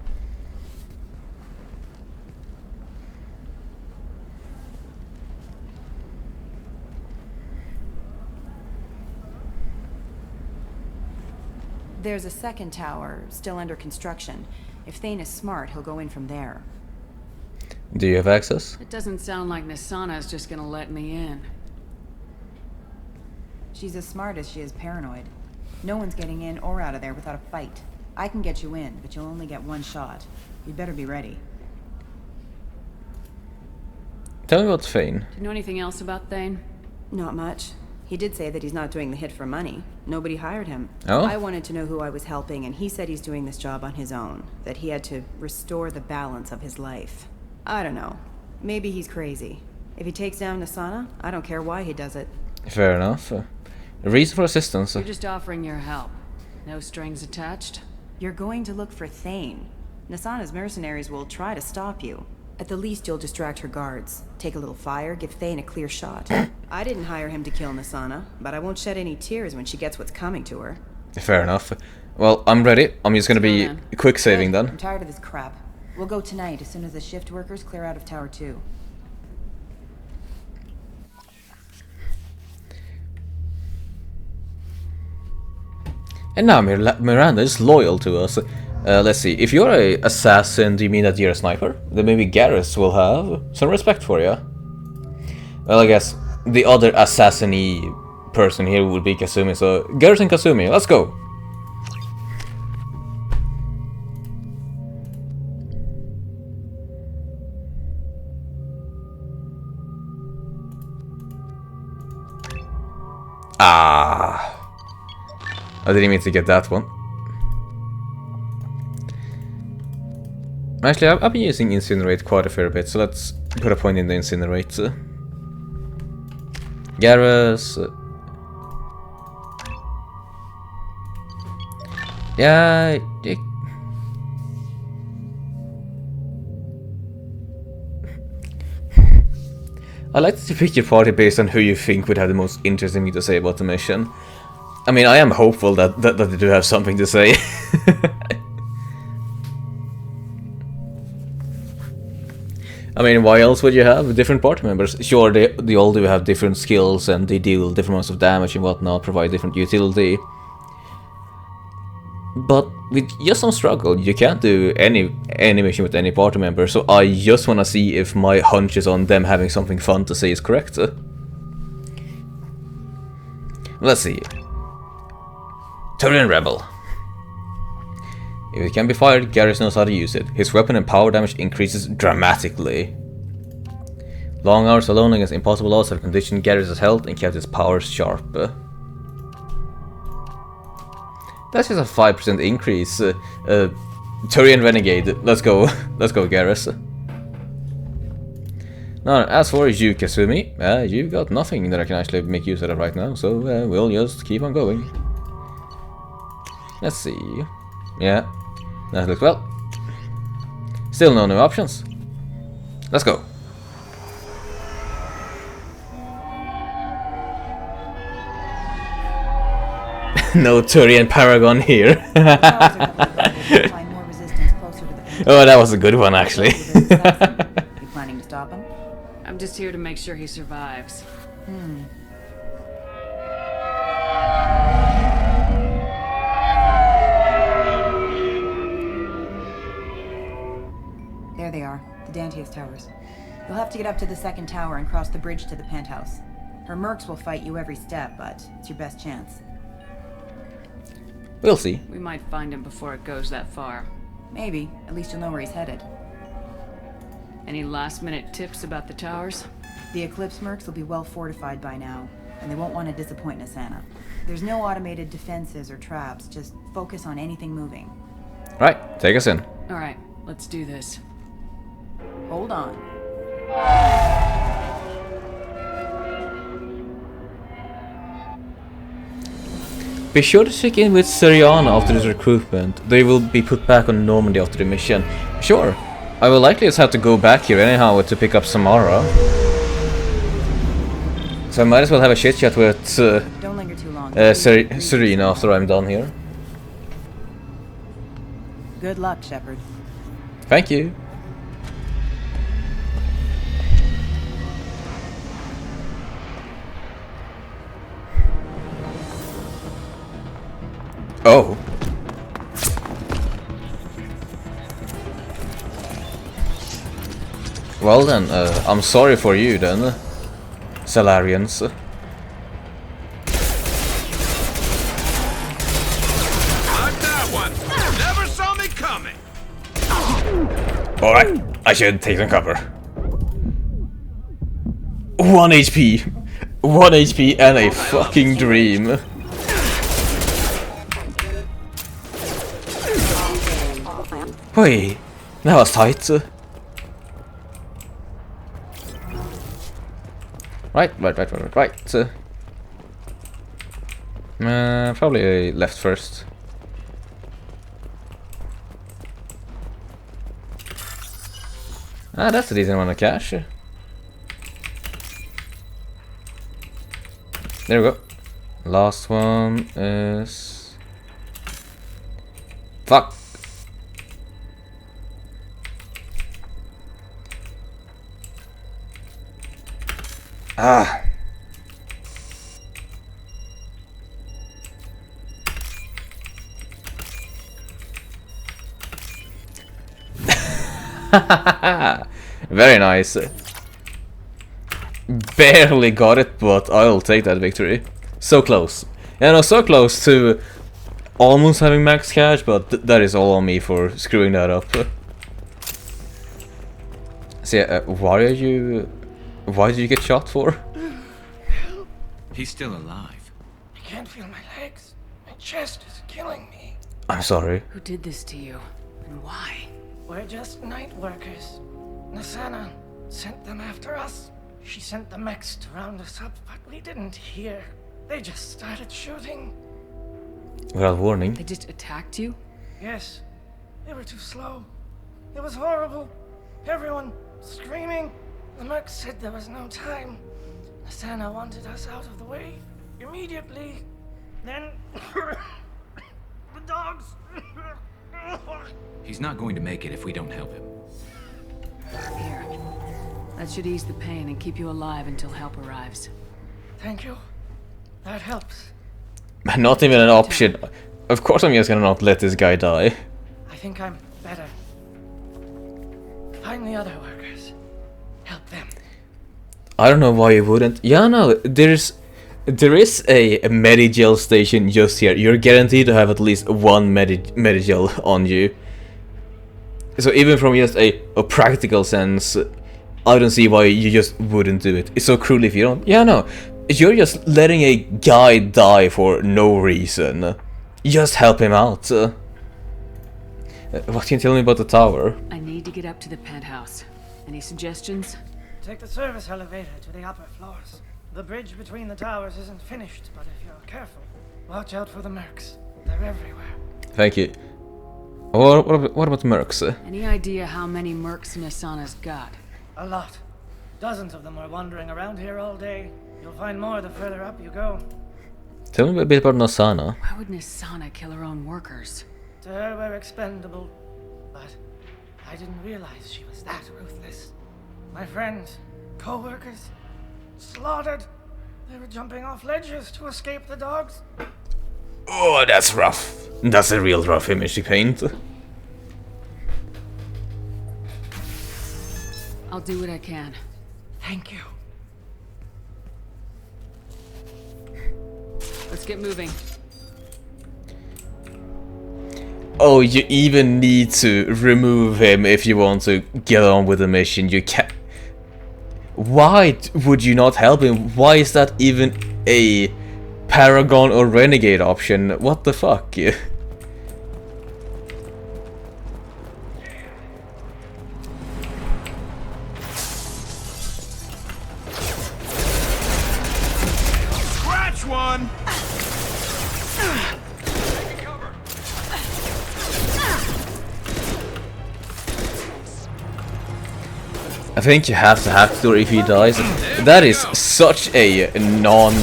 There's a second tower, still under construction. If Thane is smart, he'll go in from there. Do you have access? It doesn't sound like Nasana is just gonna let me in. She's as smart as she is paranoid. No one's getting in or out of there without a fight. I can get you in, but you'll only get one shot. You'd better be ready. Tell me about Thane. Do you know anything else about Thane? Not much. He did say that he's not doing the hit for money. Nobody hired him. Oh? I wanted to know who I was helping, and he said he's doing this job on his own. That he had to restore the balance of his life. I don't know. Maybe he's crazy. If he takes down Nasana, I don't care why he does it. Fair enough. A reason for assistance. You're just offering your help. No strings attached? You're going to look for Thane. Nasana's mercenaries will try to stop you. At the least, you'll distract her guards. Take a little fire, give Thane a clear shot. I didn't hire him to kill Nasana, but I won't shed any tears when she gets what's coming to her. Fair enough. Well, I'm ready. I'm just gonna be quick saving then. I'm tired of this crap. We'll go tonight as soon as the shift workers clear out of Tower 2. And now Miranda is loyal to us. Let's see. If you're a assassin, do you mean that you're a sniper? Then maybe Garrus will have some respect for you. Well, I guess the other assassin-y person here would be Kasumi. So Garrus and Kasumi, let's go. Ah, I didn't mean to get that one. Actually, I've been using Incinerate quite a fair bit, so let's put a point in the Incinerate. Garrus. Yeah. I like to pick your party based on who you think would have the most interesting thing to say about the mission. I mean, I am hopeful that they do have something to say. I mean, why else would you have different party members? Sure, they all do have different skills and they deal different amounts of damage and whatnot, provide different utility. But with just some struggle, you can't do any mission with any party member, so I just wanna see if my hunches on them having something fun to say is correct. Let's see. Turian Rebel. If it can be fired, Garrus knows how to use it. His weapon and power damage increases dramatically. Long hours alone against impossible odds have conditioned Garrus' health and kept his powers sharp. That's just a 5% increase. Turian Renegade. Let's go. Let's go, Garrus. Now, as for you, Kasumi, you've got nothing that I can actually make use of right now, so we'll just keep on going. Let's see. Yeah, that looks well. Still no new options. Let's go. No Turian Paragon here. Oh, that was a good one, actually. You planning to stop him? I'm just here to make sure he survives. There they are, the Dantius Towers. You'll have to get up to the second tower and cross the bridge to the penthouse. Her mercs will fight you every step, but it's your best chance. We'll see. We might find him before it goes that far. Maybe. At least you'll know where he's headed. Any last-minute tips about the towers? The Eclipse mercs will be well fortified by now, and they won't want to disappoint Nasana. There's no automated defenses or traps, just focus on anything moving. Right, take us in. Alright, let's do this. Hold on. Be sure to check in with Syriana after this recruitment. They will be put back on Normandy after the mission. Sure, I will likely just have to go back here anyhow to pick up Samara. So I might as well have a chit chat with Don't linger too long. Serena after I'm done here. Good luck, Shepard. Thank you. Oh. Well then, I'm sorry for you then, Salarians. Got that one! Never saw me coming! Alright, I should take some cover. 1 HP. 1 HP and a fucking dream. Wait, that was tight. Right. Probably left first. Ah, that's a decent amount of cash. There we go. Last one is... Fuck! Ah. Very nice. Barely got it, but I'll take that victory. So close. Yeah, no, so close to almost having max cash, but that is all on me for screwing that up. So yeah, why did you get shot for? He's still alive. I can't feel my legs. My chest is killing me. I'm sorry. Who did this to you? And why? We're just night workers. Nasana sent them after us. She sent the mechs to round us up, but we didn't hear. They just started shooting. Without warning. They just attacked you? Yes. They were too slow. It was horrible. Everyone screaming. The mercs said there was no time. Asana wanted us out of the way immediately. Then the dogs. He's not going to make it if we don't help him. Here. That should ease the pain and keep you alive until help arrives. Thank you. That helps. Not even an option. Of course I'm just gonna not let this guy die. I think I'm better. Find the other workers. Help them. I don't know why you wouldn't. Yeah, no, there is a Medigel station just here. You're guaranteed to have at least one Medigel on you. So even from just a practical sense, I don't see why you just wouldn't do it. It's so cruel if you don't. Yeah, no, you're just letting a guy die for no reason. Just help him out. What can you tell me about the tower? I need to get up to the penthouse. Any suggestions? Take the service elevator to the upper floors. The bridge between the towers isn't finished, but if you're careful, watch out for the mercs. They're everywhere. Thank you. What about mercs? Any idea how many mercs Nasana's got? A lot. Dozens of them are wandering around here all day. You'll find more the further up you go. Tell me a bit about Nasana. Why would Nasana kill her own workers? To her, we're expendable. But I didn't realize she was that ruthless. My friends, co-workers, slaughtered. They were jumping off ledges to escape the dogs. Oh, that's rough. That's a real rough image to paint. I'll do what I can. Thank you. Let's get moving. Oh, you even need to remove him if you want to get on with the mission. You can't. Why would you not help him? Why is that even a Paragon or Renegade option? What the fuck? Scratch one! I think you have to hack the door if he dies. That is such a non...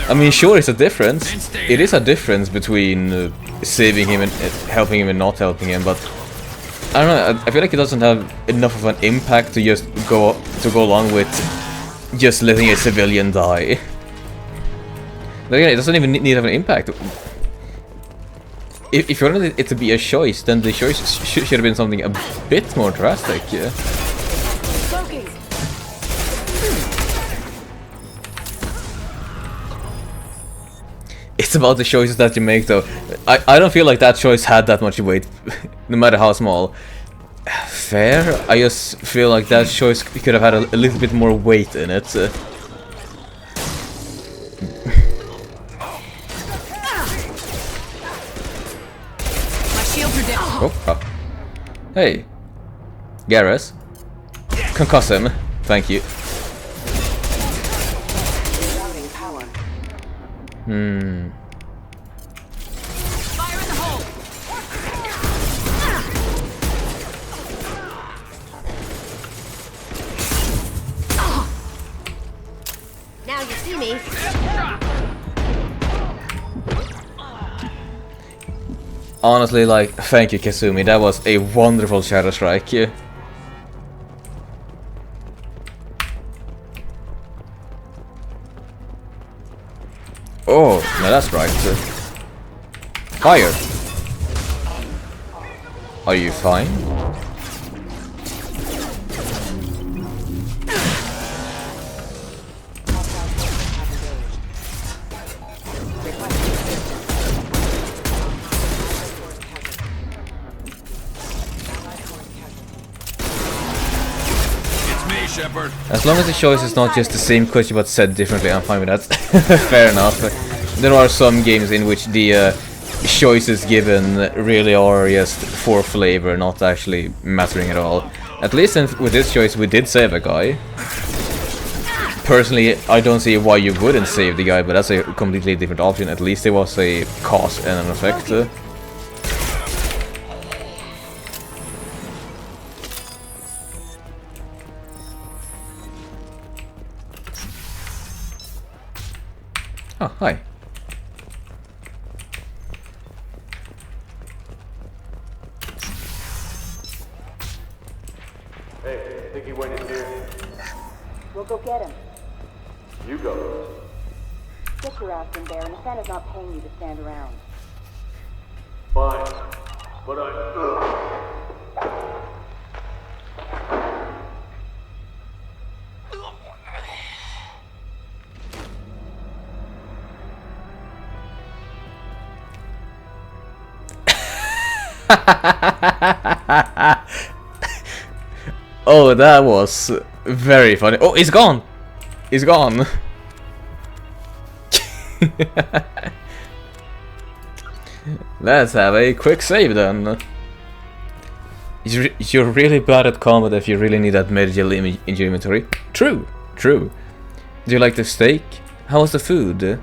I mean, sure, it's a difference. It is a difference between saving him and helping him and not helping him, but I don't know. I feel like it doesn't have enough of an impact to just go along with just letting a civilian die. But again, it doesn't even need to have an impact. If you wanted it to be a choice, then the choice should have been something a bit more drastic. Yeah. It's about the choices that you make, though. I don't feel like that choice had that much weight, no matter how small. Fair? I just feel like that choice could have had a little bit more weight in it. Oh. Hey. Garrus. Concuss him. Thank you. Fire in the hole. Now you see me. Honestly, like, thank you, Kazumi. That was a wonderful Shadow Strike. Yeah. Oh, no, that's right. Fire. Are you fine? Shepard. As long as the choice is not just the same question but said differently, I'm fine with that. Fair enough. There are some games in which the choices given really are just for flavor, not actually mattering at all. At least with this choice we did save a guy. Personally, I don't see why you wouldn't save the guy, but that's a completely different option. At least there was a cause and an effect. Oh, hi. Hey, think he went in here? We'll go get him. You go. Get your ass in there, and the Senate's not paying you to stand around. Fine. But I... Oh, that was very funny. Oh, he's gone! He's gone! Let's have a quick save then. You're really bad at combat if you really need that medical in your inventory. True, true. Do you like the steak? How was the food?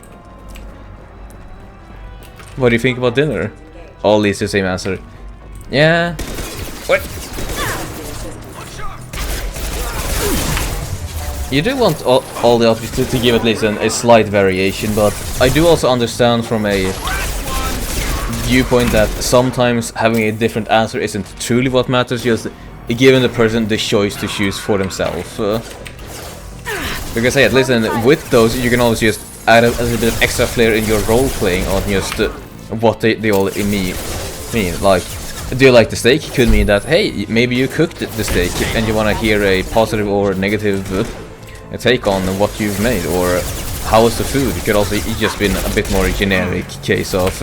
What do you think about dinner? All leads to the same answer. Yeah. What? You do want all the options to give at least a slight variation, but I do also understand from a viewpoint that sometimes having a different answer isn't truly what matters, just giving the person the choice to choose for themselves. Because hey, listen, with those you can always just add a little bit of extra flair in your role playing on just what they all mean. Like, do you like the steak? Could mean that hey, maybe you cooked the steak and you want to hear a positive or negative take on what you've made, or how was the food? It could also just been a bit more generic case of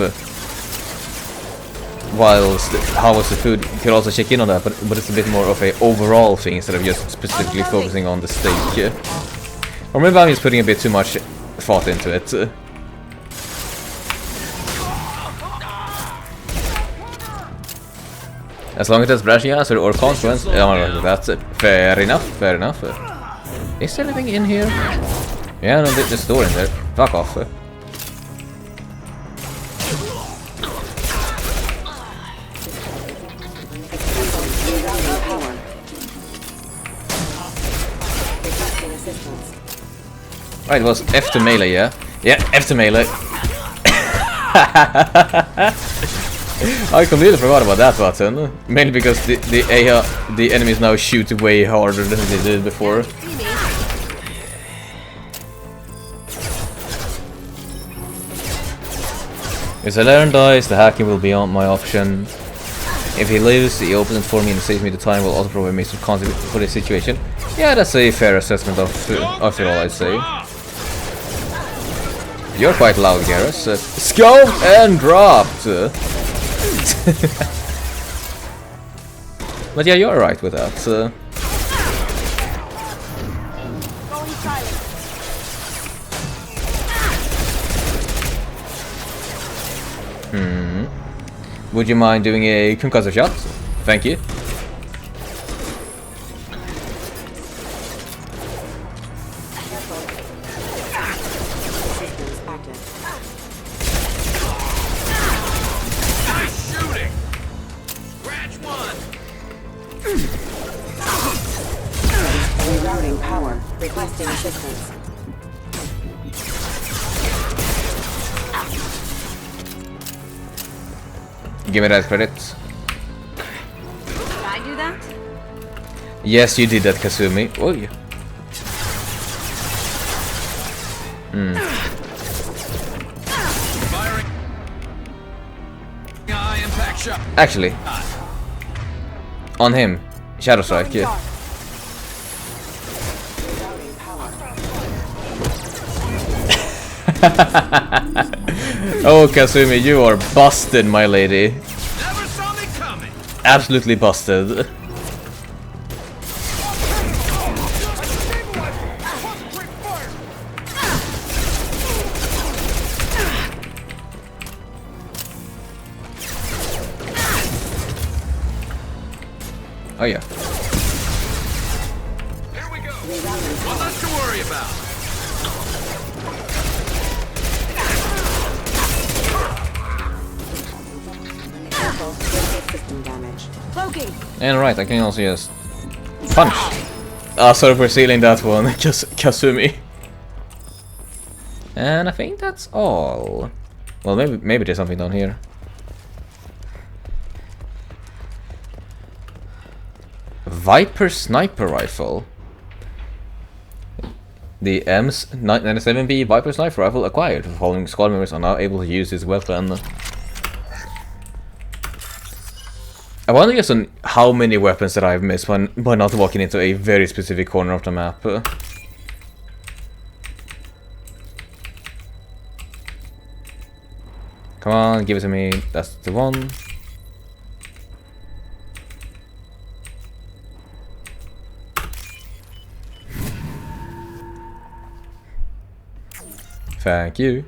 whilst how was the food, you could also check in on that, but it's a bit more of a overall thing instead of just specifically focusing on the steak. Or maybe I'm just putting a bit too much thought into it. As long as that's branching answer or consequence, that's fair enough, fair enough. Is there anything in here? Yeah, no, there's a door in there. Fuck off. Right, it was F to melee, yeah? Yeah, F to melee. I completely forgot about that button. Mainly because the enemies now shoot way harder than they did before. If Valerian dies, the hacking will be on my option. If he lives, he opens it for me and saves me the time, will also provide me some context for this situation. Yeah, that's a fair assessment of it all, I'd say. You're quite loud, Garrus. Scoped and dropped! But yeah, you're right with that. Would you mind doing a concussive shot? Thank you. Nice shooting! Scratch one! Rerouting power. Requesting assistance. Give me that credit. Did I do that? Yes, you did that, Kazumi. Oh, yeah. Actually, on him, Shadow Strike. Yeah. Oh, Kazumi, you are busted, my lady. Never saw me coming. Absolutely busted. Oh yeah. Here we go. One less to worry about. And right, I can also just punch. Sorry for stealing that one, Kazumi. And I think that's all. Well, maybe there's something down here. Viper sniper rifle. The M97B Viper sniper rifle acquired. The following squad members are now able to use this weapon. I wonder just on how many weapons that I've missed by not walking into a very specific corner of the map. Come on, give it to me. That's the one. Thank you.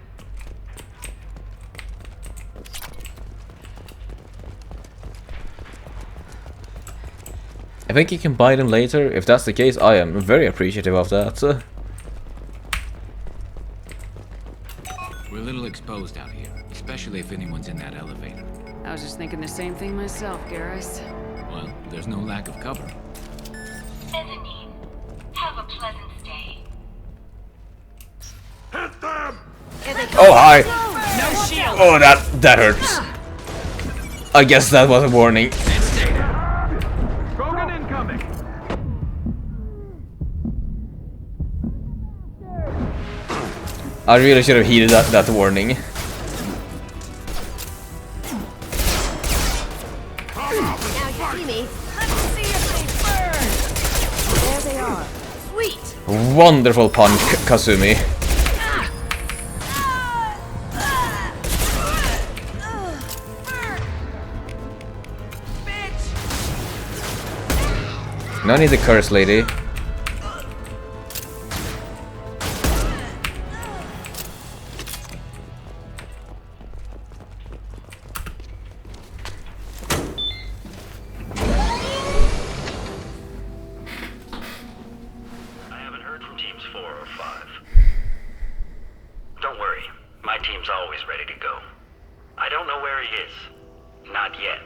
I think you can buy them later. If that's the case, I am very appreciative of that. We're a little exposed out here, especially if anyone's in that elevator. I was just thinking the same thing myself, Garrus. Well, there's no lack of cover. Mezzanine. Have a pleasant stay. Hit them! Oh, hi! No shield! Oh, that hurts. I guess that was a warning. Krogan incoming! I really should have heeded that warning. Now you see me. Let's see if they burn. There they are. Sweet. Wonderful pun, Kasumi. No need the curse, lady. I haven't heard from teams 4 or 5. Don't worry, my team's always ready to go. I don't know where he is. Not yet.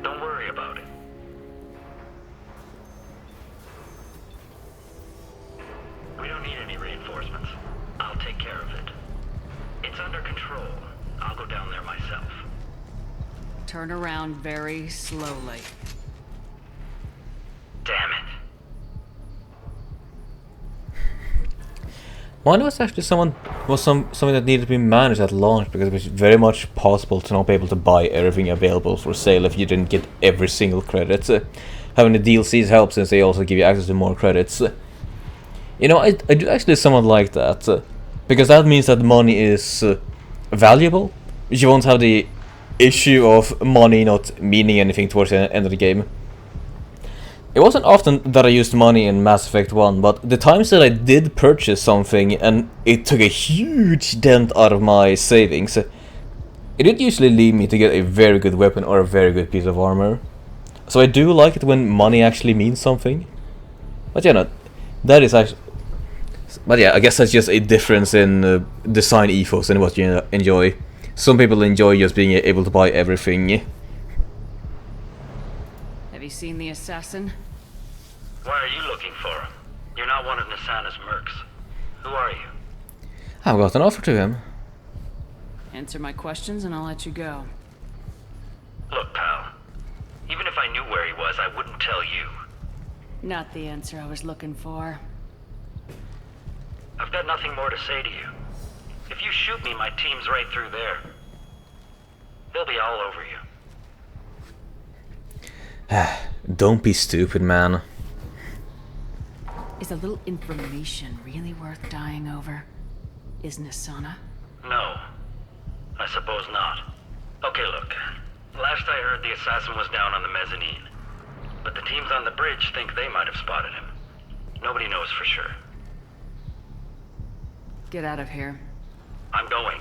Don't worry about it. We don't need any reinforcements. I'll take care of it. It's under control. I'll go down there myself. Turn around very slowly. Damn it. One was actually something that needed to be managed at launch, because it was very much possible to not be able to buy everything available for sale if you didn't get every single credit. Having the DLCs helps, since they also give you access to more credits. You know, I do actually somewhat like that, because that means that money is valuable. You won't have the issue of money not meaning anything towards the end of the game. It wasn't often that I used money in Mass Effect 1, but the times that I did purchase something and it took a huge dent out of my savings, it did usually lead me to get a very good weapon or a very good piece of armor. So I do like it when money actually means something. But yeah, no, that is actually... But yeah, I guess that's just a difference in design ethos and what you enjoy. Some people enjoy just being able to buy everything. Have you seen the assassin? Why are you looking for him? You're not one of Nisana's mercs. Who are you? I've got an offer to him. Answer my questions and I'll let you go. Look, pal. Even if I knew where he was, I wouldn't tell you. Not the answer I was looking for. I've got nothing more to say to you. If you shoot me, my team's right through there. They'll be all over you. Don't be stupid, man. Is a little information really worth dying over? Is Nisana? No. I suppose not. Okay, look. Last I heard, the assassin was down on the mezzanine. But the teams on the bridge think they might have spotted him. Nobody knows for sure. Get out of here. I'm going.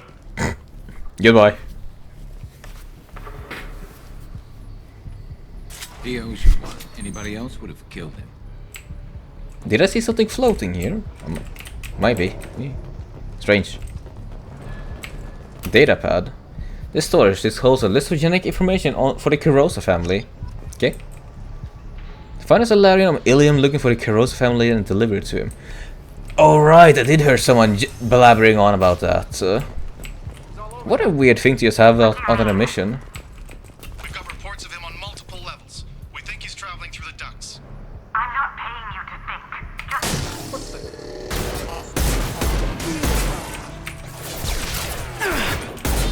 Goodbye. He owes you one. Anybody else would have killed him. Did I see something floating here? Might be. Strange. Datapad. This storage holds a list of genetic information for the Kurosa family. Okay. Find a Solarian of Ilium looking for the Kurosa family and deliver it to him. Oh right, I did hear someone blabbering on about that. What a weird thing to just have out on a mission. We've got reports of him on multiple levels. We think he's traveling through the ducts. I'm not paying you to think.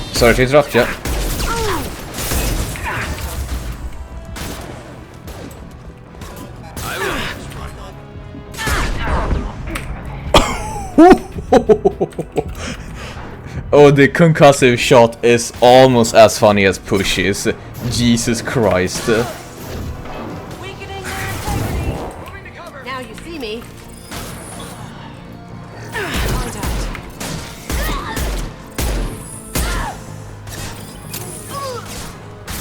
Just... Sorry to interrupt you. Oh, the concussive shot is almost as funny as Push is. Jesus Christ. Now you see me.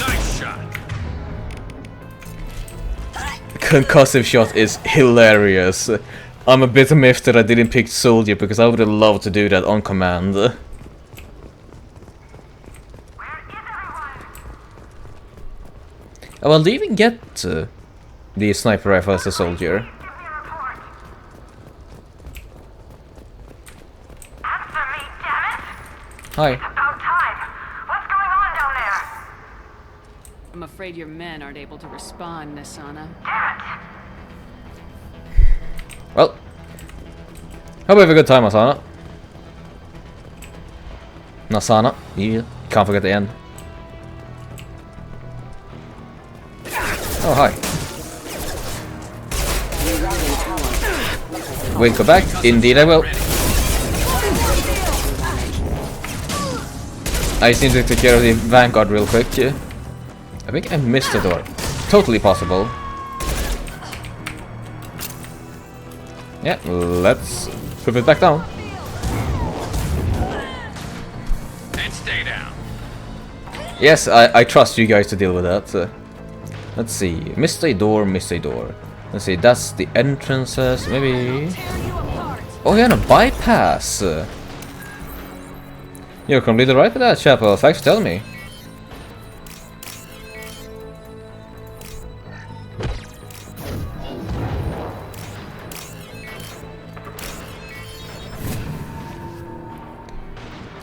Nice shot. Concussive shot is hilarious. I'm a bit miffed that I didn't pick Soldier because I would have loved to do that on command. Well, do you even get the sniper rifle as a soldier? Hi. About time. What's going on down there? I'm afraid your men aren't able to respond, Nasana. Well, hope you have a good time, Nasana. Nasana, you can't forget the end. Oh, hi. Wait, go back? Indeed I will. I just need to take care of the Vanguard real quick. I think I missed the door. Totally possible. Yeah, let's put it back down. And stay down. Yes, I trust you guys to deal with that. Let's see. Missed a door, missed a door. Let's see, that's the entrances, maybe. Oh, yeah, no, bypass. You're completely right with that, Chapel. Thanks for telling me.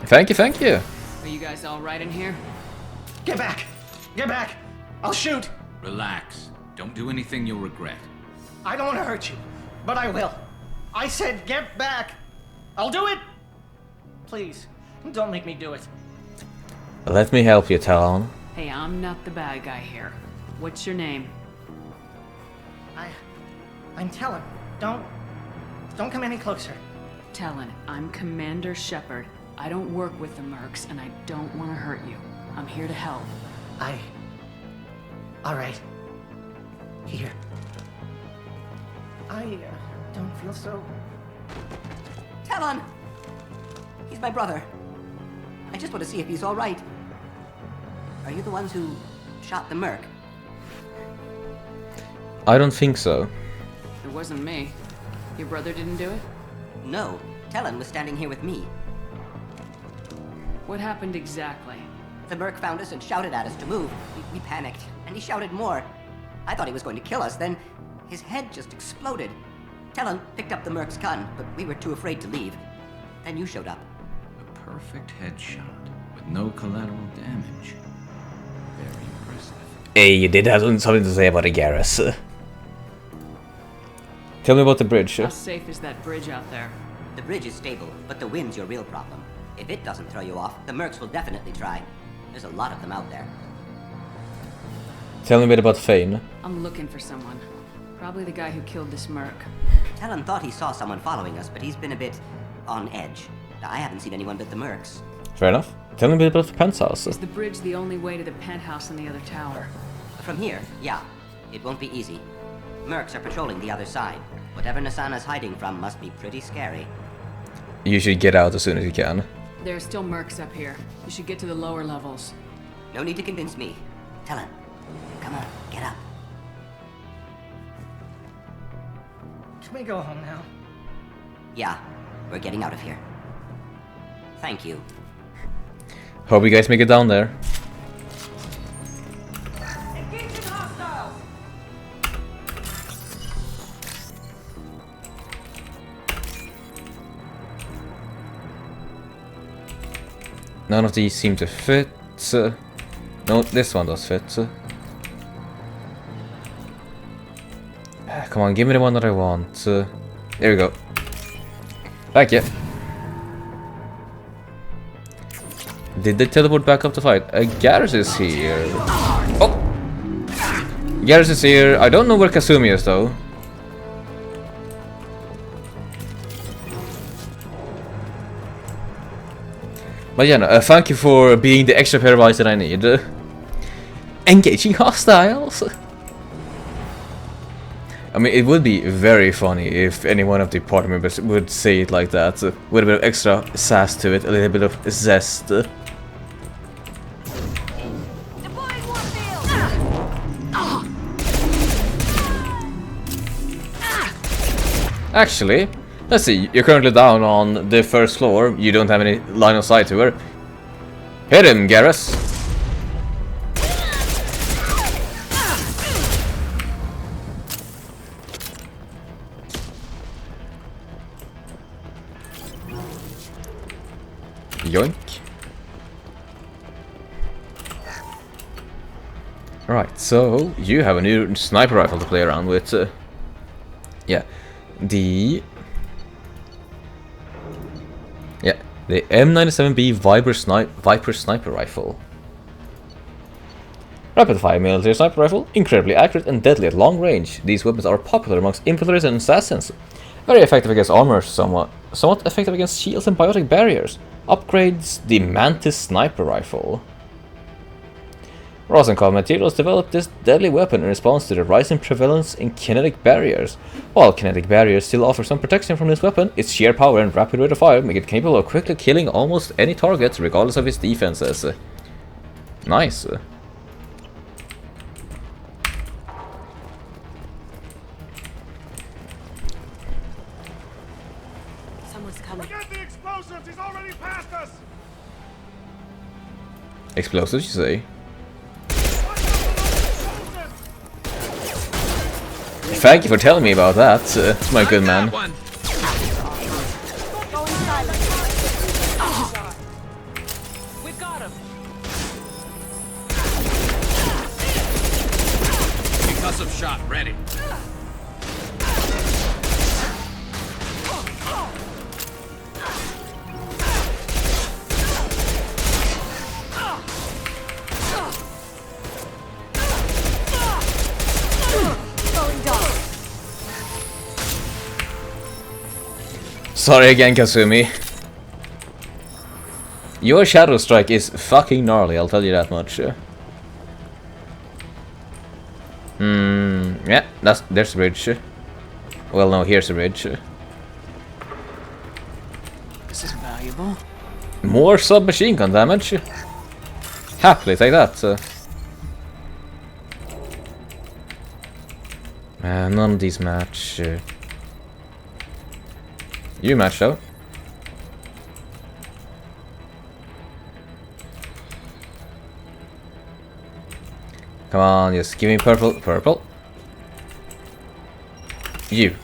Thank you, thank you. Are you guys all right in here? Get back! Get back! I'll shoot! Relax. Don't do anything you'll regret. I don't want to hurt you, but I will. I said get back! I'll do it! Please, don't make me do it. Let me help you, Talon. Hey, I'm not the bad guy here. What's your name? I'm Talon. Don't come any closer. Talon, I'm Commander Shepard. I don't work with the Mercs, and I don't want to hurt you. I'm here to help. All right. Here. I don't feel so... Talon! He's my brother. I just want to see if he's all right. Are you the ones who shot the Merc? I don't think so. It wasn't me. Your brother didn't do it? No. Talon was standing here with me. What happened exactly? The Merc found us and shouted at us to move. We panicked, and he shouted more. I thought he was going to kill us, then his head just exploded. Talon picked up the Merc's gun, but we were too afraid to leave. Then you showed up. A perfect headshot with no collateral damage. Very impressive. Hey, you did have something to say about the Garrus. Tell me about the bridge. How safe is that bridge out there? The bridge is stable, but the wind's your real problem. If it doesn't throw you off, the Mercs will definitely try. There's a lot of them out there. Tell me a bit about Fane. I'm looking for someone. Probably the guy who killed this Merc. Talon thought he saw someone following us, but he's been a bit on edge. I haven't seen anyone but the Mercs. Fair enough. Tell me a bit about the penthouse. Is the bridge the only way to the penthouse in the other tower? From here, yeah. It won't be easy. Mercs are patrolling the other side. Whatever Nasana's hiding from must be pretty scary. You should get out as soon as you can. There are still Mercs up here. You should get to the lower levels. No need to convince me. Talon, come on, get up. Can we go home now? Yeah, we're getting out of here. Thank you. Hope you guys make it down there. Engaging hostiles! None of these seem to fit. No, this one does fit. Come on, give me the one that I want. There we go. Thank you. Did they teleport back up to fight? Garrus is here. Oh! Garrus is here. I don't know where Kasumi is though. But yeah, no, thank you for being the extra pair of eyes that I need. Engaging hostiles! I mean, it would be very funny if any one of the party members would say it like that, with a bit of extra sass to it, a little bit of zest. Actually, let's see, you're currently down on the first floor, you don't have any line of sight to her. Hit him, Garrus! Yoink. Right, so you have a new sniper rifle to play around with. Yeah, the M97B Viper sniper rifle. Rapid fire military sniper rifle, incredibly accurate and deadly at long range. These weapons are popular amongst infiltrators and assassins. Very effective against armor, somewhat effective against shields and biotic barriers. Upgrades the Mantis sniper rifle. Rosenkopf Materials developed this deadly weapon in response to the rising prevalence in kinetic barriers. While kinetic barriers still offer some protection from this weapon, its sheer power and rapid rate of fire make it capable of quickly killing almost any target regardless of its defenses. Nice. He's already past us! Explosives, you say? Thank you for telling me about that, my good man. We've got him. Concussive shot ready. Sorry again, Kasumi. Your Shadow Strike is fucking gnarly, I'll tell you that much. Yeah, there's the bridge. Well, no, here's the bridge. This is valuable. More submachine gun damage. Happily take that. None of these match. You match though. Come on, just give me purple. Purple. You.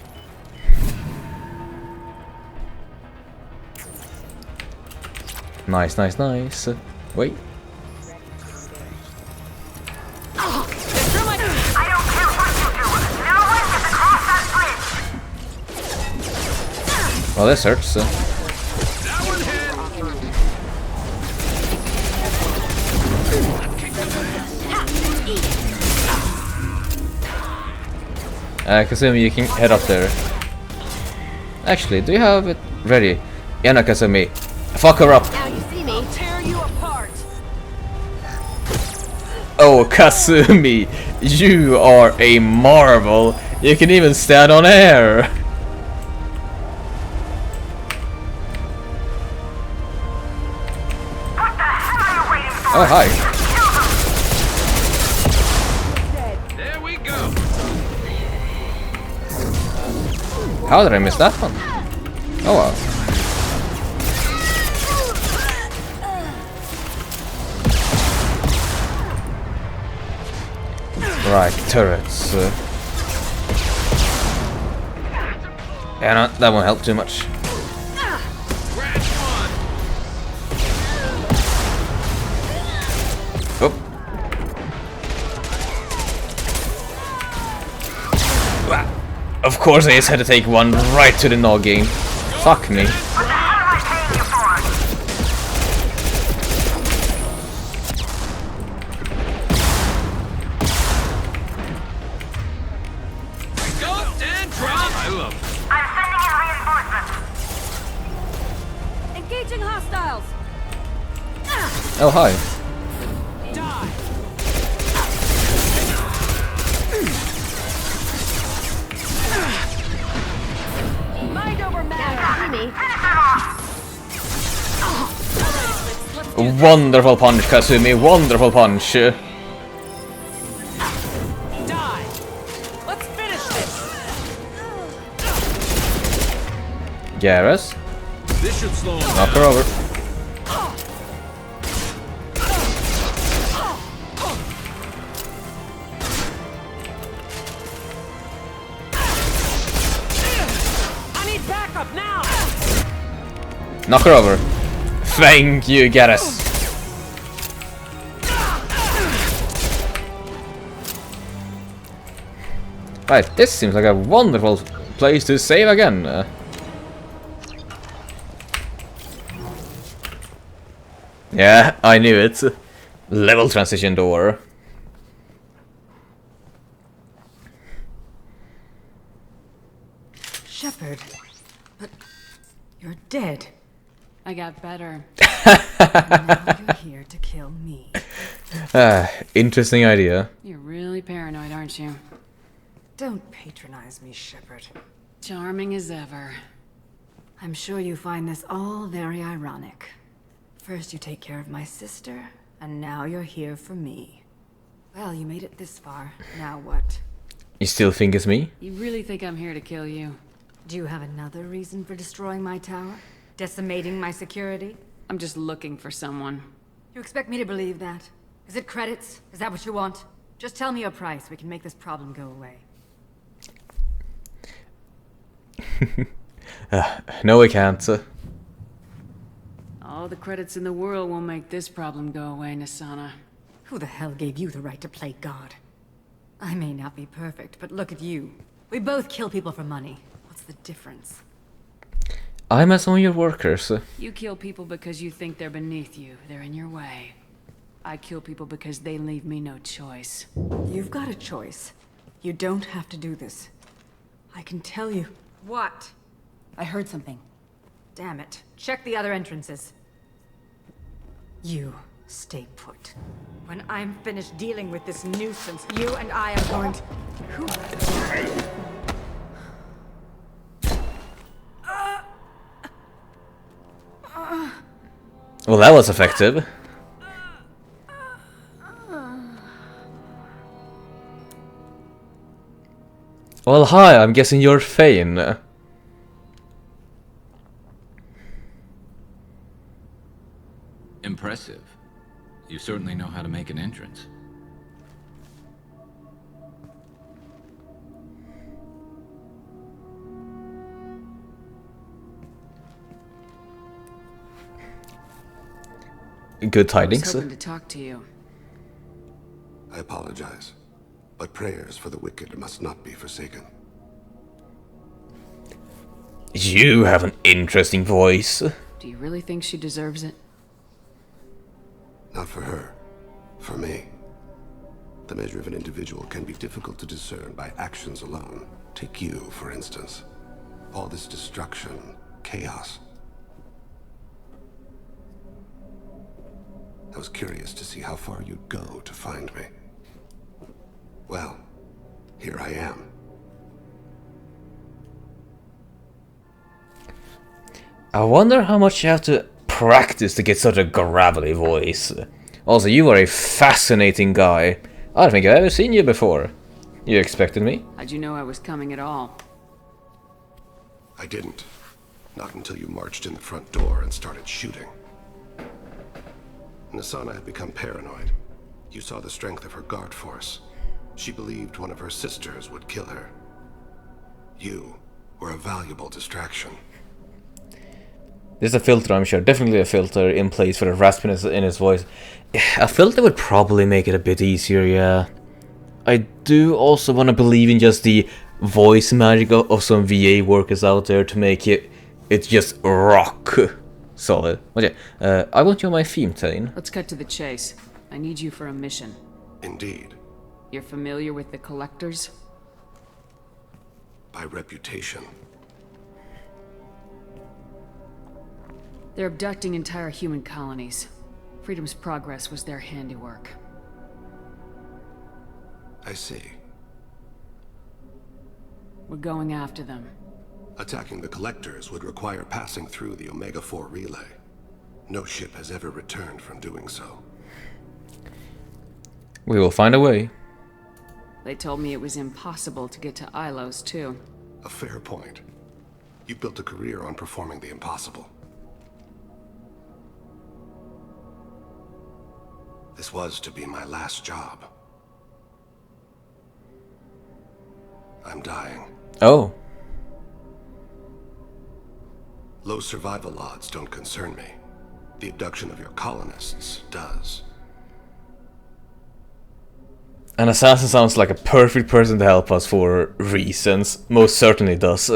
Nice, nice, nice. Wait. Well, this hurts. Kasumi, you can head up there. Actually, do you have it ready? Yeah, no, Kasumi. Fuck her up. Now you see me. I'll tear you apart. Oh, Kasumi, you are a marvel. You can even stand on air. Oh, hi. There we go. How did I miss that one? Oh well. Right, turrets. Yeah, no, that won't help too much. Of course I just had to take one right to the noggin. Fuck me. Engaging hostiles. Oh, hi. Mind over matter. Wonderful punch, Kasumi. Wonderful punch. Die. Let's finish this. Garrus. This should slow him Knock her over. I need backup now. Knock her over. Thank you, Garrus. Right, this seems like a wonderful place to save again. Yeah, I knew it. Level transition door. Shepard, but you're dead. I got better. Now you're here to kill me. Interesting idea. You're really paranoid, aren't you? Don't patronize me, Shepard. Charming as ever. I'm sure you find this all very ironic. First you take care of my sister, and now you're here for me. Well, you made it this far. Now what? You still think it's me? You really think I'm here to kill you? Do you have another reason for destroying my tower? Decimating my security? I'm just looking for someone. You expect me to believe that? Is it credits? Is that what you want? Just tell me a price. We can make this problem go away. No, we can't. All the credits in the world won't make this problem go away, Nasana. Who the hell gave you the right to play God? I may not be perfect, but look at you. We both kill people for money. What's the difference? I'm as one of your workers. You kill people because you think they're beneath you. They're in your way. I kill people because they leave me no choice. You've got a choice. You don't have to do this. I can tell you. What? I heard something. Damn it. Check the other entrances. You stay put. When I'm finished dealing with this nuisance, you and I are going to... Who? Well, that was effective. Well, hi, I'm guessing you're Fane. Impressive. You certainly know how to make an entrance. Good tidings. I was hoping to talk to you. I apologize, but prayers for the wicked must not be forsaken. You have an interesting voice. Do you really think she deserves it? Not for her. For me. The measure of an individual can be difficult to discern by actions alone. Take you, for instance. All this destruction, chaos. I was curious to see how far you'd go to find me. Well, here I am. I wonder how much you have to practice to get such a gravelly voice. Also, you are a fascinating guy. I don't think I've ever seen you before. You expected me? How'd you know I was coming at all? I didn't. Not until you marched in the front door and started shooting. Nasana had become paranoid. You saw the strength of her guard force. She believed one of her sisters would kill her. You were a valuable distraction. There's a filter, I'm sure. Definitely a filter in place for the raspiness in his voice. A filter would probably make it a bit easier, yeah. I do also want to believe in just the voice magic of some VA workers out there to make it just rock solid. But yeah, I want you on my theme, Tane. Let's cut to the chase. I need you for a mission. Indeed. You're familiar with the Collectors? By reputation. They're abducting entire human colonies. Freedom's Progress was their handiwork. I see. We're going after them. Attacking the Collectors would require passing through the Omega-4 relay. No ship has ever returned from doing so. We will find a way. They told me it was impossible to get to Ilos, too. A fair point. You built a career on performing the impossible. This was to be my last job. I'm dying. Oh. Low survival odds don't concern me. The abduction of your colonists does. An assassin sounds like a perfect person to help us for reasons. Most certainly does.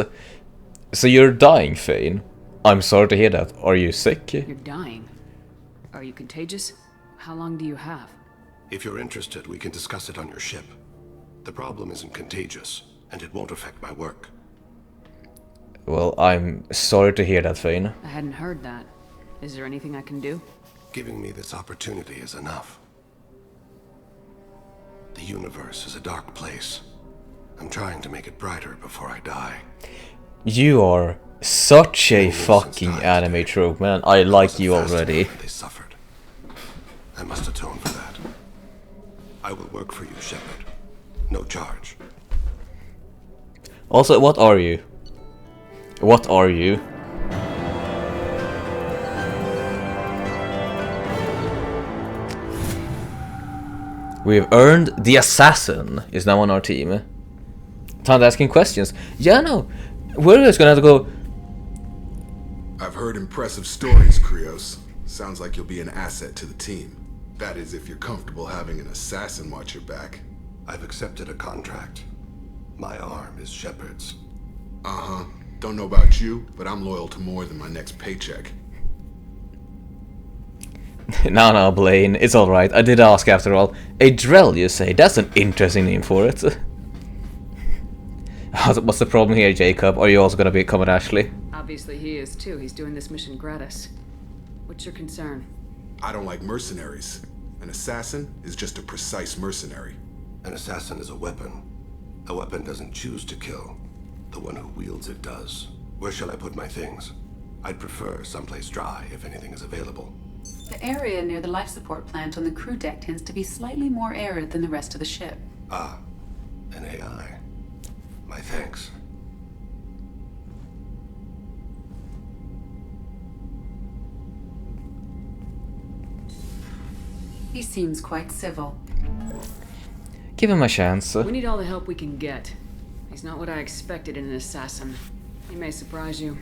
So you're dying, Fane. I'm sorry to hear that. Are you sick? You're dying. Are you contagious? How long do you have? If you're interested, we can discuss it on your ship. The problem isn't contagious, and it won't affect my work. Well, I'm sorry to hear that, Fane. I hadn't heard that. Is there anything I can do? Giving me this opportunity is enough. The universe is a dark place. I'm trying to make it brighter before I die. You are such a fucking anime trope, man. I like you already. They suffered. I must atone for that. I will work for you, Shepard. No charge. Also, what are you? What are you? We've earned the assassin is now on our team. Time to asking questions. Yeah, no. We're just gonna have to go. I've heard impressive stories, Krios. Sounds like you'll be an asset to the team. That is, if you're comfortable having an assassin watch your back. I've accepted a contract. My arm is Shepard's. Uh-huh. Don't know about you, but I'm loyal to more than my next paycheck. No, Blaine, it's alright. I did ask after all. A Drell, you say? That's an interesting name for it. What's the problem here, Jacob? Are you also gonna become an Ashley? Obviously he is too. He's doing this mission gratis. What's your concern? I don't like mercenaries. An assassin is just a precise mercenary. An assassin is a weapon. A weapon doesn't choose to kill. The one who wields it does. Where shall I put my things? I'd prefer someplace dry if anything is available. The area near the life support plant on the crew deck tends to be slightly more arid than the rest of the ship. Ah, an AI. My thanks. He seems quite civil. Give him a chance. We need all the help we can get. He's not what I expected in an assassin. He may surprise you.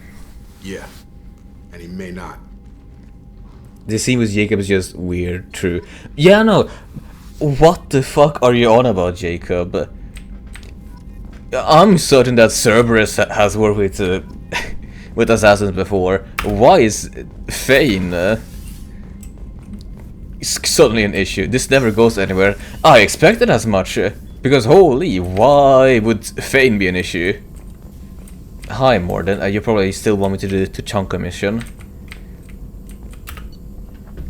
Yeah, and he may not. This scene with Jacob is just weird, true. Yeah, no. What the fuck are you on about, Jacob? I'm certain that Cerberus has worked with with assassins before. Why is Fane suddenly an issue? This never goes anywhere. I expected as much. Because holy, why would Fane be an issue? Hi, Morden. You probably still want me to do the Tuchanka mission.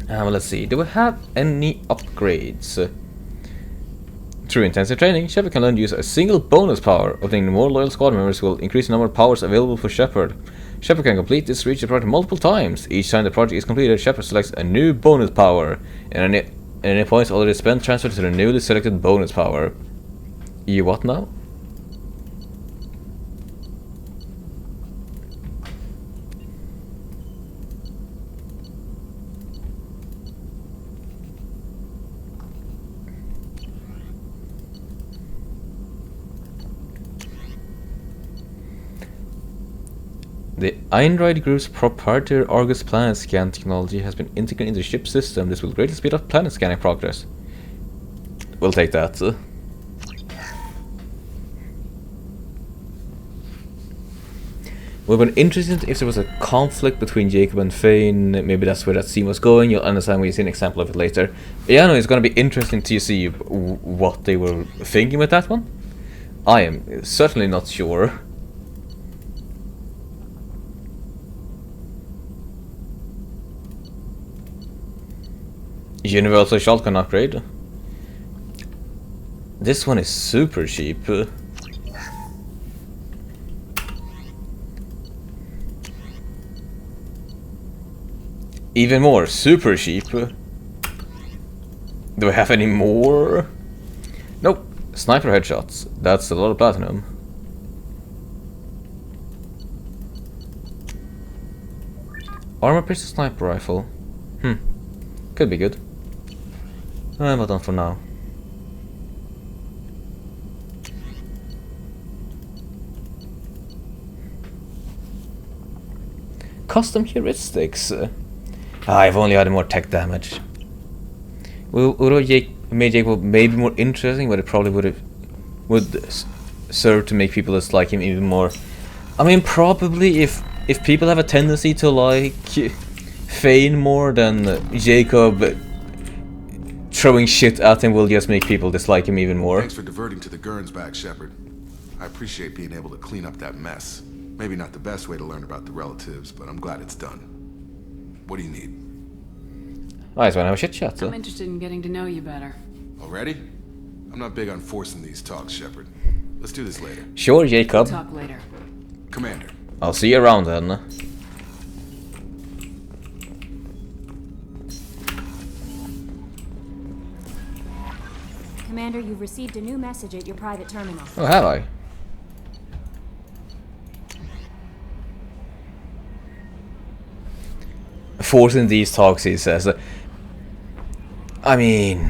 Let's see. Do we have any upgrades? Through intensive training, Shepard can learn to use a single bonus power. Obtaining more loyal squad members will increase the number of powers available for Shepard. Shepard can complete this reach the project multiple times. Each time the project is completed, Shepard selects a new bonus power, and any points already spent transferred to the newly selected bonus power. You what now? The Einride Group's proprietary Argus planet scan technology has been integrated into the ship system. This will greatly speed up planet scanning progress. We'll take that. would have been interesting if there was a conflict between Jacob and Fane. Maybe that's where that scene was going. You'll understand when you see an example of it later. Yeah, no, it's gonna be interesting to see what they were thinking with that one. I am certainly not sure. Universal shotgun upgrade. This one is super cheap. Even more, super cheap. Do I have any more? Nope. Sniper headshots. That's a lot of platinum. Armor pistol sniper rifle. Could be good. But not for now. Custom heuristics. I've only had more tech damage. Would have made Jacob maybe more interesting, but it probably would serve to make people dislike him even more. I mean, probably if people have a tendency to like Fane more than Jacob, throwing shit at him will just make people dislike him even more. Thanks for diverting to the Gurns back, Shepard. I appreciate being able to clean up that mess. Maybe not the best way to learn about the relatives, but I'm glad it's done. What do you need? I just want to have a chit chat. I'm interested in getting to know you better. Already? I'm not big on forcing these talks, Shepard. Let's do this later. Sure, Jacob. We'll talk later. Commander. I'll see you around then. Commander, you've received a new message at your private terminal. Oh, have I? Forcing these talks, he says. I mean,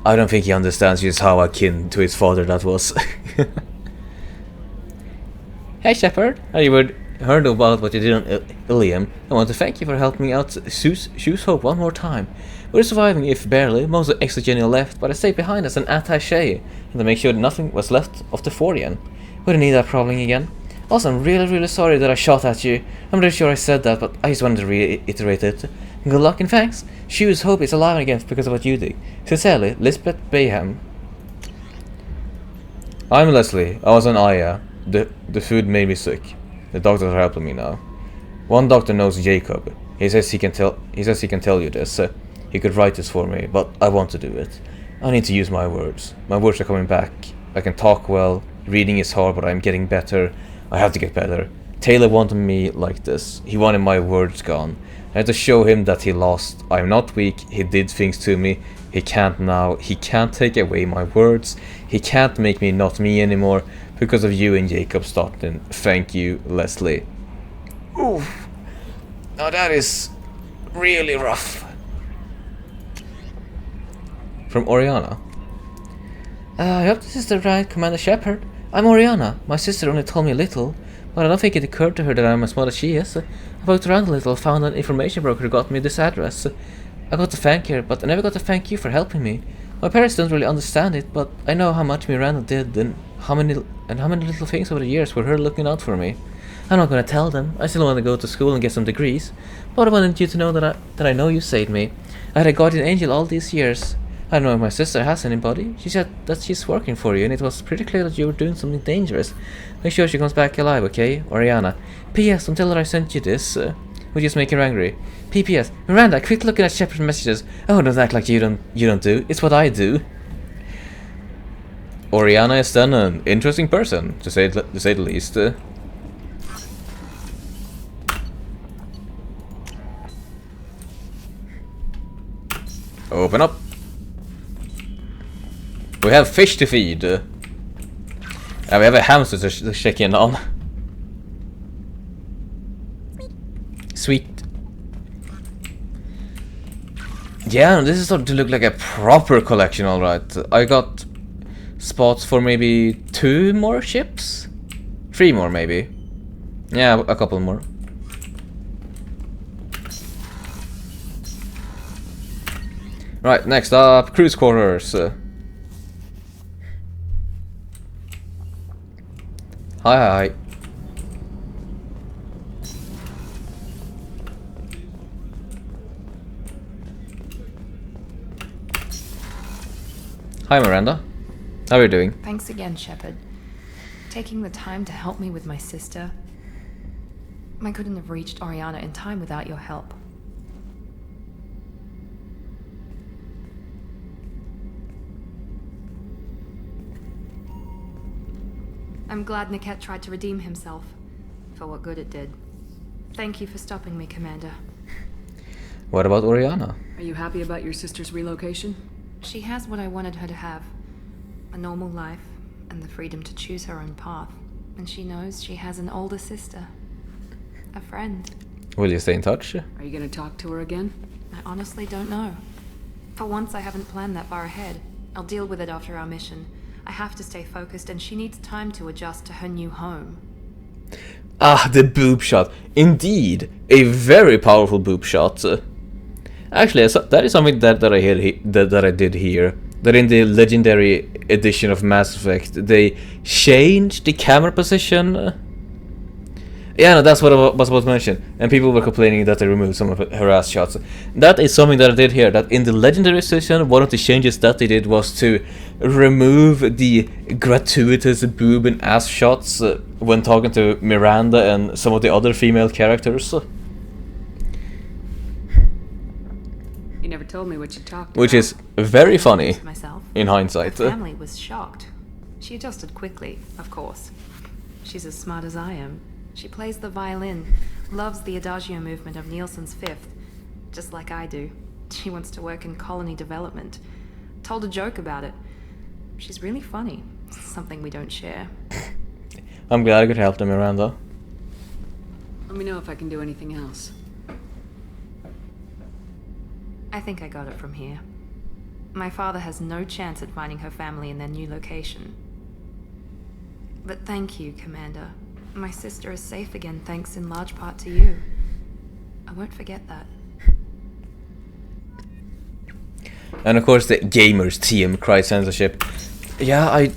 I don't think he understands just how akin to his father that was. Hey Shepard, I heard about what you did on Ilium. I want to thank you for helping me out Shoes Hope one more time. We're surviving, if barely. Most of the exogenal left, but I stayed behind as an attaché and to make sure nothing was left of the Forian. Wouldn't need that problem again. Also, I'm really sorry that I shot at you. I'm really sure I said that, but I just wanted to reiterate it. Good luck and thanks. Shoes Hope is alive again because of what you did. Sincerely, Lisbeth Bayham. I'm Leslie. I was on Aya. The food made me sick. The doctors are helping me now. One doctor knows Jacob. He says he can tell you this. He could write this for me, but I want to do it. I need to use my words. My words are coming back. I can talk well. Reading is hard, but I'm getting better. I have to get better. Taylor wanted me like this. He wanted my words gone. I had to show him that he lost. I'm not weak. He did things to me. He can't now. He can't take away my words. He can't make me not me anymore because of you and Jacob Stockton. Thank you, Leslie. Oof. Now that is really rough. From Oriana. I hope this is the right Commander Shepard. I'm Oriana. My sister only told me a little, but I don't think it occurred to her that I'm as smart as she is. I poked around a little, found an information broker who got me this address. I got to thank her, but I never got to thank you for helping me. My parents don't really understand it, but I know how much Miranda did and how many little things over the years were her looking out for me. I'm not gonna tell them. I still want to go to school and get some degrees, but I wanted you to know that I know you saved me. I had a guardian angel all these years. I don't know if my sister has anybody. She said that she's working for you, and it was pretty clear that you were doing something dangerous. Make sure she comes back alive, okay? Oriana. P.S. Don't tell her I sent you this. Would just make her angry. P.P.S. Miranda, quit looking at Shepard's messages. Oh, don't act like you don't do. It's what I do. Oriana is then an interesting person, to say the least. Open up. We have fish to feed. We have a hamster to check in on. Sweet. Yeah, this is starting to look like a proper collection, alright. I got spots for maybe 2 more ships? 3 more, maybe. Yeah, a couple more. Right, next up, cruise quarters. Hi. Hi Miranda. How are you doing? Thanks again, Shepard. Taking the time to help me with my sister. I couldn't have reached Oriana in time without your help. I'm glad Niket tried to redeem himself, for what good it did. Thank you for stopping me, Commander. What about Oriana? Are you happy about your sister's relocation? She has what I wanted her to have. A normal life, and the freedom to choose her own path. And she knows she has an older sister. A friend. Will you stay in touch? Are you gonna talk to her again? I honestly don't know. For once, I haven't planned that far ahead. I'll deal with it after our mission. I have to stay focused, and she needs time to adjust to her new home. Ah, the boob shot. Indeed, a very powerful boob shot. Actually, that is something that I did hear. That in the legendary edition of Mass Effect, they changed the camera position. Yeah, no, that's what I was about to mention. And people were complaining that they removed some of her ass shots. That is something that I did hear. That in the legendary edition, one of the changes that they did was to remove the gratuitous boob and ass shots when talking to Miranda and some of the other female characters. You never told me what you talked about. Which is very funny Myself. in hindsight. Her family was shocked. She adjusted quickly, of course. She's as smart as I am. She plays the violin, loves the adagio movement of Nielsen's Fifth, just like I do. She wants to work in colony development. Told a joke about it. She's really funny. Something we don't share. I'm glad I could help them, Miranda. Let me know if I can do anything else. I think I got it from here. My father has no chance at finding her family in their new location. But thank you, Commander. My sister is safe again thanks in large part to you. I won't forget that. And of course the gamers team cries censorship. Yeah, I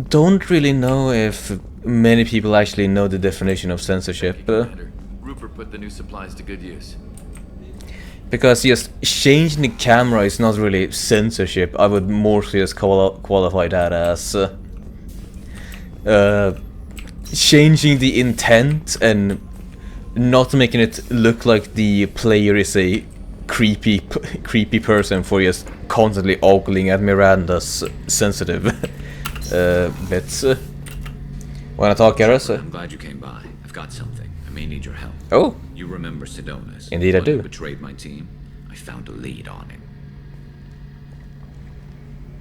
don't really know if many people actually know the definition of censorship. Rupert put the new supplies to good use. Because just changing the camera is not really censorship. I would more just qualify that as changing the intent and not making it look like the player is a creepy person for just constantly ogling at Miranda's sensitive bits. Wanna talk, Garrus? I'm glad you came by. I've got something. I may need your help. Oh. You remember Sidonis? Indeed I do. Who betrayed my team? I found a lead on him.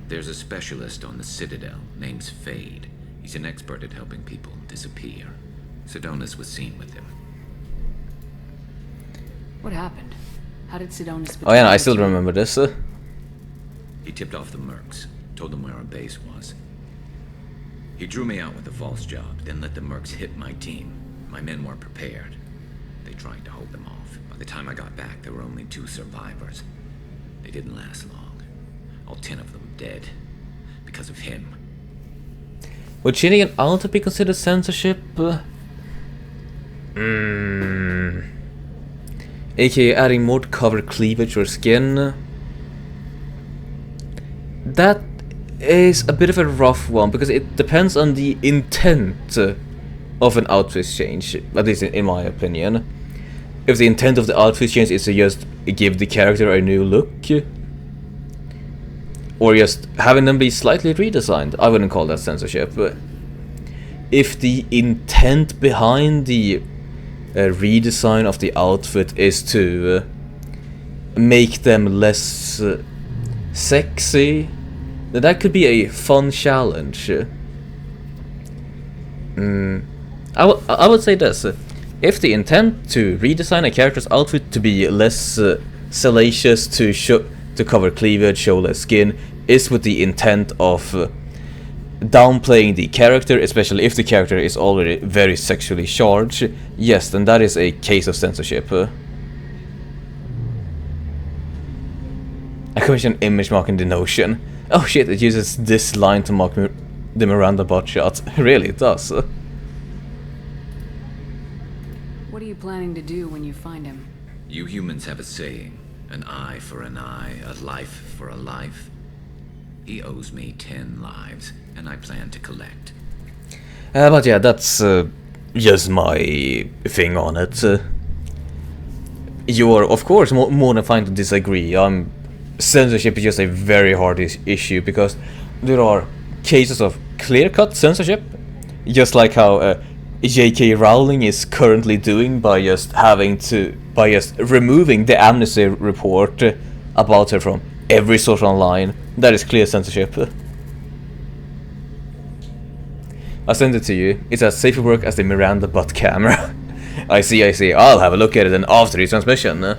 There's a specialist on the Citadel named Fade. He's an expert at helping people disappear. Sidonis was seen with him. What happened? How did Sidonis Oh yeah, no, I still remember this. He tipped off the mercs, told them where our base was. He drew me out with a false job, then let the mercs hit my team. My men weren't prepared. They tried to hold them off. By the time I got back, there were only 2 survivors. They didn't last long. All 10 of them dead. Because of him. Would cheating and alter be considered censorship? AKA adding more to cover cleavage or skin. That is a bit of a rough one because it depends on the intent of an outfit change, at least in my opinion. If the intent of the outfit change is to just give the character a new look, or just having them be slightly redesigned, I wouldn't call that censorship. But if the intent behind the redesign of the outfit is to make them less sexy, then that could be a fun challenge. I would say this. If the intent to redesign a character's outfit to be less salacious, to cover cleavage, show less skin, is with the intent of downplaying the character, especially if the character is already very sexually charged, yes, then that is a case of censorship. I commissioned image marking the notion. Oh shit, it uses this line to mark the Miranda bot shot. Really, it does. What are you planning to do when you find him? You humans have a saying, an eye for an eye, a life for a life. He owes me 10 lives, and I plan to collect. But yeah, that's just my thing on it. You are, of course, more than fine to disagree. Censorship is just a very hard issue because there are cases of clear-cut censorship, just like how J.K. Rowling is currently doing by just removing the amnesty report about her from every source online. That is clear censorship. I sent it to you. It's as safe for work as the Miranda butt camera. I see. I'll have a look at it after the transmission.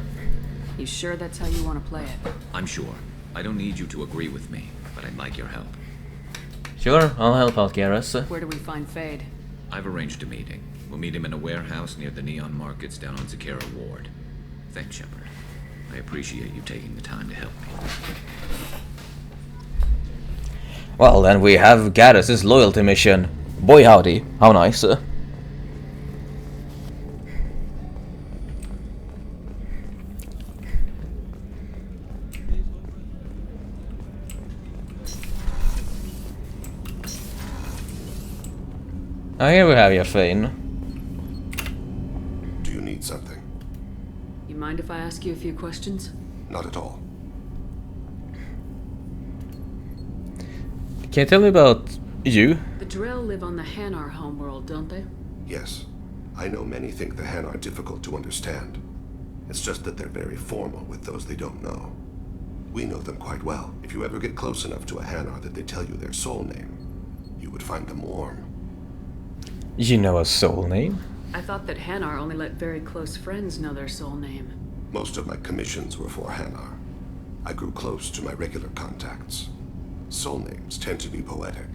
You sure that's how you want to play it? I'm sure. I don't need you to agree with me, but I'd like your help. Sure, I'll help out, Garrus. Where do we find Fade? I've arranged a meeting. We'll meet him in a warehouse near the Neon Markets down on Zakera Ward. Thanks, Shepard. I appreciate you taking the time to help me. Well, then we have Garrus's loyalty mission. Boy howdy, how nice. Here we have your Fane. Do you need something? You mind if I ask you a few questions? Not at all. Can you tell me about you? The Drell live on the Hanar homeworld, don't they? Yes. I know many think the Han are difficult to understand. It's just that they're very formal with those they don't know. We know them quite well. If you ever get close enough to a Hanar that they tell you their soul name, you would find them warm. You know a soul name? I thought that Hanar only let very close friends know their soul name. Most of my commissions were for Hanar. I grew close to my regular contacts. Soul names tend to be poetic.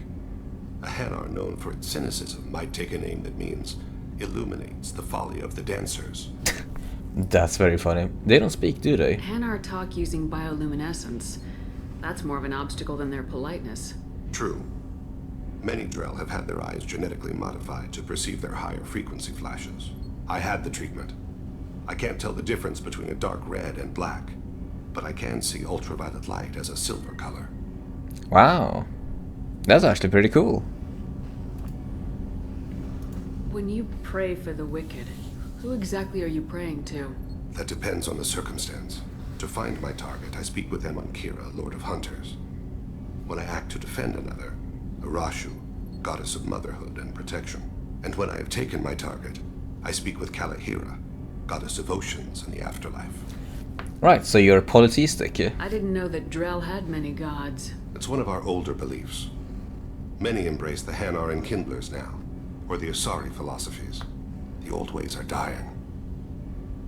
A Hanar known for its cynicism might take a name that means illuminates the folly of the dancers. That's very funny. They don't speak, do they? Hanar talk using bioluminescence. That's more of an obstacle than their politeness. True. Many Drell have had their eyes genetically modified to perceive their higher frequency flashes. I had the treatment. I can't tell the difference between a dark red and black, but I can see ultraviolet light as a silver color. Wow. That's actually pretty cool. When you pray for the wicked, who exactly are you praying to? That depends on the circumstance. To find my target, I speak with them on Kira, Lord of Hunters. When I act to defend another, Arashu, goddess of motherhood and protection. And when I have taken my target, I speak with Kalahira, goddess of oceans and the afterlife. Right, so you're polytheistic. I didn't know that Drell had many gods. It's one of our older beliefs. Many embrace the Hanar and Kindlers now, or the Asari philosophies. The old ways are dying.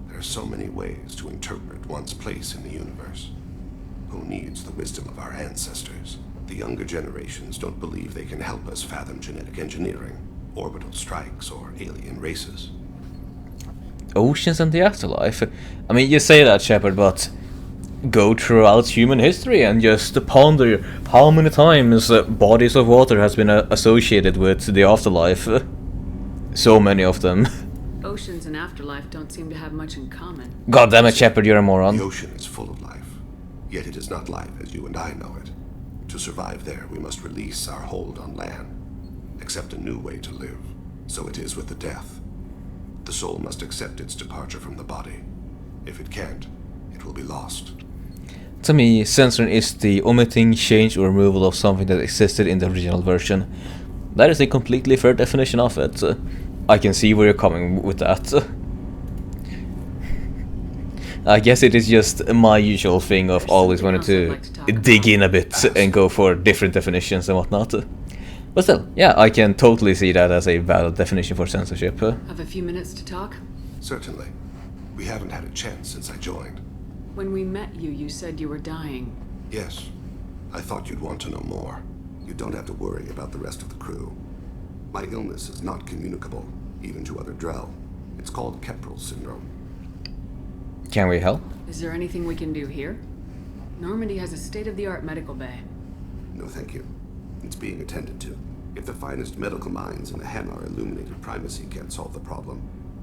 There are so many ways to interpret one's place in the universe. Who needs the wisdom of our ancestors? The younger generations don't believe they can help us fathom genetic engineering, orbital strikes, or alien races. Oceans and the afterlife? I mean, you say that, Shepard, but go throughout human history and just ponder how many times bodies of water has been associated with the afterlife. So many of them. Oceans and afterlife don't seem to have much in common. God damn it, Shepard, you're a moron. The ocean is full of life, yet it is not life as you and I know it. To survive there, we must release our hold on land, accept a new way to live. So it is with the death. The soul must accept its departure from the body. If it can't, it will be lost. To me, censoring is the omitting, change, or removal of something that existed in the original version. That is a completely fair definition of it. I can see where you're coming with that. I guess it is just my usual thing of always wanting to dig in a bit and go for different definitions and whatnot. But still, yeah, I can totally see that as a valid definition for censorship. Have a few minutes to talk? Certainly. We haven't had a chance since I joined. When we met you, you said you were dying. Yes. I thought you'd want to know more. You don't have to worry about the rest of the crew. My illness is not communicable, even to other Drell. It's called Keprel syndrome. Can we help? Is there anything we can do here? Normandy has a state-of-the-art medical bay. No, thank you. It's being attended to. If the finest medical minds in the Hanar illuminated primacy can't solve the problem,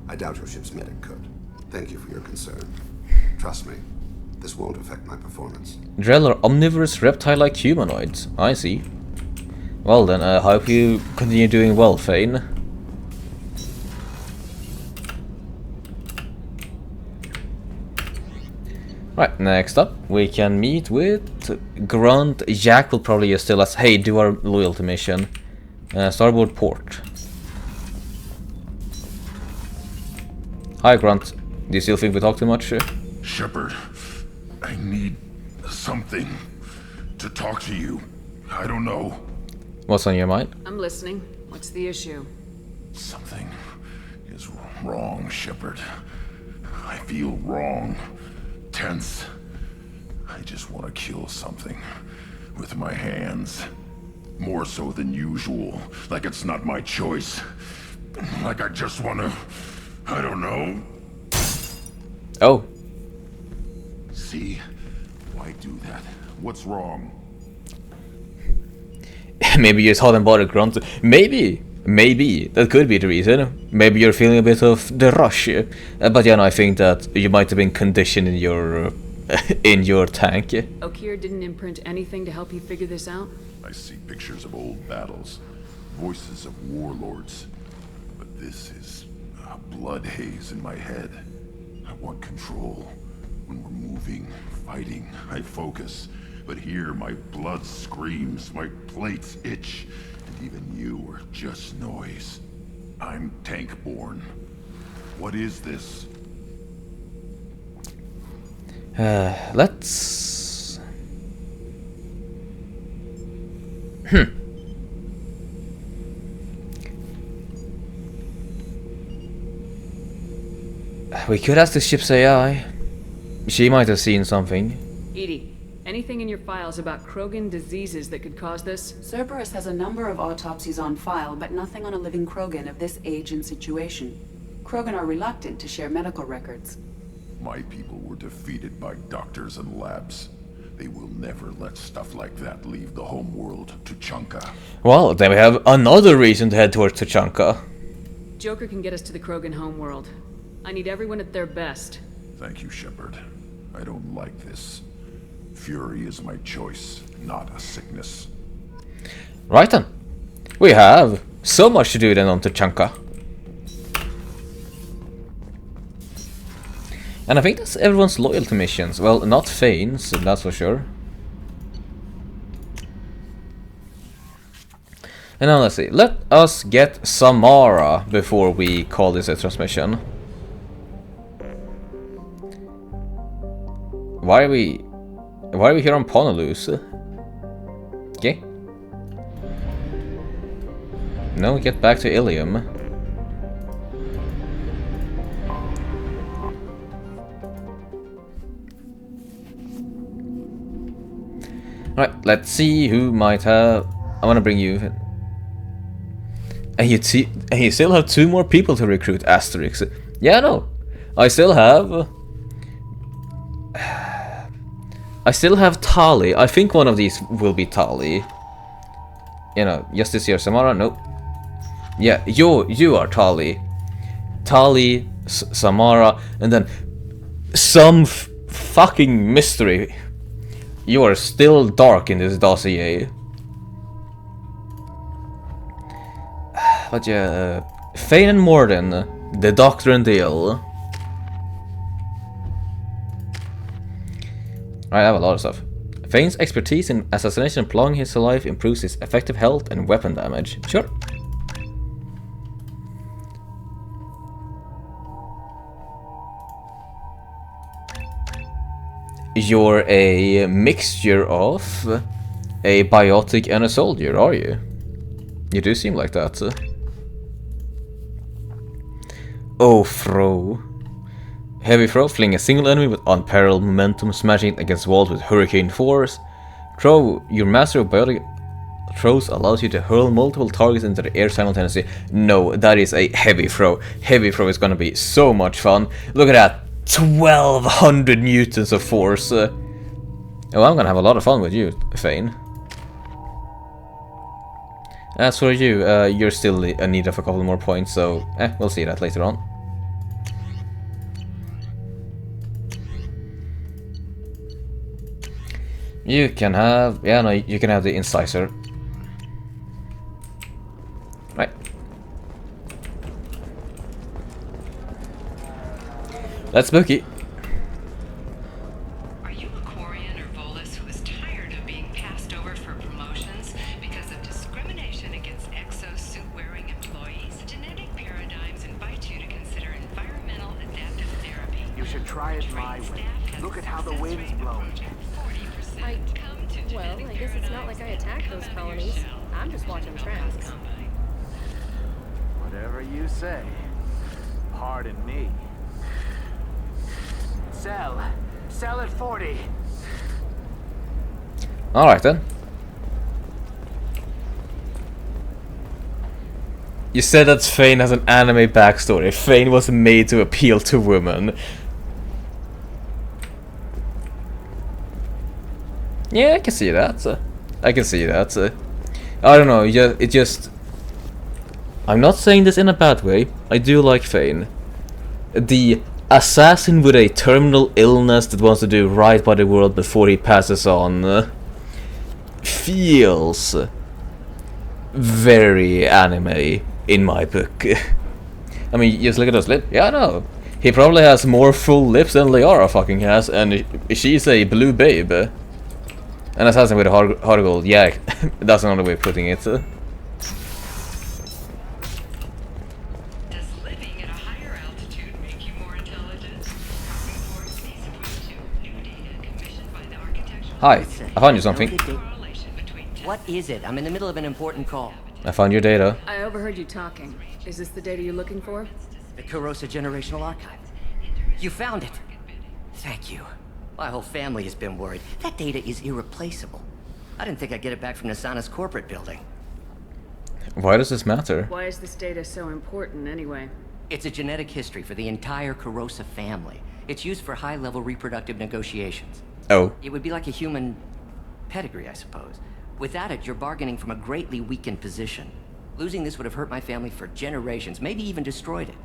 I doubt your ship's medic could. Thank you for your concern. Trust me, This won't affect my performance. Drell are omnivorous reptile-like humanoids. I see. Well then, I hope you continue doing well, Fane. Right, next up, we can meet with Grunt. Jack will probably just tell us, hey, do our loyalty mission. Starboard port. Hi, Grunt. Do you still think we talk too much? Shepard, I need something to talk to you. I don't know. What's on your mind? I'm listening. What's the issue? Something is wrong, Shepard. I feel wrong. Tense. I just want to kill something with my hands. More so than usual. Like it's not my choice. Like I just want to... I don't know. Oh. See? Why do that? What's wrong? Maybe you saw them bought a Grunt. Maybe that could be the reason. Maybe you're feeling a bit of the rush. But yeah, no, I think that you might have been conditioned in your in your tank. Okeer didn't imprint anything to help you figure this out? I see pictures of old battles, voices of warlords, but this is a blood haze in my head. I want control. When we're moving, fighting, I focus. But here, my blood screams, my plates itch, and even you are just noise. I'm tank-born. What is this? Let's... We could ask the ship's AI. She might have seen something. Edie, anything in your files about Krogan diseases that could cause this? Cerberus has a number of autopsies on file, but nothing on a living Krogan of this age and situation. Krogan are reluctant to share medical records. My people were defeated by doctors and labs. They will never let stuff like that leave the homeworld, Tuchanka. Well, then we have another reason to head towards Tuchanka. Joker can get us to the Krogan homeworld. I need everyone at their best. Thank you, Shepard. I don't like this. Fury is my choice, not a sickness. Right then. We have so much to do then on Tuchanka. And I think that's everyone's loyalty missions. Well, not Fane's, that's for sure. And now let's see. Let us get Samara before we call this a transmission. Why are we here on Ponalus? Okay. No, get back to Ilium. Right, let's see who might have... I want to bring you... And you still have 2 more people to recruit, Asterix. Yeah, no. I still have Tali. I think one of these will be Tali. You know, Justice here, Samara, nope. Yeah, you are Tali. Tali, Samara, and then some fucking mystery. You are still dark in this dossier. But yeah, Fane and Morden, the Doctor and Dale. I have a lot of stuff. Fane's expertise in assassination and prolonging his life improves his effective health and weapon damage. Sure. You're a mixture of a biotic and a soldier, are you? You do seem like that. Oh, Fro. Heavy throw, fling a single enemy with unparalleled momentum, smashing it against walls with hurricane force. Throw, your master of biotic throws allows you to hurl multiple targets into the air simultaneously. No, that is a heavy throw. Heavy throw is gonna be so much fun. Look at that, 1200 newtons of force. Oh, I'm gonna have a lot of fun with you, Fane. As for you, you're still in need of a couple more points, so we'll see that later on. You can have... Yeah, no, you can have the incisor. Right. That's spooky. Are you a Quarian or Volus who is tired of being passed over for promotions because of discrimination against exosuit-wearing employees? Genetic paradigms invite you to consider environmental adaptive therapy. You should try it my way. Look at how the wind's blowing. Well, I guess it's not like I attacked those colonies. I'm just watching trends. Whatever you say. Pardon me. Sell at 40. Alright then. You said that Fane has an anime backstory. Fane was made to appeal to women. Yeah, I can see that. I can see that. I don't know, it just... I'm not saying this in a bad way. I do like Fane. The assassin with a terminal illness that wants to do right by the world before he passes on feels very anime in my book. I mean, just look at those lips. Yeah, I know. He probably has more full lips than Liara fucking has, and she's a blue babe. An assassin with a heart of gold. Yeah, that's another way of putting it. Hi, I found you something. What is it? I'm in the middle of an important call. I found your data. I overheard you talking. Is this the data you're looking for? The Kurosa Generational Archive. You found it. Thank you. My whole family has been worried. That data is irreplaceable. I didn't think I'd get it back from Nasana's corporate building. Why does this matter? Why is this data so important anyway? It's a genetic history for the entire Kurosa family. It's used for high-level reproductive negotiations. Oh. It would be like a human pedigree, I suppose. Without it, you're bargaining from a greatly weakened position. Losing this would have hurt my family for generations, maybe even destroyed it.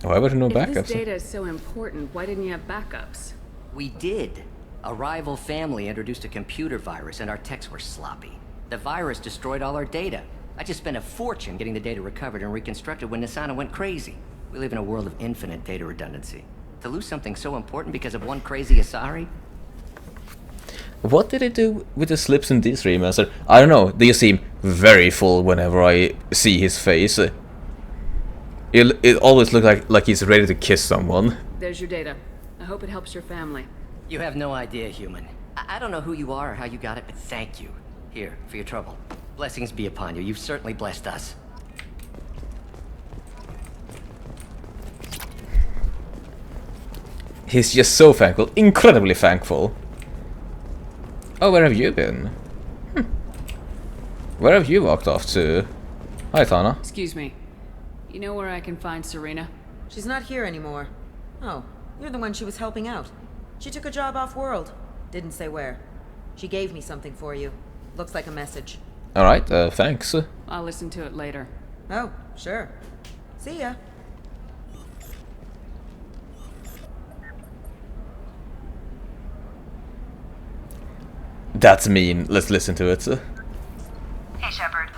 Why would no backups? If this data is so important, why didn't you have backups? We did. A rival family introduced a computer virus and our techs were sloppy. The virus destroyed all our data. I just spent a fortune getting the data recovered and reconstructed when Nasana went crazy. We live in a world of infinite data redundancy. To lose something so important because of one crazy Asari? What did it do with the slips in this remaster? I don't know, they seem very full whenever I see his face. It always looks like he's ready to kiss someone. There's your data. I hope it helps your family. You have no idea, human. I don't know who you are or how you got it, but thank you. Here, for your trouble. Blessings be upon you. You've certainly blessed us. He's just so thankful, incredibly thankful. Oh, where have you been? Where have you walked off to? Hi, Tana. Excuse me. You know where I can find Serena? She's not here anymore. Oh, you're the one she was helping out. She took a job off-world. Didn't say where. She gave me something for you. Looks like a message. Alright, thanks. I'll listen to it later. Oh, sure. See ya. That's mean. Let's listen to it. Hey, Shepard.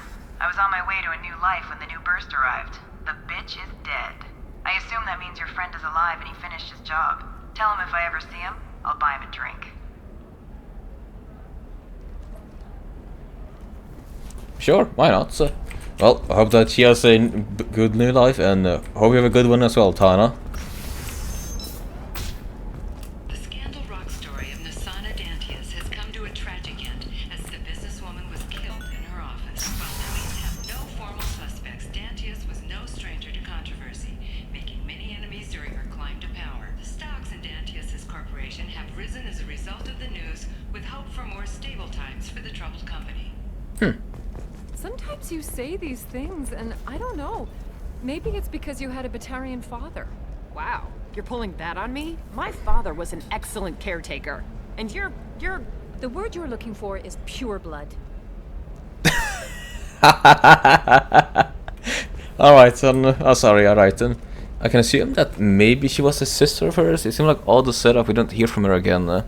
I was on my way to a new life when the new burst arrived. The bitch is dead. I assume that means your friend is alive and he finished his job. Tell him if I ever see him, I'll buy him a drink. Sure, why not? Well, I hope that she has a good new life, and hope you have a good one as well, Tana. The scandal rock story of Nasana Dantius has come to a tragic end as the businesswoman was killed in her office. While police have no formal suspects, Dantius was no stranger to controversy, making many enemies during her climb to power. The stocks in Dantius's corporation have risen as a result of the news, with hope for more stable times for the troubled company. Sometimes you say these things, and I don't know. Maybe it's because you had a Batarian father. Wow, you're pulling that on me? My father was an excellent caretaker. And you're... The word you're looking for is pure blood. Alright, son. Oh, sorry, alright then. I can assume that maybe she was a sister of hers. It seemed like all the setup, we don't hear from her again.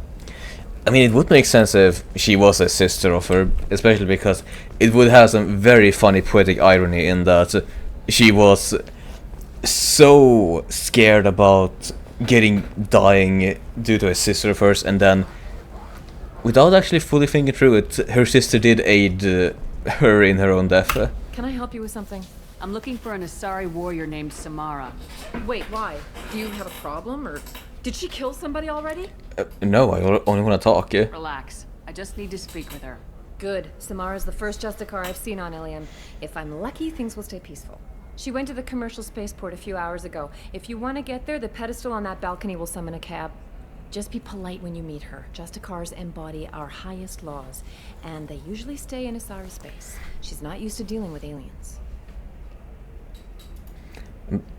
I mean, it would make sense if she was a sister of her, especially because it would have some very funny poetic irony in that she was so scared about dying due to a sister of hers, and then, without actually fully thinking through it, her sister did aid her in her own death. Can I help you with something? I'm looking for an Asari warrior named Samara. Wait, why? Do you have a problem, or did she kill somebody already? No, I only want to talk. Relax. I just need to speak with her. Good. Samara's the first Justicar I've seen on Ilium. If I'm lucky, things will stay peaceful. She went to the commercial spaceport a few hours ago. If you want to get there, the pedestal on that balcony will summon a cab. Just be polite when you meet her. Justicars embody our highest laws, and they usually stay in Asari space. She's not used to dealing with aliens.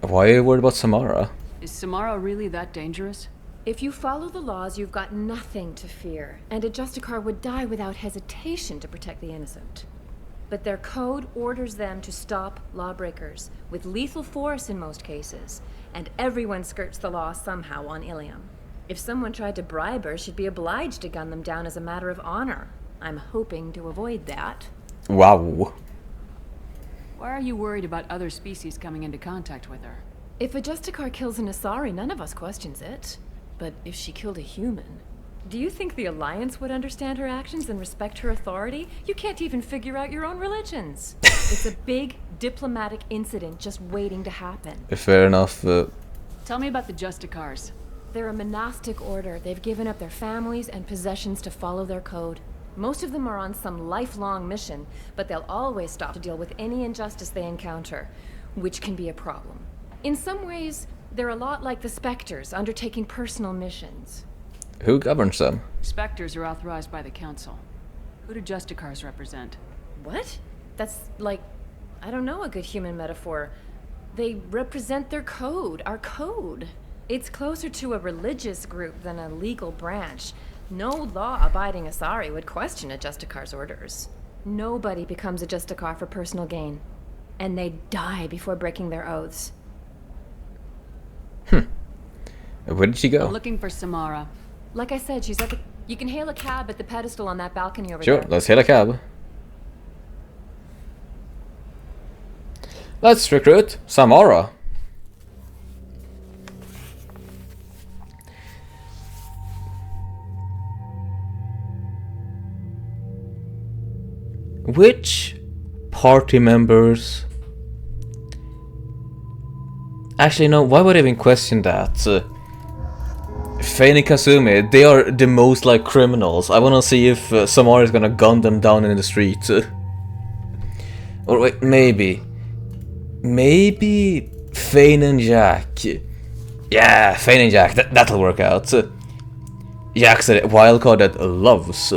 Why are you worried about Samara? Is Samara really that dangerous? If you follow the laws, you've got nothing to fear, and a Justicar would die without hesitation to protect the innocent. But their code orders them to stop lawbreakers, with lethal force in most cases, and everyone skirts the law somehow on Ilium. If someone tried to bribe her, she'd be obliged to gun them down as a matter of honor. I'm hoping to avoid that. Wow. Why are you worried about other species coming into contact with her? If a Justicar kills an Asari, none of us questions it. But if she killed a human, do you think the Alliance would understand her actions and respect her authority? You can't even figure out your own religions. It's a big diplomatic incident just waiting to happen. Fair enough. Tell me about the Justicars. They're a monastic order. They've given up their families and possessions to follow their code. Most of them are on some lifelong mission, but they'll always stop to deal with any injustice they encounter, which can be a problem. In some ways, they're a lot like the Spectres, undertaking personal missions. Who governs them? Spectres are authorized by the Council. Who do Justicars represent? What? That's like, I don't know, a good human metaphor. They represent their code, our code. It's closer to a religious group than a legal branch. No law-abiding Asari would question a Justicar's orders. Nobody becomes a Justicar for personal gain. And they die before breaking their oaths. Where did she go? I'm looking for Samara. Like I said, she's at the... You can hail a cab at the pedestal on that balcony over Sure, there. let's hail a cab. Let's recruit Samara. Which party members... Actually, no, why would I even question that? Fane and Kazumi, they are the most like criminals. I wanna see if Samara is gonna gun them down in the street. Or wait, maybe. Maybe Fane and Jack. Yeah, Fane and Jack, that'll work out. Jack's a wildcard that loves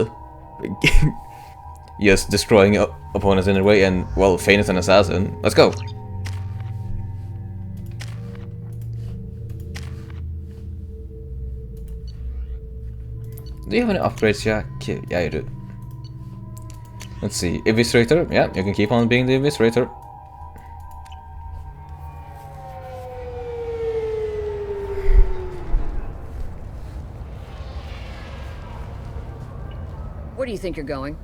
just destroying opponents in a way, and, well, Fane is an assassin. Let's go. Do you have any upgrades, Jack? Yeah, you do. Let's see. Eviscerator. Yeah, you can keep on being the Eviscerator. Where do you think you're going?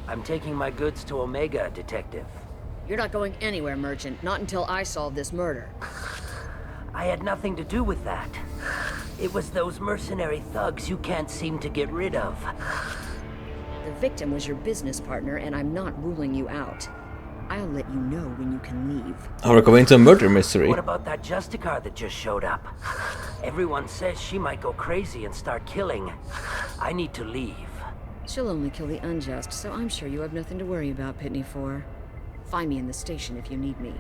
I'm taking my goods to Omega, Detective. You're not going anywhere, Merchant. Not until I solve this murder. I had nothing to do with that. It was those mercenary thugs you can't seem to get rid of. The victim was your business partner, and I'm not ruling you out. I'll let you know when you can leave. Oh, we're going to a murder mystery. What about that Justicar that just showed up? Everyone says she might go crazy and start killing. I need to leave. She'll only kill the unjust, so I'm sure you have nothing to worry about, Pitney 4. Find me in the station if you need me.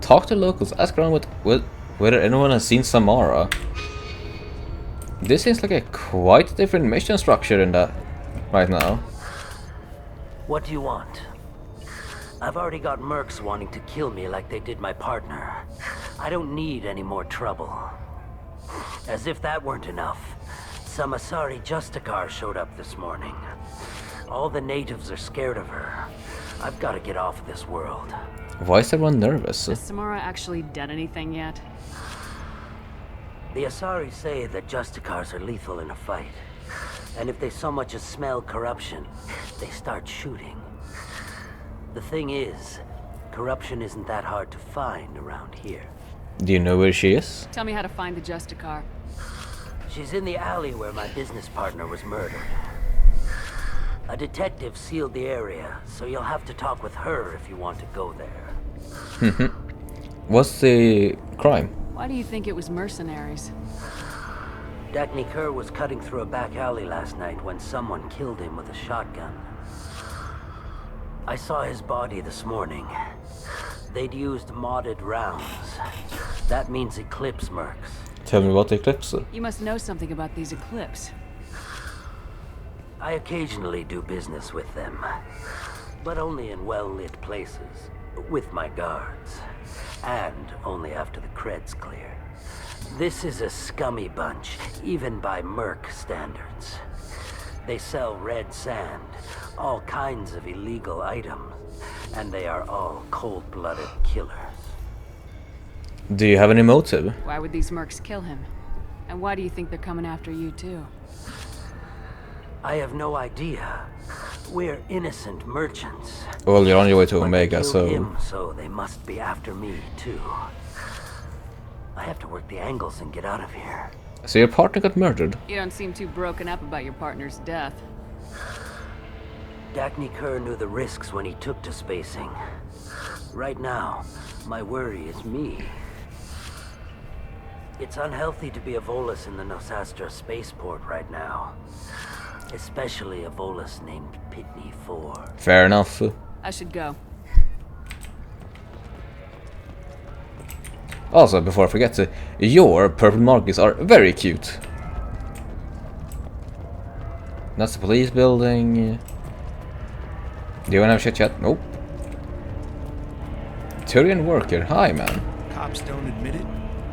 Talk to locals, ask around whether anyone has seen Samara. This seems like a quite different mission structure in that right now. What do you want? I've already got mercs wanting to kill me like they did my partner. I don't need any more trouble. As if that weren't enough, some Asari Justicar showed up this morning. All the natives are scared of her. I've got to get off this world. Why is everyone nervous? Has Samara actually done anything yet? The Asari say that Justicars are lethal in a fight. And if they so much as smell corruption, they start shooting. The thing is, corruption isn't that hard to find around here. Do you know where she is? Tell me how to find the Justicar. She's in the alley where my business partner was murdered. A detective sealed the area, so you'll have to talk with her if you want to go there. What's the crime? Why do you think it was mercenaries? Dagny Kerr was cutting through a back alley last night when someone killed him with a shotgun. I saw his body this morning. They'd used modded rounds. That means Eclipse mercs. Tell me about Eclipse. You must know something about these Eclipse. I occasionally do business with them, but only in well-lit places, with my guards, and only after the cred's clear. This is a scummy bunch, even by merc standards. They sell red sand, all kinds of illegal items, and they are all cold-blooded killers. Do you have any motive? Why would these mercs kill him? And why do you think they're coming after you too? I have no idea. We're innocent merchants. Well, you're on your way to But Omega, they so... killed him, so they must be after me, too. I have to work the angles and get out of here. So your partner got murdered? You don't seem too broken up about your partner's death. Dagny Kerr knew the risks when he took to spacing. Right now, my worry is me. It's unhealthy to be a Volus in the Nosastra spaceport right now. Especially a Volus named Pitney 4. Fair enough. I should go. Also, before I forget, your purple markings are very cute. That's the police building. Do you wanna have a chit chat? Nope. Turian worker, hi man. Cops don't admit it,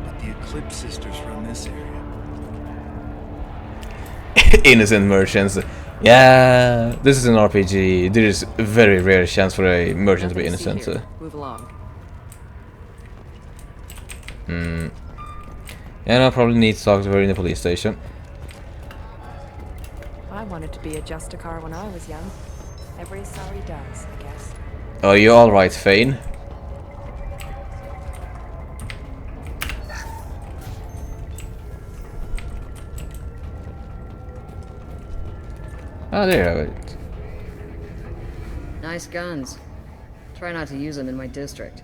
but the Eclipse sisters run this area. Innocent merchants. Yeah, this is an RPG. There is a very rare chance for a merchant to be innocent. Move along. And I probably need to talk to her in the police station. I wanted to be a Justicar when I was young. Every Asari does, I guess. Are you alright, Fane? Oh, there you have it. Nice guns. Try not to use them in my district.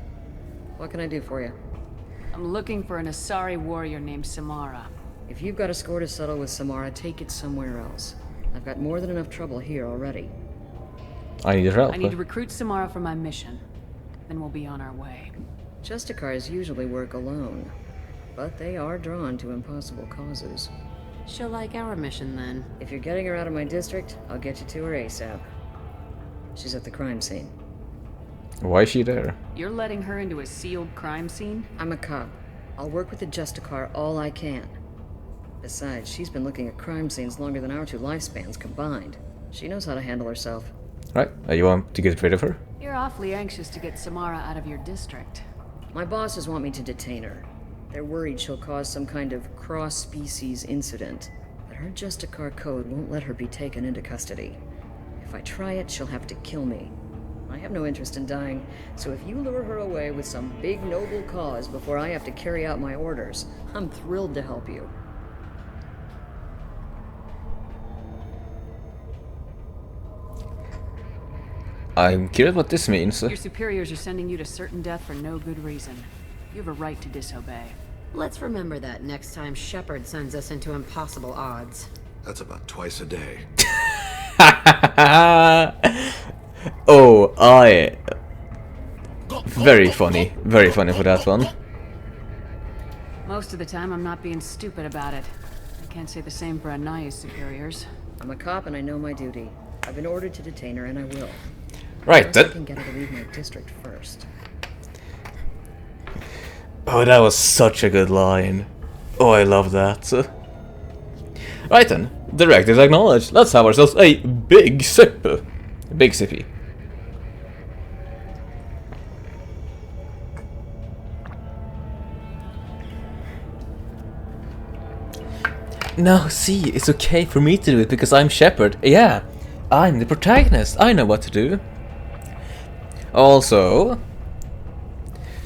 What can I do for you? I'm looking for an Asari warrior named Samara. If you've got a score to settle with Samara, take it somewhere else. I've got more than enough trouble here already. I need your help. I need to recruit Samara for my mission. Then we'll be on our way. Justicars usually work alone, but they are drawn to impossible causes. She'll like our mission then. If you're getting her out of my district, I'll get you to her ASAP. She's at the crime scene. Why is she there? You're letting her into a sealed crime scene? I'm a cop. I'll work with the Justicar all I can. Besides, she's been looking at crime scenes longer than our two lifespans combined. She knows how to handle herself. Right, you want to get rid of her? You're awfully anxious to get Samara out of your district. My bosses want me to detain her. They're worried she'll cause some kind of cross-species incident, but her Justicar code won't let her be taken into custody. If I try it, she'll have to kill me. I have no interest in dying, so if you lure her away with some big noble cause before I have to carry out my orders, I'm thrilled to help you. I'm curious what this means. Your superiors are sending you to certain death for no good reason. You have a right to disobey. Let's remember that next time Shepard sends us into impossible odds. That's about twice a day. Oh, very funny for that one. Most of the time, I'm not being stupid about it. I can't say the same for Anaya's superiors. I'm a cop and I know my duty. I've been ordered to detain her and I will. Right then. I can get her to leave my district first. Oh, that was such a good line. Oh, I love that. Right then, directives acknowledged. Let's have ourselves a big sip. Big sippy. No, see, it's okay for me to do it because I'm Shepard. Yeah, I'm the protagonist. I know what to do. Also,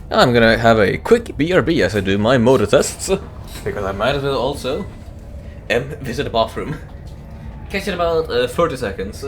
I'm gonna have a quick BRB as I do my motor tests. Because I might as well also visit the bathroom. Catch you in about 30 seconds.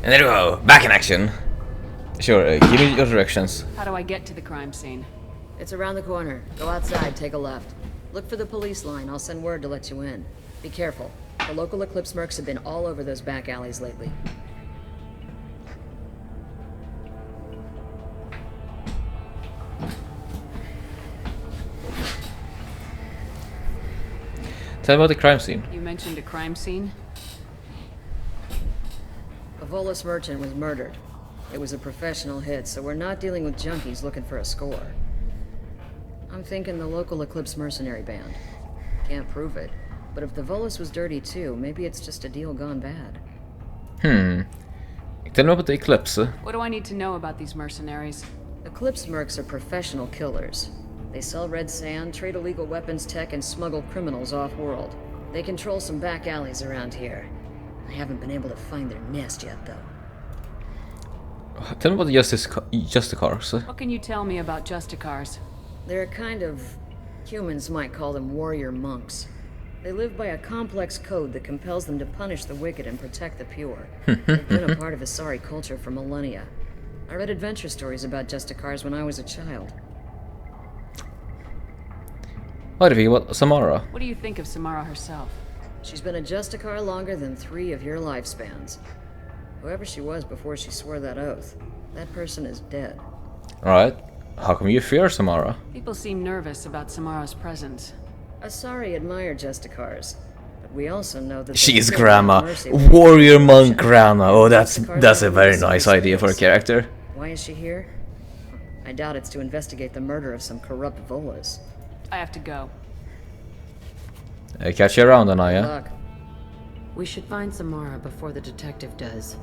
And there we go, back in action. Sure, give me your directions. How do I get to the crime scene? It's around the corner. Go outside, take a left. Look for the police line. I'll send word to let you in. Be careful. The local Eclipse mercs have been all over those back alleys lately. Tell me about the crime scene. You mentioned a crime scene? A Volus merchant was murdered. It was a professional hit, so we're not dealing with junkies looking for a score. I'm thinking the local Eclipse mercenary band. Can't prove it, but if the Volus was dirty too, maybe it's just a deal gone bad. Tell me about the Eclipse. What do I need to know about these mercenaries? Eclipse mercs are professional killers. They sell red sand, trade illegal weapons tech, and smuggle criminals off-world. They control some back alleys around here. I haven't been able to find their nest yet, though. Tell me about the Justicars. What can you tell me about Justicars? They're a kind of... humans might call them warrior monks. They live by a complex code that compels them to punish the wicked and protect the pure. They've been a part of Asari culture for millennia. I read adventure stories about Justicars when I was a child. What do you think about Samara? What do you think of Samara herself? She's been a Justicar longer than 3 of your lifespans. Whoever she was before she swore that oath, that person is dead. Alright. How come you fear Samara? People seem nervous about Samara's presence. Asari admire Justicars, but we also know that She's Grandma. Warrior monk Grandma. Oh, that's a very nice idea for a character. Why is she here? I doubt it's to investigate the murder of some corrupt Volus. I have to go. Catch you around, Anaya. Luck. We should find Samara before the detective does.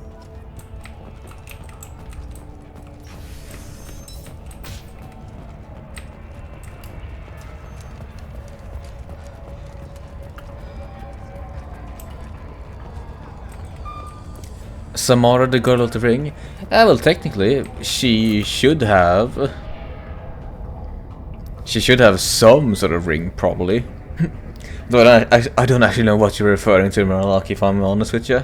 Samara, the girl of the ring? Well, technically, she should have... She should have some sort of ring, probably. But I don't actually know what you're referring to, Marlock, if I'm honest with you.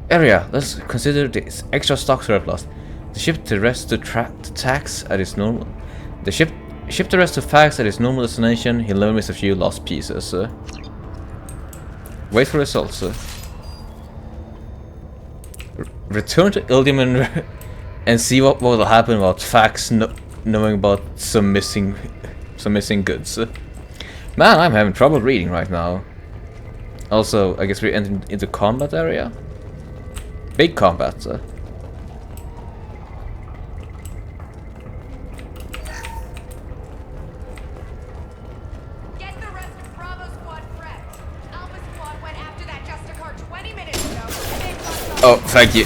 Area, let's consider this. Extra stock surplus. The ship to rest to tax at its normal... The ship the rest to fax at its normal destination. He'll never miss a few lost pieces. Wait for results. Return to Ildium and see what will happen about fax knowing about some missing goods. Man, I'm having trouble reading right now. Also, I guess we're entering into combat area. Big combat. Get the rest of Bravo Squad prepped. Alpha Squad went after that Justicar 20 minutes ago. Oh, thank you.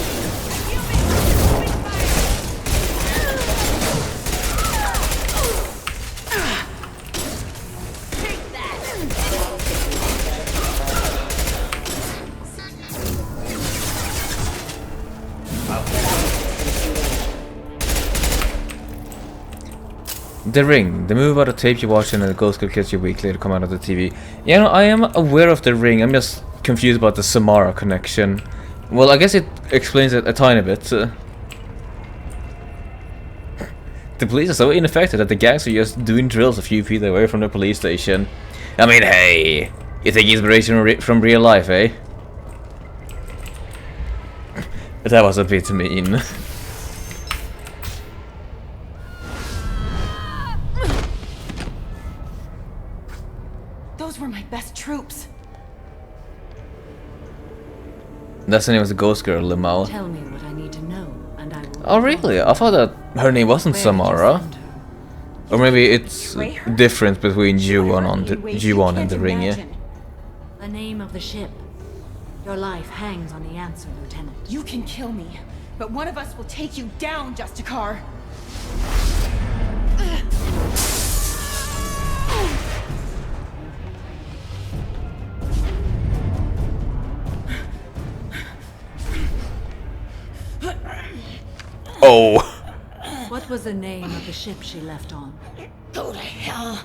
The Ring, the movie about a tape you watch and a ghost could kiss you weekly to come out of the TV. You know, I am aware of The Ring, I'm just confused about the Samara connection. Well, I guess it explains it a tiny bit. The police are so ineffective that the gangs are just doing drills a few feet away from the police station. I mean, hey, you take inspiration from real life, eh? That was a bit mean. Those were my best troops. That's the name of the ghost girl, Limau. Tell me what I need to know, and I will. Oh really? I thought that her name wasn't Samara. Or maybe it's different between Ju-on and the Ring, yeah? The name of the ship. Your life hangs on the answer, Lieutenant. You can kill me, but one of us will take you down, Justicar. Oh. What was the name of the ship she left on? Go to hell.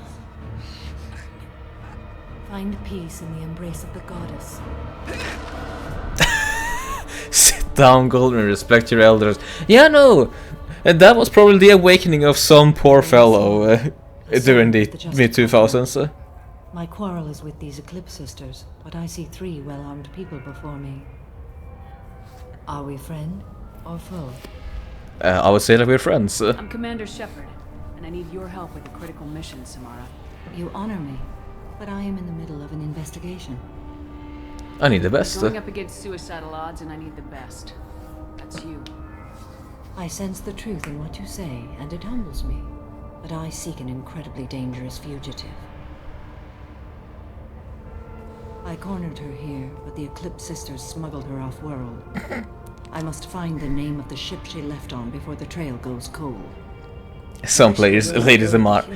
Find peace in the embrace of the goddess. Sit down, Golden, and respect your elders. Yeah, no, that was probably the awakening of some poor fellow during the mid-2000s. My quarrel is with these Eclipse sisters, but I see 3 well-armed people before me. Are we friend or foe? I would say that we're friends. I'm Commander Shepard, and I need your help with a critical mission, Samara. You honor me, but I am in the middle of an investigation. I need the best. Going up against suicidal odds, and I need the best. That's you. I sense the truth in what you say, and it humbles me. But I seek an incredibly dangerous fugitive. I cornered her here, but the Eclipse sisters smuggled her off-world. I must find the name of the ship she left on before the trail goes cold. Some players, ladies and I've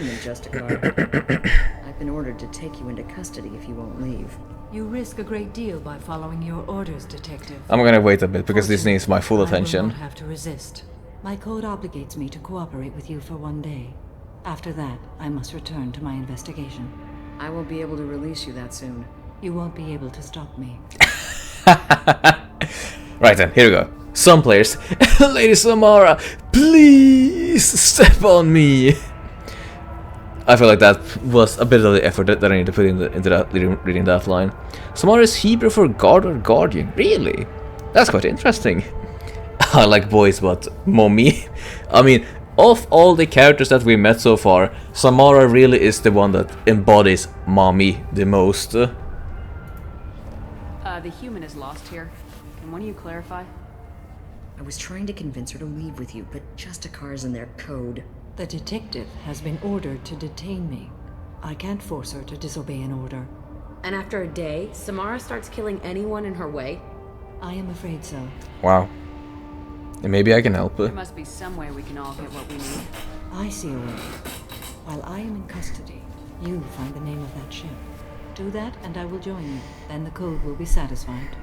been ordered to take you into custody if you won't leave. You risk a great deal by following your orders, Detective. I'm gonna wait a bit because this needs my full attention. I will not have to resist. My code obligates me to cooperate with you for 1 day. After that, I must return to my investigation. I won't be able to release you that soon. You won't be able to stop me. Right then, here we go. Some players. Lady Samara, please step on me. I feel like that was a bit of the effort that I need to put into that reading that line. Samara is Hebrew for guard or guardian. Really? That's quite interesting. I like boys, but mommy. I mean, of all the characters that we met so far, Samara really is the one that embodies mommy the most. The human is lost here. Can one of you clarify? I was trying to convince her to leave with you, but Justicar's in their code. The detective has been ordered to detain me. I can't force her to disobey an order. And after a day, Samara starts killing anyone in her way? I am afraid so. Wow. And maybe I can help her. There must be some way we can all get what we need. I see a way. While I am in custody, you find the name of that ship. Do that and I will join you. Then the code will be satisfied.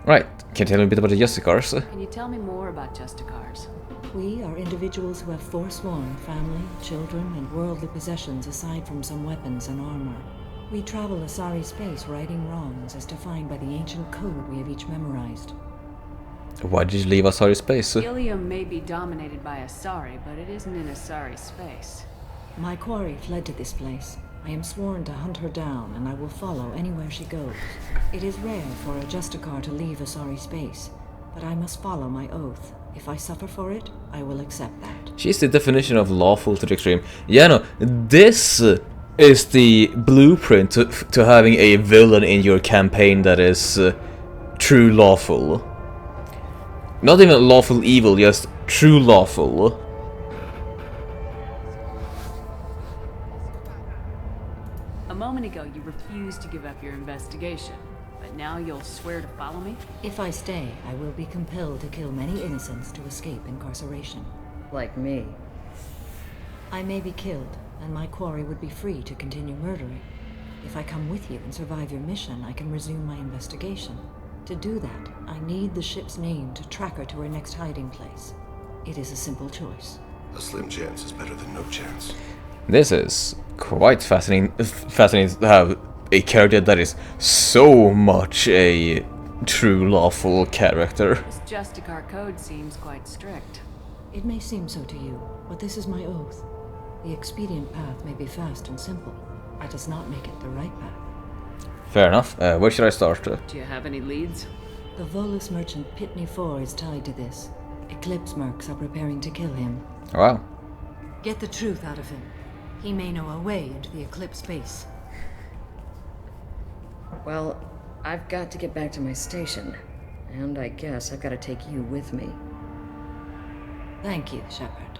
Right. Can you tell me a bit about the Justicars? Can you tell me more about Justicars? We are individuals who have forsworn family, children, and worldly possessions aside from some weapons and armor. We travel Asari space righting wrongs as defined by the ancient code we have each memorized. Why did you leave Asari space? Ilium may be dominated by Asari, but it isn't in Asari space. My quarry fled to this place. I am sworn to hunt her down, and I will follow anywhere she goes. It is rare for a Justicar to leave Asari space, but I must follow my oath. If I suffer for it, I will accept that. She's the definition of lawful to the extreme. Yeah, no, this is the blueprint to having a villain in your campaign that is true lawful. Not even lawful evil, just true lawful. A moment ago, you refused to give up your investigation, but now you'll swear to follow me? If I stay, I will be compelled to kill many innocents to escape incarceration. Like me. I may be killed, and my quarry would be free to continue murdering. If I come with you and survive your mission, I can resume my investigation. To do that, I need the ship's name to track her to her next hiding place. It is a simple choice. A slim chance is better than no chance. This is quite fascinating to have a character that is so much a true lawful character. This Justicar code seems quite strict. It may seem so to you, but this is my oath. The expedient path may be fast and simple. That does not make it the right path. Fair enough. Where should I start? Do you have any leads? The Volus merchant Pitney 4 is tied to this. Eclipse mercs are preparing to kill him. Wow. Get the truth out of him. He may know a way into the Eclipse base. Well, I've got to get back to my station. And I guess I've got to take you with me. Thank you, Shepard.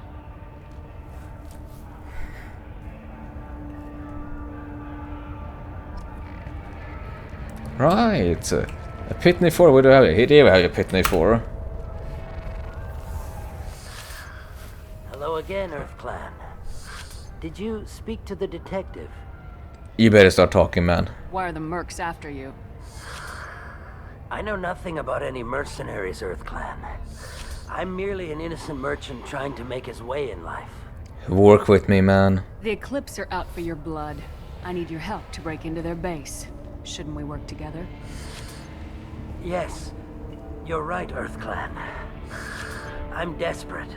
Right. A Pitney 4, where do I have it? Here do you have a Pitney 4. Hello again, Earth Clan. Did you speak to the detective? You better start talking, man. Why are the mercs after you? I know nothing about any mercenaries, Earth Clan. I'm merely an innocent merchant trying to make his way in life. Work with me, man. The Eclipse are out for your blood. I need your help to break into their base. Shouldn't we work together? Yes, you're right, Earth Clan. I'm desperate.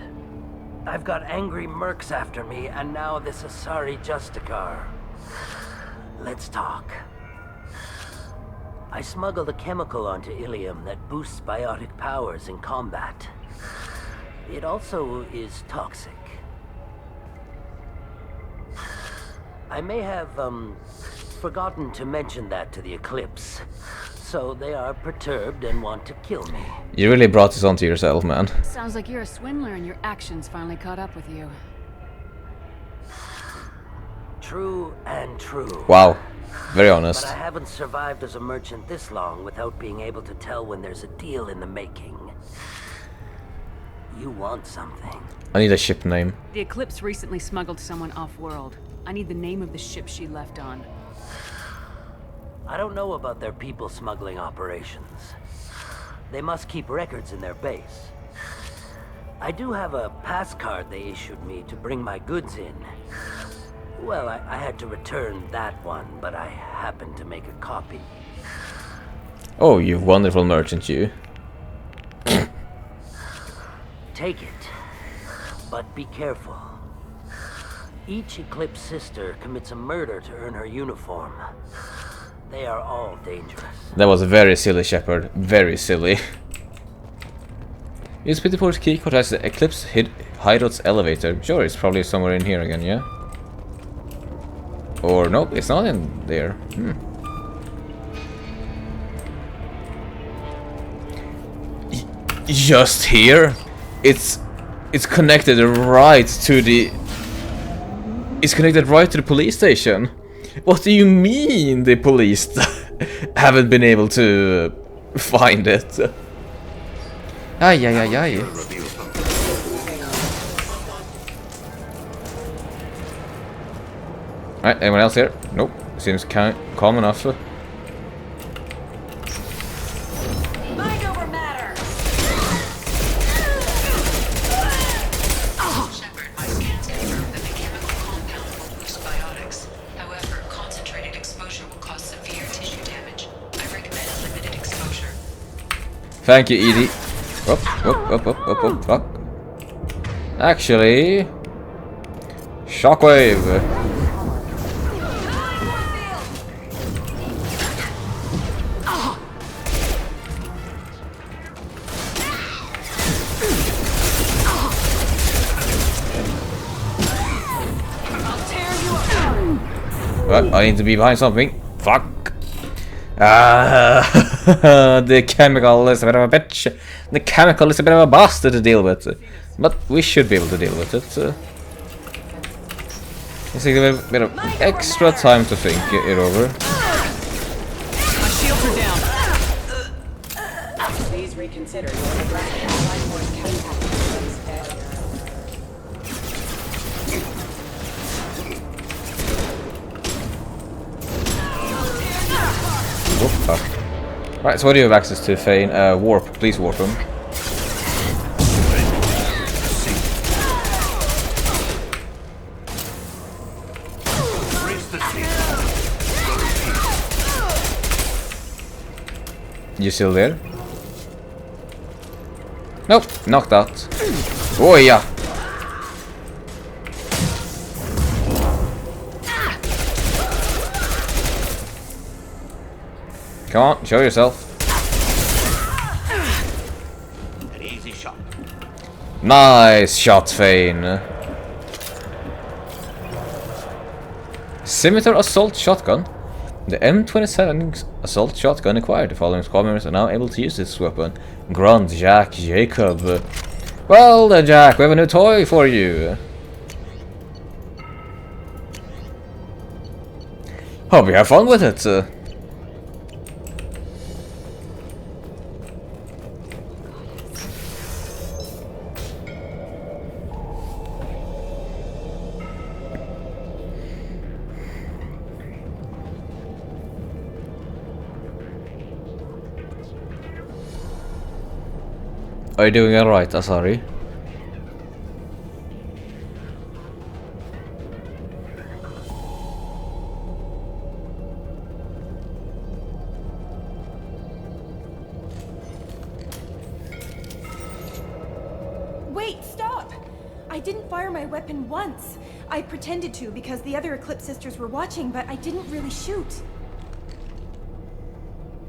I've got angry mercs after me, and now this Asari Justicar. Let's talk. I smuggled a chemical onto Ilium that boosts biotic powers in combat. It also is toxic. I may have, forgotten to mention that to the Eclipse, so they are perturbed and want to kill me. You really brought this onto yourself, man. Sounds like you're a swindler and your actions finally caught up with you. True and true. Wow. Very honest. But I haven't survived as a merchant this long without being able to tell when there's a deal in the making. You want something. I need a ship name. The Eclipse recently smuggled someone off-world. I need the name of the ship she left on. I don't know about their people smuggling operations. They must keep records in their base. I do have a pass card they issued me to bring my goods in. Well, I had to return that one, but I happened to make a copy. Oh, you wonderful merchant, you. Take it, but be careful. Each Eclipse sister commits a murder to earn her uniform. They are all dangerous. That was very silly, Shepard. Very silly. Use Pitney key code as the Eclipse hideout's elevator. Sure, it's probably somewhere in here again, yeah? Or nope, it's not in there. Just here? It's connected right to the... It's connected right to the police station. What do you mean the police haven't been able to find it? Ay, ay, ay, ay. Alright, anyone else here? Nope. Seems calm enough. Mind over matter. Shepard, my scans confirm that the chemical compound will boost biotics. However, concentrated exposure will cause severe tissue damage. I recommend limited exposure. Thank you, Edie. Up, fuck. Actually... Shockwave! What? I need to be behind something. Fuck. The chemical is a bit of a bitch. The chemical is a bit of a bastard to deal with. But we should be able to deal with it. Let's take a bit of extra time to think it over. My shields are down. Please reconsider your life force chemical. Oh, fuck. Right, so what do you have access to, Fane? Warp. Please warp him. You still there? Nope, knocked out. Oh yeah. Come on, show yourself. An easy shot. Nice shot, Fane. Scimitar assault shotgun. The M27 assault shotgun acquired. The following squad members are now able to use this weapon. Grunt, Jack, Jacob. Well then, Jack, we have a new toy for you. Hope you have fun with it. Are you doing alright, Asari? Wait, stop! I didn't fire my weapon once. I pretended to because the other Eclipse sisters were watching, but I didn't really shoot.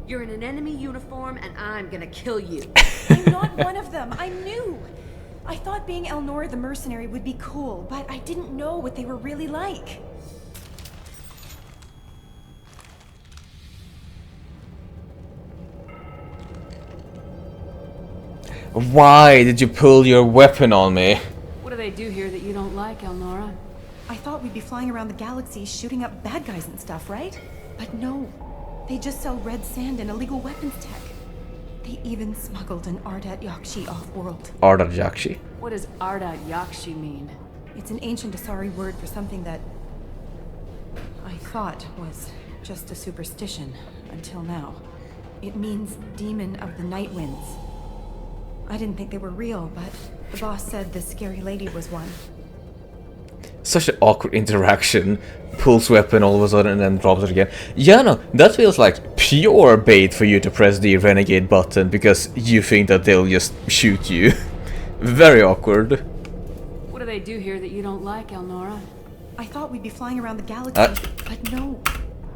You're in an enemy uniform and I'm gonna kill you. I'm not one of them. I'm new. I thought being Elnora the mercenary would be cool, but I didn't know what they were really like. Why did you pull your weapon on me? What do they do here that you don't like, Elnora? I thought we'd be flying around the galaxy shooting up bad guys and stuff, right? But no. They just sell red sand and illegal weapons tech. They even smuggled an Ardat Yakshi off-world. Ardat Yakshi? What does Ardat Yakshi mean? It's an ancient Asari word for something that I thought was just a superstition until now. It means demon of the night winds. I didn't think they were real, but the boss said this scary lady was one. Such an awkward interaction. Pulls weapon all of a sudden and then drops it again. Yeah, no, that feels like pure bait for you to press the renegade button because you think that they'll just shoot you. Very awkward. What do they do here that you don't like, Elnora? I thought we'd be flying around the galaxy, but no.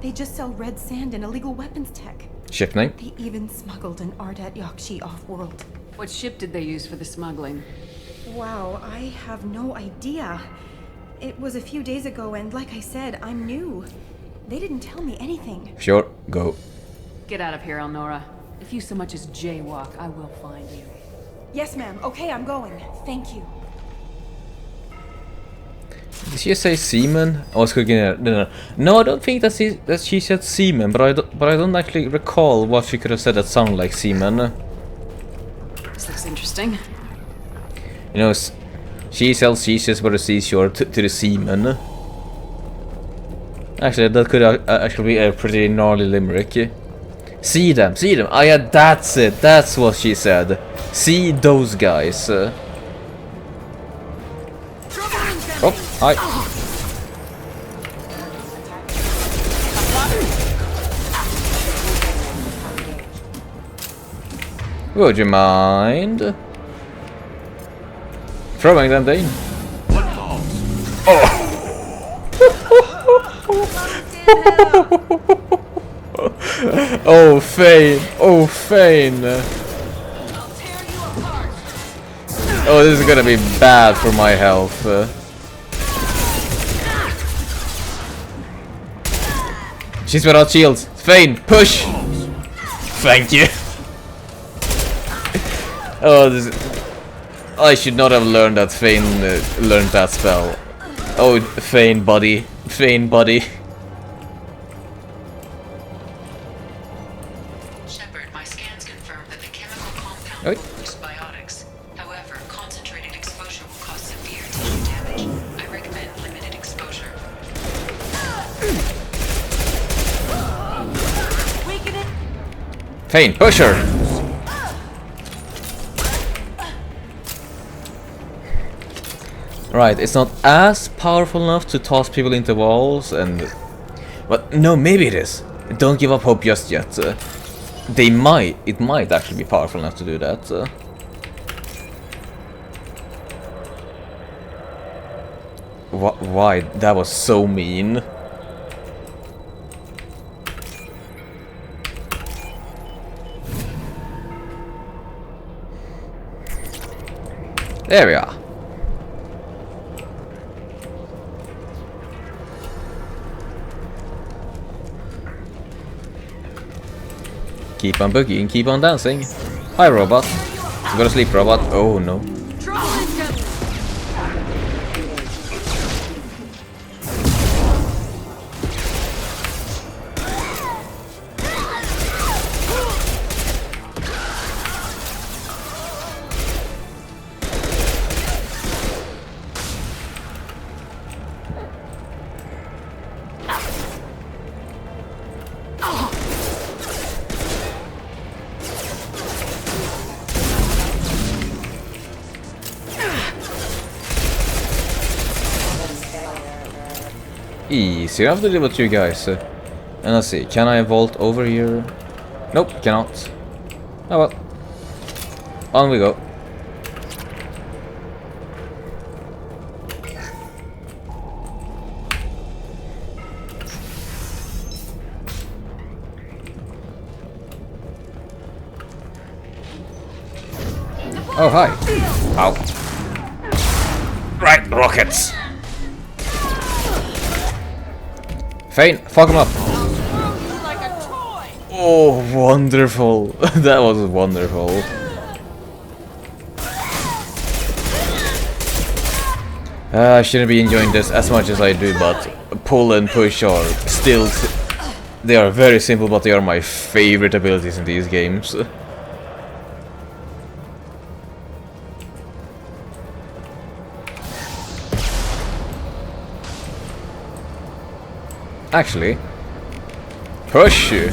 They just sell red sand and illegal weapons tech. Ship name? They even smuggled an Ardat Yakshi off-world. What ship did they use for the smuggling? Wow, I have no idea. It was a few days ago, and like I said, I'm new. They didn't tell me anything. Sure, go. Get out of here, Elnora. If you so much as jaywalk, I will find you. Yes, ma'am. Okay, I'm going. Thank you. Did she say seaman? I was cooking it. No, I don't think that she said seaman, but I don't actually recall what she could have said that sounded like seaman. This looks interesting. You know, she sells cheeses by the seashore to the seamen. Actually, that could actually be a pretty gnarly limerick. See them, see them. Oh yeah, that's it. That's what she said. See those guys. Oh, hi. Would you mind throwing them down? Oh! Oh, Fane! Oh, Fane! Oh, this is gonna be bad for my health. She's without shields. Fane, push! Thank you. Oh, this. I should not have learned that Fane learned that spell. Oh, Fane, buddy. Fane, buddy. Shepard, my scans confirm that the chemical compound will boost biotics. However, concentrated exposure will cause severe tissue damage. I recommend limited exposure. Fane, push her! Right, it's not as powerful enough to toss people into walls and... But no, maybe it is. Don't give up hope just yet. it might actually be powerful enough to do that. Why? That was so mean. There we are. Keep on boogieing, keep on dancing. Hi, robot. Go to sleep, robot. Oh no. Easy enough to deal with you guys. And let's see, can I vault over here? Nope, cannot. Oh well. On we go. Oh, hi. Ow. Right, rockets. Fane, fuck him up. Oh, wonderful. That was wonderful. I shouldn't be enjoying this as much as I do, but pull and push are still... They are very simple, but they are my favorite abilities in these games. Actually, push you.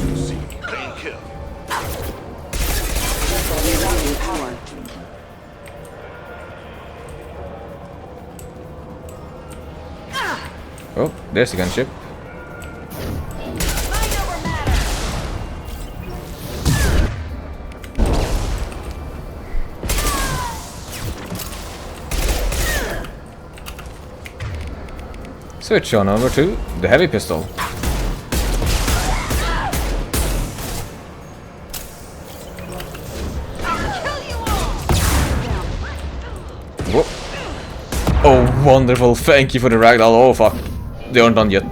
Oh, there's the gunship. Switch on over to the heavy pistol. Whoa. Oh, wonderful. Thank you for the ragdoll. Oh, fuck. They aren't done yet.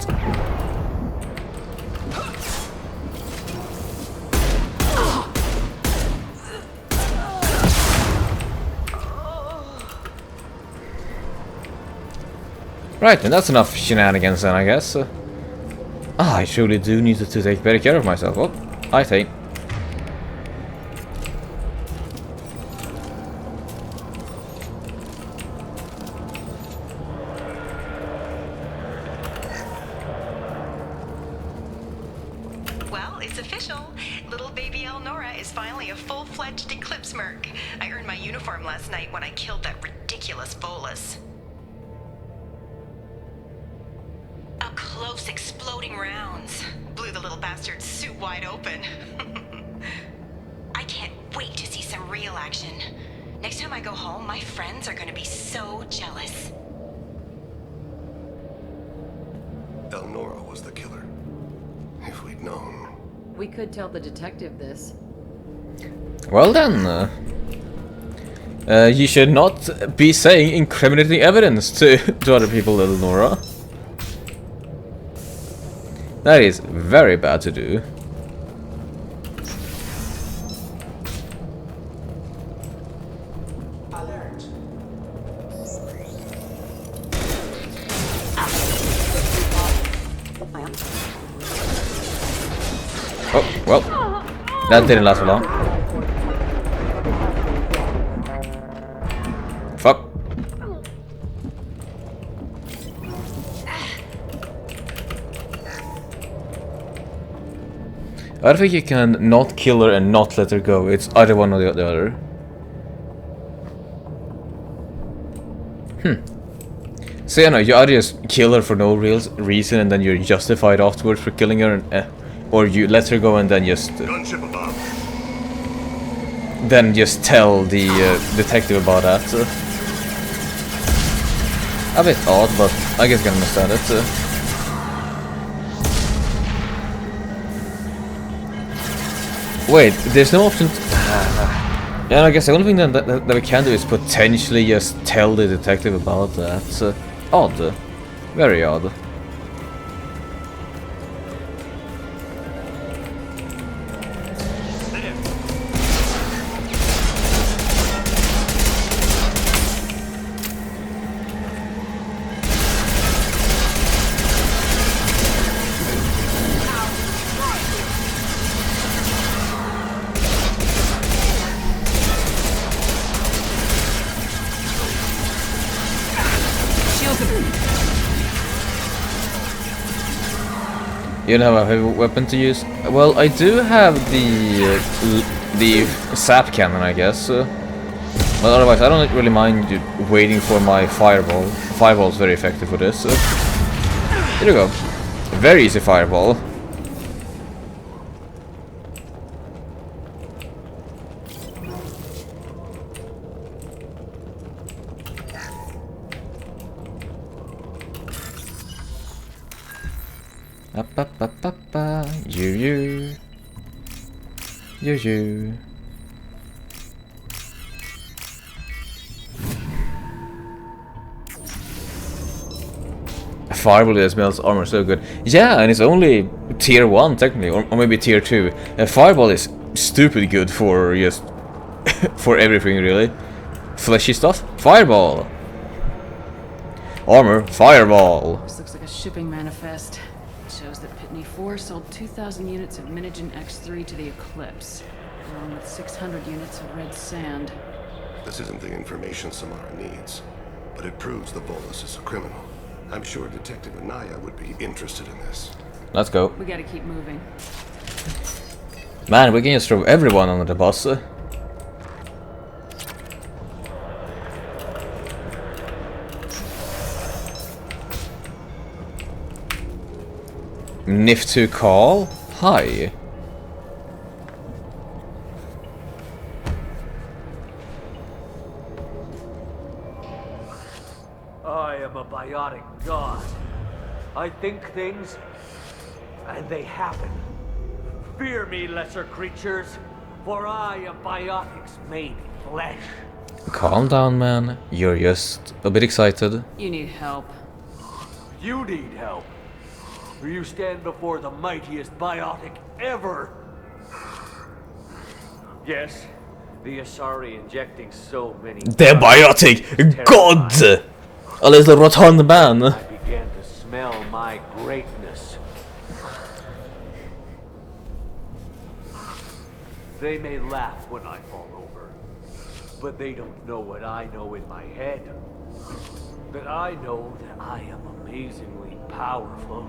Right, and that's enough shenanigans then, I guess. I truly do need to take better care of myself. Oh, I think. Well, it's official. Little baby Elnora is finally a full-fledged Eclipse merc. I earned my uniform last night when I killed that ridiculous bolus. Close exploding rounds. Blew the little bastard's suit wide open. I can't wait to see some real action. Next time I go home, my friends are gonna be so jealous. Elnora was the killer. If we'd known. We could tell the detective this. Well then. You should not be saying incriminating evidence to other people, Elnora. That is very bad to do. Alert. Oh, well. That didn't last for long. Fuck. I don't think you can not kill her and not let her go. It's either one or the other. So you know, you either just kill her for no real reason and then you're justified afterwards for killing her, or you let her go and then just... Gunship above. then just tell the detective about that. A bit odd, but I guess I can understand it. Wait, there's no option to... Yeah, I guess the only thing that we can do is potentially just tell the detective about that. Odd. Very odd. You don't have a heavy weapon to use? Well, I do have the sap cannon, I guess. But otherwise, I don't really mind waiting for my fireball. Fireball's very effective for this. Here we go. Very easy fireball. You. Fireball that smells armor so good. Yeah, and it's only tier 1 technically, or maybe tier 2. Fireball is stupid good for just for everything really. Fleshy stuff, fireball. Armor, fireball. This looks like a shipping manifest. It shows that Pitney 4 sold 2,000 units of Minigen X3 to the Eclipse, along with 600 units of red sand. This isn't the information Samara needs, but it proves the Volus is a criminal. I'm sure Detective Anaya would be interested in this. Let's go. We gotta keep moving. Man, we can just throw everyone under the bus. Nif to call? Hi. I am a biotic god. I think things, and they happen. Fear me, lesser creatures, for I am biotics made flesh. Calm down, man. You're just a bit excited. You need help. You need help. For you stand before the mightiest biotic ever. Yes, the Asari injecting so many... The biotic god! A little rotund man. I began to smell my greatness. They may laugh when I fall over, but they don't know what I know in my head. That I know that I am amazingly powerful.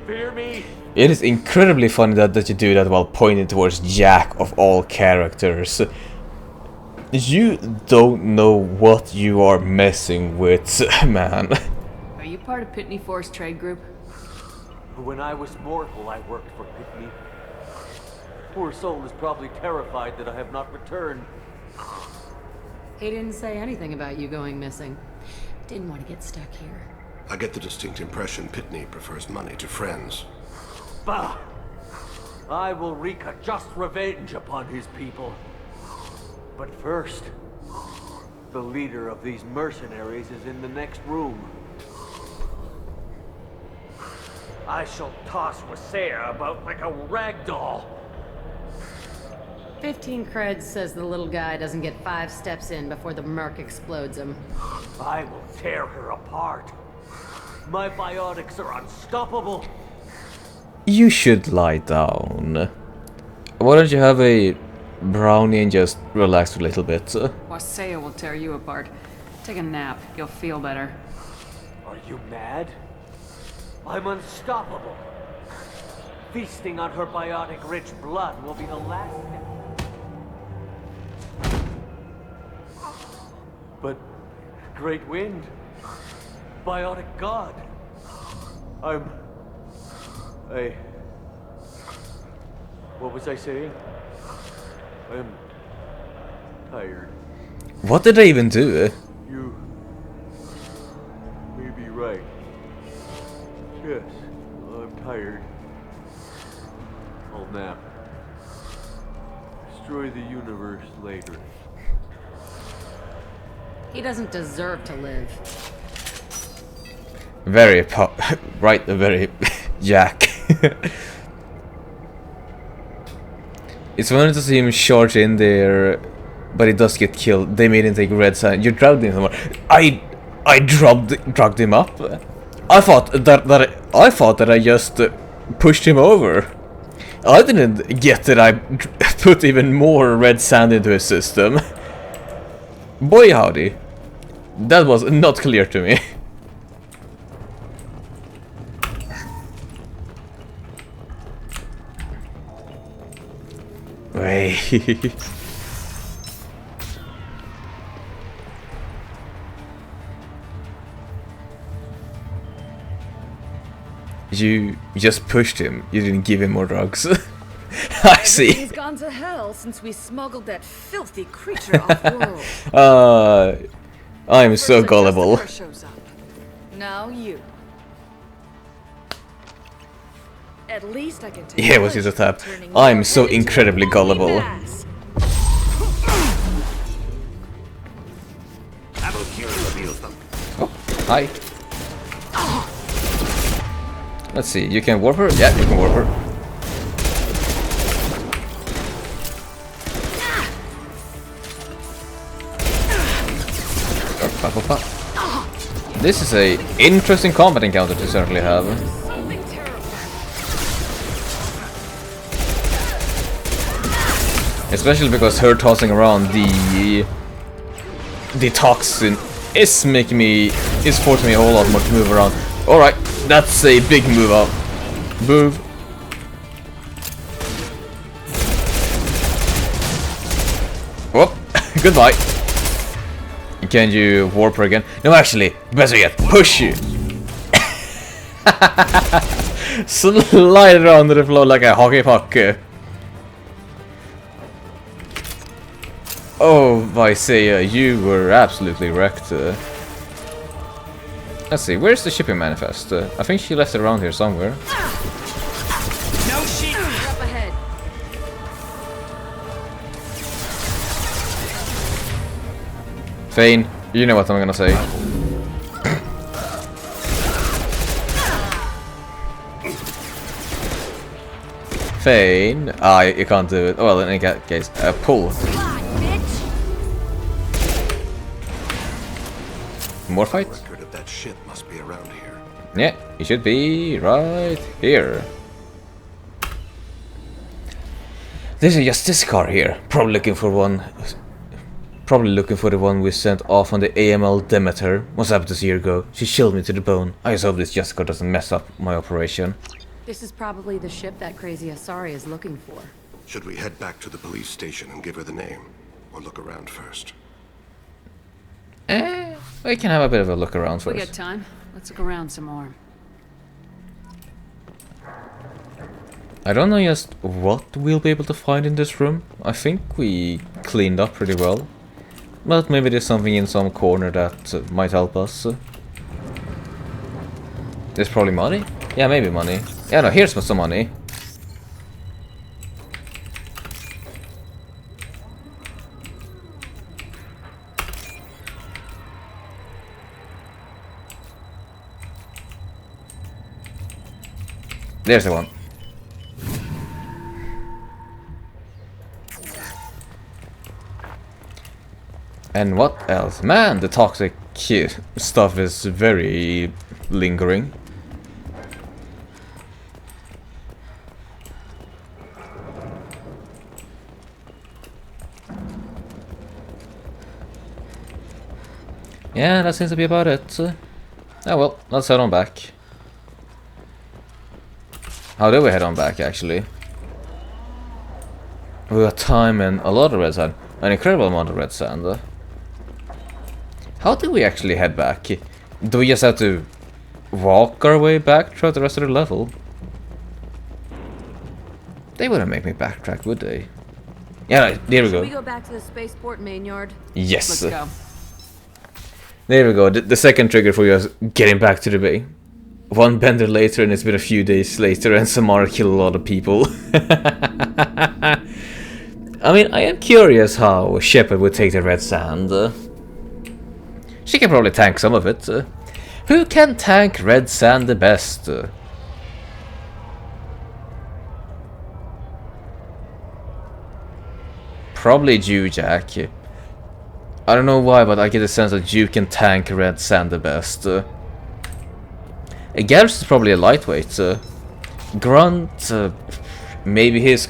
Fear me? It is incredibly funny that you do that while pointing towards Jack of all characters. You don't know what you are messing with, man. Are you part of Pitney 4's trade group? When I was mortal, I worked for Pitney. Poor soul is probably terrified that I have not returned. He didn't say anything about you going missing. Didn't want to get stuck here. I get the distinct impression Pitney prefers money to friends. Bah! I will wreak a just revenge upon his people. But first, the leader of these mercenaries is in the next room. I shall toss Wasea about like a rag doll. 15 creds says the little guy doesn't get 5 steps in before the merc explodes him. I will tear her apart. My biotics are unstoppable. You should lie down. Why don't you have a brownie and just relax a little bit? Wasea will tear you apart. Take a nap. You'll feel better. Are you mad? I'm unstoppable. Feasting on her biotic-rich blood will be the last thing. But Great Wind, biotic god, what was I saying? tired. What did they even do? You may be right. Yes, I'm tired. I'll nap. Destroy the universe later. He doesn't deserve to live. Very right, very Jack. It's funny to see him charge in there, but he does get killed. They made him take red sand. You drugged him somewhere. I drugged him up. I thought that I just pushed him over. I didn't get that I put even more red sand into his system. Boy howdy. That was not clear to me. Wait. You just pushed him. You didn't give him more drugs. I see. He's gone to hell since we smuggled that filthy creature off-world. I'm so gullible. Shows up. Now you. At least I can take Yeah, it was his attack. I'm so incredibly gullible. Oh, hi. Let's see, you can warp her? Yeah, you can warp her. This is a interesting combat encounter to certainly have. Especially because her tossing around the toxin is forcing me a whole lot more to move around. Alright, that's a big move out. Move. Whoop, goodbye. Can you warp her again? No, actually, better yet, push you. Slide around the floor like a hockey puck. Oh, Visaya, you were absolutely wrecked. Let's see, where's the shipping manifest? I think she left it around here somewhere. No shit. Up ahead. Fane, you know what I'm gonna say. Fane, you can't do it. Well, in any case, pull. More fight? Record of that ship must be around here. Yeah, it should be right here. There's a justice car here. Probably looking for the one we sent off on the AML Demeter. What's happened this year ago? She chilled me to the bone. I just hope this justice car doesn't mess up my operation. This is probably the ship that crazy Asari is looking for. Should we head back to the police station and give her the name? Or look around first? We can have a bit of a look around We first. got time. Let's look around some more. I don't know just what we'll be able to find in this room. I think we cleaned up pretty well. But maybe there's something in some corner that might help us. There's probably money? Yeah, maybe money. Yeah, no, here's some money. There's the one. And what else? Man, the toxic stuff is very lingering. Yeah, that seems to be about it. Oh well, let's head on back. How do we head on back, actually? We got time and a lot of red sand. An incredible amount of red sand. How do we actually head back? Do we just have to walk our way back throughout the rest of the level? They wouldn't make me backtrack, would they? Yeah, there we Should we go. go back to the spaceport main yard? Yes. Let's go. There we go. The second trigger for you is getting back to the bay. One bender later and it's been a few days later and Samara killed a lot of people. I mean, I am curious how Shepard would take the red sand. She can probably tank some of it. Who can tank red sand the best? Probably you, Jack. I don't know why, but I get the sense that you can tank red sand the best. Garrus is probably a lightweight. Grunt, maybe his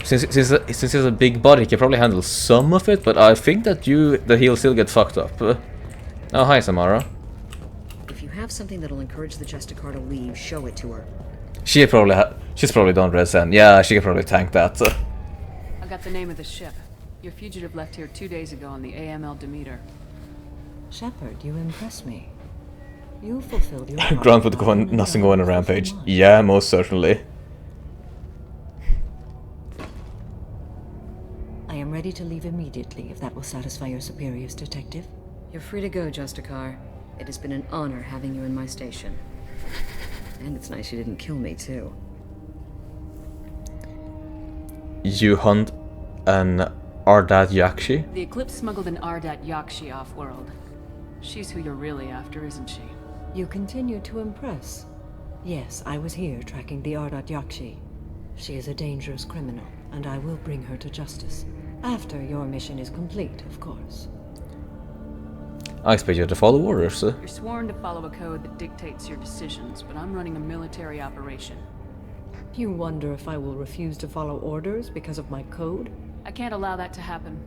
since he's a big body, he can probably handle some of it. But I think that he'll still get fucked up. Oh, hi, Samara. If you have something that'll encourage the Justicar to leave, show it to her. She's probably done red sand. Yeah, she can probably tank that. I got the name of the ship. Your fugitive left here 2 days ago on the AML Demeter. Shepard, you impress me. You fulfilled your Grunt would go on nothing go on a rampage. Yeah, most certainly. I am ready to leave immediately if that will satisfy your superiors, Detective. You're free to go, Justicar. It has been an honor having you in my station. And it's nice you didn't kill me, too. You hunt an Ardat Yakshi? The Eclipse smuggled an Ardat Yakshi off-world. She's who you're really after, isn't she? You continue to impress. Yes, I was here tracking the Ardat Yakshi. She is a dangerous criminal, and I will bring her to justice. After your mission is complete, of course. I expect you to follow orders. You're sworn to follow a code that dictates your decisions, but I'm running a military operation. You wonder if I will refuse to follow orders because of my code? I can't allow that to happen.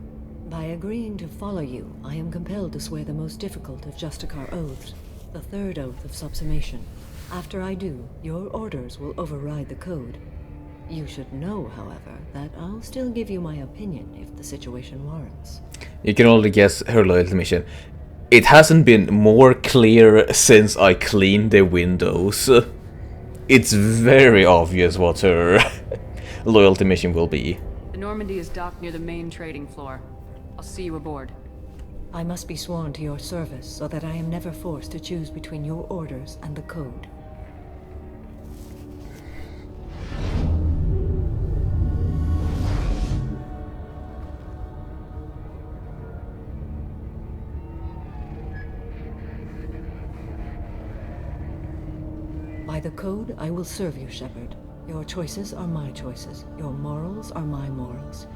By agreeing to follow you, I am compelled to swear the most difficult of Justicar oaths, the third oath of subsumation. After I do, your orders will override the code. You should know, however, that I'll still give you my opinion if the situation warrants. You can only guess her loyalty mission. It hasn't been more clear since I cleaned the windows. It's very obvious what her loyalty mission will be. The Normandy is docked near the main trading floor. I'll see you aboard. I must be sworn to your service so that I am never forced to choose between your orders and the code. By the code, I will serve you, Shepard. Your choices are my choices. Your morals are my morals.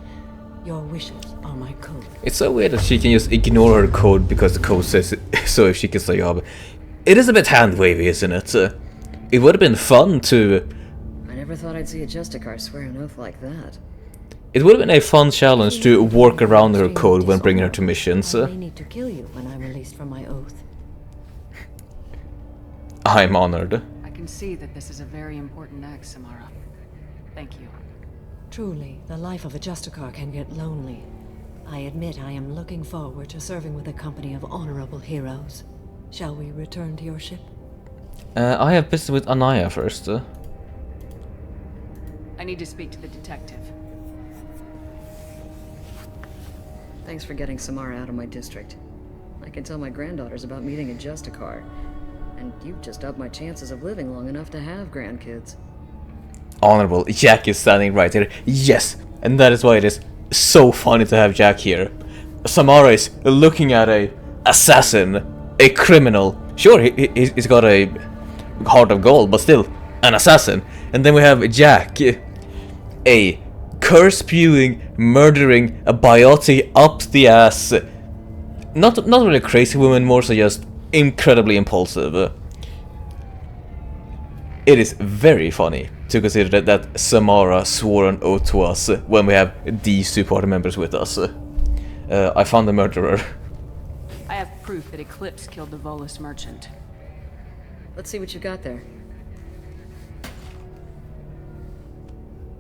Your wishes are my code. It's so weird that she can just ignore her code because the code says it, so if she can stay up. It is a bit hand-wavy, isn't it? It would have been fun to... I never thought I'd see a Justicar swear an oath like that. It would have been a fun challenge to work around her code when bringing her to missions. I may need to kill you when I'm released from my oath. I'm honored. I can see that this is a very important act, Samara. Thank you. Truly, the life of a Justicar can get lonely. I admit I am looking forward to serving with a company of honorable heroes. Shall we return to your ship? I have business with Anaya first. I need to speak to the detective. Thanks for getting Samara out of my district. I can tell my granddaughters about meeting a Justicar. And you've just upped my chances of living long enough to have grandkids. Honorable. Jack is standing right here. Yes! And that is why it is so funny to have Jack here. Samara is looking at a assassin, a criminal. Sure, he's got a heart of gold, but still, an assassin. And then we have Jack, a curse-spewing, murdering, a biotic up the ass. Not really a crazy woman, more so just incredibly impulsive. It is very funny to consider that Samara swore an oath to us when we have these two party members with us. I found the murderer. I have proof that Eclipse killed the Volus merchant. Let's see what you got there.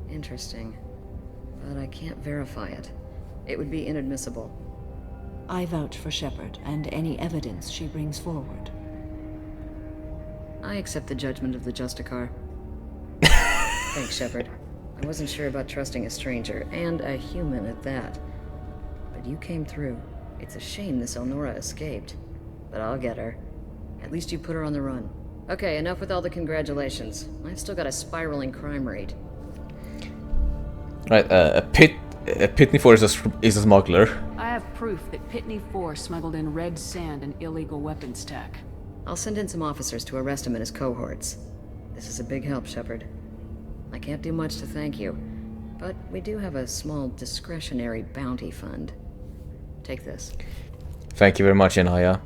Interesting. But I can't verify it. It would be inadmissible. I vouch for Shepard and any evidence she brings forward. I accept the judgment of the Justicar. Thanks, Shepard. I wasn't sure about trusting a stranger, and a human at that. But you came through. It's a shame this Elnora escaped. But I'll get her. At least you put her on the run. Okay, enough with all the congratulations. I've still got a spiraling crime rate. Right, Pitney 4 is a smuggler. I have proof that Pitney 4 smuggled in red sand and illegal weapons tech. I'll send in some officers to arrest him and his cohorts. This is a big help, Shepard. I can't do much to thank you, but we do have a small discretionary bounty fund. Take this. Thank you very much, Inaya.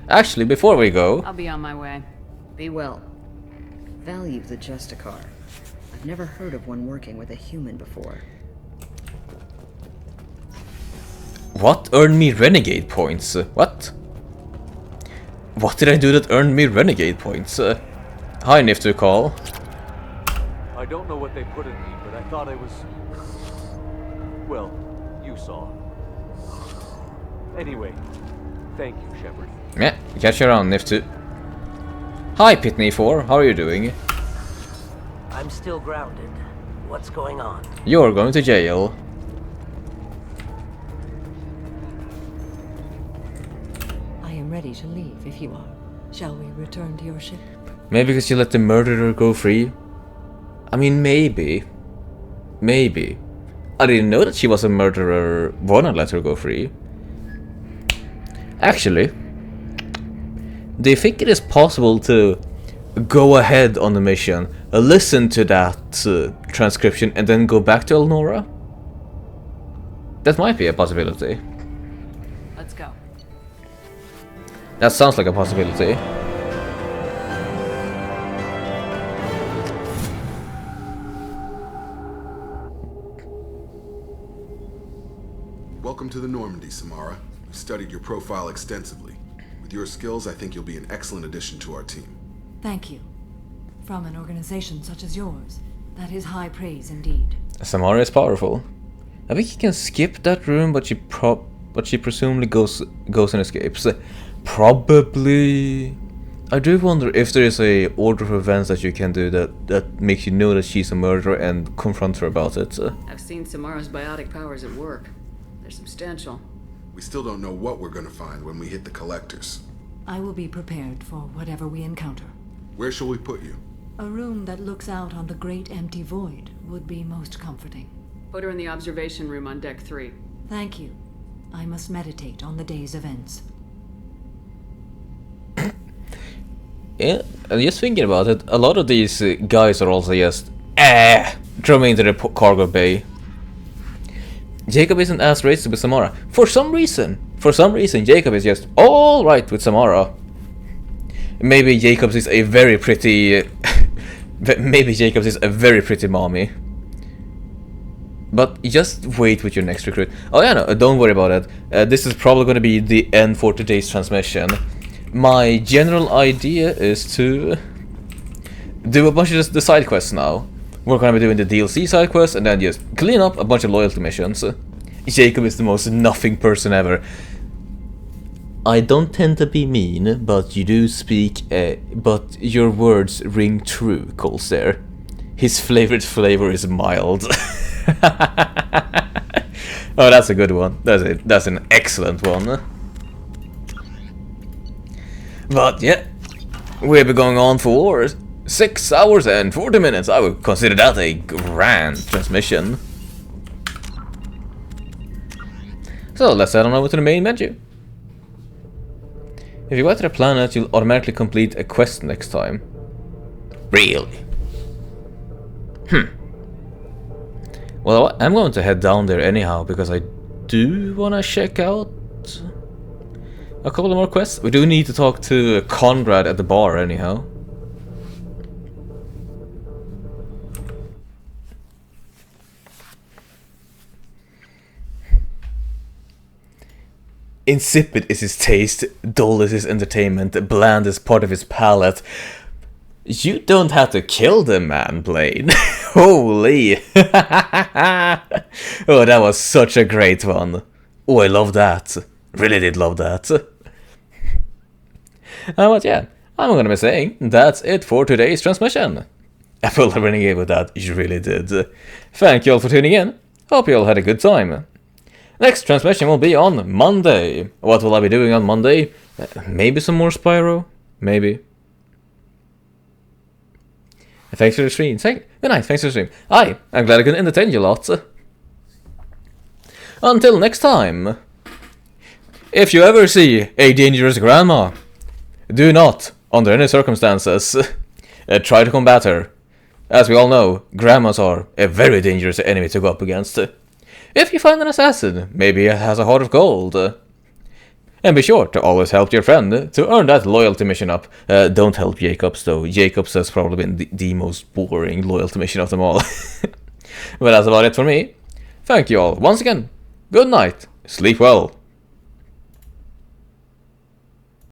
Actually, before we go... I'll be on my way. Be well. Value the Justicar. I've never heard of one working with a human before. What earned me renegade points? What? What did I do that earned me renegade points? Hi, Niftu Call. I don't know what they put in me, but I thought I was... Well, you saw. Anyway, thank you, Shepard. Yeah, catch you around, Niftu. Hi, Pitney 4, how are you doing? I'm still grounded. What's going on? You're going to jail. I am ready to leave if you are. Shall we return to your ship? Maybe because you let the murderer go free? I mean, maybe. Maybe. I didn't know that she was a murderer. Wanna let her go free. Actually, do you think it is possible to go ahead on the mission, listen to that transcription, and then go back to Elnora? That might be a possibility. Let's go. That sounds like a possibility. Welcome to the Normandy, Samara. We studied your profile extensively. With your skills, I think you'll be an excellent addition to our team. Thank you. From an organization such as yours, that is high praise indeed. Samara is powerful. I think you can skip that room, but she presumably goes and escapes. Probably. I do wonder if there is a order of events that you can do that makes you know that she's a murderer and confront her about it. I've seen Samara's biotic powers at work. They're substantial. We still don't know what we're gonna find when we hit the collectors. I will be prepared for whatever we encounter. Where shall we put you? A room that looks out on the great empty void would be most comforting. Put her in the observation room on deck 3. Thank you. I must meditate on the day's events. Yeah, and just thinking about it, a lot of these guys are also just throw me into the cargo bay. Jacob isn't as racist with Samara. For some reason, Jacob is just alright with Samara. Maybe Jacobs is a very pretty... maybe Jacobs is a very pretty mommy. But just wait with your next recruit. Oh yeah, no, don't worry about it. This is probably going to be the end for today's transmission. My general idea is to do a bunch of the side quests now. We're going to be doing the DLC side quests and then just clean up a bunch of loyalty missions. Jacob is the most nothing person ever. I don't tend to be mean, but you do speak, but your words ring true, Colster. His favorite flavor is mild. Oh, that's a good one. That's an excellent one. But yeah, we've been going on for 6 hours and 40 minutes. I would consider that a grand transmission. So let's head on over to the main menu. If you go to the planet, you'll automatically complete a quest next time. Really? Well, I'm going to head down there anyhow, because I do want to check out a couple of more quests. We do need to talk to Conrad at the bar anyhow. Insipid is his taste, dull is his entertainment, bland is part of his palate. You don't have to kill the man, Blaine. Holy! Oh, that was such a great one. Oh, I love that. Really did love that. But yeah, I'm gonna be saying that's it for today's transmission. I pulled a renegade with that, you really did. Thank you all for tuning in. Hope you all had a good time. Next transmission will be on Monday. What will I be doing on Monday? Maybe some more Spyro? Maybe. Thanks for the stream. Good night, thanks for the stream. I'm glad I could entertain you lots. Until next time. If you ever see a dangerous grandma, do not, under any circumstances, try to combat her. As we all know, grandmas are a very dangerous enemy to go up against. If you find an assassin, maybe it has a heart of gold. And be sure to always help your friend to earn that loyalty mission up. Don't help Jacobs though. Jacobs has probably been the most boring loyalty mission of them all. But that's about it for me. Thank you all once again. Good night. Sleep well.